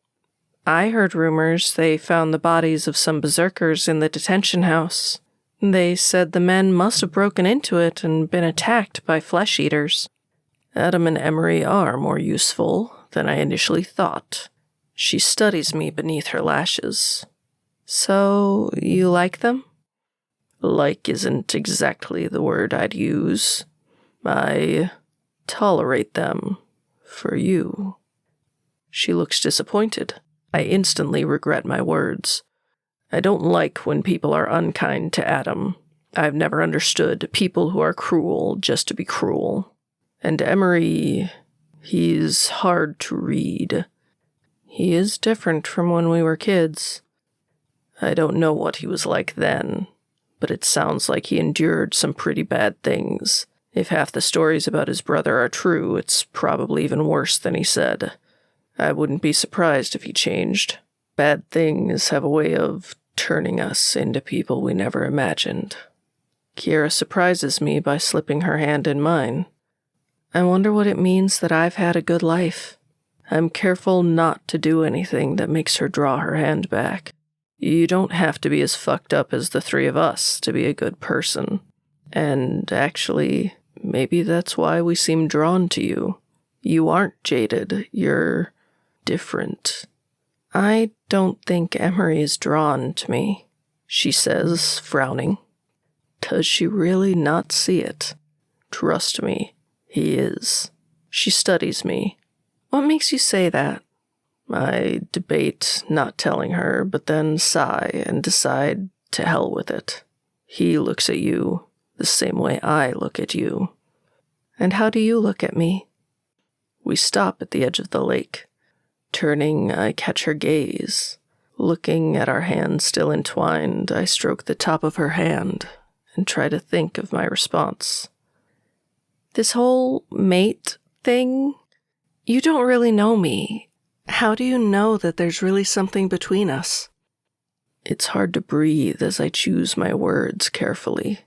I heard rumors they found the bodies of some berserkers in the detention house. They said the men must have broken into it and been attacked by flesh-eaters. Adam and Emery are more useful than I initially thought. She studies me beneath her lashes. So, you like them? Like isn't exactly the word I'd use. I tolerate them for you. She looks disappointed. I instantly regret my words. I don't like when people are unkind to Adam. I've never understood people who are cruel just to be cruel. And Emery, he's hard to read. He is different from when we were kids. I don't know what he was like then, but it sounds like he endured some pretty bad things. If half the stories about his brother are true, it's probably even worse than he said. I wouldn't be surprised if he changed. Bad things have a way of turning us into people we never imagined. Kiera surprises me by slipping her hand in mine. I wonder what it means that I've had a good life. I'm careful not to do anything that makes her draw her hand back. You don't have to be as fucked up as the three of us to be a good person. And actually, maybe that's why we seem drawn to you. You aren't jaded. You're different. I don't think Emery is drawn to me, she says, frowning. Does she really not see it? Trust me, he is. She studies me. What makes you say that? I debate not telling her, but then sigh and decide to hell with it. He looks at you the same way I look at you. And how do you look at me? We stop at the edge of the lake. Turning, I catch her gaze. Looking at our hands still entwined, I stroke the top of her hand and try to think of my response. This whole mate thing, you don't really know me. How do you know that there's really something between us? It's hard to breathe as I choose my words carefully.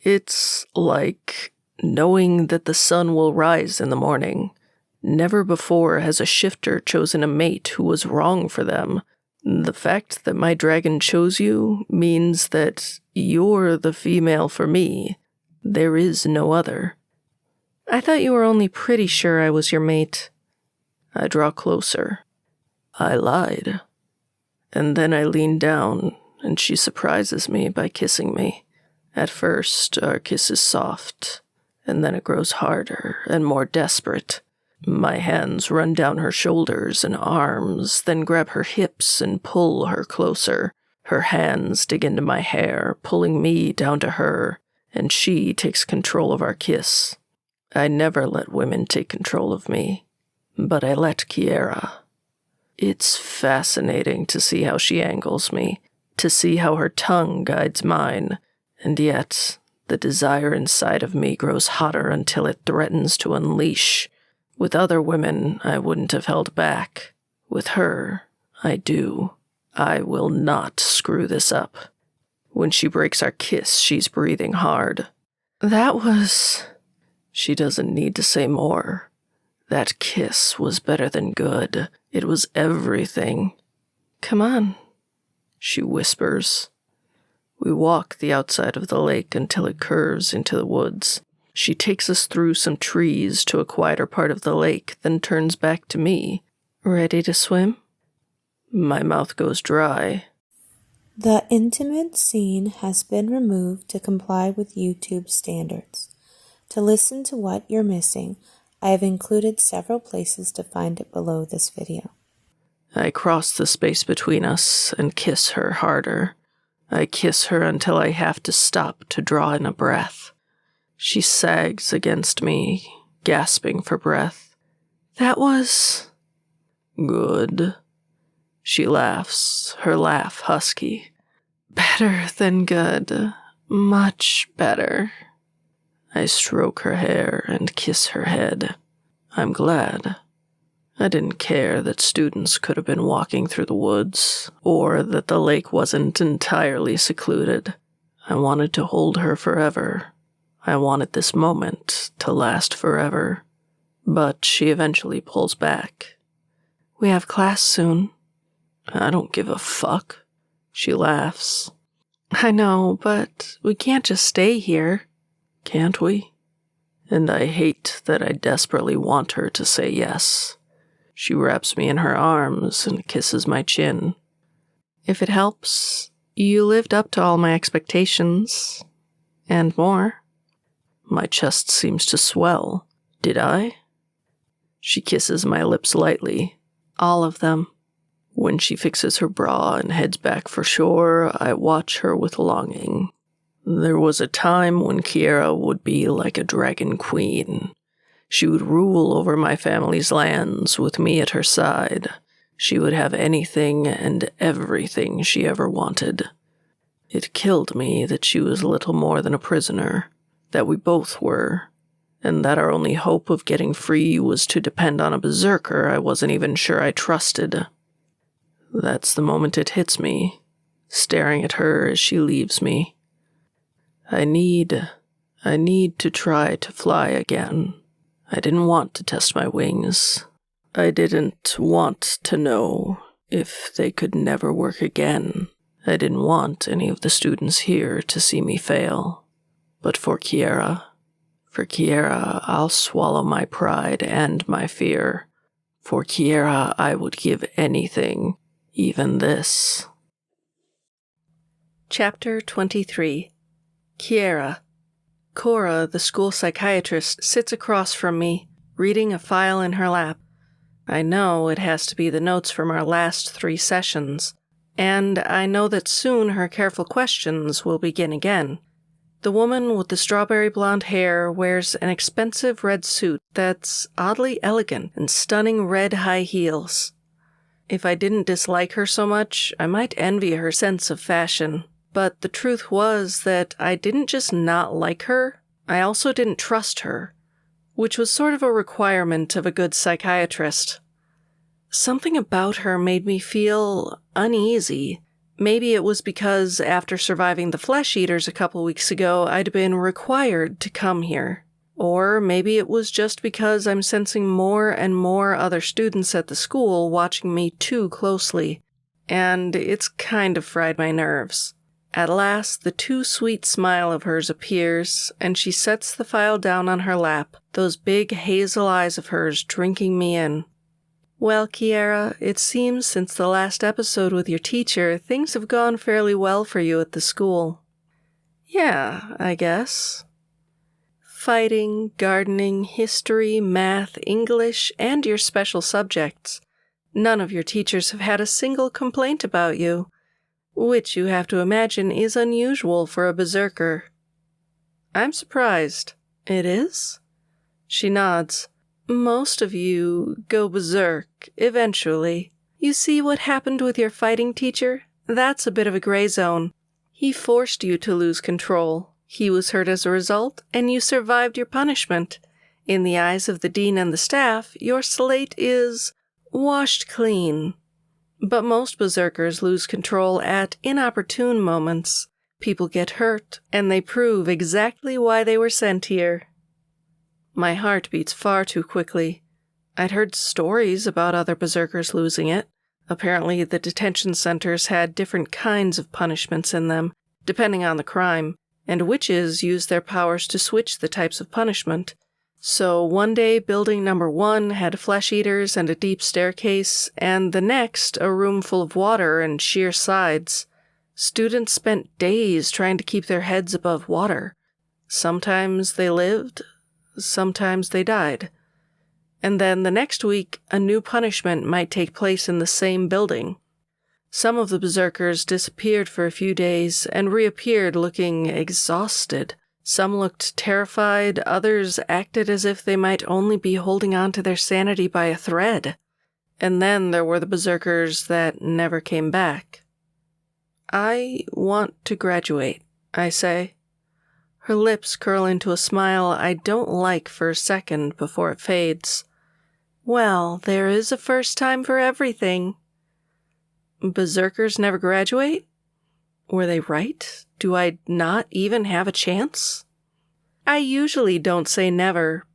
It's like knowing that the sun will rise in the morning. Never before has a shifter chosen a mate who was wrong for them. The fact that my dragon chose you means that you're the female for me. There is no other. I thought you were only pretty sure I was your mate. I draw closer. I lied. And then I lean down and she surprises me by kissing me. At first, our kiss is soft, and then it grows harder and more desperate. My hands run down her shoulders and arms, then grab her hips and pull her closer. Her hands dig into my hair, pulling me down to her, and she takes control of our kiss. I never let women take control of me, but I let Kiera. It's fascinating to see how she angles me, to see how her tongue guides mine, and yet the desire inside of me grows hotter until it threatens to unleash. With other women, I wouldn't have held back. With her, I do. I will not screw this up. When she breaks our kiss, she's breathing hard. That was... She doesn't need to say more. That kiss was better than good. It was everything. Come on, she whispers. We walk the outside of the lake until it curves into the woods. She takes us through some trees to a quieter part of the lake, then turns back to me. Ready to swim? My mouth goes dry. The intimate scene has been removed to comply with YouTube standards. To listen to what you're missing, I have included several places to find it below this video. I cross the space between us and kiss her harder. I kiss her until I have to stop to draw in a breath. She sags against me, gasping for breath. That was... good. She laughs, her laugh husky. Better than good. Much better. I stroke her hair and kiss her head. I'm glad. I didn't care that students could have been walking through the woods, or that the lake wasn't entirely secluded. I wanted to hold her forever. I wanted this moment to last forever. But she eventually pulls back. We have class soon. I don't give a fuck. She laughs. I know, but we can't just stay here. Can't we? And I hate that I desperately want her to say yes. She wraps me in her arms and kisses my chin. If it helps, you lived up to all my expectations. And more. My chest seems to swell. Did I? She kisses my lips lightly. All of them. When she fixes her bra and heads back for shore, I watch her with longing. There was a time when Kiera would be like a dragon queen. She would rule over my family's lands with me at her side. She would have anything and everything she ever wanted. It killed me that she was little more than a prisoner, that we both were, and that our only hope of getting free was to depend on a berserker I wasn't even sure I trusted. That's the moment it hits me, staring at her as she leaves me. I need to try to fly again. I didn't want to test my wings. I didn't want to know if they could never work again. I didn't want any of the students here to see me fail. But for Kiera, I'll swallow my pride and my fear. For Kiera, I would give anything, even this. Chapter 23. Kiera. Cora, the school psychiatrist, sits across from me, reading a file in her lap. I know it has to be the notes from our last 3 sessions, and I know that soon her careful questions will begin again. The woman with the strawberry blonde hair wears an expensive red suit that's oddly elegant and stunning red high heels. If I didn't dislike her so much, I might envy her sense of fashion. But the truth was that I didn't just not like her, I also didn't trust her, which was sort of a requirement of a good psychiatrist. Something about her made me feel uneasy. Maybe it was because after surviving the flesh eaters a couple weeks ago, I'd been required to come here. Or maybe it was just because I'm sensing more and more other students at the school watching me too closely, and it's kind of fried my nerves. At last, the too sweet smile of hers appears, and she sets the file down on her lap, those big hazel eyes of hers drinking me in. Well, Kiera, it seems since the last episode with your teacher, things have gone fairly well for you at the school. Yeah, I guess. Fighting, gardening, history, math, English, and your special subjects. None of your teachers have had a single complaint about you, which you have to imagine is unusual for a berserker. I'm surprised. It is? She nods. Most of you go berserk, eventually. You see what happened with your fighting teacher? That's a bit of a gray zone. He forced you to lose control. He was hurt as a result, and you survived your punishment. In the eyes of the dean and the staff, your slate is washed clean. But most berserkers lose control at inopportune moments. People get hurt, and they prove exactly why they were sent here. My heart beats far too quickly. I'd heard stories about other berserkers losing it. Apparently, the detention centers had different kinds of punishments in them, depending on the crime, and witches used their powers to switch the types of punishment. So one day, building number 1 had flesh eaters and a deep staircase, and the next, a room full of water and sheer sides. Students spent days trying to keep their heads above water. Sometimes they lived, sometimes they died. And then the next week, a new punishment might take place in the same building. Some of the berserkers disappeared for a few days and reappeared looking exhausted. Some looked terrified, others acted as if they might only be holding on to their sanity by a thread. And then there were the berserkers that never came back. I want to graduate, I say. Her lips curl into a smile I don't like for a second before it fades. Well, there is a first time for everything. Berserkers never graduate? Were they right? Do I not even have a chance? I usually don't say never,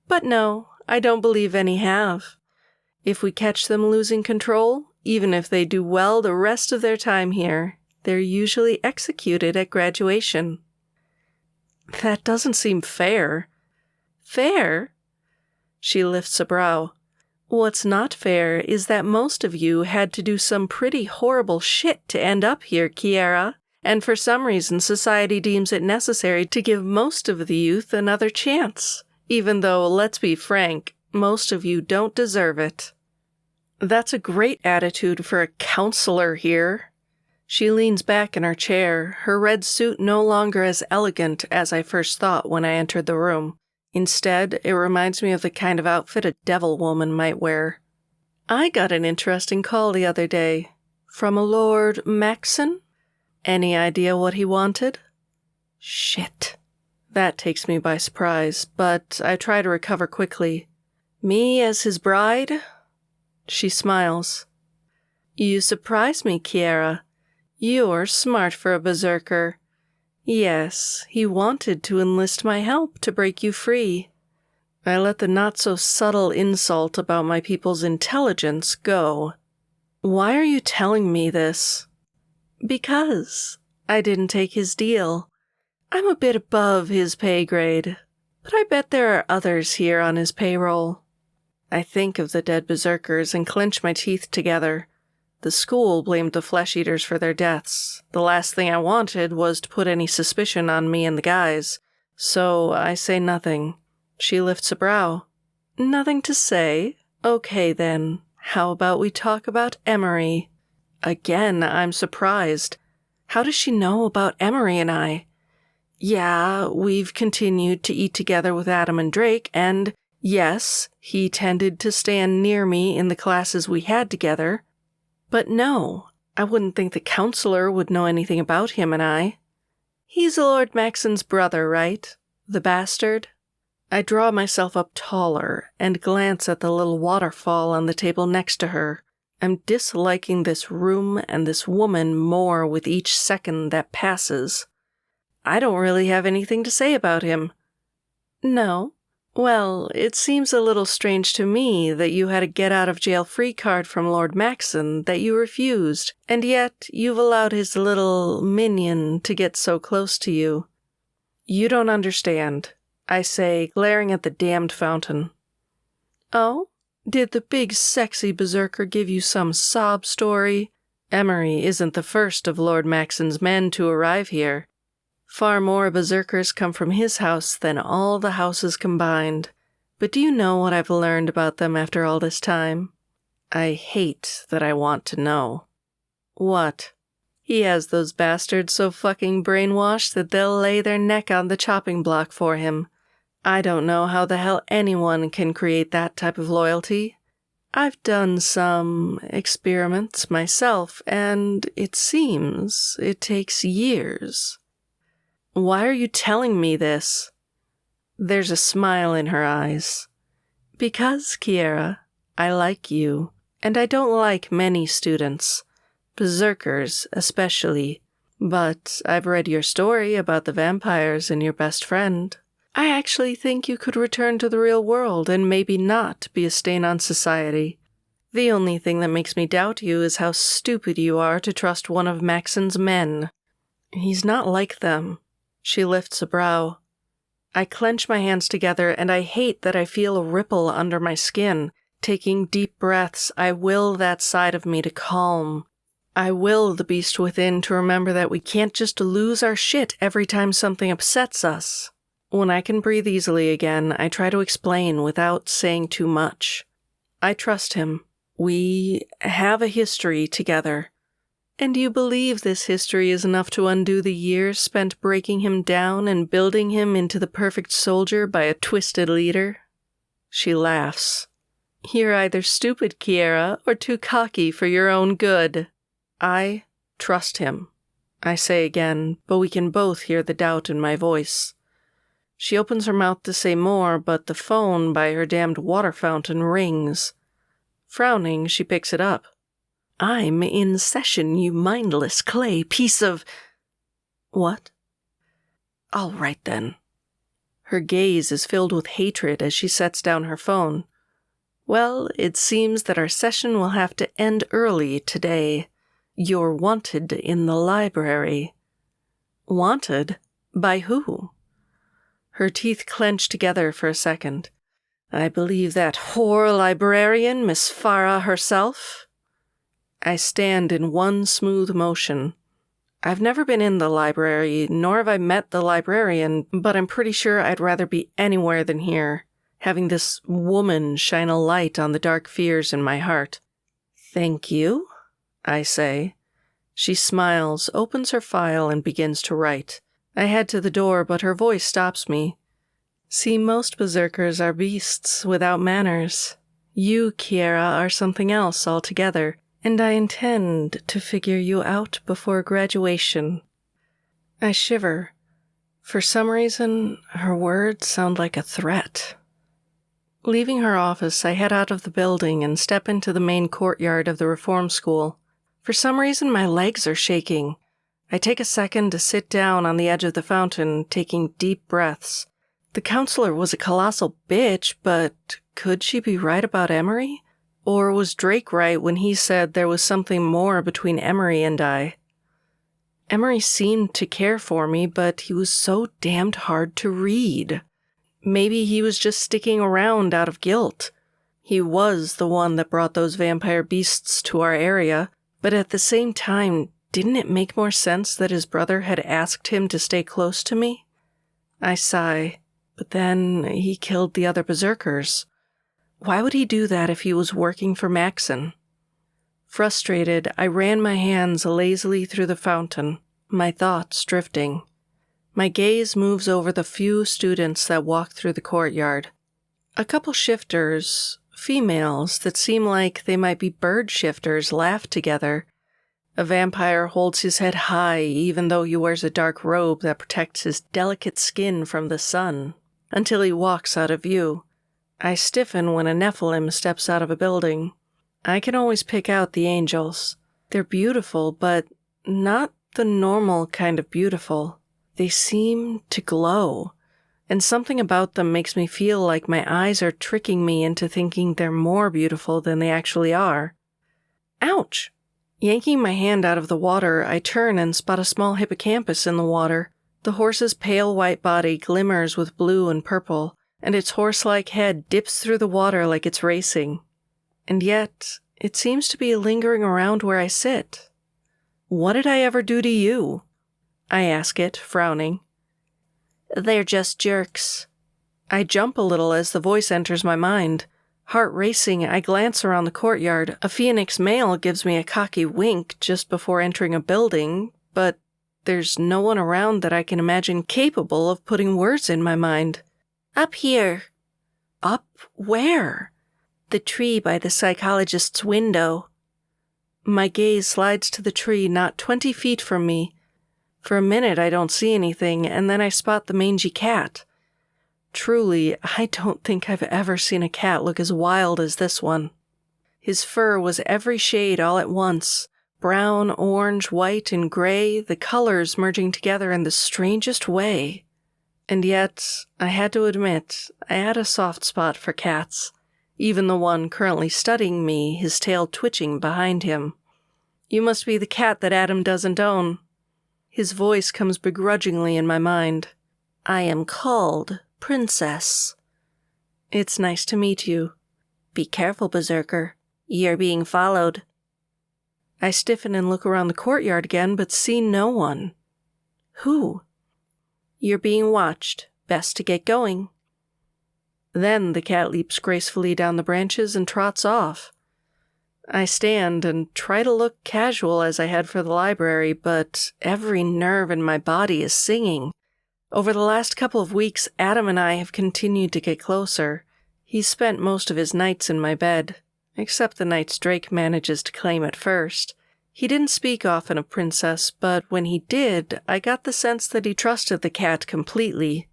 but no, I don't believe any have. If we catch them losing control, even if they do well the rest of their time here, they're usually executed at graduation. That doesn't seem fair. Fair? She lifts a brow. What's not fair is that most of you had to do some pretty horrible shit to end up here, Kiera, and for some reason society deems it necessary to give most of the youth another chance, even though, let's be frank, most of you don't deserve it. That's a great attitude for a counselor here. She leans back in her chair, her red suit no longer as elegant as I first thought when I entered the room. Instead, it reminds me of the kind of outfit a devil woman might wear. I got an interesting call the other day. From a Lord Maxon? Any idea what he wanted? Shit. That takes me by surprise, but I try to recover quickly. Me as his bride? She smiles. You surprise me, Kiera. You're smart for a berserker. Yes, he wanted to enlist my help to break you free. I let the not-so-subtle insult about my people's intelligence go. Why are you telling me this? Because I didn't take his deal. I'm a bit above his pay grade, but I bet there are others here on his payroll. I think of the dead berserkers and clench my teeth together. The school blamed the flesh-eaters for their deaths. The last thing I wanted was to put any suspicion on me and the guys, so I say nothing. She lifts a brow. Nothing to say? Okay then, how about we talk about Emery? Again, I'm surprised. How does she know about Emery and I? Yeah, we've continued to eat together with Adam and Drake, and yes, he tended to stand near me in the classes we had together. But no, I wouldn't think the counselor would know anything about him and I. He's Lord Maxon's brother, right? The bastard? I draw myself up taller and glance at the little waterfall on the table next to her. I'm disliking this room and this woman more with each second that passes. I don't really have anything to say about him. No? Well, it seems a little strange to me that you had a get-out-of-jail-free card from Lord Maxon that you refused, and yet you've allowed his little minion to get so close to you. You don't understand, I say, glaring at the damned fountain. Oh? Did the big sexy berserker give you some sob story? Emery isn't the first of Lord Maxon's men to arrive here. Far more berserkers come from his house than all the houses combined. But do you know what I've learned about them after all this time? I hate that I want to know. What? He has those bastards so fucking brainwashed that they'll lay their neck on the chopping block for him. I don't know how the hell anyone can create that type of loyalty. I've done some experiments myself, and it seems it takes years. Why are you telling me this? There's a smile in her eyes. Because, Kiera, I like you, and I don't like many students, berserkers especially, but I've read your story about the vampires and your best friend. I actually think you could return to the real world and maybe not be a stain on society. The only thing that makes me doubt you is how stupid you are to trust one of Maxon's men. He's not like them. She lifts a brow. I clench my hands together, and I hate that I feel a ripple under my skin. Taking deep breaths, I will that side of me to calm. I will the beast within to remember that we can't just lose our shit every time something upsets us. When I can breathe easily again, I try to explain without saying too much. I trust him. We have a history together. And you believe this history is enough to undo the years spent breaking him down and building him into the perfect soldier by a twisted leader? She laughs. You're either stupid, Kiera, or too cocky for your own good. I trust him, I say again, but we can both hear the doubt in my voice. She opens her mouth to say more, but the phone by her damned water fountain rings. Frowning, she picks it up. I'm in session, you mindless clay piece of... What? All right, then. Her gaze is filled with hatred as she sets down her phone. Well, it seems that our session will have to end early today. You're wanted in the library. Wanted? By who? Her teeth clench together for a second. I believe that whore librarian, Miss Farah herself. I stand in one smooth motion. I've never been in the library, nor have I met the librarian, but I'm pretty sure I'd rather be anywhere than here, having this woman shine a light on the dark fears in my heart. Thank you, I say. She smiles, opens her file, and begins to write. I head to the door, but her voice stops me. See, most berserkers are beasts without manners. You, Kiera, are something else altogether, and I intend to figure you out before graduation. I shiver. For some reason, her words sound like a threat. Leaving her office, I head out of the building and step into the main courtyard of the reform school. For some reason, my legs are shaking. I take a second to sit down on the edge of the fountain, taking deep breaths. The counselor was a colossal bitch, but could she be right about Emery? Or was Drake right when he said there was something more between Emery and I? Emery seemed to care for me, but he was so damned hard to read. Maybe he was just sticking around out of guilt. He was the one that brought those vampire beasts to our area, but at the same time, didn't it make more sense that his brother had asked him to stay close to me? I sigh, but then he killed the other berserkers. Why would he do that if he was working for Maxon? Frustrated, I ran my hands lazily through the fountain, my thoughts drifting. My gaze moves over the few students that walk through the courtyard. A couple shifters, females that seem like they might be bird shifters, laugh together. A vampire holds his head high even though he wears a dark robe that protects his delicate skin from the sun, until he walks out of view. I stiffen when a Nephilim steps out of a building. I can always pick out the angels. They're beautiful, but not the normal kind of beautiful. They seem to glow, and something about them makes me feel like my eyes are tricking me into thinking they're more beautiful than they actually are. Ouch! Yanking my hand out of the water, I turn and spot a small hippocampus in the water. The horse's pale white body glimmers with blue and purple, and its horse-like head dips through the water like it's racing. and yet it seems to be lingering around where I sit. What did I ever do to you? I ask it, frowning. They're just jerks. I jump a little as the voice enters my mind. Heart racing, I glance around the courtyard. A phoenix male gives me a cocky wink just before entering a building, but there's no one around that I can imagine capable of putting words in my mind. Up here. Up where? The tree by the psychologist's window. My gaze slides to the tree not 20 feet from me. For a minute I don't see anything, and then I spot the mangy cat. Truly, I don't think I've ever seen a cat look as wild as this one. His fur was every shade all at once. Brown, orange, white, and gray, the colors merging together in the strangest way. And yet, I had to admit, I had a soft spot for cats. Even the one currently studying me, his tail twitching behind him. You must be the cat that Adam doesn't own. His voice comes begrudgingly in my mind. I am called Princess. It's nice to meet you. Be careful, berserker. You're being followed. I stiffen and look around the courtyard again, but see no one. Who? You're being watched. Best to get going. Then the cat leaps gracefully down the branches and trots off. I stand and try to look casual as I head for the library, but every nerve in my body is singing. Over the last couple of weeks, Adam and I have continued to get closer. He's spent most of his nights in my bed, except the nights Drake manages to claim it first. He didn't speak often of Princess, but when he did, I got the sense that he trusted the cat completely.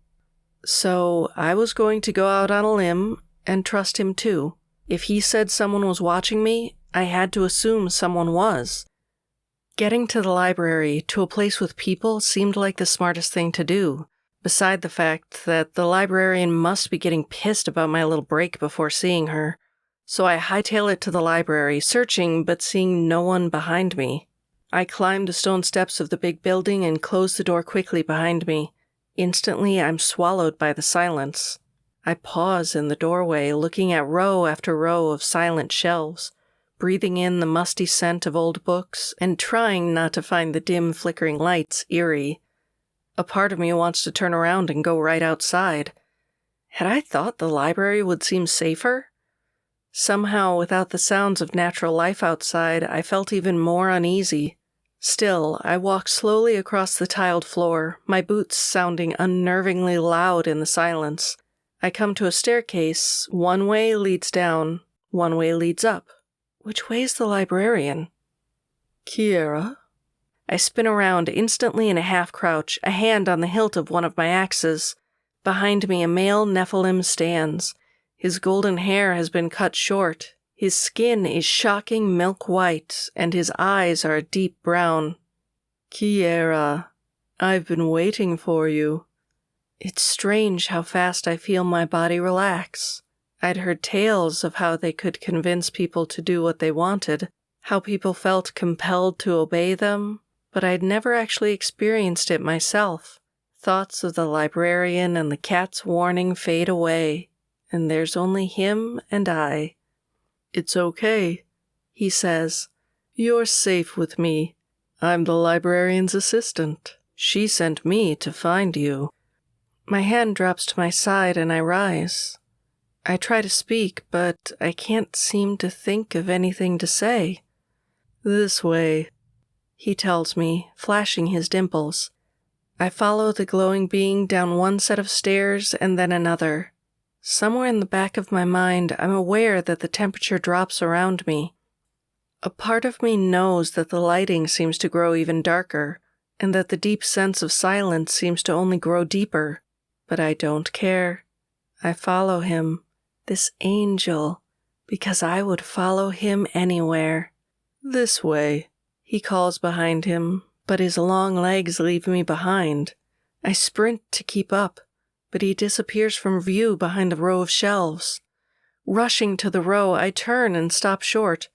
So I was going to go out on a limb and trust him too. If he said someone was watching me, I had to assume someone was. Getting to the library, to a place with people, seemed like the smartest thing to do, beside the fact that the librarian must be getting pissed about my little break before seeing her. So I hightail it to the library, searching but seeing no one behind me. I climb the stone steps of the big building and close the door quickly behind me. Instantly, I'm swallowed by the silence. I pause in the doorway, looking at row after row of silent shelves, breathing in the musty scent of old books and trying not to find the dim flickering lights eerie. A part of me wants to turn around and go right outside. Had I thought the library would seem safer? Somehow, without the sounds of natural life outside, I felt even more uneasy. Still, I walk slowly across the tiled floor, my boots sounding unnervingly loud in the silence. I come to a staircase. One way leads down, one way leads up. Which way's the librarian? Kiera? I spin around instantly in a half-crouch, a hand on the hilt of one of my axes. Behind me, a male Nephilim stands. His golden hair has been cut short. His skin is shocking milk white, and his eyes are a deep brown. Kiera, I've been waiting for you. It's strange how fast I feel my body relax. I'd heard tales of how they could convince people to do what they wanted, how people felt compelled to obey them, but I'd never actually experienced it myself. Thoughts of the librarian and the cat's warning fade away, and there's only him and I. It's okay, he says. You're safe with me. I'm the librarian's assistant. She sent me to find you. My hand drops to my side and I rise. I try to speak, but I can't seem to think of anything to say. This way, he tells me, flashing his dimples. I follow the glowing being down one set of stairs and then another. Somewhere in the back of my mind, I'm aware that the temperature drops around me. A part of me knows that the lighting seems to grow even darker, and that the deep sense of silence seems to only grow deeper. But I don't care. I follow him, this angel, because I would follow him anywhere. This way, he calls behind him, but his long legs leave me behind. I sprint to keep up, but he disappears from view behind a row of shelves. Rushing to the row, I turn and stop short.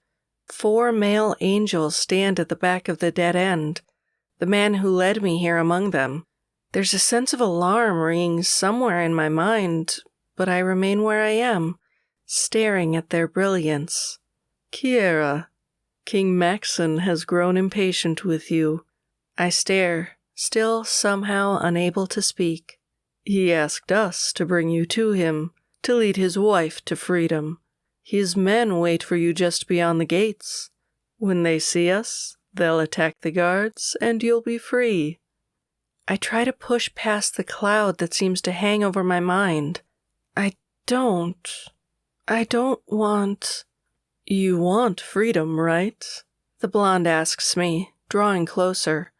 4 male angels stand at the back of the dead end, the man who led me here among them. There's a sense of alarm ringing somewhere in my mind, but I remain where I am, staring at their brilliance. Kiera, King Maxon has grown impatient with you. I stare, still somehow unable to speak. He asked us to bring you to him, to lead his wife to freedom. His men wait for you just beyond the gates. When they see us, they'll attack the guards, and you'll be free. I try to push past the cloud that seems to hang over my mind. I don't want... You want freedom, right? The blonde asks me, drawing closer.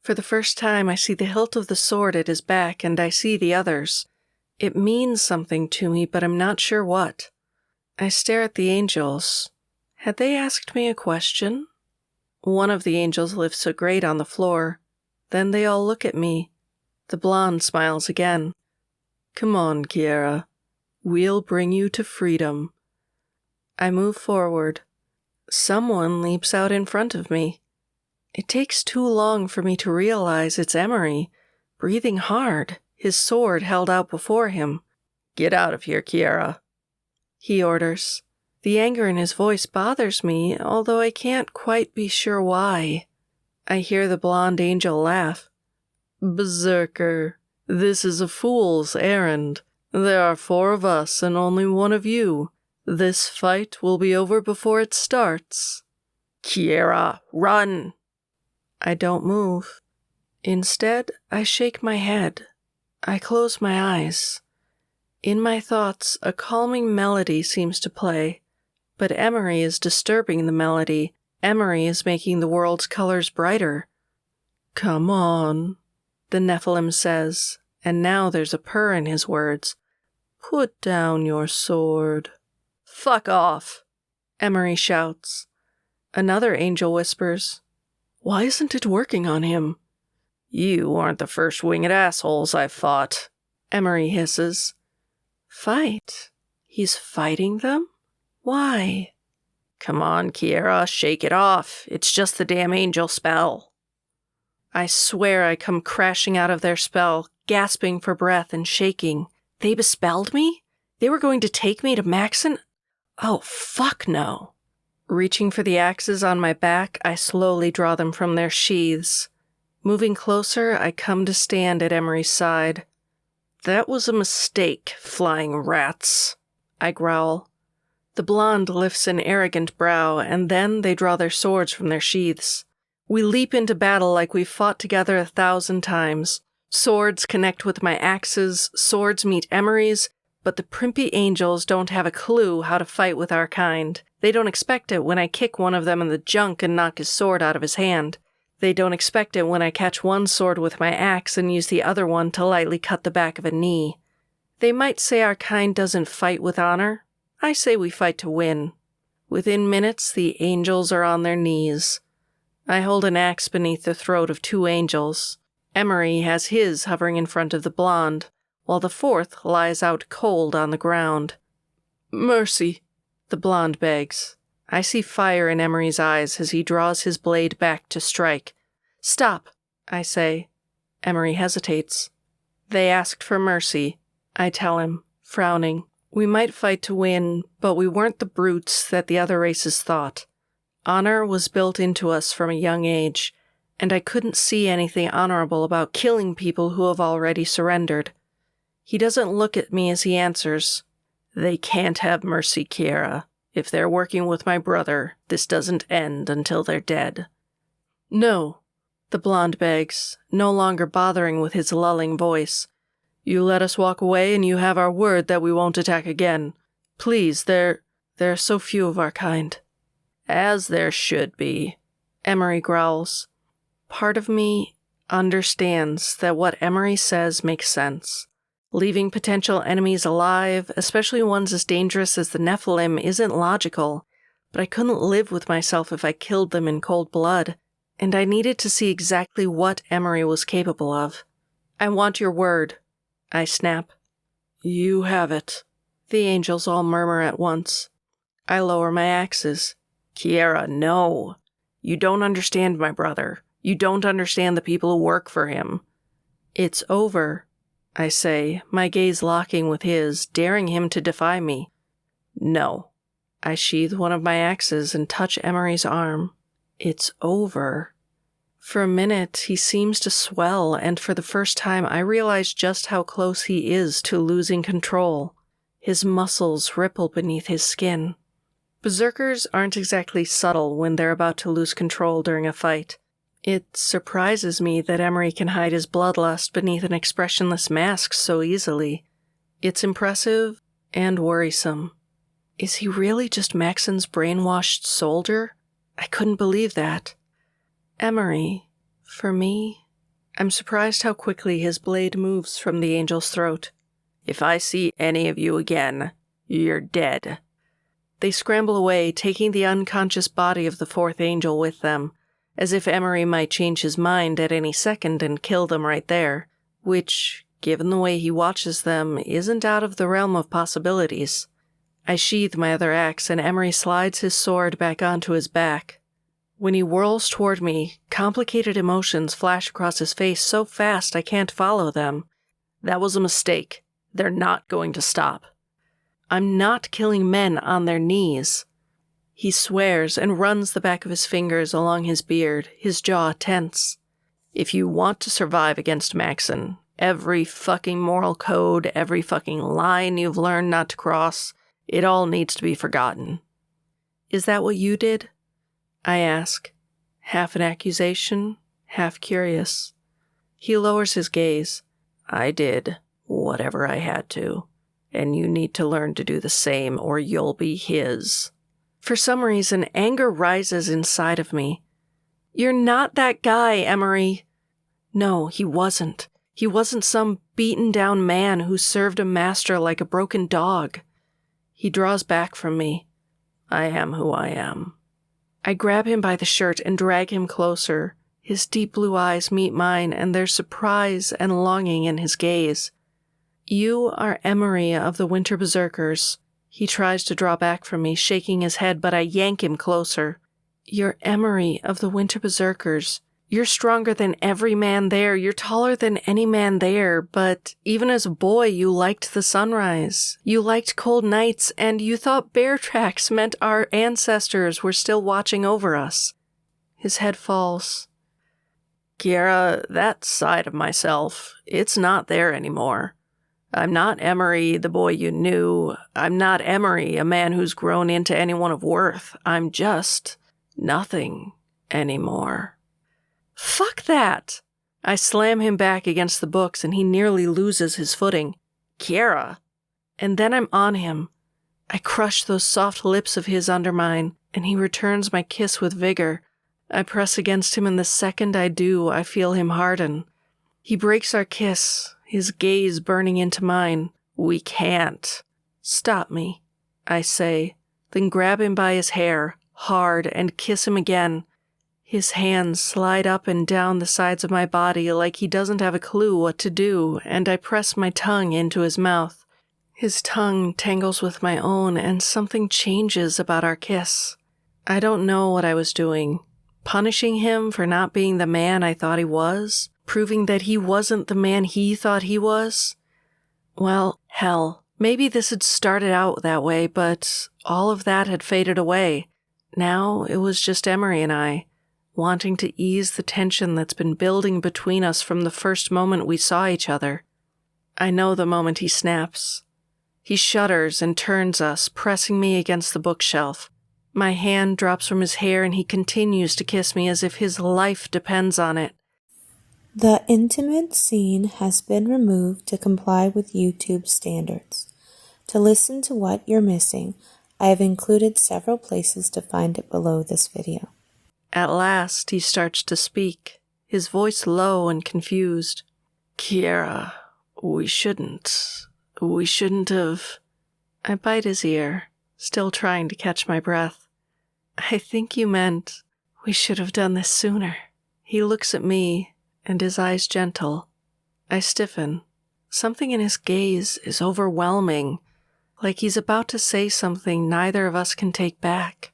For the first time, I see the hilt of the sword at his back, and I see the others. It means something to me, but I'm not sure what. I stare at the angels. Had they asked me a question? One of the angels lifts a grate on the floor. Then they all look at me. The blonde smiles again. Come on, Kiera. We'll bring you to freedom. I move forward. Someone leaps out in front of me. It takes too long for me to realize it's Emery, breathing hard, his sword held out before him. Get out of here, Kiera, he orders. The anger in his voice bothers me, although I can't quite be sure why. I hear the blonde angel laugh. Berserker, this is a fool's errand. There are 4 of us and only 1 of you. This fight will be over before it starts. Kiera, run! I don't move. Instead, I shake my head. I close my eyes. In my thoughts, a calming melody seems to play. But Emery is disturbing the melody. Emery is making the world's colors brighter. Come on, the Nephilim says, and now there's a purr in his words. Put down your sword. Fuck off, Emery shouts. Another angel whispers, Why isn't it working on him? You aren't the first winged assholes I've fought, Emery hisses. Fight? He's fighting them? Why? Come on, Kiera, shake it off. It's just the damn angel spell. I swear I come crashing out of their spell, gasping for breath and shaking. They bespelled me? They were going to take me to Maxon? Oh, fuck no. Reaching for the axes on my back, I slowly draw them from their sheaths. Moving closer, I come to stand at Emery's side. That was a mistake, flying rats, I growl. The blonde lifts an arrogant brow, and then they draw their swords from their sheaths. We leap into battle like we've fought together 1,000 times. Swords connect with my axes, swords meet Emery's, but the primpy angels don't have a clue how to fight with our kind. They don't expect it when I kick one of them in the junk and knock his sword out of his hand. They don't expect it when I catch one sword with my axe and use the other one to lightly cut the back of a knee. They might say our kind doesn't fight with honor. I say we fight to win. Within minutes, the angels are on their knees. I hold an axe beneath the throat of 2 angels. Emery has his hovering in front of the blonde, while the 4th lies out cold on the ground. Mercy, the blonde begs. I see fire in Emery's eyes as he draws his blade back to strike. Stop, I say. Emery hesitates. They asked for mercy, I tell him, frowning. We might fight to win, but we weren't the brutes that the other races thought. Honor was built into us from a young age, and I couldn't see anything honorable about killing people who have already surrendered. He doesn't look at me as he answers. They can't have mercy, Kiera. If they're working with my brother, this doesn't end until they're dead. No, the blonde begs, no longer bothering with his lulling voice. You let us walk away and you have our word that we won't attack again. Please, there are so few of our kind. As there should be, Emery growls. Part of me understands that what Emery says makes sense. Leaving potential enemies alive, especially ones as dangerous as the Nephilim, isn't logical, but I couldn't live with myself if I killed them in cold blood, and I needed to see exactly what Emery was capable of. I want your word, I snap. You have it, the angels all murmur at once. I lower my axes. Kiera, no. You don't understand my brother. You don't understand the people who work for him. It's over, I say, my gaze locking with his, daring him to defy me. No, I sheathe one of my axes and touch Emery's arm. It's over. For a minute, he seems to swell, and for the first time, I realize just how close he is to losing control. His muscles ripple beneath his skin. Berserkers aren't exactly subtle when they're about to lose control during a fight. It surprises me that Emery can hide his bloodlust beneath an expressionless mask so easily. It's impressive and worrisome. Is he really just Maxon's brainwashed soldier? I couldn't believe that. Emery, for me, I'm surprised how quickly his blade moves from the angel's throat. If I see any of you again, you're dead. They scramble away, taking the unconscious body of the fourth angel with them, as if Emery might change his mind at any second and kill them right there, which, given the way he watches them, isn't out of the realm of possibilities. I sheathe my other axe, and Emery slides his sword back onto his back. When he whirls toward me, complicated emotions flash across his face so fast I can't follow them. That was a mistake. They're not going to stop. I'm not killing men on their knees. He swears and runs the back of his fingers along his beard, his jaw tense. If you want to survive against Maxon, every fucking moral code, every fucking line you've learned not to cross, it all needs to be forgotten. Is that what you did? I ask, half in accusation, half curious. He lowers his gaze. I did whatever I had to, and you need to learn to do the same or you'll be his. For some reason, anger rises inside of me. You're not that guy, Emery. No, he wasn't. He wasn't some beaten-down man who served a master like a broken dog. He draws back from me. I am who I am. I grab him by the shirt and drag him closer. His deep blue eyes meet mine, and there's surprise and longing in his gaze. You are Emery of the Winter Berserkers. He tries to draw back from me, shaking his head, but I yank him closer. You're Emery of the Winter Berserkers. You're stronger than every man there. You're taller than any man there, but even as a boy, you liked the sunrise. You liked cold nights, and you thought bear tracks meant our ancestors were still watching over us. His head falls. Kiera, that side of myself, it's not there anymore. I'm not Emery, the boy you knew. I'm not Emery, a man who's grown into anyone of worth. I'm just nothing anymore. Fuck that! I slam him back against the books and he nearly loses his footing. Kiera! And then I'm on him. I crush those soft lips of his under mine, and he returns my kiss with vigor. I press against him, and the second I do, I feel him harden. He breaks our kiss, his gaze burning into mine. We can't. Stop me, I say, then grab him by his hair, hard, and kiss him again. His hands slide up and down the sides of my body like he doesn't have a clue what to do, and I press my tongue into his mouth. His tongue tangles with my own, and something changes about our kiss. I don't know what I was doing. Punishing him for not being the man I thought he was? Proving that he wasn't the man he thought he was? Well, hell, maybe this had started out that way, but all of that had faded away. Now it was just Emery and I, wanting to ease the tension that's been building between us from the first moment we saw each other. I know the moment he snaps. He shudders and turns us, pressing me against the bookshelf. My hand drops from his hair and he continues to kiss me as if his life depends on it. The intimate scene has been removed to comply with YouTube standards. To listen to what you're missing, I have included several places to find it below this video. At last, he starts to speak, his voice low and confused. Kiera, we shouldn't have... I bite his ear, still trying to catch my breath. I think you meant we should have done this sooner. He looks at me, and his eyes gentle. I stiffen. Something in his gaze is overwhelming, like he's about to say something neither of us can take back.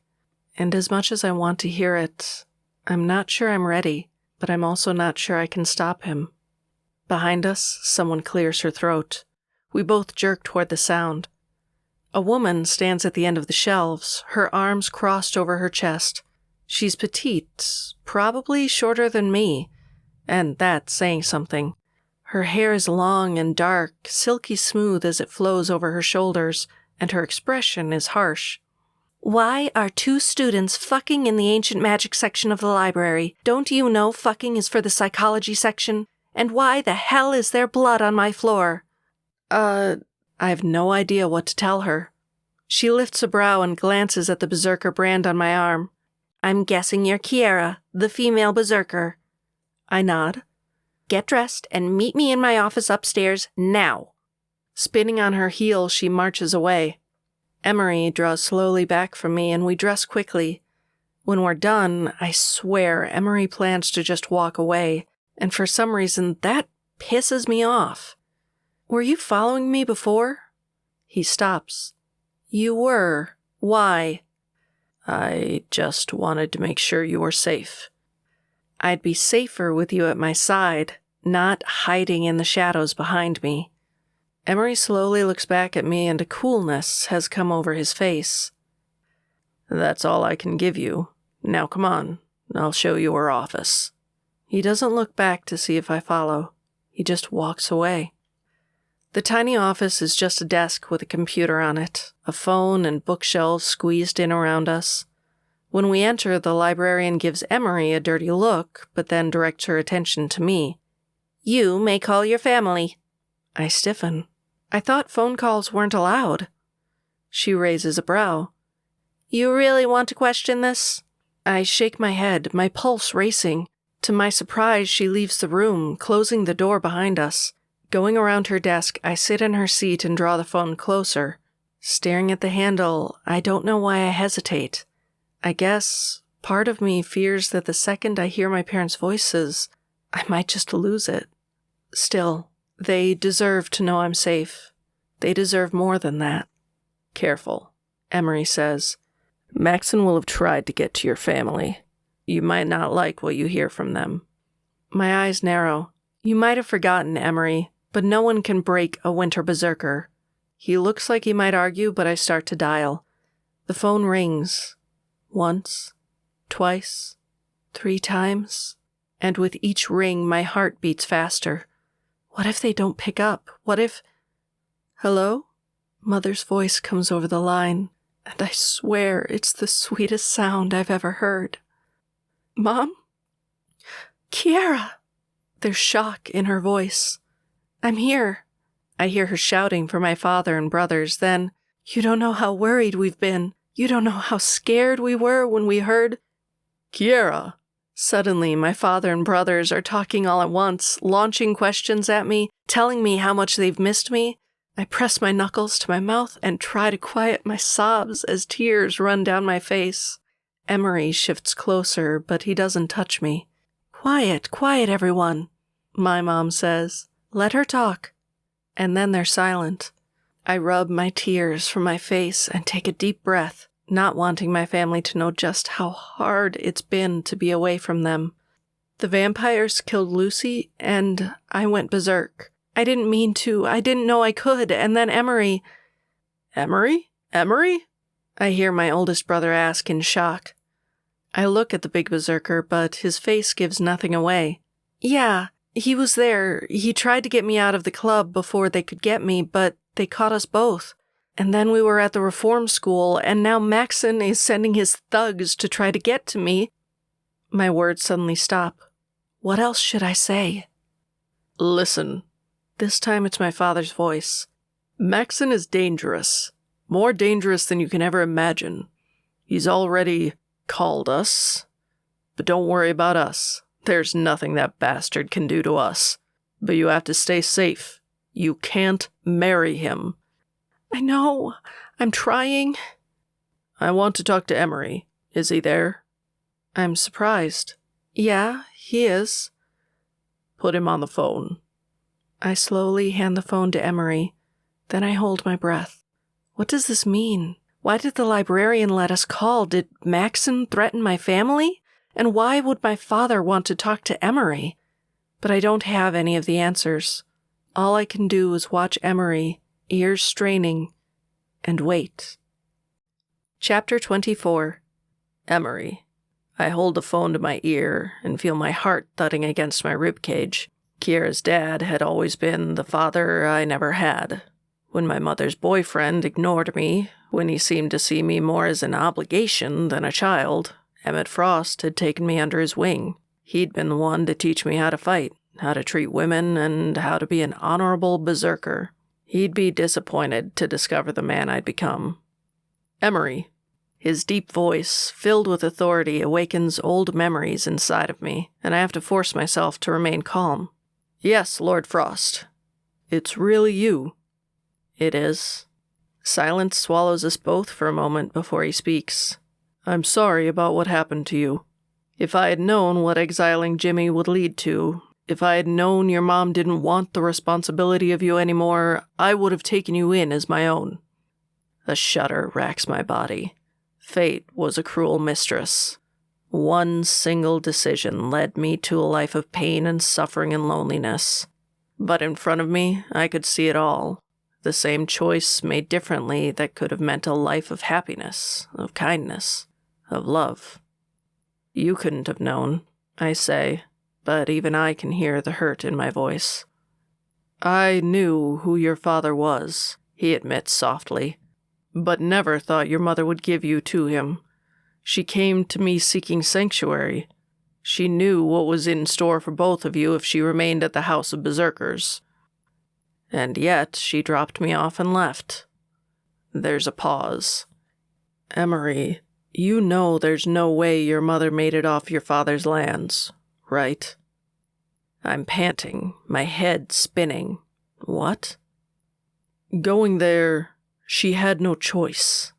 And as much as I want to hear it, I'm not sure I'm ready, but I'm also not sure I can stop him. Behind us, someone clears her throat. We both jerk toward the sound. A woman stands at the end of the shelves, her arms crossed over her chest. She's petite, probably shorter than me, and that's saying something. Her hair is long and dark, silky smooth as it flows over her shoulders, and her expression is harsh. Why are 2 students fucking in the ancient magic section of the library? Don't you know fucking is for the psychology section? And why the hell is there blood on my floor? I have no idea what to tell her. She lifts a brow and glances at the berserker brand on my arm. I'm guessing you're Kiera, the female berserker. I nod. Get dressed and meet me in my office upstairs now. Spinning on her heel, she marches away. Emery draws slowly back from me and we dress quickly. When we're done, I swear Emery plans to just walk away, and for some reason that pisses me off. Were you following me before? He stops. You were. Why? I just wanted to make sure you were safe. I'd be safer with you at my side, not hiding in the shadows behind me. Emery slowly looks back at me and a coolness has come over his face. That's all I can give you. Now come on, I'll show you her office. He doesn't look back to see if I follow. He just walks away. The tiny office is just a desk with a computer on it, a phone and bookshelves squeezed in around us. When we enter, the librarian gives Emery a dirty look, but then directs her attention to me. You may call your family. I stiffen. I thought phone calls weren't allowed. She raises a brow. You really want to question this? I shake my head, my pulse racing. To my surprise, she leaves the room, closing the door behind us. Going around her desk, I sit in her seat and draw the phone closer. Staring at the handle, I don't know why I hesitate. I guess part of me fears that the second I hear my parents' voices, I might just lose it. Still, they deserve to know I'm safe. They deserve more than that. Careful, Emery says. Maxon will have tried to get to your family. You might not like what you hear from them. My eyes narrow. You might have forgotten, Emery, but no one can break a winter berserker. He looks like he might argue, but I start to dial. The phone rings. Once, twice, 3 times, and with each ring my heart beats faster. What if they don't pick up? What if... Hello? Mother's voice comes over the line, and I swear it's the sweetest sound I've ever heard. Mom? Kiera! There's shock in her voice. I'm here. I hear her shouting for my father and brothers, then, you don't know how worried we've been. You don't know how scared we were when we heard... Kiera! Suddenly, my father and brothers are talking all at once, launching questions at me, telling me how much they've missed me. I press my knuckles to my mouth and try to quiet my sobs as tears run down my face. Emery shifts closer, but he doesn't touch me. Quiet, quiet, everyone, my mom says. Let her talk. And then they're silent. I rub my tears from my face and take a deep breath, not wanting my family to know just how hard it's been to be away from them. The vampires killed Lucy, and I went berserk. I didn't mean to. I didn't know I could. And then Emery... Emery? Emery? I hear my oldest brother ask in shock. I look at the big berserker, but his face gives nothing away. Yeah, he was there. He tried to get me out of the club before they could get me, but they caught us both. And then we were at the reform school, and now Maxon is sending his thugs to try to get to me. My words suddenly stop. What else should I say? Listen. This time it's my father's voice. Maxon is dangerous. More dangerous than you can ever imagine. He's already called us. But don't worry about us. There's nothing that bastard can do to us. But you have to stay safe. You can't marry him. I know. I'm trying. I want to talk to Emery. Is he there? I'm surprised. Yeah, he is. Put him on the phone. I slowly hand the phone to Emery. Then I hold my breath. What does this mean? Why did the librarian let us call? Did Maxon threaten my family? And why would my father want to talk to Emery? But I don't have any of the answers. All I can do is watch Emery, ears straining, and wait. Chapter 24. Emery. I hold the phone to my ear and feel my heart thudding against my ribcage. Kiera's dad had always been the father I never had. When my mother's boyfriend ignored me, when he seemed to see me more as an obligation than a child, Emmett Frost had taken me under his wing. He'd been the one to teach me how to fight, how to treat women, and how to be an honorable berserker. He'd be disappointed to discover the man I'd become. Emery. His deep voice, filled with authority, awakens old memories inside of me, and I have to force myself to remain calm. Yes, Lord Frost. It's really you. It is. Silence swallows us both for a moment before he speaks. I'm sorry about what happened to you. If I had known what exiling Jimmy would lead to, if I had known your mom didn't want the responsibility of you anymore, I would have taken you in as my own. A shudder racks my body. Fate was a cruel mistress. One single decision led me to a life of pain and suffering and loneliness. But in front of me, I could see it all. The same choice made differently that could have meant a life of happiness, of kindness, of love. You couldn't have known, I say, but even I can hear the hurt in my voice. I knew who your father was, he admits softly, but never thought your mother would give you to him. She came to me seeking sanctuary. She knew what was in store for both of you if she remained at the House of Berserkers. And yet she dropped me off and left. There's a pause. Emery, you know there's no way your mother made it off your father's lands, right? I'm panting, my head spinning. What? Going there, she had no choice.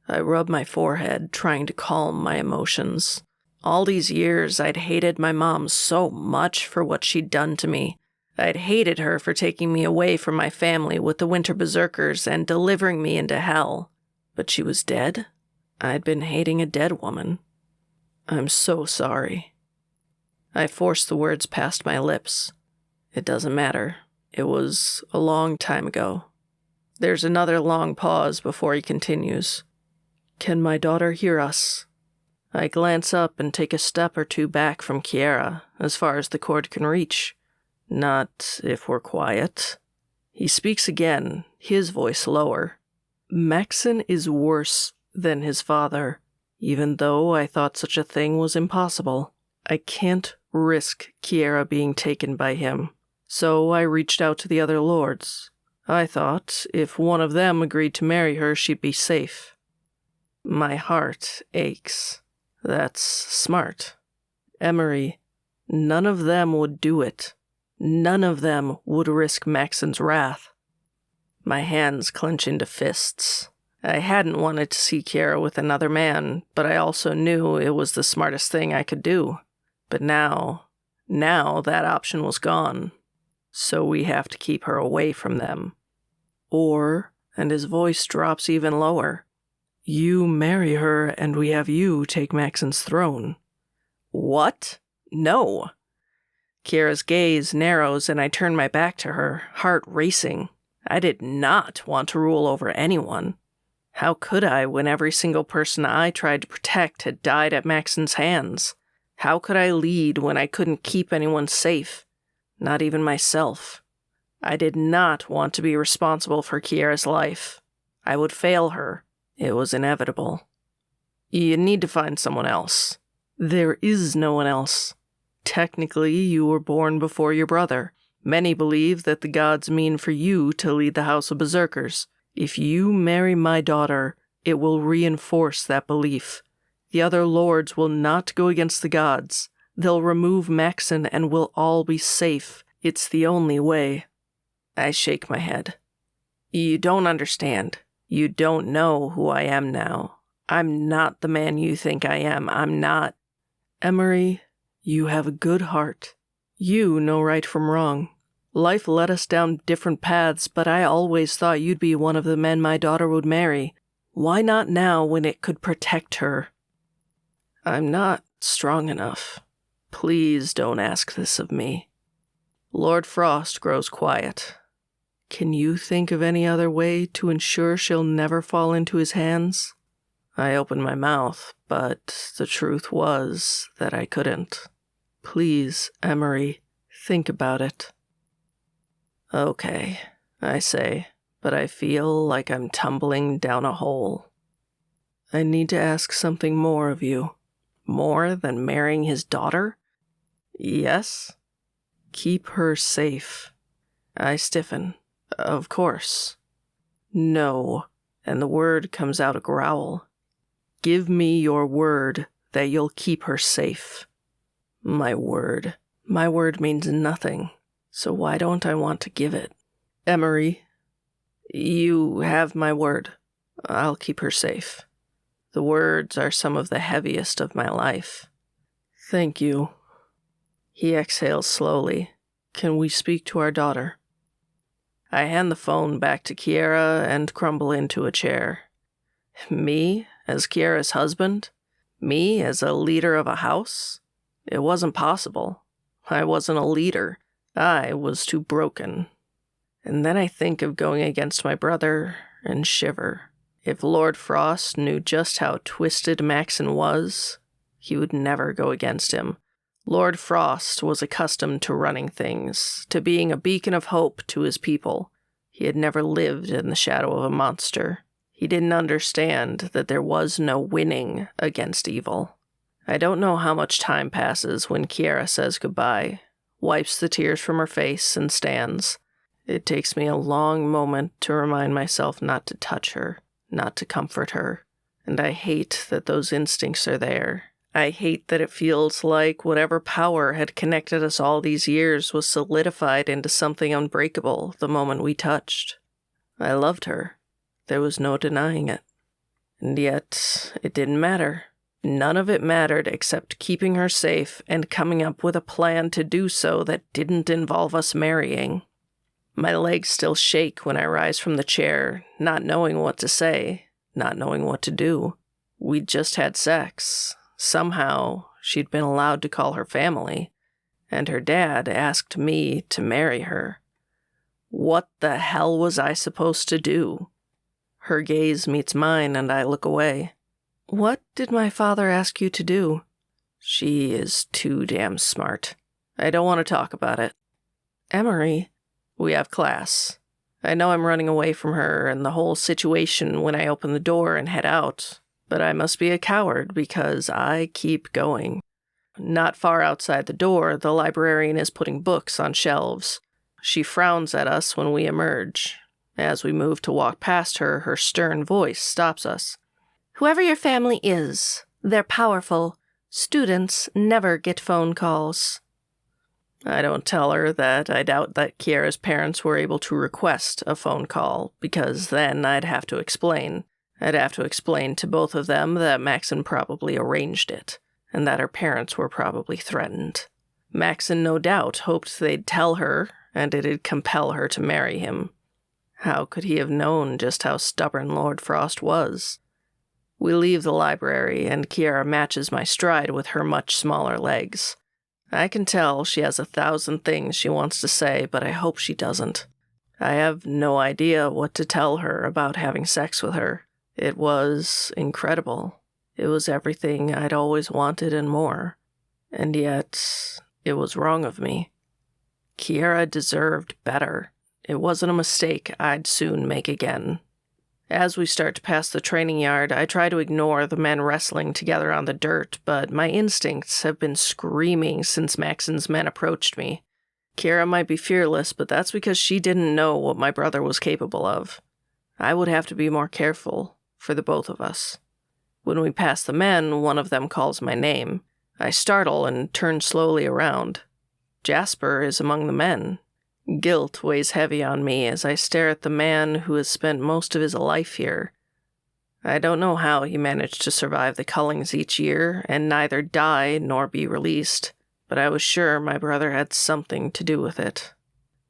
I rub my forehead, trying to calm my emotions. All these years, I'd hated my mom so much for what she'd done to me. I'd hated her for taking me away from my family with the winter berserkers and delivering me into hell. But she was dead? I'd been hating a dead woman. I'm so sorry. I forced the words past my lips. It doesn't matter. It was a long time ago. There's another long pause before he continues. Can my daughter hear us? I glance up and take a step or two back from Kiera, as far as the cord can reach. Not if we're quiet. He speaks again, his voice lower. Maxon is worse than his father, even though I thought such a thing was impossible. I can't risk Kiera being taken by him, so I reached out to the other lords. I thought if one of them agreed to marry her, she'd be safe. My heart aches. That's smart. Emery, none of them would do it. None of them would risk Maxon's wrath. My hands clench into fists. I hadn't wanted to see Kiera with another man, but I also knew it was the smartest thing I could do. But now that option was gone. So we have to keep her away from them. Or, and his voice drops even lower, you marry her and we have you take Maxon's throne. What? No. Kiera's gaze narrows and I turn my back to her, heart racing. I did not want to rule over anyone. How could I when every single person I tried to protect had died at Maxon's hands? How could I lead when I couldn't keep anyone safe? Not even myself. I did not want to be responsible for Kiera's life. I would fail her. It was inevitable. You need to find someone else. There is no one else. Technically, you were born before your brother. Many believe that the gods mean for you to lead the House of Berserkers. If you marry my daughter, it will reinforce that belief. The other lords will not go against the gods. They'll remove Maxon and we'll all be safe. It's the only way. I shake my head. You don't understand. You don't know who I am now. I'm not the man you think I am. I'm not. Emery, you have a good heart. You know right from wrong. Life led us down different paths, but I always thought you'd be one of the men my daughter would marry. Why not now when it could protect her? I'm not strong enough. Please don't ask this of me. Lord Frost grows quiet. Can you think of any other way to ensure she'll never fall into his hands? I opened my mouth, but the truth was that I couldn't. Please, Emery, think about it. Okay, I say, but I feel like I'm tumbling down a hole. I need to ask something more of you. More than marrying his daughter? Yes? Keep her safe. I stiffen. Of course. No, and the word comes out a growl. Give me your word that you'll keep her safe. My word. My word means nothing, so why don't I want to give it? Emery, you have my word. I'll keep her safe. The words are some of the heaviest of my life. Thank you. He exhales slowly. Can we speak to our daughter? I hand the phone back to Kiera and crumble into a chair. Me, as Kiera's husband? Me, as a leader of a house? It wasn't possible. I wasn't a leader. I was too broken. And then I think of going against my brother and shiver. If Lord Frost knew just how twisted Maxon was, he would never go against him. Lord Frost was accustomed to running things, to being a beacon of hope to his people. He had never lived in the shadow of a monster. He didn't understand that there was no winning against evil. I don't know how much time passes when Kiera says goodbye, wipes the tears from her face, and stands. It takes me a long moment to remind myself not to touch her, not to comfort her. And I hate that those instincts are there. I hate that it feels like whatever power had connected us all these years was solidified into something unbreakable the moment we touched. I loved her. There was no denying it. And yet, it didn't matter. None of it mattered except keeping her safe and coming up with a plan to do so that didn't involve us marrying. My legs still shake when I rise from the chair, not knowing what to say, not knowing what to do. We'd just had sex. Somehow, she'd been allowed to call her family, and her dad asked me to marry her. What the hell was I supposed to do? Her gaze meets mine, and I look away. What did my father ask you to do? She is too damn smart. I don't want to talk about it. Emery, we have class. I know I'm running away from her and the whole situation when I open the door and head out, but I must be a coward because I keep going. Not far outside the door, the librarian is putting books on shelves. She frowns at us when we emerge. As we move to walk past her, her stern voice stops us. Whoever your family is, they're powerful. Students never get phone calls. I don't tell her that I doubt that Kiera's parents were able to request a phone call, because then I'd have to explain. I'd have to explain to both of them that Maxon probably arranged it, and that her parents were probably threatened. Maxon no doubt hoped they'd tell her, and it'd compel her to marry him. How could he have known just how stubborn Lord Frost was? We leave the library, and Kiera matches my stride with her much smaller legs. I can tell she has 1,000 things she wants to say, but I hope she doesn't. I have no idea what to tell her about having sex with her. It was incredible. It was everything I'd always wanted and more. And yet, it was wrong of me. Kiera deserved better. It wasn't a mistake I'd soon make again. As we start to pass the training yard, I try to ignore the men wrestling together on the dirt, but my instincts have been screaming since Maxon's men approached me. Kiera might be fearless, but that's because she didn't know what my brother was capable of. I would have to be more careful for the both of us. When we pass the men, one of them calls my name. I startle and turn slowly around. Jasper is among the men. Guilt weighs heavy on me as I stare at the man who has spent most of his life here. I don't know how he managed to survive the cullings each year and neither die nor be released, but I was sure my brother had something to do with it.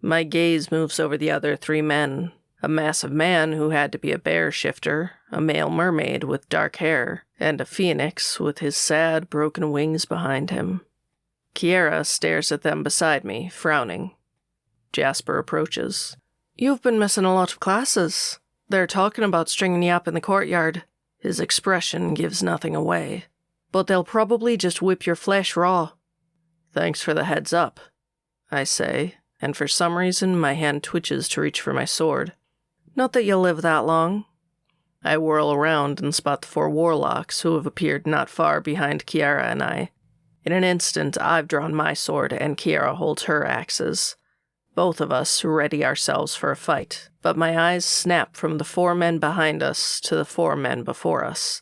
My gaze moves over the other 3 men, a massive man who had to be a bear shifter, a male mermaid with dark hair, and a phoenix with his sad, broken wings behind him. Kiera stares at them beside me, frowning. Jasper approaches. You've been missing a lot of classes. They're talking about stringing you up in the courtyard. His expression gives nothing away. But they'll probably just whip your flesh raw. Thanks for the heads up, I say, and for some reason my hand twitches to reach for my sword. Not that you'll live that long. I whirl around and spot the 4 warlocks who have appeared not far behind Kiara and I. In an instant, I've drawn my sword and Kiara holds her axes. Both of us ready ourselves for a fight, but my eyes snap from the 4 men behind us to the 4 men before us.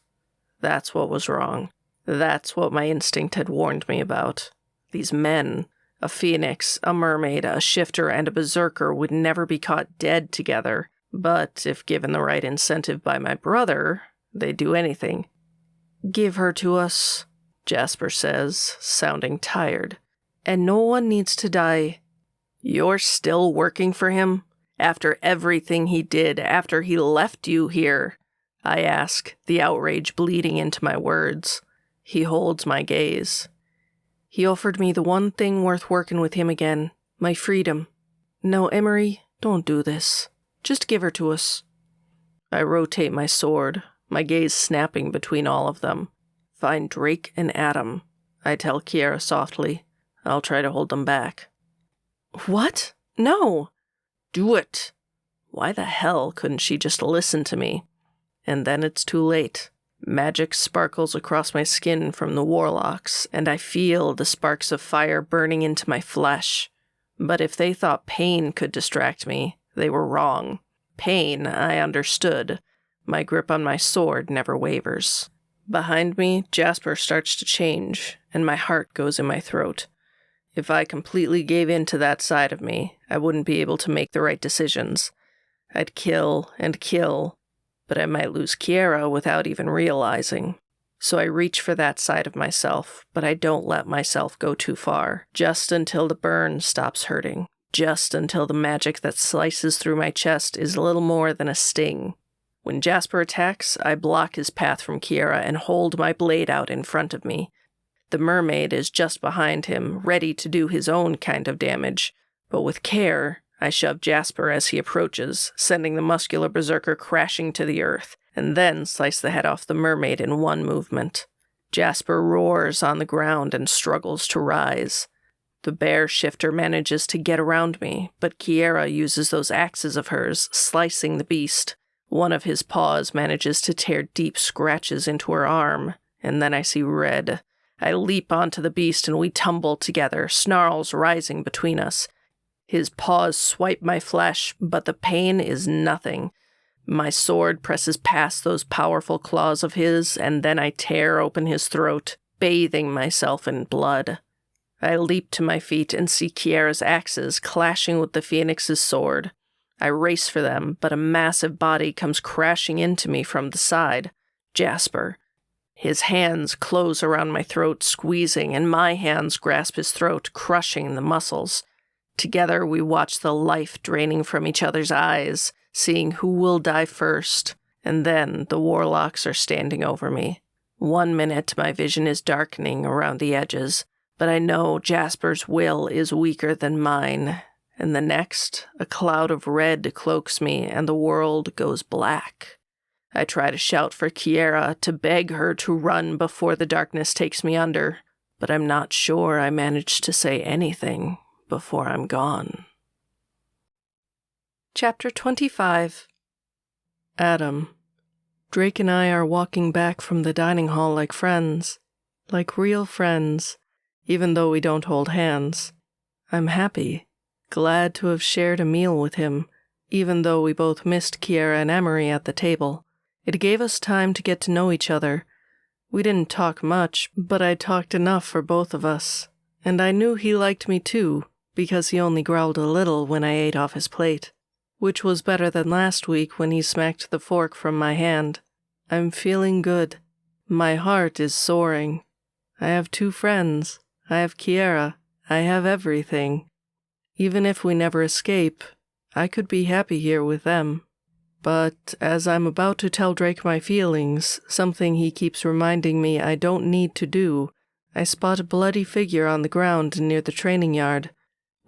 That's what was wrong. That's what my instinct had warned me about. These men, a phoenix, a mermaid, a shifter, and a berserker would never be caught dead together, but if given the right incentive by my brother, they'd do anything. Give her to us, Jasper says, sounding tired. And no one needs to die. You're still working for him? After everything he did, after he left you here? I ask, the outrage bleeding into my words. He holds my gaze. He offered me the one thing worth working with him again, my freedom. No, Emery, don't do this. Just give her to us. I rotate my sword, my gaze snapping between all of them. Find Drake and Adam, I tell Kiara softly. I'll try to hold them back. What? No. Do it. Why the hell couldn't she just listen to me? And then it's too late. Magic sparkles across my skin from the warlocks, and I feel the sparks of fire burning into my flesh. But if they thought pain could distract me, they were wrong. Pain, I understood. My grip on my sword never wavers. Behind me, Jasper starts to change, and my heart goes in my throat. If I completely gave in to that side of me, I wouldn't be able to make the right decisions. I'd kill and kill, but I might lose Kiara without even realizing. So I reach for that side of myself, but I don't let myself go too far, just until the burn stops hurting, just until the magic that slices through my chest is little more than a sting. When Jasper attacks, I block his path from Kiara and hold my blade out in front of me. The mermaid is just behind him, ready to do his own kind of damage, but with care, I shove Jasper as he approaches, sending the muscular berserker crashing to the earth, and then slice the head off the mermaid in one movement. Jasper roars on the ground and struggles to rise. The bear shifter manages to get around me, but Kiara uses those axes of hers, slicing the beast. One of his paws manages to tear deep scratches into her arm, and then I see red. I leap onto the beast and we tumble together, snarls rising between us. His paws swipe my flesh, but the pain is nothing. My sword presses past those powerful claws of his, and then I tear open his throat, bathing myself in blood. I leap to my feet and see Kiara's axes clashing with the phoenix's sword. I race for them, but a massive body comes crashing into me from the side. Jasper. His hands close around my throat, squeezing, and my hands grasp his throat, crushing the muscles. Together we watch the life draining from each other's eyes, seeing who will die first, and then the warlocks are standing over me. 1 minute my vision is darkening around the edges, but I know Jasper's will is weaker than mine, and the next, a cloud of red cloaks me and the world goes black. I try to shout for Kiara, to beg her to run before the darkness takes me under, but I'm not sure I managed to say anything before I'm gone. Chapter 25. Adam. Drake and I are walking back from the dining hall like friends. Like real friends, even though we don't hold hands. I'm happy, glad to have shared a meal with him, even though we both missed Kiara and Emery at the table. It gave us time to get to know each other. We didn't talk much, but I talked enough for both of us. And I knew he liked me too, because he only growled a little when I ate off his plate. Which was better than last week when he smacked the fork from my hand. I'm feeling good. My heart is soaring. I have 2 friends. I have Kiara. I have everything. Even if we never escape, I could be happy here with them. But as I'm about to tell Drake my feelings, something he keeps reminding me I don't need to do, I spot a bloody figure on the ground near the training yard.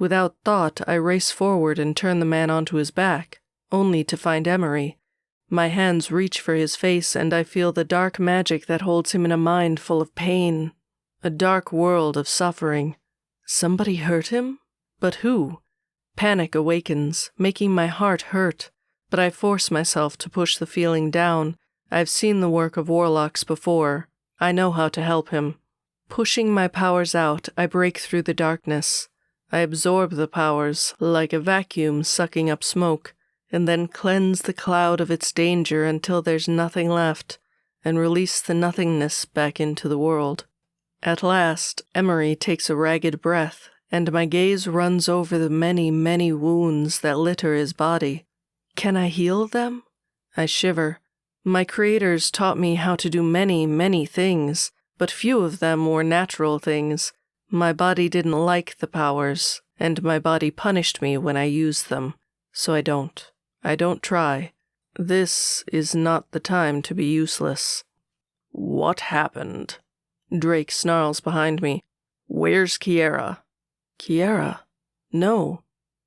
Without thought, I race forward and turn the man onto his back, only to find Emery. My hands reach for his face, and I feel the dark magic that holds him in a mind full of pain, a dark world of suffering. Somebody hurt him? But who? Panic awakens, making my heart hurt, but I force myself to push the feeling down. I've seen the work of warlocks before. I know how to help him. Pushing my powers out, I break through the darkness. I absorb the powers, like a vacuum sucking up smoke, and then cleanse the cloud of its danger until there's nothing left, and release the nothingness back into the world. At last, Emery takes a ragged breath, and my gaze runs over the many, many wounds that litter his body. Can I heal them? I shiver. My creators taught me how to do many, many things, but few of them were natural things. My body didn't like the powers, and my body punished me when I used them. So I don't. I don't try. This is not the time to be useless. What happened? Drake snarls behind me. Where's Kiera? Kiera? No.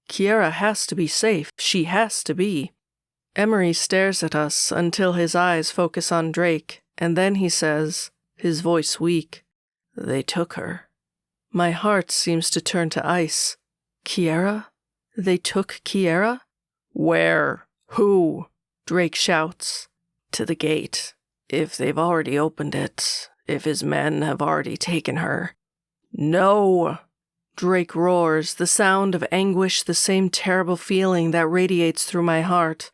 Kiera has to be safe. She has to be. Emery stares at us until his eyes focus on Drake, and then he says, his voice weak, "They took her." My heart seems to turn to ice. Kiera? They took Kiera? Where? Who? Drake shouts. To the gate. If they've already opened it. If his men have already taken her. No! Drake roars, the sound of anguish, the same terrible feeling that radiates through my heart.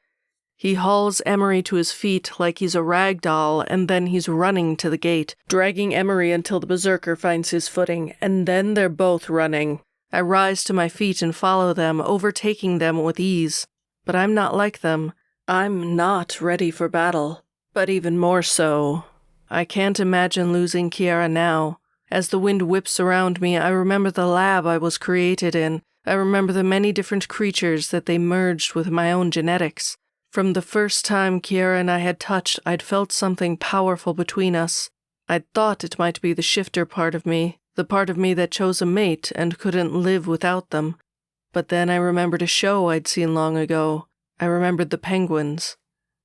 He hauls Emery to his feet like he's a rag doll, and then he's running to the gate, dragging Emery until the berserker finds his footing, and then they're both running. I rise to my feet and follow them, overtaking them with ease. But I'm not like them. I'm not ready for battle. But even more so, I can't imagine losing Kiera now. As the wind whips around me, I remember the lab I was created in. I remember the many different creatures that they merged with my own genetics. From the first time Kiera and I had touched, I'd felt something powerful between us. I'd thought it might be the shifter part of me, the part of me that chose a mate and couldn't live without them. But then I remembered a show I'd seen long ago. I remembered the penguins.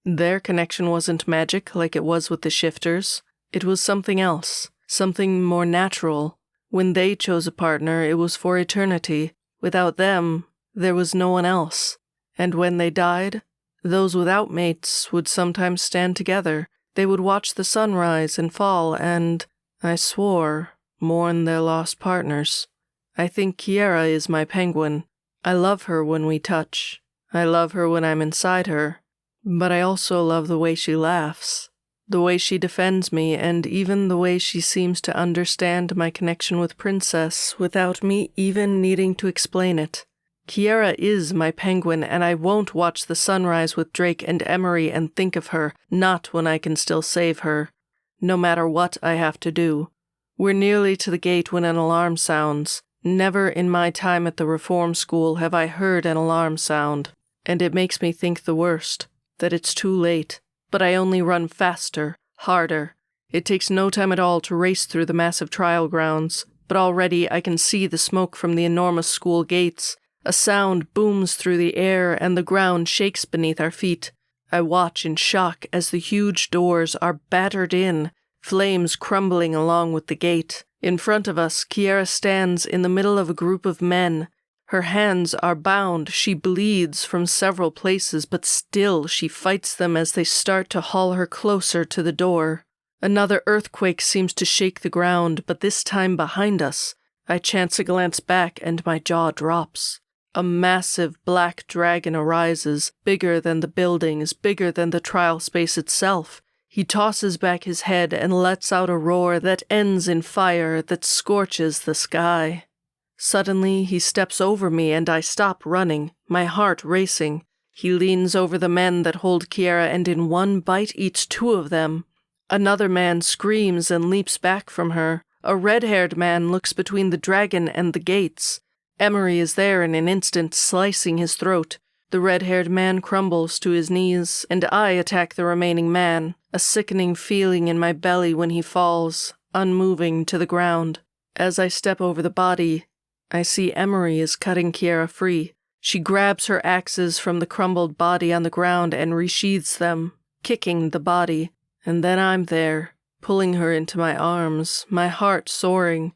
Their connection wasn't magic like it was with the shifters. It was something else, something more natural. When they chose a partner, it was for eternity. Without them, there was no one else. And when they died, those without mates would sometimes stand together. They would watch the sun rise and fall and, I swore, mourn their lost partners. I think Kiera is my penguin. I love her when we touch. I love her when I'm inside her. But I also love the way she laughs, the way she defends me, and even the way she seems to understand my connection with Princess without me even needing to explain it. Kiera is my penguin, and I won't watch the sunrise with Drake and Emery and think of her, not when I can still save her, no matter what I have to do. We're nearly to the gate when an alarm sounds. Never in my time at the reform school have I heard an alarm sound, and it makes me think the worst, that it's too late, but I only run faster, harder. It takes no time at all to race through the massive trial grounds, but already I can see the smoke from the enormous school gates. A sound booms through the air and the ground shakes beneath our feet. I watch in shock as the huge doors are battered in, flames crumbling along with the gate. In front of us, Kiera stands in the middle of a group of men. Her hands are bound, she bleeds from several places, but still she fights them as they start to haul her closer to the door. Another earthquake seems to shake the ground, but this time behind us. I chance a glance back and my jaw drops. A massive black dragon arises, bigger than the buildings, bigger than the trial space itself. He tosses back his head and lets out a roar that ends in fire that scorches the sky. Suddenly, he steps over me and I stop running, my heart racing. He leans over the men that hold Kiera and in one bite eats two of them. Another man screams and leaps back from her. A red-haired man looks between the dragon and the gates. Emery is there in an instant, slicing his throat. The red-haired man crumbles to his knees, and I attack the remaining man, a sickening feeling in my belly when he falls, unmoving, to the ground. As I step over the body, I see Emery is cutting Kiera free. She grabs her axes from the crumbled body on the ground and resheathes them, kicking the body. And then I'm there, pulling her into my arms, my heart soaring.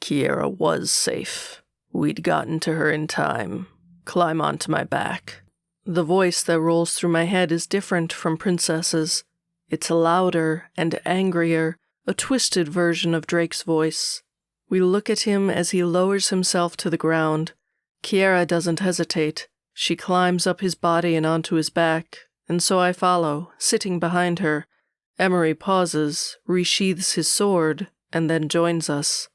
Kiera was safe. We'd gotten to her in time. Climb onto my back. The voice that rolls through my head is different from Princess's. It's louder and angrier, a twisted version of Drake's voice. We look at him as he lowers himself to the ground. Kiera doesn't hesitate. She climbs up his body and onto his back, and so I follow, sitting behind her. Emery pauses, resheathes his sword, and then joins us.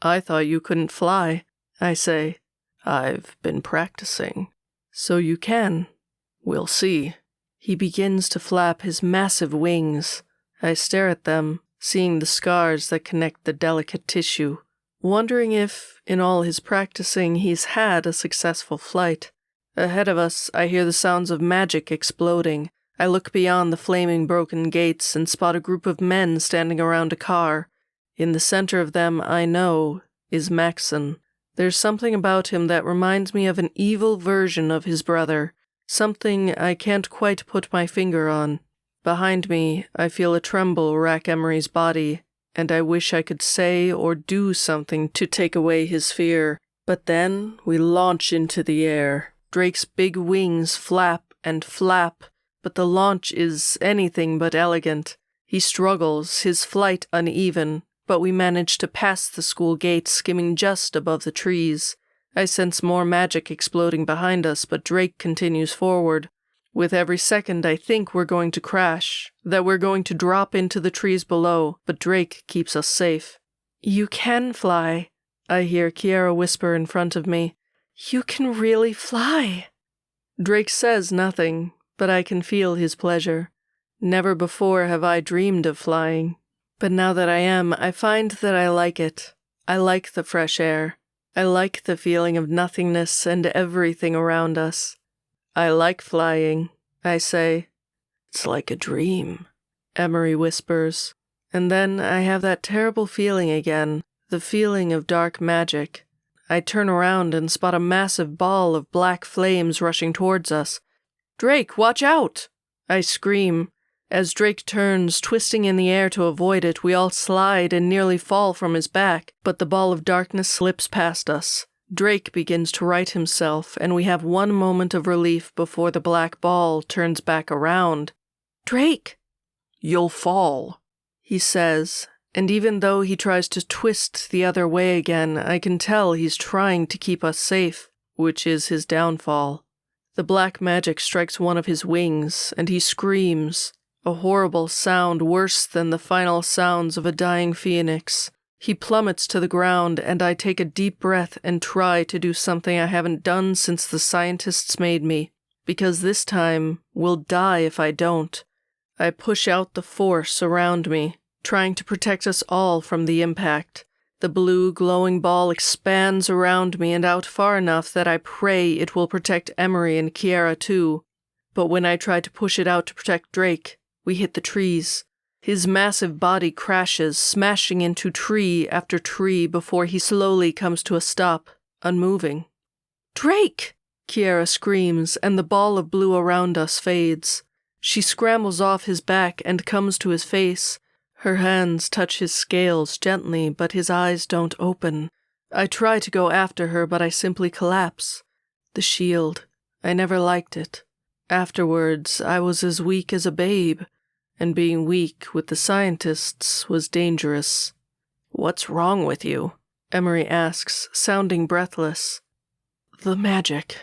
I thought you couldn't fly, I say. I've been practicing. So you can. We'll see. He begins to flap his massive wings. I stare at them, seeing the scars that connect the delicate tissue, wondering if, in all his practicing, he's had a successful flight. Ahead of us, I hear the sounds of magic exploding. I look beyond the flaming broken gates and spot a group of men standing around a car. In the center of them, I know, is Maxon. There's something about him that reminds me of an evil version of his brother, something I can't quite put my finger on. Behind me, I feel a tremble rack Emery's body, and I wish I could say or do something to take away his fear. But then we launch into the air. Drake's big wings flap and flap, but the launch is anything but elegant. He struggles, his flight uneven, but we manage to pass the school gate skimming just above the trees. I sense more magic exploding behind us, but Drake continues forward. With every second, I think we're going to crash, that we're going to drop into the trees below, but Drake keeps us safe. You can fly, I hear Kiera whisper in front of me. You can really fly. Drake says nothing, but I can feel his pleasure. Never before have I dreamed of flying. But now that I am, I find that I like it. I like the fresh air. I like the feeling of nothingness and everything around us. I like flying, I say. It's like a dream, Emery whispers. And then I have that terrible feeling again, the feeling of dark magic. I turn around and spot a massive ball of black flames rushing towards us. Drake, watch out! I scream. As Drake turns, twisting in the air to avoid it, we all slide and nearly fall from his back, but the ball of darkness slips past us. Drake begins to right himself, and we have one moment of relief before the black ball turns back around. Drake! You'll fall, he says, and even though he tries to twist the other way again, I can tell he's trying to keep us safe, which is his downfall. The black magic strikes one of his wings, and he screams, a horrible sound worse than the final sounds of a dying phoenix. He plummets to the ground, and I take a deep breath and try to do something I haven't done since the scientists made me, because this time we'll die if I don't. I push out the force around me, trying to protect us all from the impact. The blue, glowing ball expands around me and out far enough that I pray it will protect Emery and Kiera too. But when I try to push it out to protect Drake, we hit the trees. His massive body crashes, smashing into tree after tree before he slowly comes to a stop, unmoving. Drake! Kiera screams, and the ball of blue around us fades. She scrambles off his back and comes to his face. Her hands touch his scales gently, but his eyes don't open. I try to go after her, but I simply collapse. The shield. I never liked it. Afterwards, I was as weak as a babe. And being weak with the scientists was dangerous. What's wrong with you? Emery asks, sounding breathless. The magic.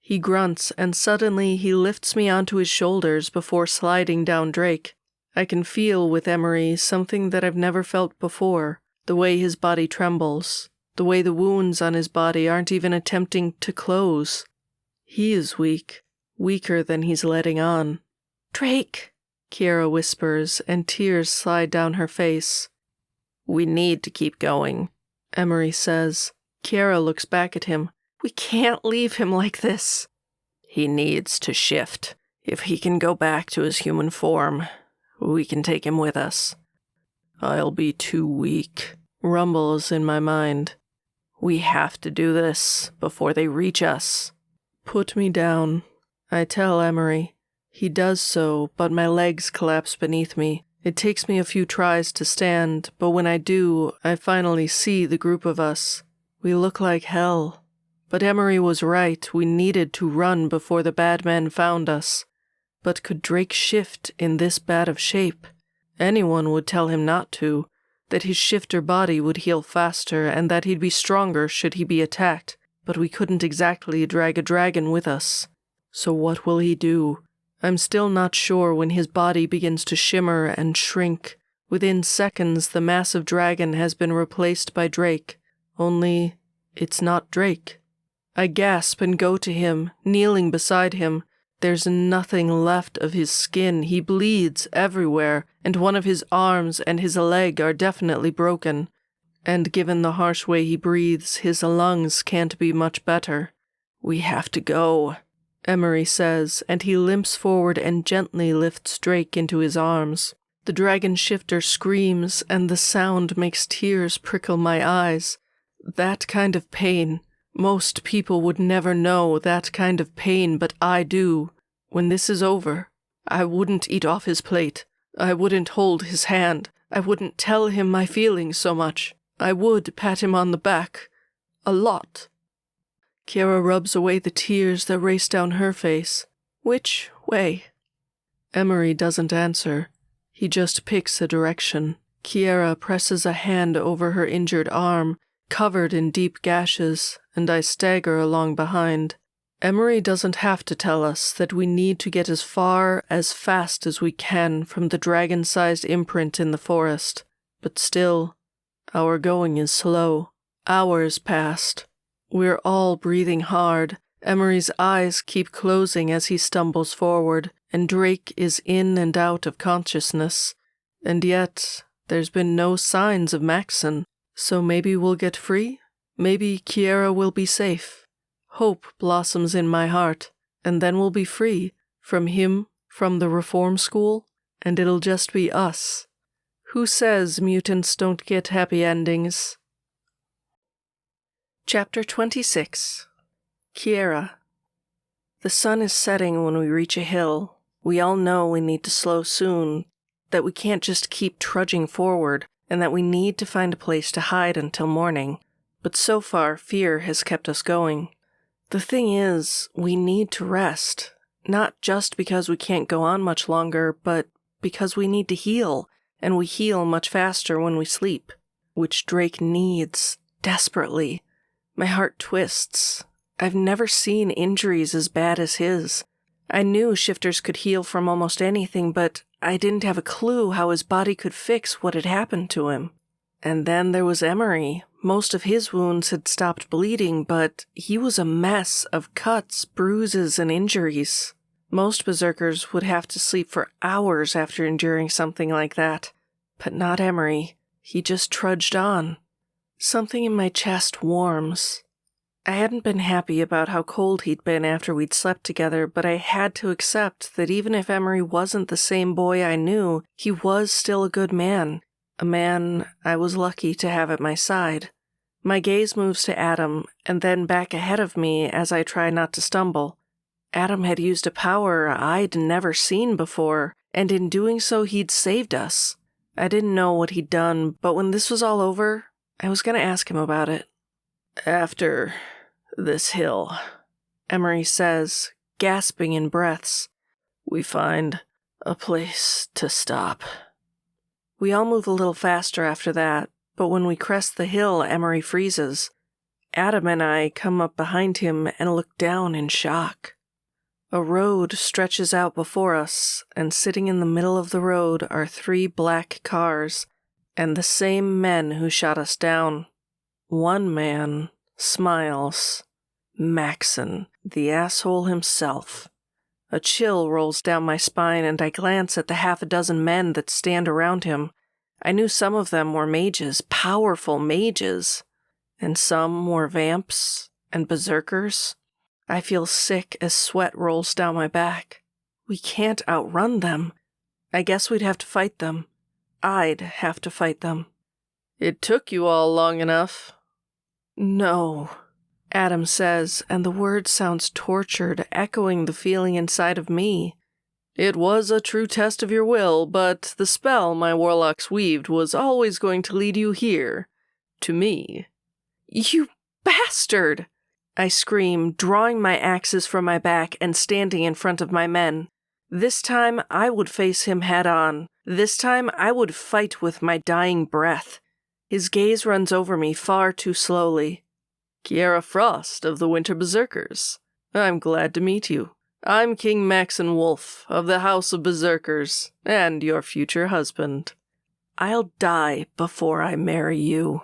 He grunts, and suddenly he lifts me onto his shoulders before sliding down Drake. I can feel with Emery something that I've never felt before, the way his body trembles, the way the wounds on his body aren't even attempting to close. He is weak, weaker than he's letting on. Drake! Kiera whispers, and tears slide down her face. We need to keep going, Emery says. Kiera looks back at him. We can't leave him like this. He needs to shift. If he can go back to his human form, we can take him with us. I'll be too weak, rumbles in my mind. We have to do this before they reach us. Put me down, I tell Emery. He does so, but my legs collapse beneath me. It takes me a few tries to stand, but when I do, I finally see the group of us. We look like hell. But Emery was right, we needed to run before the bad men found us. But could Drake shift in this bad of shape? Anyone would tell him not to, that his shifter body would heal faster and that he'd be stronger should he be attacked, but we couldn't exactly drag a dragon with us. So what will he do? I'm still not sure when his body begins to shimmer and shrink. Within seconds, the massive dragon has been replaced by Drake. Only, it's not Drake. I gasp and go to him, kneeling beside him. There's nothing left of his skin. He bleeds everywhere, and one of his arms and his leg are definitely broken. And given the harsh way he breathes, his lungs can't be much better. We have to go, Emery says, and he limps forward and gently lifts Drake into his arms. The dragon shifter screams, and the sound makes tears prickle my eyes. That kind of pain. Most people would never know that kind of pain, but I do. When this is over, I wouldn't eat off his plate. I wouldn't hold his hand. I wouldn't tell him my feelings so much. I would pat him on the back. A lot. Kiera rubs away the tears that race down her face. Which way? Emery doesn't answer. He just picks a direction. Kiera presses a hand over her injured arm, covered in deep gashes, and I stagger along behind. Emery doesn't have to tell us that we need to get as far, as fast as we can from the dragon-sized imprint in the forest. But still, our going is slow. Hours passed. We're all breathing hard. Emery's eyes keep closing as he stumbles forward, and Drake is in and out of consciousness. And yet, there's been no signs of Maxon. So maybe we'll get free? Maybe Kiera will be safe. Hope blossoms in my heart, and then we'll be free. From him, from the reform school, and it'll just be us. Who says mutants don't get happy endings? Chapter 26. Kiera. The sun is setting when we reach a hill. We all know we need to slow soon, that we can't just keep trudging forward, and that we need to find a place to hide until morning. But so far, fear has kept us going. The thing is, we need to rest, not just because we can't go on much longer, but because we need to heal, and we heal much faster when we sleep, which Drake needs desperately. My heart twists. I've never seen injuries as bad as his. I knew shifters could heal from almost anything, but I didn't have a clue how his body could fix what had happened to him. And then there was Emery. Most of his wounds had stopped bleeding, but he was a mess of cuts, bruises, and injuries. Most berserkers would have to sleep for hours after enduring something like that. But not Emery. He just trudged on. Something in my chest warms. I hadn't been happy about how cold he'd been after we'd slept together, but I had to accept that even if Emery wasn't the same boy I knew, he was still a good man. A man I was lucky to have at my side. My gaze moves to Adam, and then back ahead of me as I try not to stumble. Adam had used a power I'd never seen before, and in doing so he'd saved us. I didn't know what he'd done, but when this was all over, I was going to ask him about it. After this hill, Emery says, gasping in breaths, we find a place to stop. We all move a little faster after that, but when we crest the hill, Emery freezes. Adam and I come up behind him and look down in shock. A road stretches out before us, and sitting in the middle of the road are 3 black cars, and the same men who shot us down. One man smiles. Maxon, the asshole himself. A chill rolls down my spine, and I glance at the 6 men that stand around him. I knew some of them were mages, powerful mages, and some were vamps and berserkers. I feel sick as sweat rolls down my back. We can't outrun them. I guess we'd have to fight them. I'd have to fight them. It took you all long enough. No, Adam says, and the word sounds tortured, echoing the feeling inside of me. It was a true test of your will, but the spell my warlocks weaved was always going to lead you here. To me. You bastard! I scream, drawing my axes from my back and standing in front of my men. This time I would face him head on. This time I would fight with my dying breath. His gaze runs over me far too slowly. Kiera Frost of the Winter Berserkers. I'm glad to meet you. I'm King Maxon Wolf of the House of Berserkers, and your future husband. I'll die before I marry you.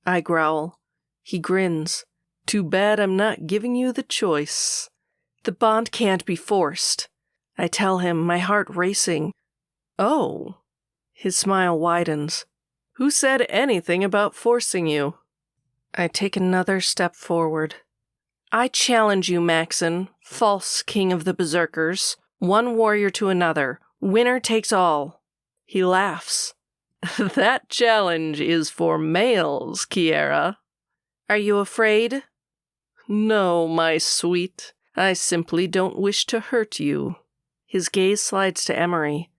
I growl. He grins. Too bad I'm not giving you the choice. The bond can't be forced. I tell him, my heart racing. Oh. His smile widens. Who said anything about forcing you? I take another step forward. I challenge you, Maxon, false king of the Berserkers. One warrior to another. Winner takes all. He laughs. That challenge is for males, Kiera. Are you afraid? No, my sweet. I simply don't wish to hurt you. His gaze slides to Emery.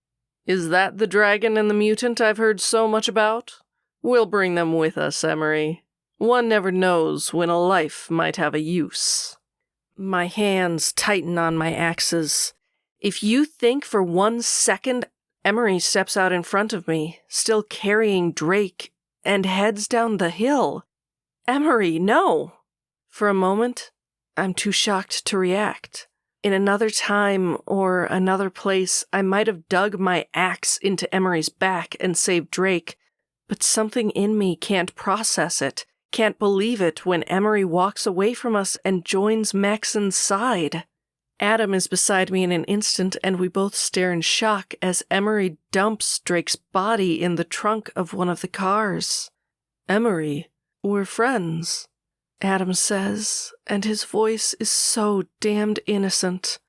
Is that the dragon and the mutant I've heard so much about? We'll bring them with us, Emery. One never knows when a life might have a use. My hands tighten on my axes. If you think for 1 second, Emery steps out in front of me, still carrying Drake, and heads down the hill. Emery, no! For a moment, I'm too shocked to react. In another time or another place, I might have dug my axe into Emery's back and saved Drake, but something in me can't process it. Can't believe it when Emery walks away from us and joins Maxon's side. Adam is beside me in an instant, and we both stare in shock as Emery dumps Drake's body in the trunk of one of the cars. Emery, we're friends, Adam says, and his voice is so damned innocent.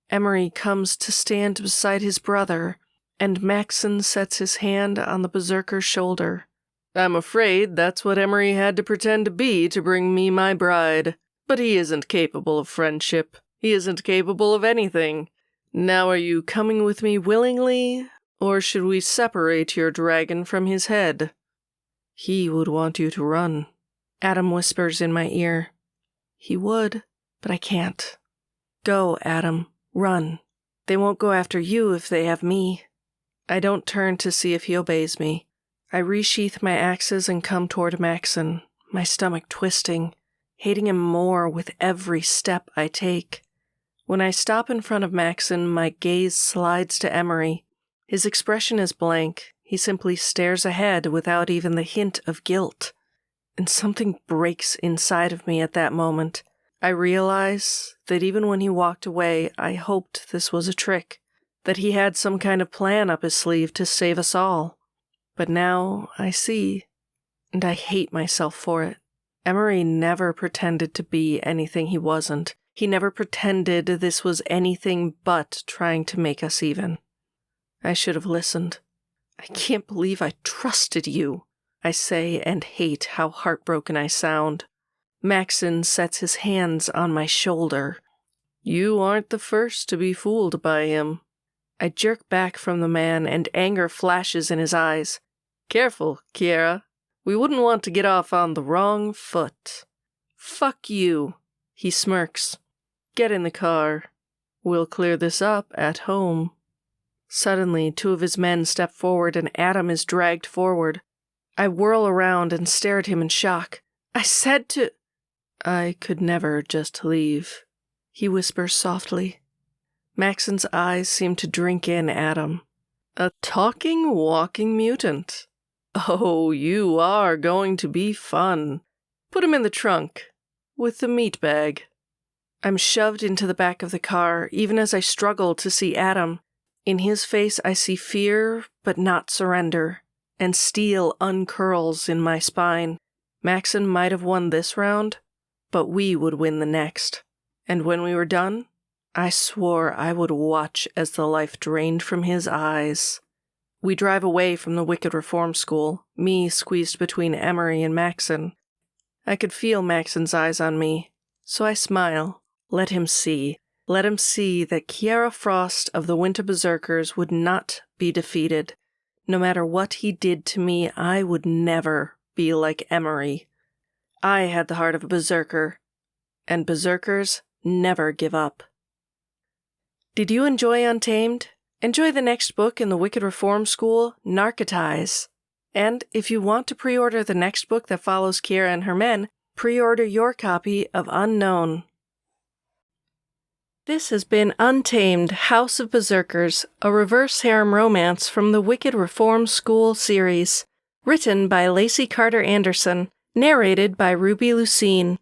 Emery comes to stand beside his brother, and Maxon sets his hand on the berserker's shoulder. I'm afraid that's what Emery had to pretend to be to bring me my bride. But he isn't capable of friendship. He isn't capable of anything. Now are you coming with me willingly, or should we separate your dragon from his head? He would want you to run, Adam whispers in my ear. He would, but I can't. Go, Adam. Run. They won't go after you if they have me. I don't turn to see if he obeys me. I resheath my axes and come toward Maxon, my stomach twisting, hating him more with every step I take. When I stop in front of Maxon, my gaze slides to Emery. His expression is blank. He simply stares ahead without even the hint of guilt. And something breaks inside of me at that moment. I realize that even when he walked away, I hoped this was a trick, that he had some kind of plan up his sleeve to save us all. But now I see, and I hate myself for it. Emery never pretended to be anything he wasn't. He never pretended this was anything but trying to make us even. I should have listened. I can't believe I trusted you, I say, and hate how heartbroken I sound. Maxon sets his hands on my shoulder. You aren't the first to be fooled by him. I jerk back from the man, and anger flashes in his eyes. Careful, Kiera. We wouldn't want to get off on the wrong foot. Fuck you, he smirks. Get in the car. We'll clear this up at home. Suddenly, 2 of his men step forward, and Adam is dragged forward. I whirl around and stare at him in shock. I said to... I could never just leave, he whispers softly. Maxon's eyes seem to drink in Adam. A talking, walking mutant. Oh, you are going to be fun. Put him in the trunk, with the meat bag. I'm shoved into the back of the car, even as I struggle to see Adam. In his face I see fear, but not surrender, and steel uncurls in my spine. Maxon might have won this round, but we would win the next. And when we were done, I swore I would watch as the life drained from his eyes. We drive away from the Wicked Reform School, me squeezed between Emery and Maxon. I could feel Maxon's eyes on me, so I smile. Let him see. Let him see that Kiara Frost of the Winter Berserkers would not be defeated. No matter what he did to me, I would never be like Emery. I had the heart of a berserker, and berserkers never give up. Did you enjoy Untamed? Enjoy the next book in the Wicked Reform School, Narcotize. And if you want to pre-order the next book that follows Kiara and her men, pre-order your copy of Unknown. This has been Untamed, House of Berserkers, a reverse harem romance from the Wicked Reform School series. Written by Lacey Carter Anderson, narrated by Ruby Lucene.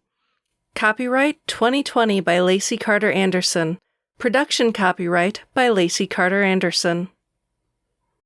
Copyright 2020 by Lacey Carter Anderson. Production copyright by Lacey Carter Anderson.